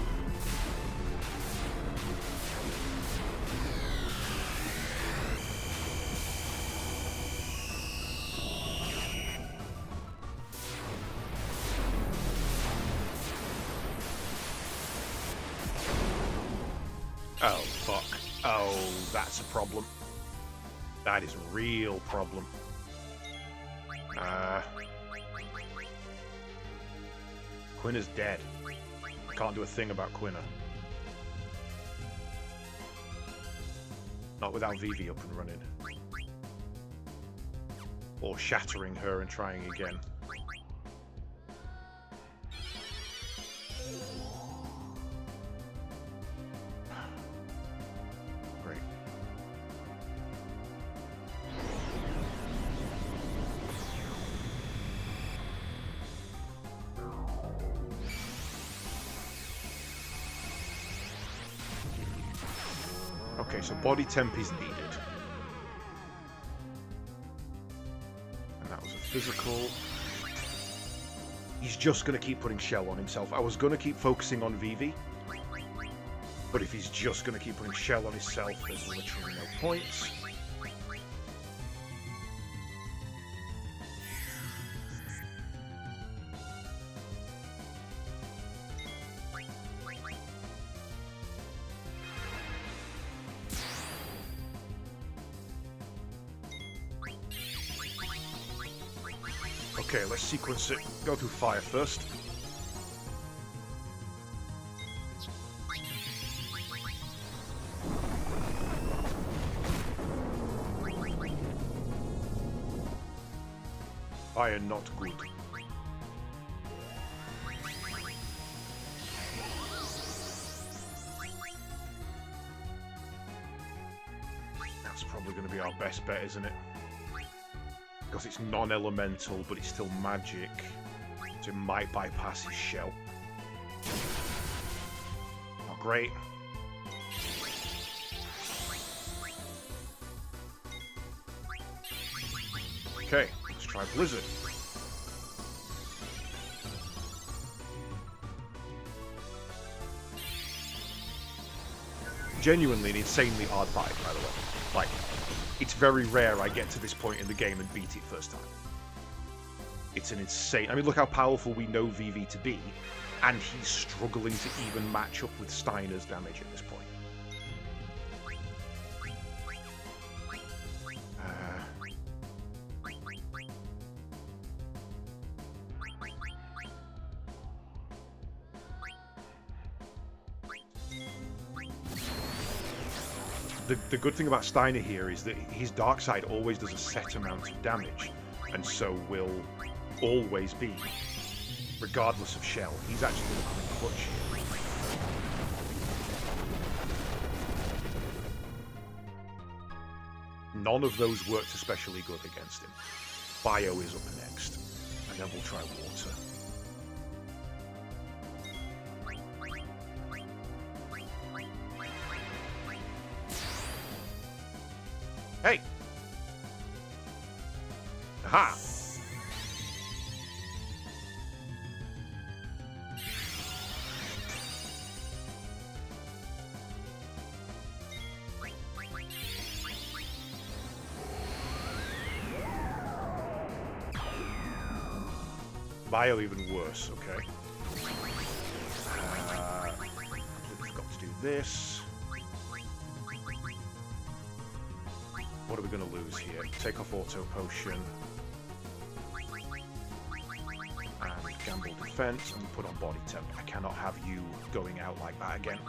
Oh, fuck. Oh, that's a problem. That is a real problem. Quina's dead. Can't do a thing about Quina. Not without Vivi up and running. Or shattering her and trying again. Great. Okay, so body temp is needed. And that was a physical. He's just going to keep putting shell on himself. I was going to keep focusing on Vivi. But if he's just going to keep putting shell on himself, there's literally no points. Okay, let's sequence it. Go through fire first. Fire not good. That's probably going to be our best bet, isn't it? Because it's non-elemental, but it's still magic. So it might bypass his shell. Not great. Okay, let's try Blizzard. Genuinely an insanely hard fight, by the way. Like, it's very rare I get to this point in the game and beat it first time. It's an insane... I mean, look how powerful we know Vivi to be, and he's struggling to even match up with Steiner's damage at this point. The good thing about Steiner here is that his dark side always does a set amount of damage, and so will always be, regardless of shell. He's actually going to come in clutch here. None of those worked especially good against him. Bio is up next, and then we'll try water. Hey! Aha! Bio even worse, okay. Completely forgot to do this. What are we going to lose here? Take off Auto Potion. And Gamble Defense, and put on Body Temp. I cannot have you going out like that again.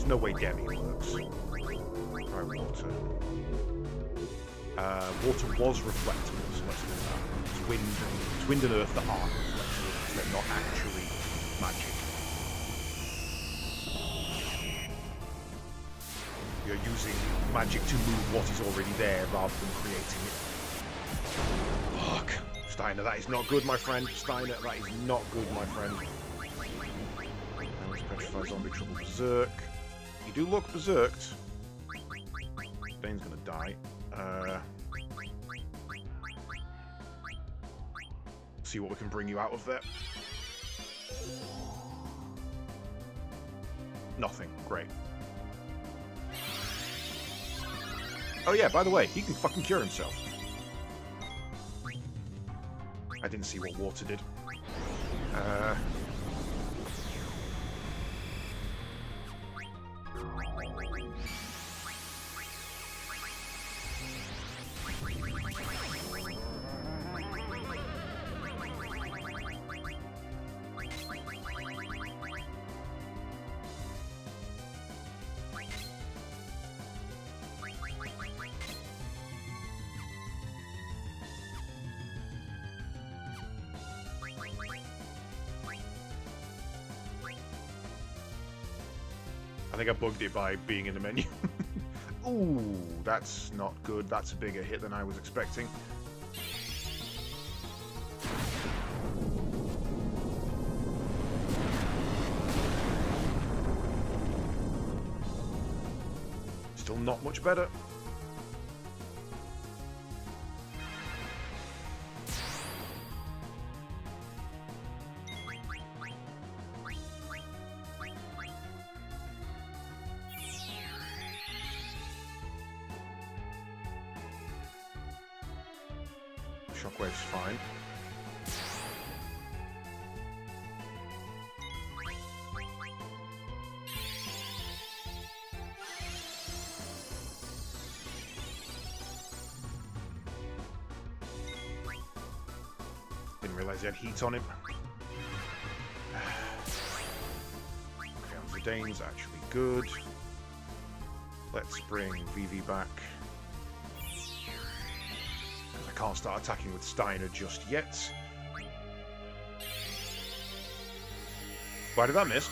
No way Demi works. Alright, water. Water was reflectable, so let's do that. It's wind and earth that aren't reflectable. They're not actually magic. You're using magic to move what is already there rather than creating it. Fuck. Steiner, that is not good, my friend. Steiner, that is not good, my friend. Now let's petrify zombie trouble berserk. You do look berserked. Dane's gonna die. See what we can bring you out of there. Nothing. Great. Oh yeah, by the way, he can fucking cure himself. I didn't see what water did. I think I bugged it by being in the menu. Ooh, that's not good. That's a bigger hit than I was expecting. Still not much better. Shockwave's fine. Didn't realize he had heat on him. Okay, Dane's actually good. Let's bring Vivi back. Can't start attacking with Steiner just yet. Why did that miss?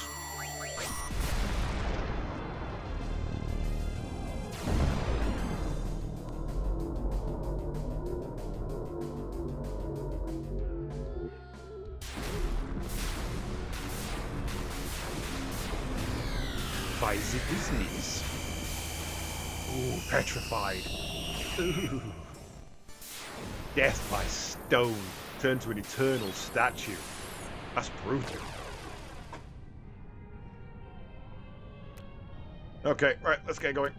By the business. Ooh, petrified. Ooh. Death by stone, turned to an eternal statue. That's brutal. Okay, right, let's get going.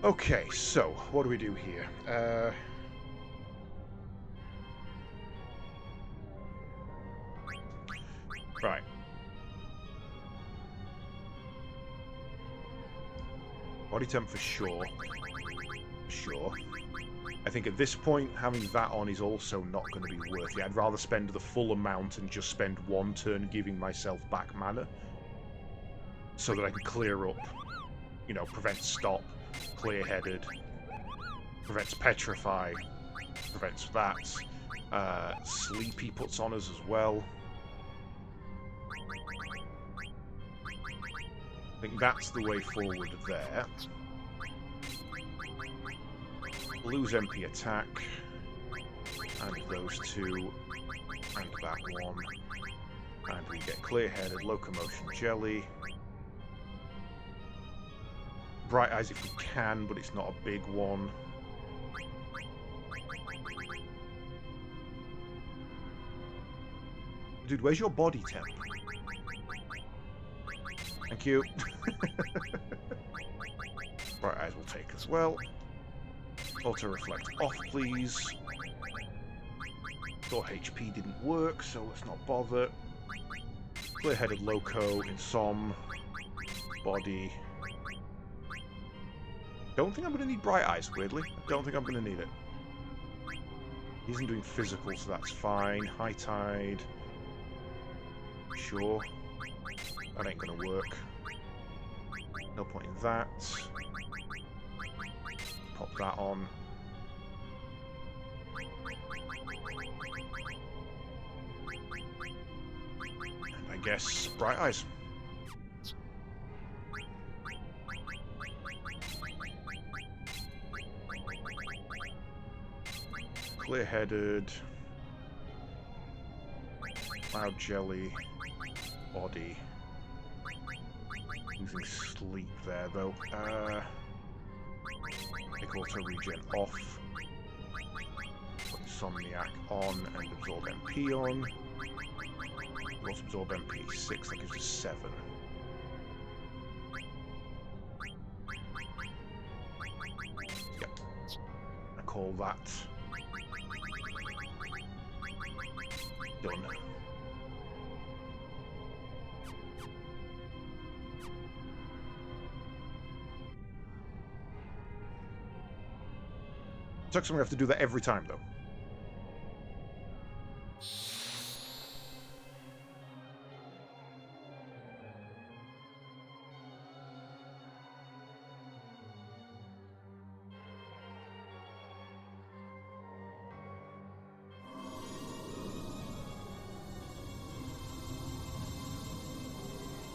Okay, so what do we do here? Body temp for sure. Sure. I think at this point, having that on is also not going to be worth it. I'd rather spend the full amount and just spend one turn giving myself back mana. So that I can clear up, you know, prevent stop, clear-headed, prevents petrify, prevents that. Sleepy puts on us as well. I think that's the way forward there. Lose MP attack. And those two. And that one. And we get clear-headed, locomotion jelly. Bright Eyes if we can, but it's not a big one. Dude, where's your body temp? Thank you. Bright Eyes will take as well. Auto Reflect off, please. Your HP didn't work, so let's not bother. Clear-headed Loco in some body. Don't think I'm going to need Bright Eyes, weirdly. I don't think I'm going to need it. He isn't doing physical, so that's fine. High Tide. Sure. That ain't going to work. No point in that. Pop that on. And I guess Bright Eyes. Clear-headed. Cloud Jelly. Body. Using sleep there, though. Take auto regen off. Put Insomniac on and absorb MP on. Also absorb MP 6, that gives us 7. Yep. I call that done. Sucks I'm going to have to do that every time, though.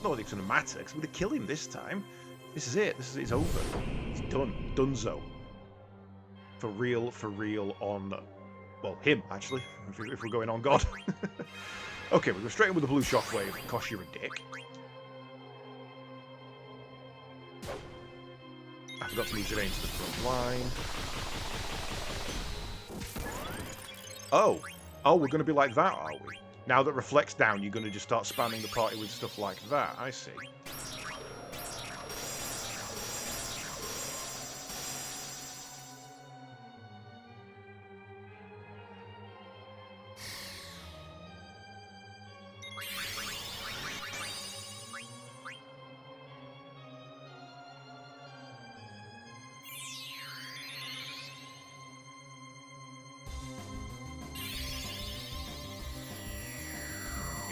Not that it's going to matter, because I'm going to kill him this time. This is it. It's over. It's done. Dunzo. For real on... Well, him, actually, if we're going on God. Okay, we go straight in with the blue shockwave. Gosh, you're a dick. I forgot to move Zidane to the front line. Oh! Oh, we're going to be like that, are we? Now that Reflect's down, you're going to just start spamming the party with stuff like that. I see.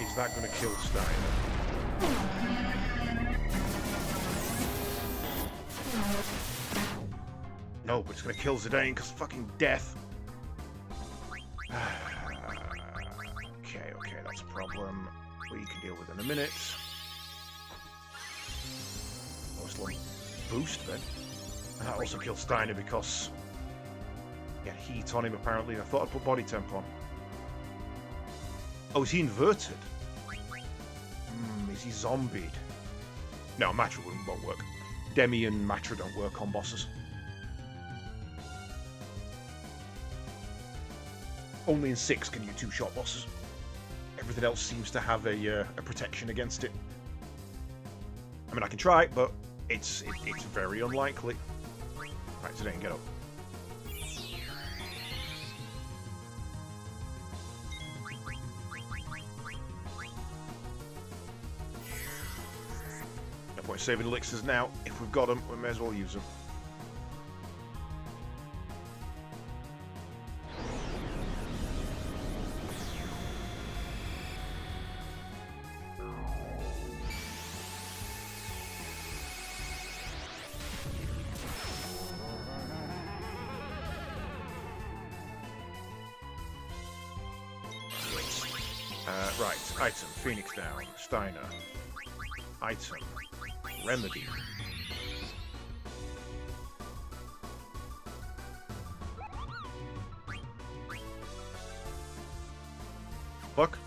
Is that going to kill Steiner? No, but it's going to kill Zidane because fucking death. Okay, that's a problem we can deal with in a minute. Mostly boost then. And that also kills Steiner because he had heat on him apparently. I thought I'd put body temp on. Oh, is he inverted? Is he zombied? No, Matra won't work. Demi and Matra don't work on bosses. Only in 6 can you two-shot bosses. Everything else seems to have a protection against it. I mean, I can try, but it's very unlikely. Right, Zidane, get up. point saving elixirs now. If we've got them, we may as well use them. Right, item, Phoenix Down, Steiner. Item, Remedy. Fuck.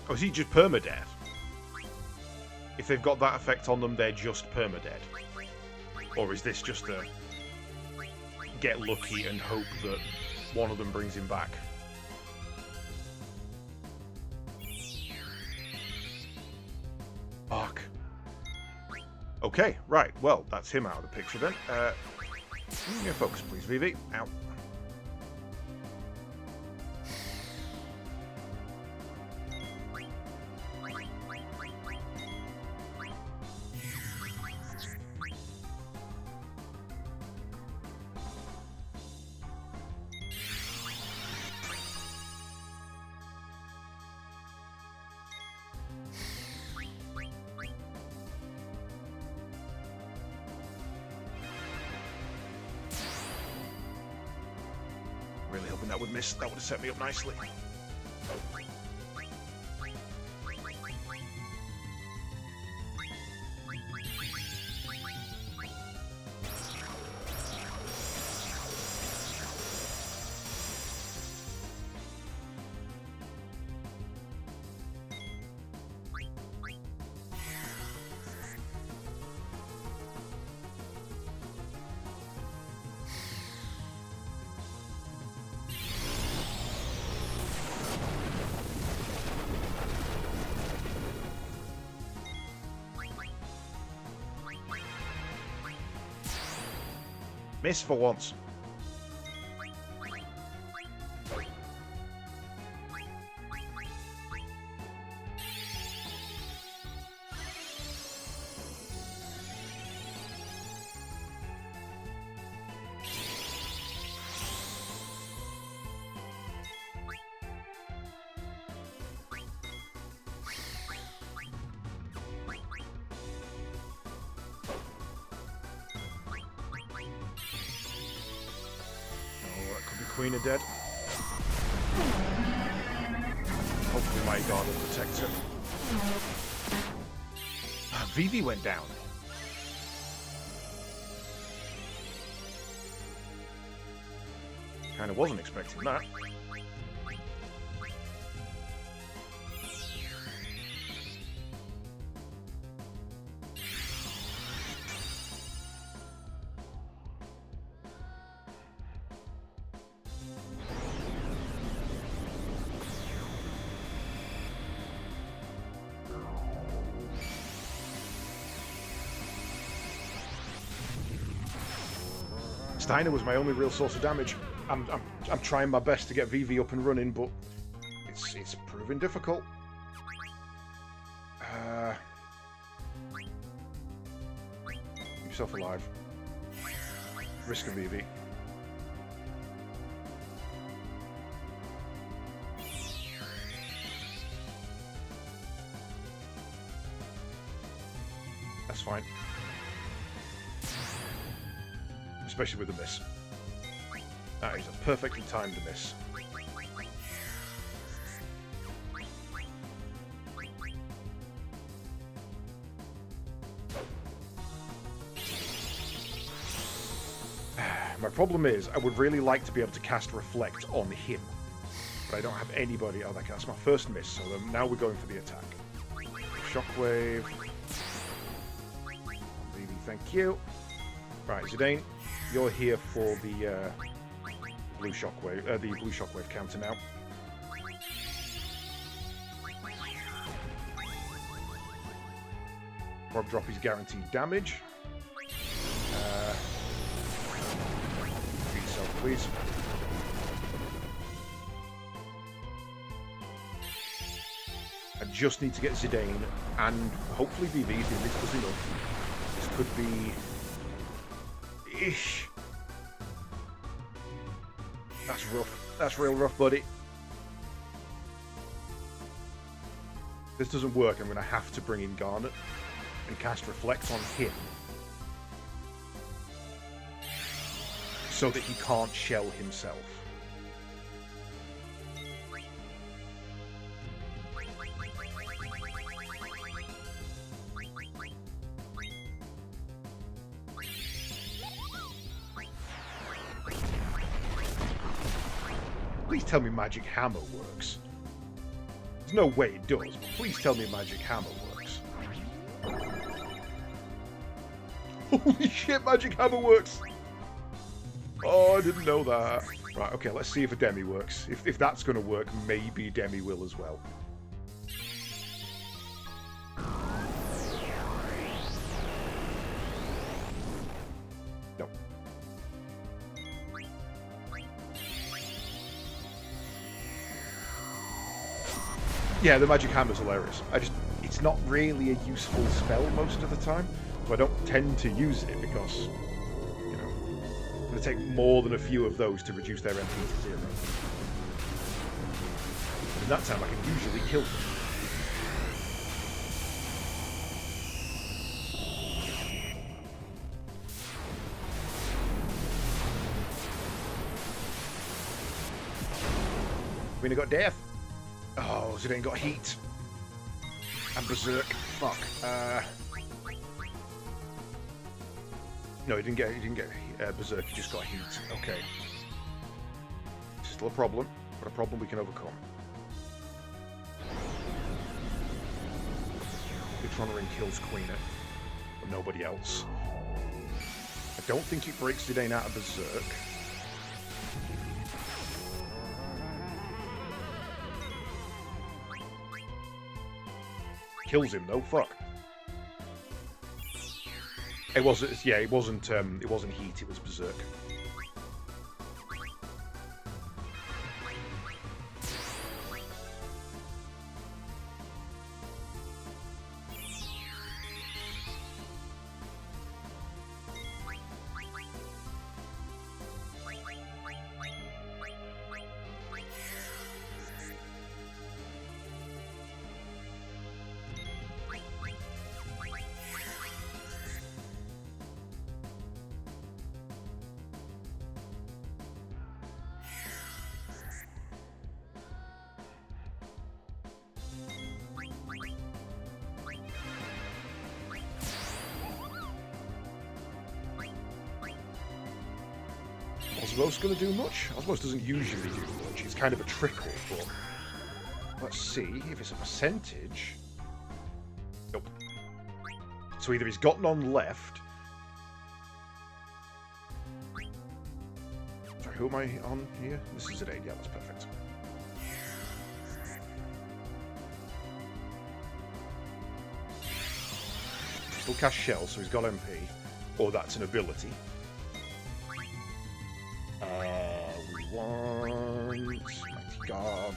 Oh, is he just permadead? If they've got that effect on them, they're just permadead. Or is this just a get lucky and hope that one of them brings him back? Fuck. Okay, right. Well, that's him out of the picture then. Give me a focus, please, Vivi. Out. Really hoping that would miss. That would have set me up nicely. Miss for once. Queen are dead. Hopefully my guard will protect her. Vivi went down. Kinda wasn't expecting that. Steiner was my only real source of damage. I'm trying my best to get Vivi up and running, but it's proving difficult. Keep yourself alive. Risk of Vivi. That's fine. Especially with a miss. That is a perfectly timed miss. My problem is, I would really like to be able to cast Reflect on him. But I don't have anybody. Oh, that's my first miss, so now we're going for the attack. Shockwave. Vivi, thank you. Right, Zidane, you're here for the blue shockwave counter now. Frog drop is guaranteed damage. Yourself, please. I just need to get Zidane and hopefully BB if this does enough. This could be... Ish. That's rough. That's real rough, buddy. If this doesn't work, I'm going to have to bring in Garnet and cast Reflect on him so that he can't shell himself. Please tell me Magic Hammer works. There's no way it does, but please tell me Magic Hammer works. Holy shit, Magic Hammer works! Oh, I didn't know that. Right, okay, let's see if a Demi works. If that's going to work, maybe Demi will as well. No. Yeah, the Magic Hammer's hilarious. It's not really a useful spell most of the time, so I don't tend to use it because, you know, it's going to take more than a few of those to reduce their MP to 0. In that time, I can usually kill them. We only got death. Oh, Zidane got heat. And Berserk. Fuck. No, he didn't get Berserk, he just got heat. Okay. It's still a problem, but a problem we can overcome. Bitron Ring kills Queener, but nobody else. I don't think it breaks Zidane out of Berserk. Kills him though. Fuck. It wasn't. Yeah, it wasn't. It wasn't heat. It was Berserk. Osmos going to do much? Osmos doesn't usually do much. It's kind of a trickle, but let's see if it's a percentage. Nope. So either he's got none left. Sorry, who am I on here? This is at 8. Yeah, that's perfect. Still cast Shell, so he's got MP. Or that's an ability. We want... Mighty God.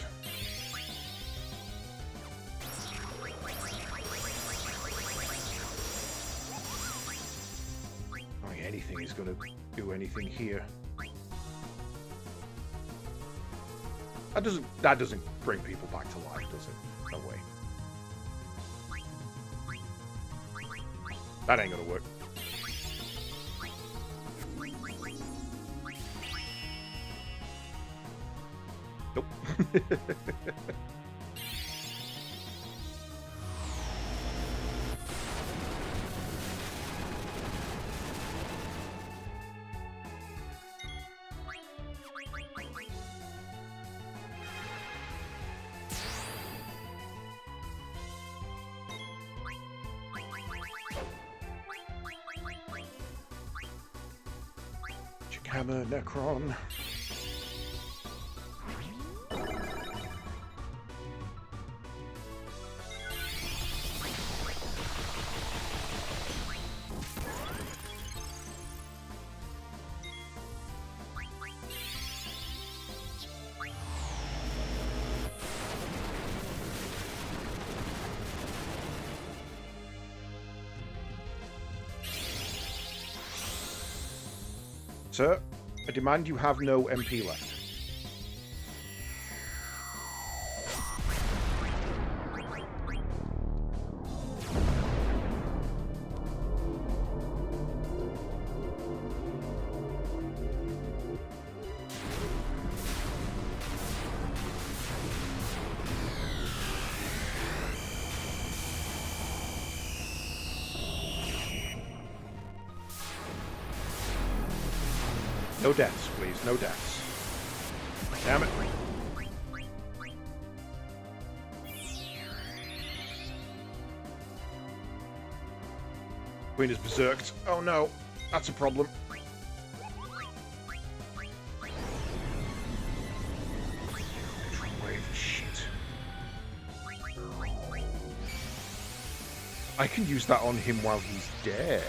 I think anything is going to do anything here. That doesn't bring people back to life, does it? No way. That ain't gonna work. Nope. Hammer, Necron. Sir, I demand you have no MP left. No deaths, please. No deaths. Damn it. Queen is berserked. Oh no. That's a problem. Wave shit. I can use that on him while he's dead.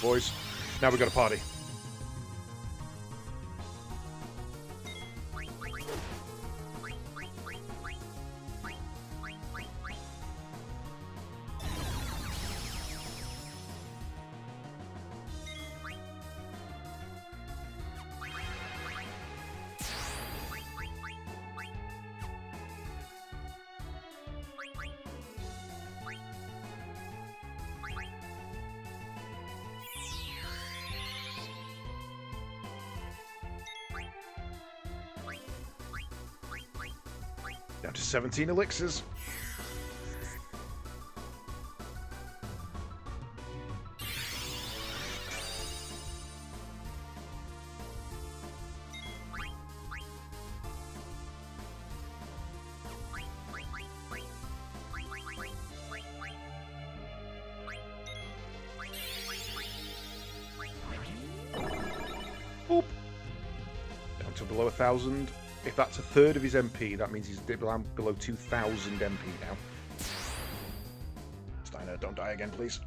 Boys, now we've got a party. Down to 17 elixirs. Boop. Down to below 1,000. If that's a third of his MP, that means he's below 2,000 MP now. Steiner, don't die again, please.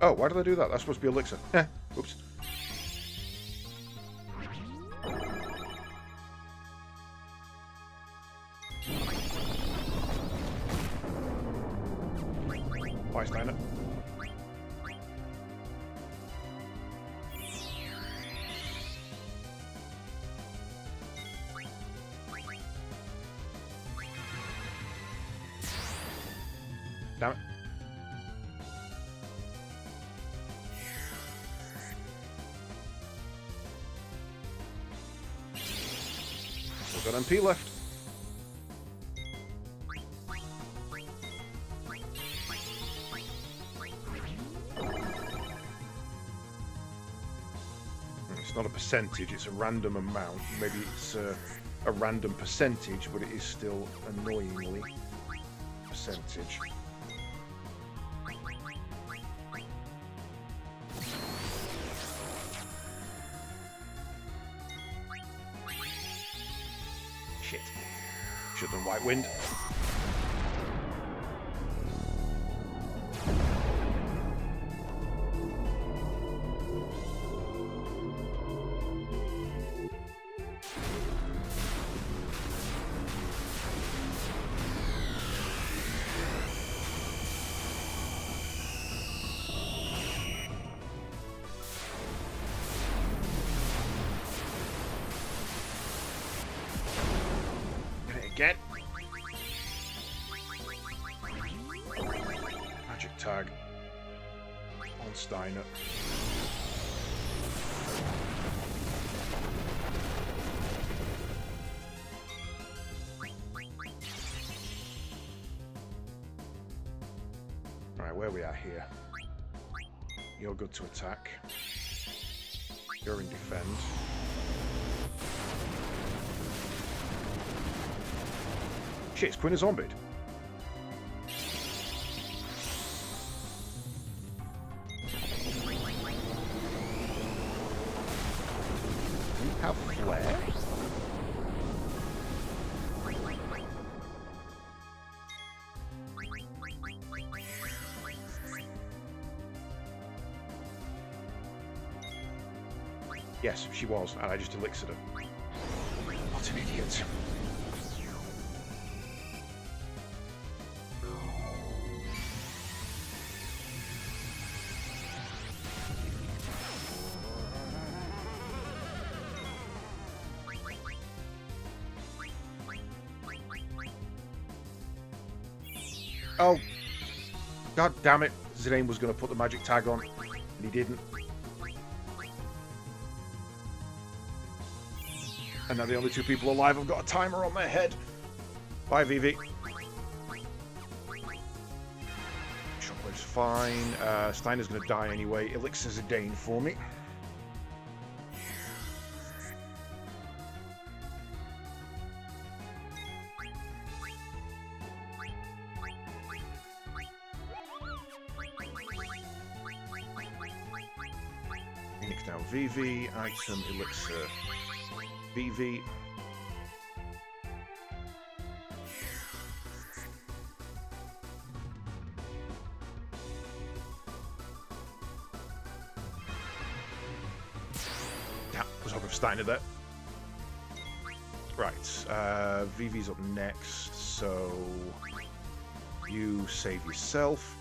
Oh, why did I do that? That's supposed to be elixir. Heh, oops. Bye, Steiner. Damn it. Still got MP left. It's not a percentage, it's a random amount. Maybe it's a random percentage, but it is still annoyingly percentage. Shit. Should have done White Wind. Again. Magic tag on Steiner. Alright, where we are here. You're good to attack. You're in defend. Shit, it's Queen of Zombied. have Flare? Yes, she was, and I just elixired her. What an idiot. Oh, god damn it. Zidane was going to put the magic tag on, and he didn't. And now the only two people alive have got a timer on their head. Bye, Vivi. Shockwave's fine. Steiner's going to die anyway. Elixir Zidane for me. Phoenix down Vivi. Item Elixir. Vivi. Yeah, was hoping for Steiner there. Right, Vivi's up next, so you save yourself.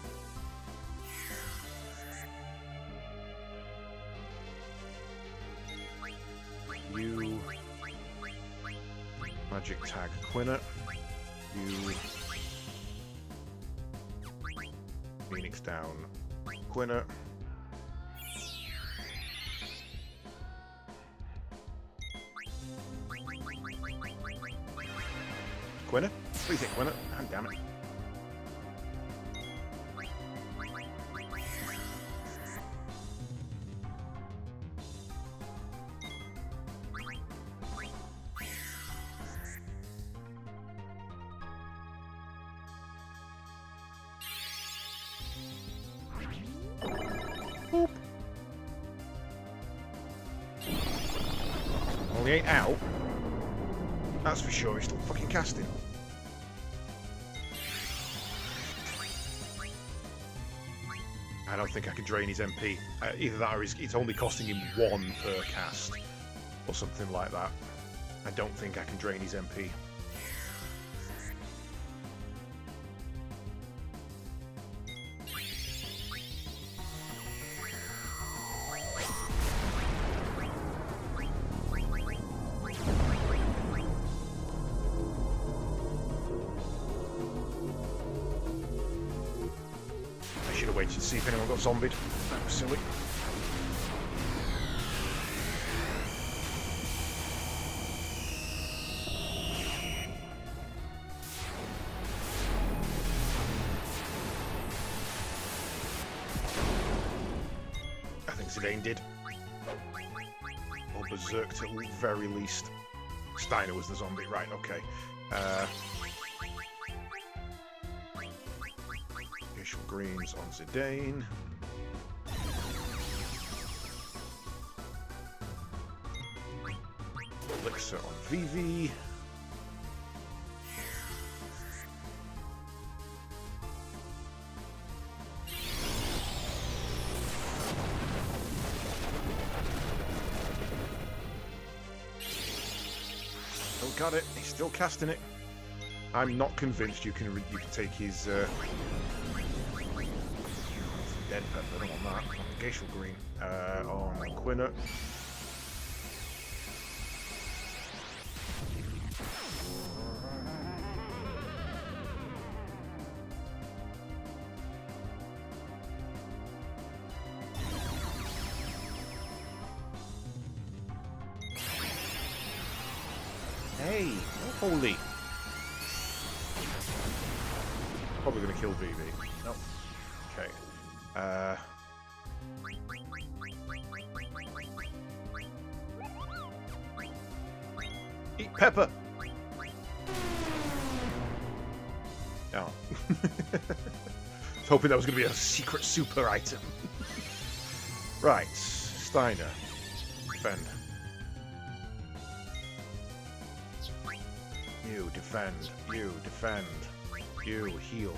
You magic tag Quina. You Phoenix down Quina. Quina? What do you think, Quina? Oh, damn it. Boop. Only 8 out. That's for sure, he's still fucking casting. I don't think I can drain his MP. Either that or it's only costing him 1 per cast. Or something like that. I don't think I can drain his MP. Should have waited to see if anyone got zombied. That was silly. I think Zidane did. Or Berserk at the very least. Steiner was the zombie, right, okay. Glacial Greens on Zidane. Elixir on Vivi. Still got it. He's still casting it. I'm not convinced you can take his dead pepper. I don't want that. I want the Glacial Green on Quina. Hey, holy. Probably going to kill Vivi. Nope. Okay. Eat pepper! Oh. I was hoping that was going to be a secret super item. Right. Steiner. Defend. You defend. You defend. You heal.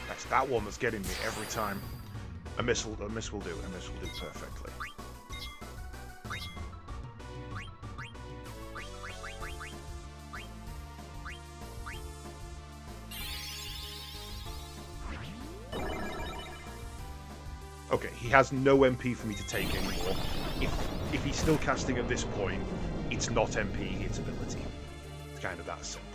That's that one that's getting me every time. A miss will do. A miss will do perfectly. Okay, he has no MP for me to take anymore. If he's still casting at this point, it's not MP, it's ability. It's kind of that simple.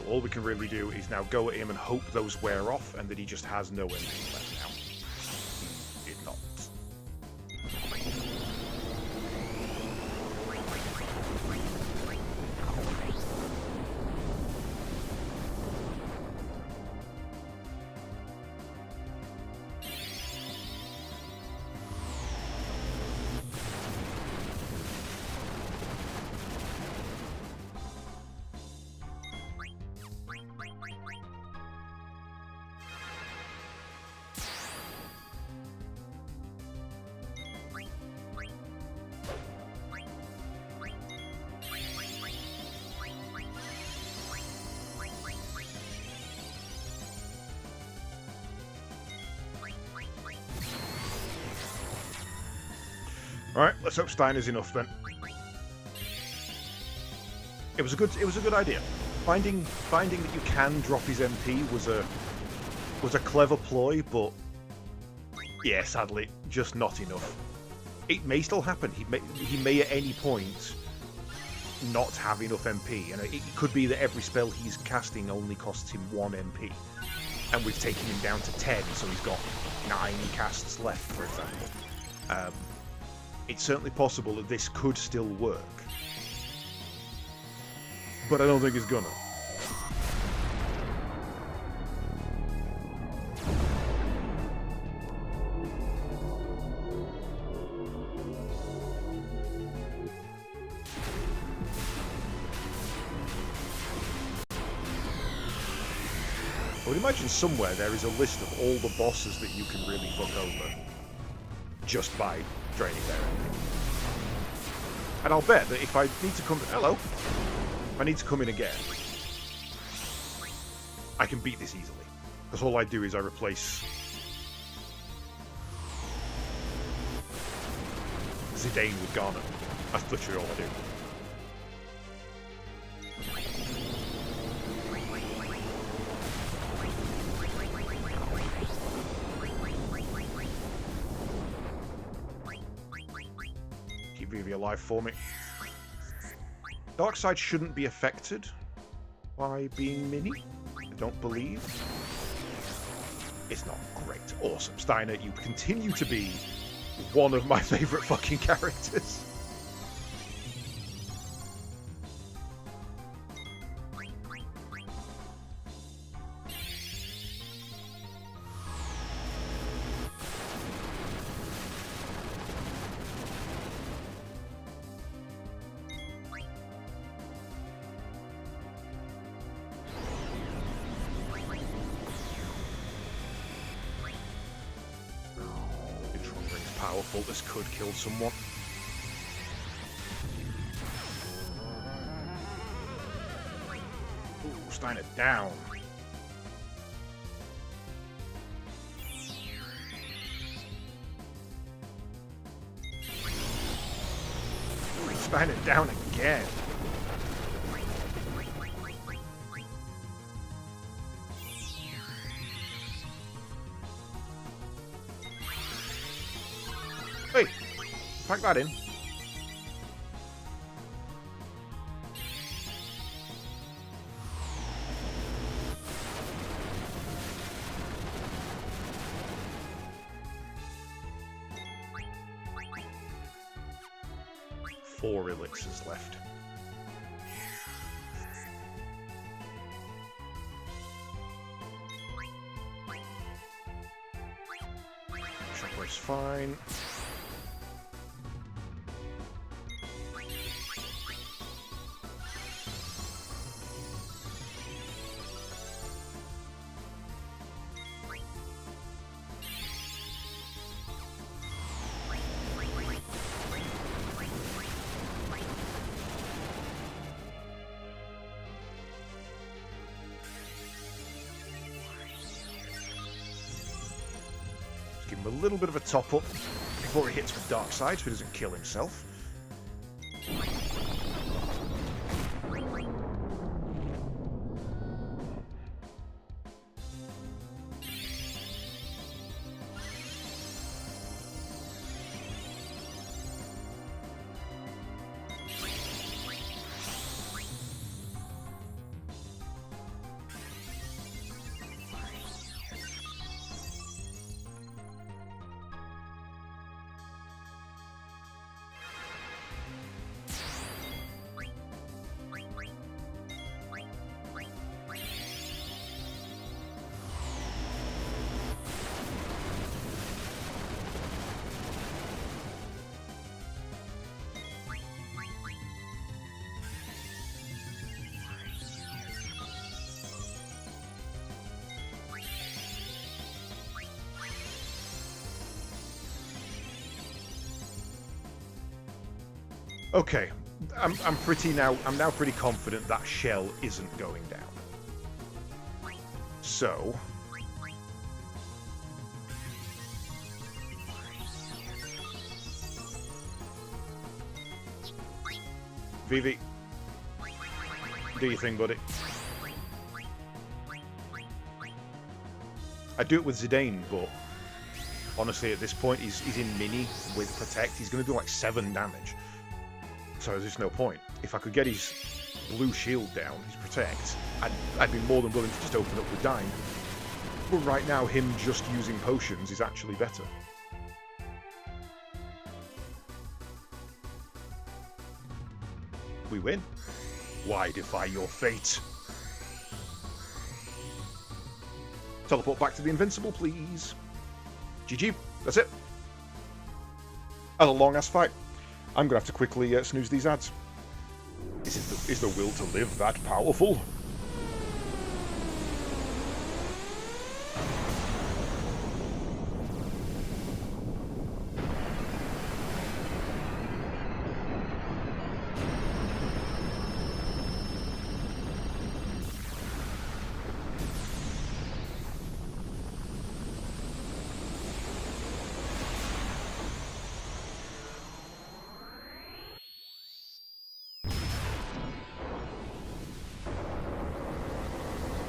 All we can really do is now go at him and hope those wear off, and that he just has no MP left now. He did not. Alright, let's hope Steiner's enough then. It was a good idea. Finding that you can drop his MP was a clever ploy, but yeah, sadly, just not enough. It may still happen. He may at any point not have enough MP, and it could be that every spell he's casting only costs him 1 MP, and we've taken him down to 10, so he's got 9 casts left, for example. It's certainly possible that this could still work, but I don't think it's gonna. I would imagine somewhere there is a list of all the bosses that you can really fuck over just by draining their MP. And I'll bet that if I need to come... Hello! If I need to come in again, I can beat this easily. Because all I do is I replace Zidane with Garnet. That's literally all I do. Vivi alive for me. Darkseid shouldn't be affected by being mini. I don't believe. It's not great. Awesome. Steiner, you continue to be one of my favourite fucking characters. Powerful, this could kill someone. Ooh, Steiner down. Ooh, Steiner down again. Hey, pack that in. 4 elixirs left. Shockwave's fine. Give him a little bit of a top up before he hits with Dark Side so he doesn't kill himself. Okay, I'm now pretty confident that shell isn't going down. So Vivi, do your thing, buddy. I'd do it with Zidane, but honestly, at this point, he's in mini with Protect. He's going to do like 7 damage. So there's no point. If I could get his blue shield down, his Protect, I'd be more than willing to just open up with Dime. But right now, him just using potions is actually better. We win. Why defy your fate? Teleport back to the Invincible, please. GG. That's it. That was a long-ass fight. I'm going to have to quickly snooze these ads. Is the will to live that powerful?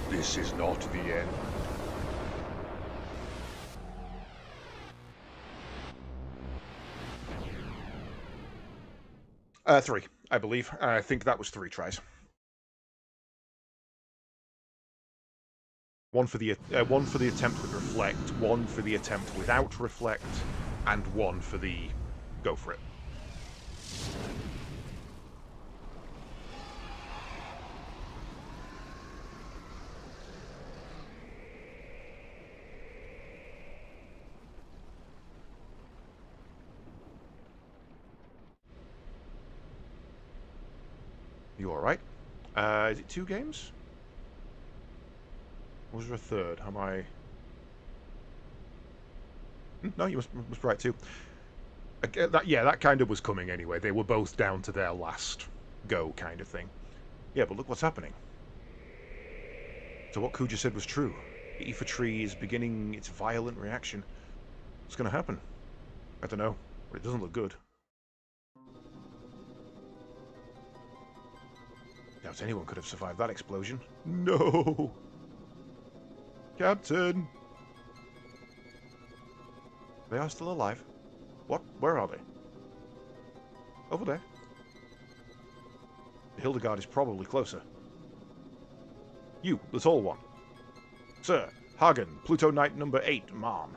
This is not the end. Three, I believe. I think that was 3 tries. One for the attempt with Reflect, 1 for the attempt without Reflect, and 1 for the go for it. You alright? Is it 2 games? Or was there a third? Am I... No, you must be right too. That kind of was coming anyway. They were both down to their last go kind of thing. Yeah, but look what's happening. So what Kuja said was true. The Aoife tree is beginning its violent reaction. What's going to happen? I don't know, but it doesn't look good. Doubt anyone could have survived that explosion. No! Captain! They are still alive. What? Where are they? Over there. The Hildegard is probably closer. You, the tall one. Sir, Hagen, Pluto Knight number 8, Mom.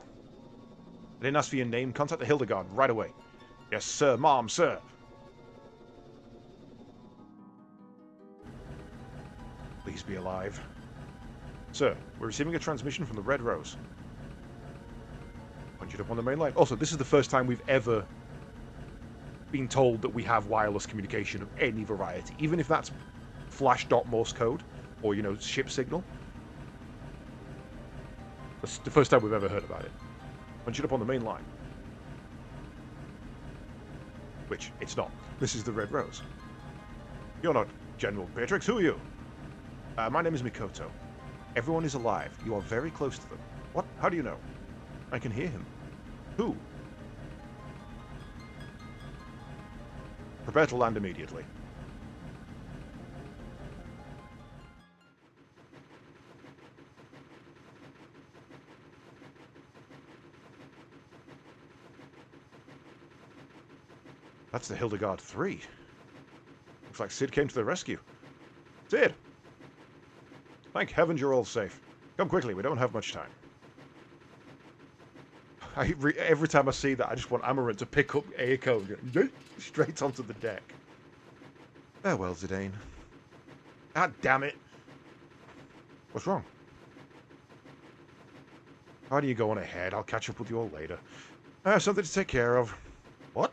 I didn't ask for your name. Contact the Hildegard right away. Yes, sir, Mom, sir. please be alive. Sir, we're receiving a transmission from the Red Rose. Punch it up on the main line. Also, this is the first time we've ever been told that we have wireless communication of any variety, even if that's flash dot Morse code or, you know, ship signal. That's the first time we've ever heard about it. Punch it up on the main line. Which, it's not. This is the Red Rose. You're not General Beatrix, who are you? My name is Mikoto. Everyone is alive. You are very close to them. What? How do you know? I can hear him. Who? Prepare to land immediately. That's the Hildegard 3. Looks like Sid came to the rescue. Sid! Thank heavens you're all safe. Come quickly, we don't have much time. Every time I see that, I just want Amarant to pick up Aiko and go straight onto the deck. Farewell, Zidane. Ah, damn it. What's wrong? Why do you go on ahead? I'll catch up with you all later. I have something to take care of. What?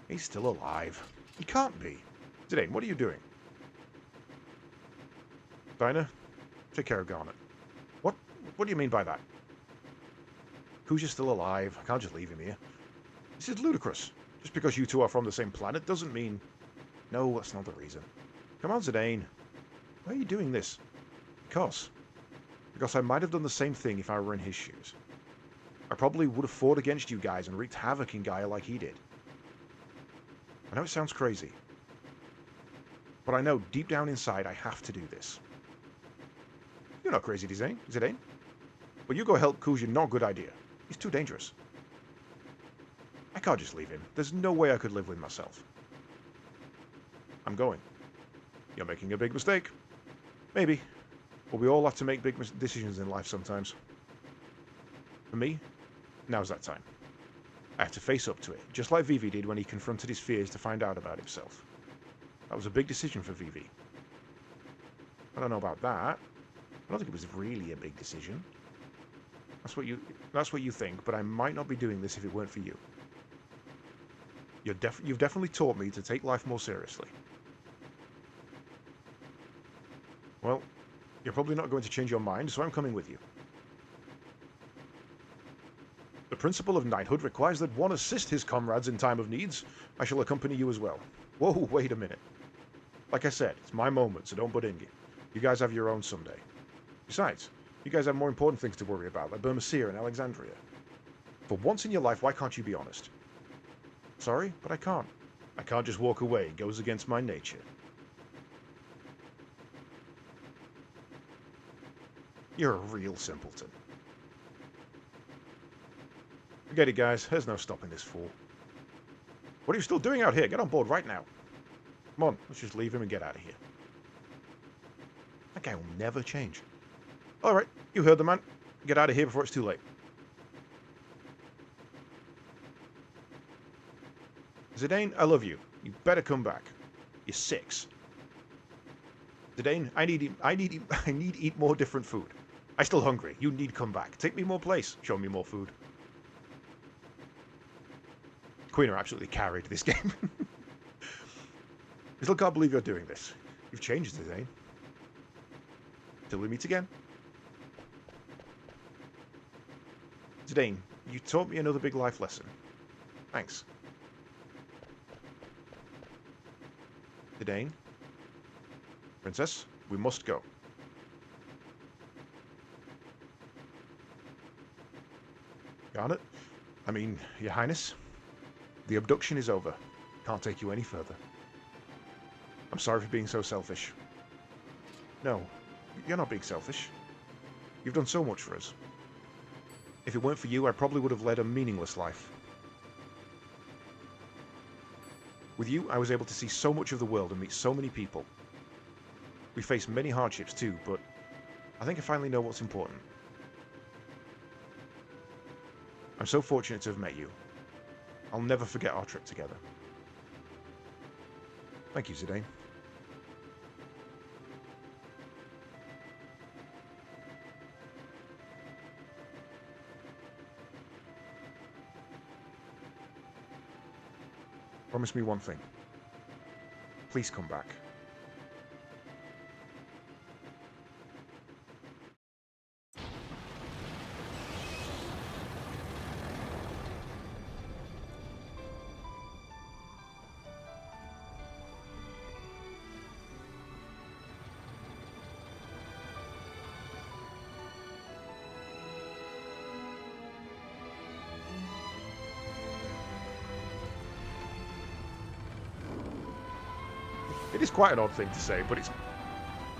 He's still alive. He can't be. Zidane, what are you doing? Dinah, take care of Garnet. What do you mean by that? Kuja's still alive. I can't just leave him here. This is ludicrous. Just because you two are from the same planet doesn't mean... No, that's not the reason. Come on, Zidane. Why are you doing this? Because I might have done the same thing if I were in his shoes. I probably would have fought against you guys and wreaked havoc in Gaia like he did. I know it sounds crazy, but I know deep down inside I have to do this. You're not crazy, Zidane. But you go help Kuja, not a good idea. He's too dangerous. I can't just leave him. There's no way I could live with myself. I'm going. You're making a big mistake. Maybe. But we all have to make big decisions in life sometimes. For me, now's that time. I have to face up to it, just like Vivi did when he confronted his fears to find out about himself. That was a big decision for Vivi. I don't know about that. I don't think it was really a big decision. That's what you think, but I might not be doing this if it weren't for you. You've definitely taught me to take life more seriously. Well, you're probably not going to change your mind, so I'm coming with you. The principle of knighthood requires that one assist his comrades in time of needs. I shall accompany you as well. Whoa, wait a minute. Like I said, it's my moment, so don't butt in. You guys have your own someday. Besides, you guys have more important things to worry about, like Burmasir and Alexandria. For once in your life, why can't you be honest? Sorry, but I can't. I can't just walk away. It goes against my nature. You're a real simpleton. Forget it, guys. There's no stopping this fool. What are you still doing out here? Get on board right now. Come on, let's just leave him and get out of here. That guy will never change. Alright, you heard the man. Get out of here before it's too late. Zidane, I love you. You better come back. You're 6. Zidane, I need eat more different food. I'm still hungry. You need come back. Take me more place. Show me more food. Queen are absolutely carried this game. I still can't believe you're doing this. You've changed, Zidane. Till we meet again. Zidane, you taught me another big life lesson. Thanks. Zidane. Princess, we must go. Garnet? I mean, Your Highness? The abduction is over. Can't take you any further. I'm sorry for being so selfish. No, you're not being selfish. You've done so much for us. If it weren't for you, I probably would have led a meaningless life. With you, I was able to see so much of the world and meet so many people. We faced many hardships too, but I think I finally know what's important. I'm so fortunate to have met you. I'll never forget our trip together. Thank you, Zidane. Promise me one thing. Please come back. It is quite an odd thing to say, but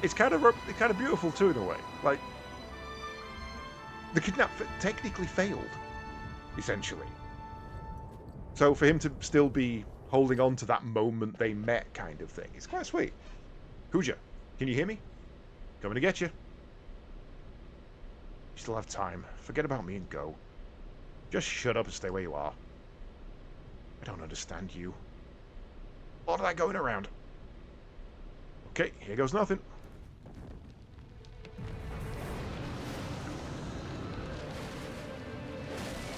it's kind of beautiful too in a way. Like the kidnap technically failed, essentially. So for him to still be holding on to that moment they met, kind of thing, it's quite sweet. Kuja, can you hear me? Coming to get you. You still have time. Forget about me and go. Just shut up and stay where you are. I don't understand you. All of that going around. Okay, here goes nothing.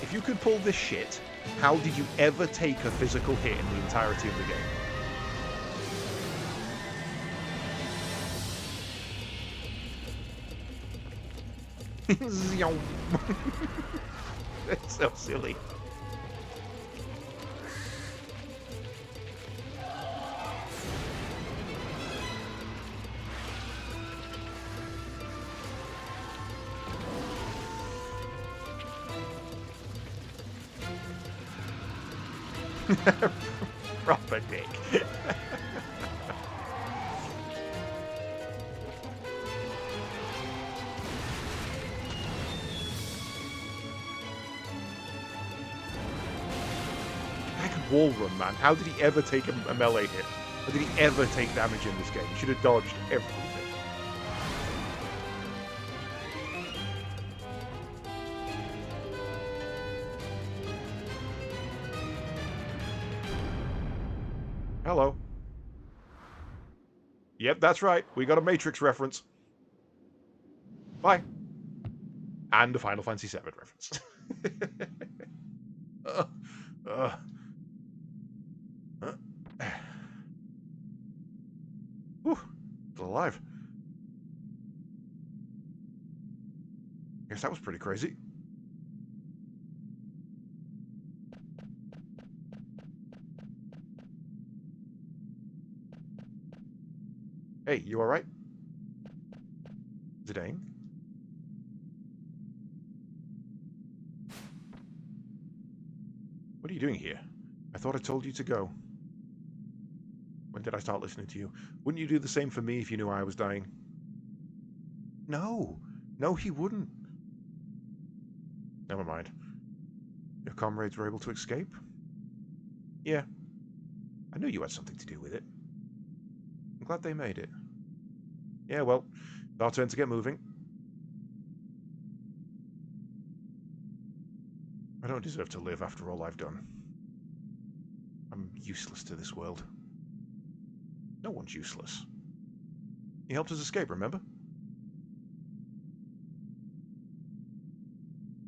If you could pull this shit, how did you ever take a physical hit in the entirety of the game? Zyoom. It's so silly. Proper dick. I could wall run, man. How did he ever take a melee hit? How did he ever take damage in this game? He should have dodged everything. Hello. Yep, that's right. We got a Matrix reference. Bye. And a Final Fantasy VII reference. uh, uh, Whew, still alive. Guess that was pretty crazy. Hey, you alright? Zidane? What are you doing here? I thought I told you to go. When did I start listening to you? Wouldn't you do the same for me if you knew I was dying? No. No, he wouldn't. Never mind. Your comrades were able to escape? Yeah. I knew you had something to do with it. I'm glad they made it. Yeah, well, it's our turn to get moving. I don't deserve to live after all I've done. I'm useless to this world. No one's useless. You helped us escape, remember?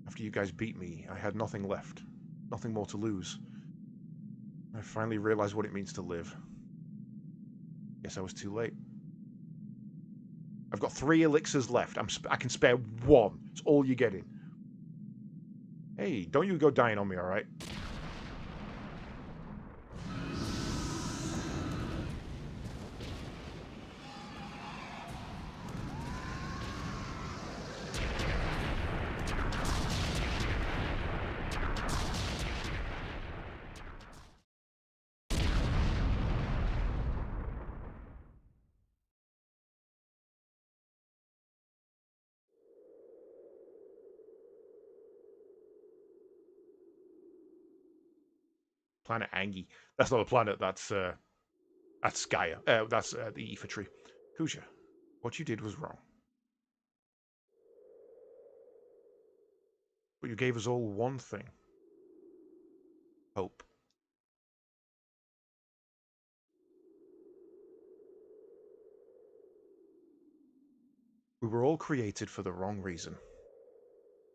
After you guys beat me, I had nothing left. Nothing more to lose. I finally realized what it means to live. Guess I was too late. I've got 3 elixirs left. I can spare 1. It's all you're getting. Hey, don't you go dying on me, alright? Planet Angie. That's not a planet, that's Skya. That's the Aether Tree. Kuja, what you did was wrong. But you gave us all one thing. Hope. We were all created for the wrong reason.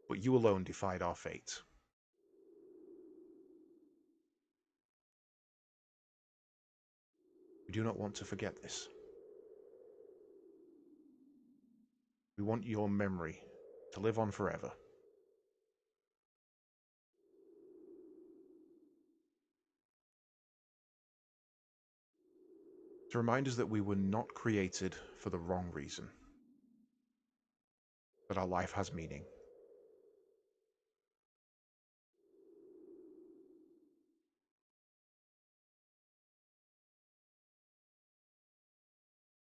But you alone defied our fate. We do not want to forget this. We want your memory to live on forever. To remind us that we were not created for the wrong reason. That our life has meaning.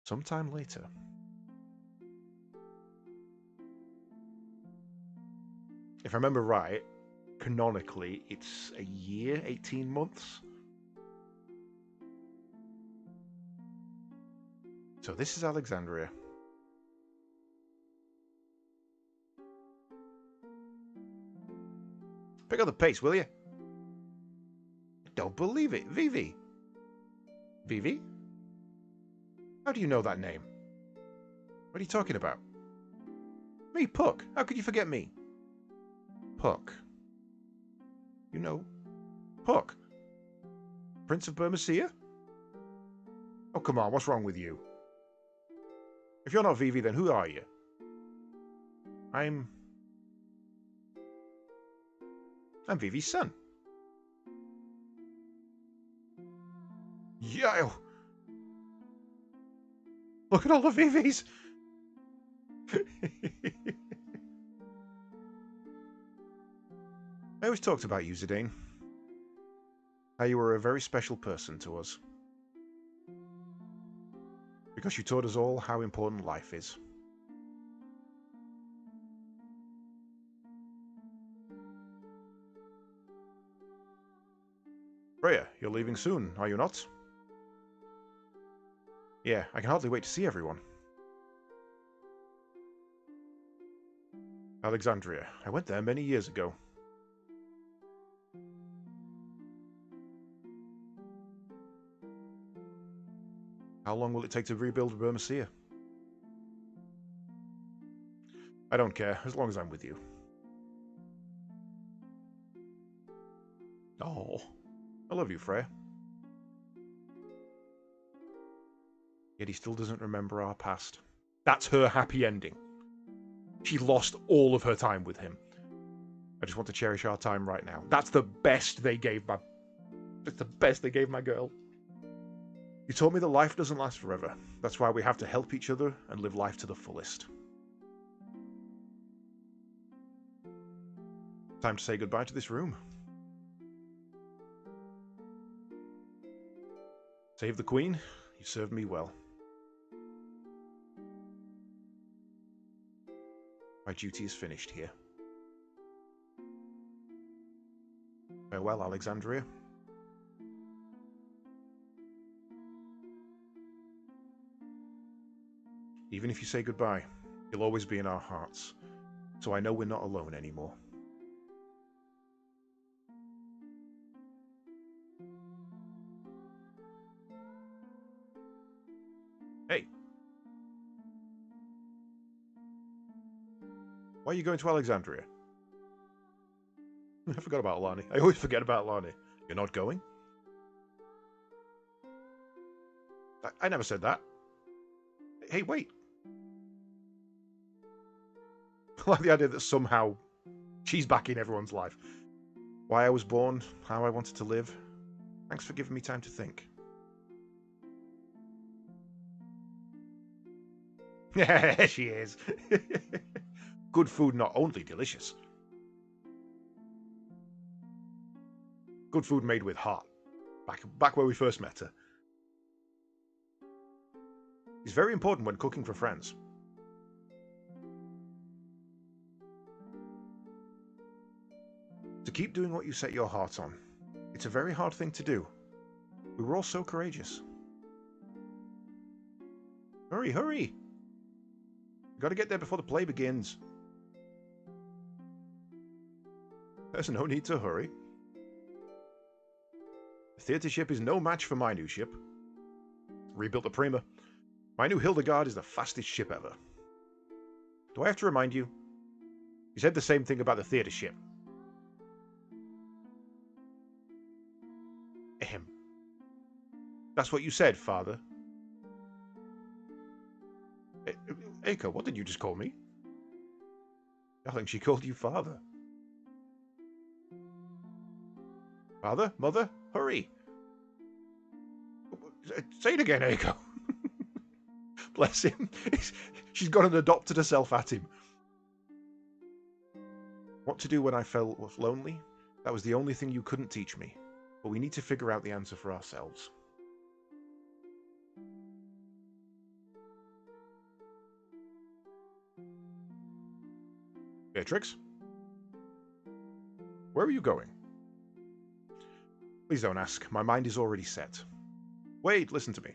Sometime later, if I remember right, canonically, it's a year, 18 months. So this is Alexandria. Pick up the pace, will you? Don't believe it. Vivi. Vivi? How do you know that name? What are you talking about? Me, Puck. How could you forget me? Puck. You know, Puck. Prince of Bermessia? Oh, come on. What's wrong with you? If you're not Vivi, then who are you? I'm Vivi's son. Yo! Look at all the Vivis! I always talked about you, Zidane. How you were a very special person to us. Because you taught us all how important life is. Freya, you're leaving soon, are you not? Yeah, I can hardly wait to see everyone. Alexandria. I went there many years ago. How long will it take to rebuild Bermessia? I don't care, as long as I'm with you. Oh, I love you, Freya. Yet he still doesn't remember our past. That's her happy ending. She lost all of her time with him. I just want to cherish our time right now. That's the best they gave my... That's the best they gave my girl. You taught me that life doesn't last forever. That's why we have to help each other and live life to the fullest. Time to say goodbye to this room. Save the Queen. You served me well. My duty is finished here. Farewell, Alexandria. Even if you say goodbye, you'll always be in our hearts, so I know we're not alone anymore. Hey! Why are you going to Alexandria? I forgot about Lani. I always forget about Lani. You're not going? I never said that. Hey, wait. I like the idea that somehow she's back in everyone's life. Why I was born, how I wanted to live. Thanks for giving me time to think. Yeah, she is. Good food, not only delicious. Good food made with heart. Back where we first met her. It's very important when cooking for friends. To keep doing what you set your heart on. It's a very hard thing to do. We were all so courageous. Hurry, hurry! We've got to get there before the play begins. There's no need to hurry. The theatre ship is no match for my new ship. Rebuilt the Prima. My new Hildegard is the fastest ship ever. Do I have to remind you? You said the same thing about the theatre ship. Ahem. That's what you said, father. Eiko, what did you just call me? I think she called you father. Father? Mother? Hurry! Say it again, Eiko. Bless him. She's gone and adopted herself at him. What to do when I felt lonely? That was the only thing you couldn't teach me. But we need to figure out the answer for ourselves. Beatrix? Where are you going? Please don't ask. My mind is already set. Wait, listen to me.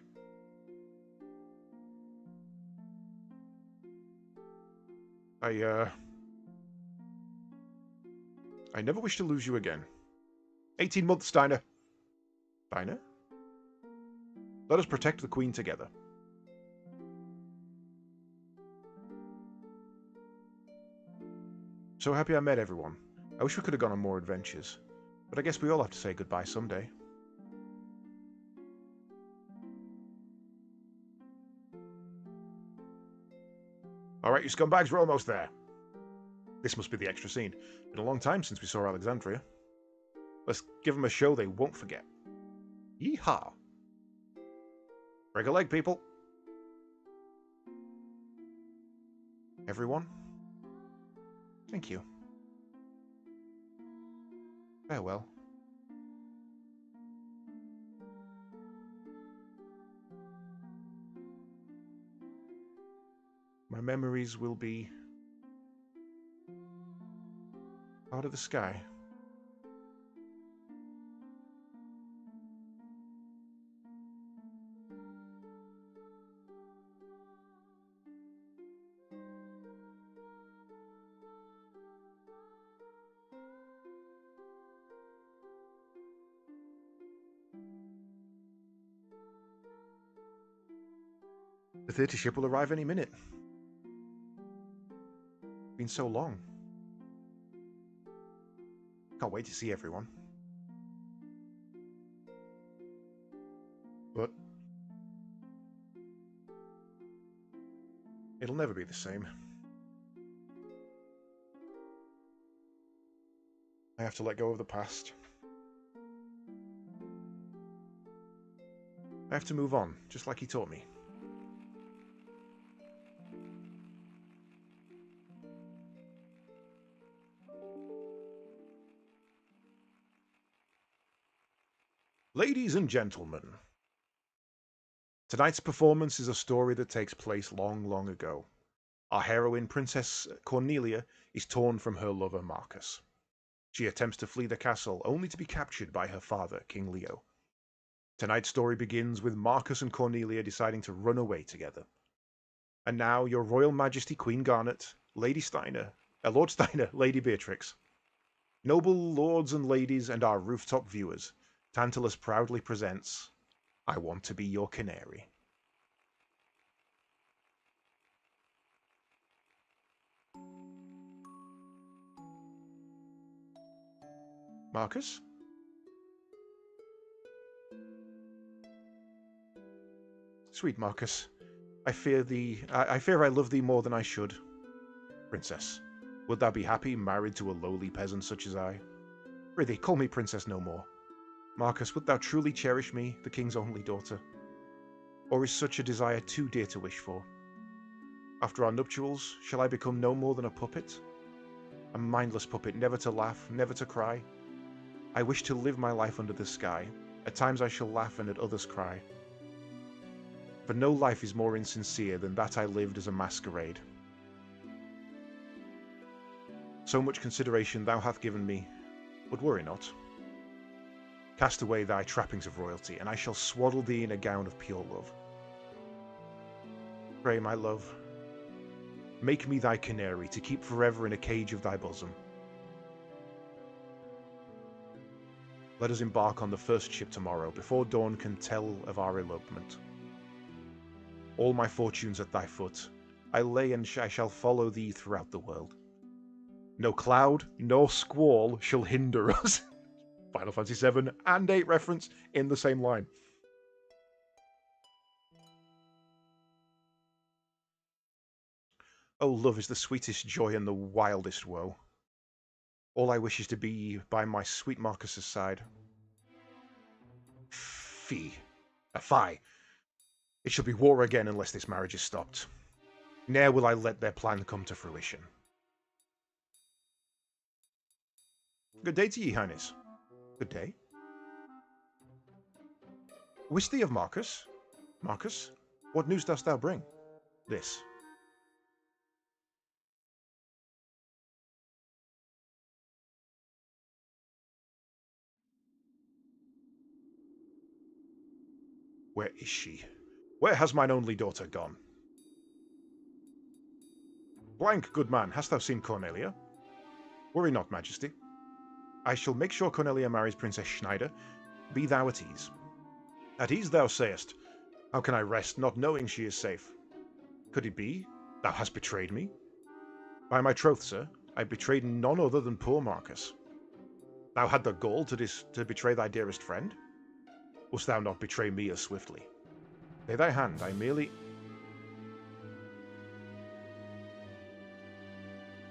I never wish to lose you again. 18 months, Steiner. Steiner? Let us protect the Queen together. So happy I met everyone. I wish we could have gone on more adventures. But I guess we all have to say goodbye someday. Alright, you scumbags, we're almost there. This must be the extra scene. Been a long time since we saw Alexandria. Let's give them a show they won't forget. Yeehaw! Break a leg, people. Everyone, thank you. Farewell. My memories will be out of the sky. The theatre ship will arrive any minute. It's been so long. Can't wait to see everyone. But it'll never be the same. I have to let go of the past. I have to move on, just like he taught me. Ladies and gentlemen, tonight's performance is a story that takes place long, long ago. Our heroine, Princess Cornelia, is torn from her lover, Marcus. She attempts to flee the castle, only to be captured by her father, King Leo. Tonight's story begins with Marcus and Cornelia deciding to run away together. And now, your Royal Majesty Queen Garnet, Lord Steiner, Lady Beatrix. Noble lords and ladies and our rooftop viewers, Tantalus proudly presents I Want to Be Your Canary. Marcus? Sweet Marcus, I fear I love thee more than I should. Princess, would thou be happy married to a lowly peasant such as I? Prithee, call me princess no more. Marcus, would thou truly cherish me, the king's only daughter? Or is such a desire too dear to wish for? After our nuptials, shall I become no more than a puppet? A mindless puppet, never to laugh, never to cry? I wish to live my life under the sky. At times I shall laugh and at others cry. For no life is more insincere than that I lived as a masquerade. So much consideration thou hast given me, but worry not. Cast away thy trappings of royalty, and I shall swaddle thee in a gown of pure love. Pray, my love, make me thy canary to keep forever in a cage of thy bosom. Let us embark on the first ship tomorrow, before dawn can tell of our elopement. All my fortunes at thy foot, I lay and I shall follow thee throughout the world. No cloud nor squall shall hinder us. Final Fantasy VII and 8 reference in the same line. Oh, love is the sweetest joy and the wildest woe. All I wish is to be by my sweet Marcus's side. Fie. Fie. It shall be war again unless this marriage is stopped. Ne'er will I let their plan come to fruition. Good day to ye, Highness. Good day. Wist thee of Marcus? Marcus, what news dost thou bring? This. Where is she? Where has mine only daughter gone? Blank, good man, hast thou seen Cornelia? Worry not, Majesty. I shall make sure Cornelia marries Princess Schneider. Be thou at ease. At ease, thou sayest. How can I rest, not knowing she is safe? Could it be? Thou hast betrayed me? By my troth, sir, I betrayed none other than poor Marcus. Thou had the gall to betray thy dearest friend? Wouldst thou not betray me as swiftly? Lay thy hand, I merely...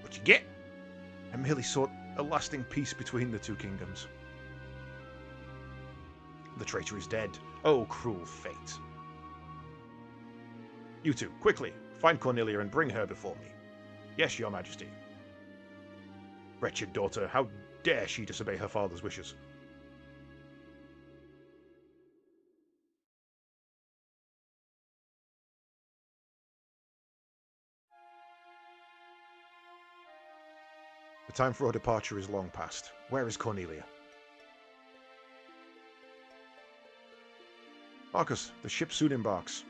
What you get? I merely sought a lasting peace between the two kingdoms. The traitor is dead. Oh, cruel fate. You two, quickly, find Cornelia and bring her before me. Yes, your majesty. Wretched daughter, how dare she disobey her father's wishes? The time for our departure is long past. Where is Cornelia? Marcus, the ship soon embarks.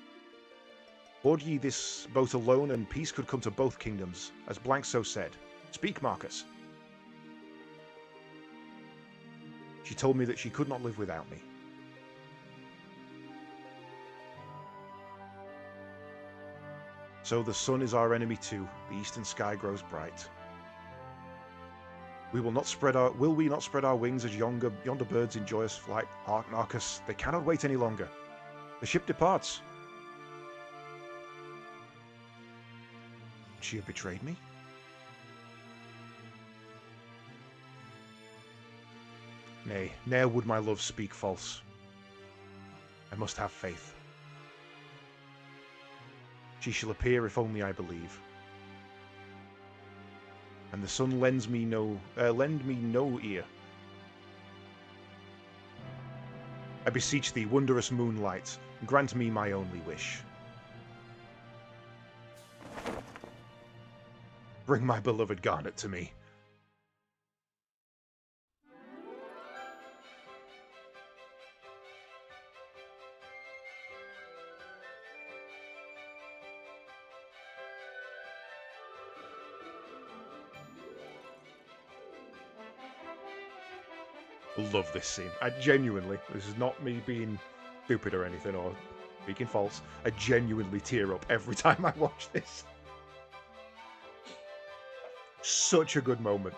Board ye this boat alone, and peace could come to both kingdoms, as Blank so said. Speak, Marcus. She told me that she could not live without me. So the sun is our enemy too. The eastern sky grows bright. Will we not spread our wings as yonder birds in joyous flight? Hark, Marcus, they cannot wait any longer. The ship departs. Would she have betrayed me? Nay, ne'er would my love speak false. I must have faith. She shall appear if only I believe. And the sun lend me no ear. I beseech thee, wondrous moonlight, grant me my only wish. Bring my beloved Garnet to me. Love this scene. I genuinely, this is not me being stupid or anything or speaking false, I genuinely tear up every time I watch this. Such a good moment.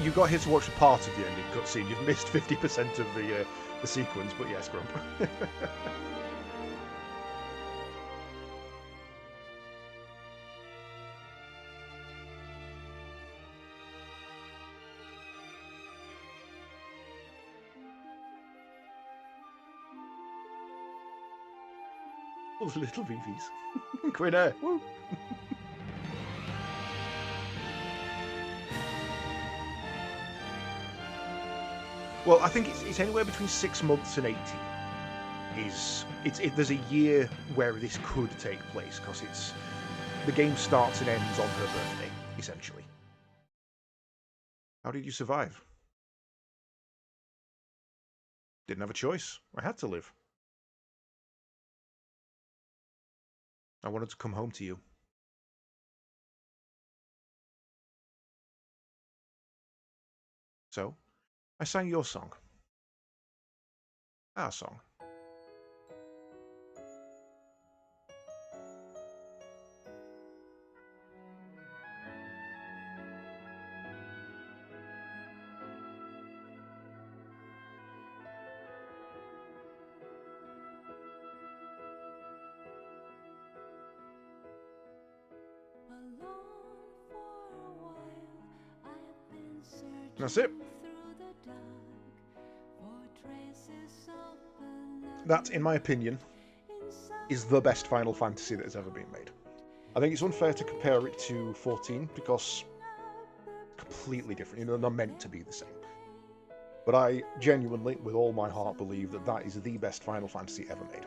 You got here to watch part of the ending cutscene. You've missed 50% of the sequence, but yes, Grump. Those little VVs. Queen Air. Woo! Well, I think it's anywhere between 6 months and 18. there's a year where this could take place because the game starts and ends on her birthday, essentially. How did you survive? Didn't have a choice. I had to live. I wanted to come home to you. So, I sang your song. Our song. That's it. That, in my opinion, is the best Final Fantasy that has ever been made. I think it's unfair to compare it to 14 because completely different. They're not meant to be the same. But I genuinely, with all my heart, believe that that is the best Final Fantasy ever made.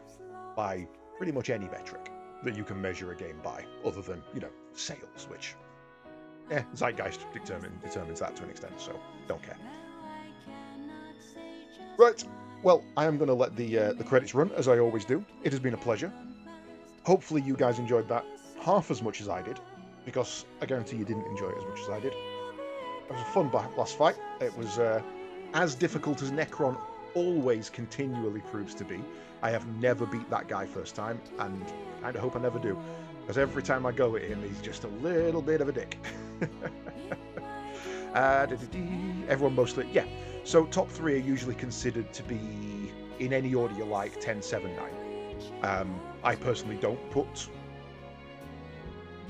By pretty much any metric that you can measure a game by, other than, sales, which, Zeitgeist determines that to an extent, so don't care. Right, well, I am going to let the credits run, as I always do. It has been a pleasure. Hopefully you guys enjoyed that half as much as I did, because I guarantee you didn't enjoy it as much as I did. It was a fun last fight. It was as difficult as Necron always continually proves to be. I have never beat that guy first time, and I kind of hope I never do, because every time I go at him, he's just a little bit of a dick. Everyone mostly, yeah. So top 3 are usually considered to be, in any order you like, 10, 7, 9. I personally don't put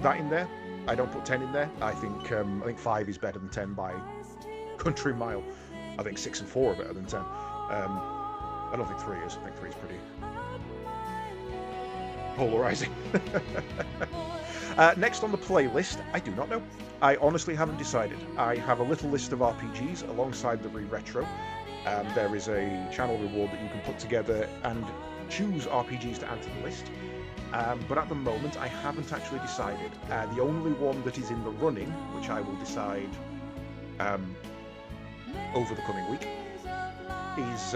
that in there. I don't put 10 in there. I think 5 is better than 10 by country mile. I think 6 and 4 are better than 10. I don't think 3 is. I think 3 is pretty polarizing. Next on the playlist, I do not know. I honestly haven't decided. I have a little list of RPGs alongside the Re-Retro. There is a channel reward that you can put together and choose RPGs to add to the list. But at the moment, I haven't actually decided. The only one that is in the running, which I will decide over the coming week, is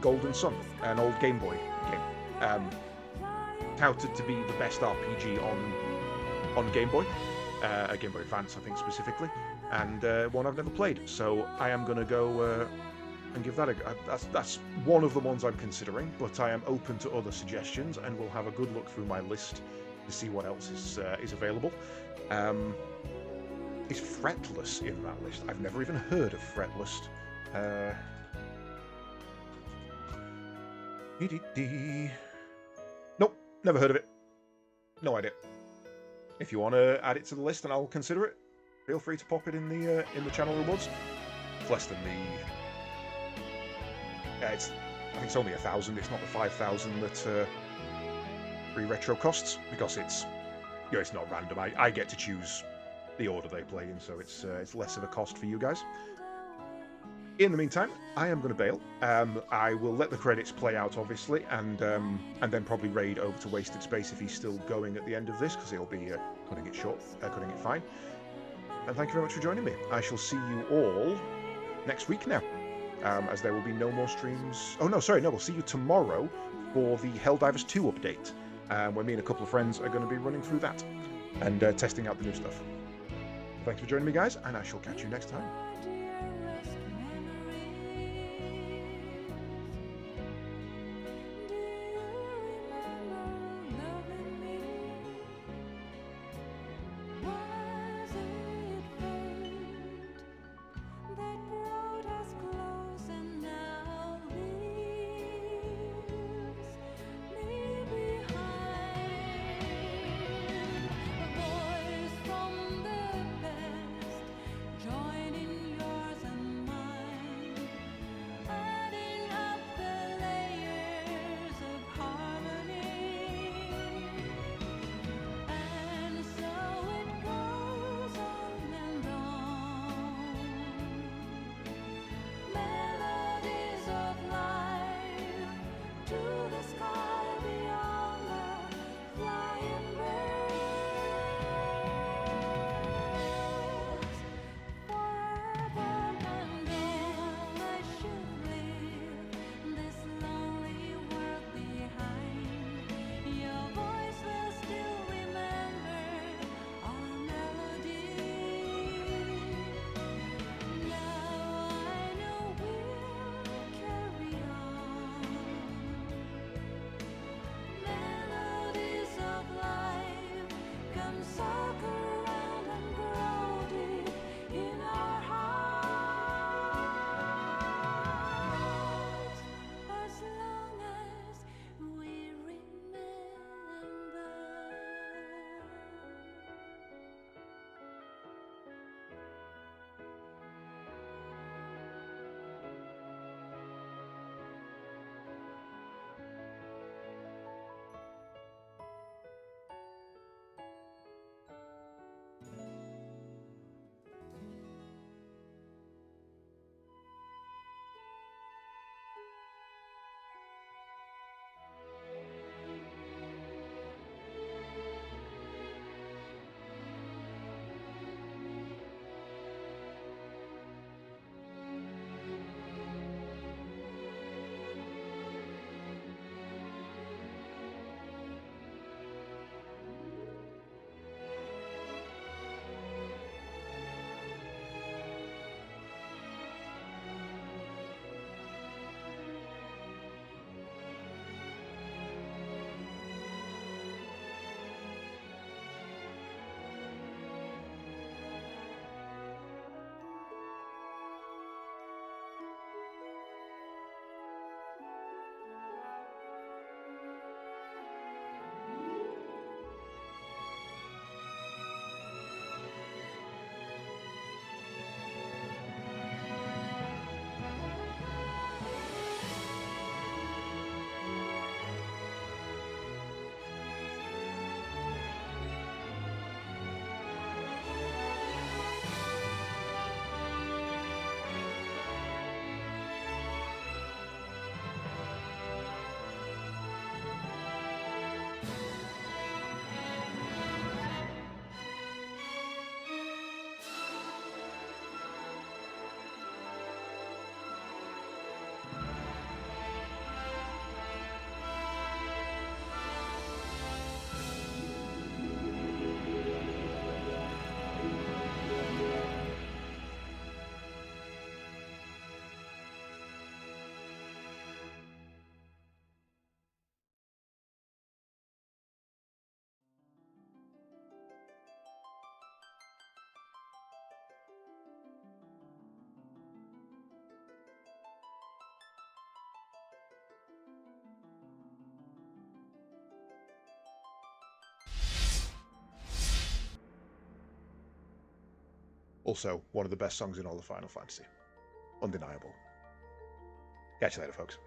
Golden Sun, an old Game Boy game. Touted to be the best RPG on Game Boy, Game Boy Advance, I think specifically, and one I've never played. So I am going to go and give that a go. That's one of the ones I'm considering, but I am open to other suggestions, and we'll have a good look through my list to see what else is available. Is Fretless in that list? I've never even heard of Fretless. Nope, never heard of it. No idea. If you want to add it to the list and I'll consider it, feel free to pop it in the channel rewards. It's less than I think it's only 1,000. It's not the 5,000 that Re-Retro costs, because it's not random. I get to choose the order they play in, so it's less of a cost for you guys. In the meantime, I am going to bail. I will let the credits play out, obviously, and then probably raid over to Wasted Space if he's still going at the end of this, because he'll be cutting it short, cutting it fine. And thank you very much for joining me. I shall see you all next week now, as there will be no more streams. Oh, no, sorry, no, we'll see you tomorrow for the Helldivers 2 update, where me and a couple of friends are going to be running through that and testing out the new stuff. Thanks for joining me, guys, and I shall catch you next time. Joining Also, one of the best songs in all of Final Fantasy. Undeniable. Catch you later, folks.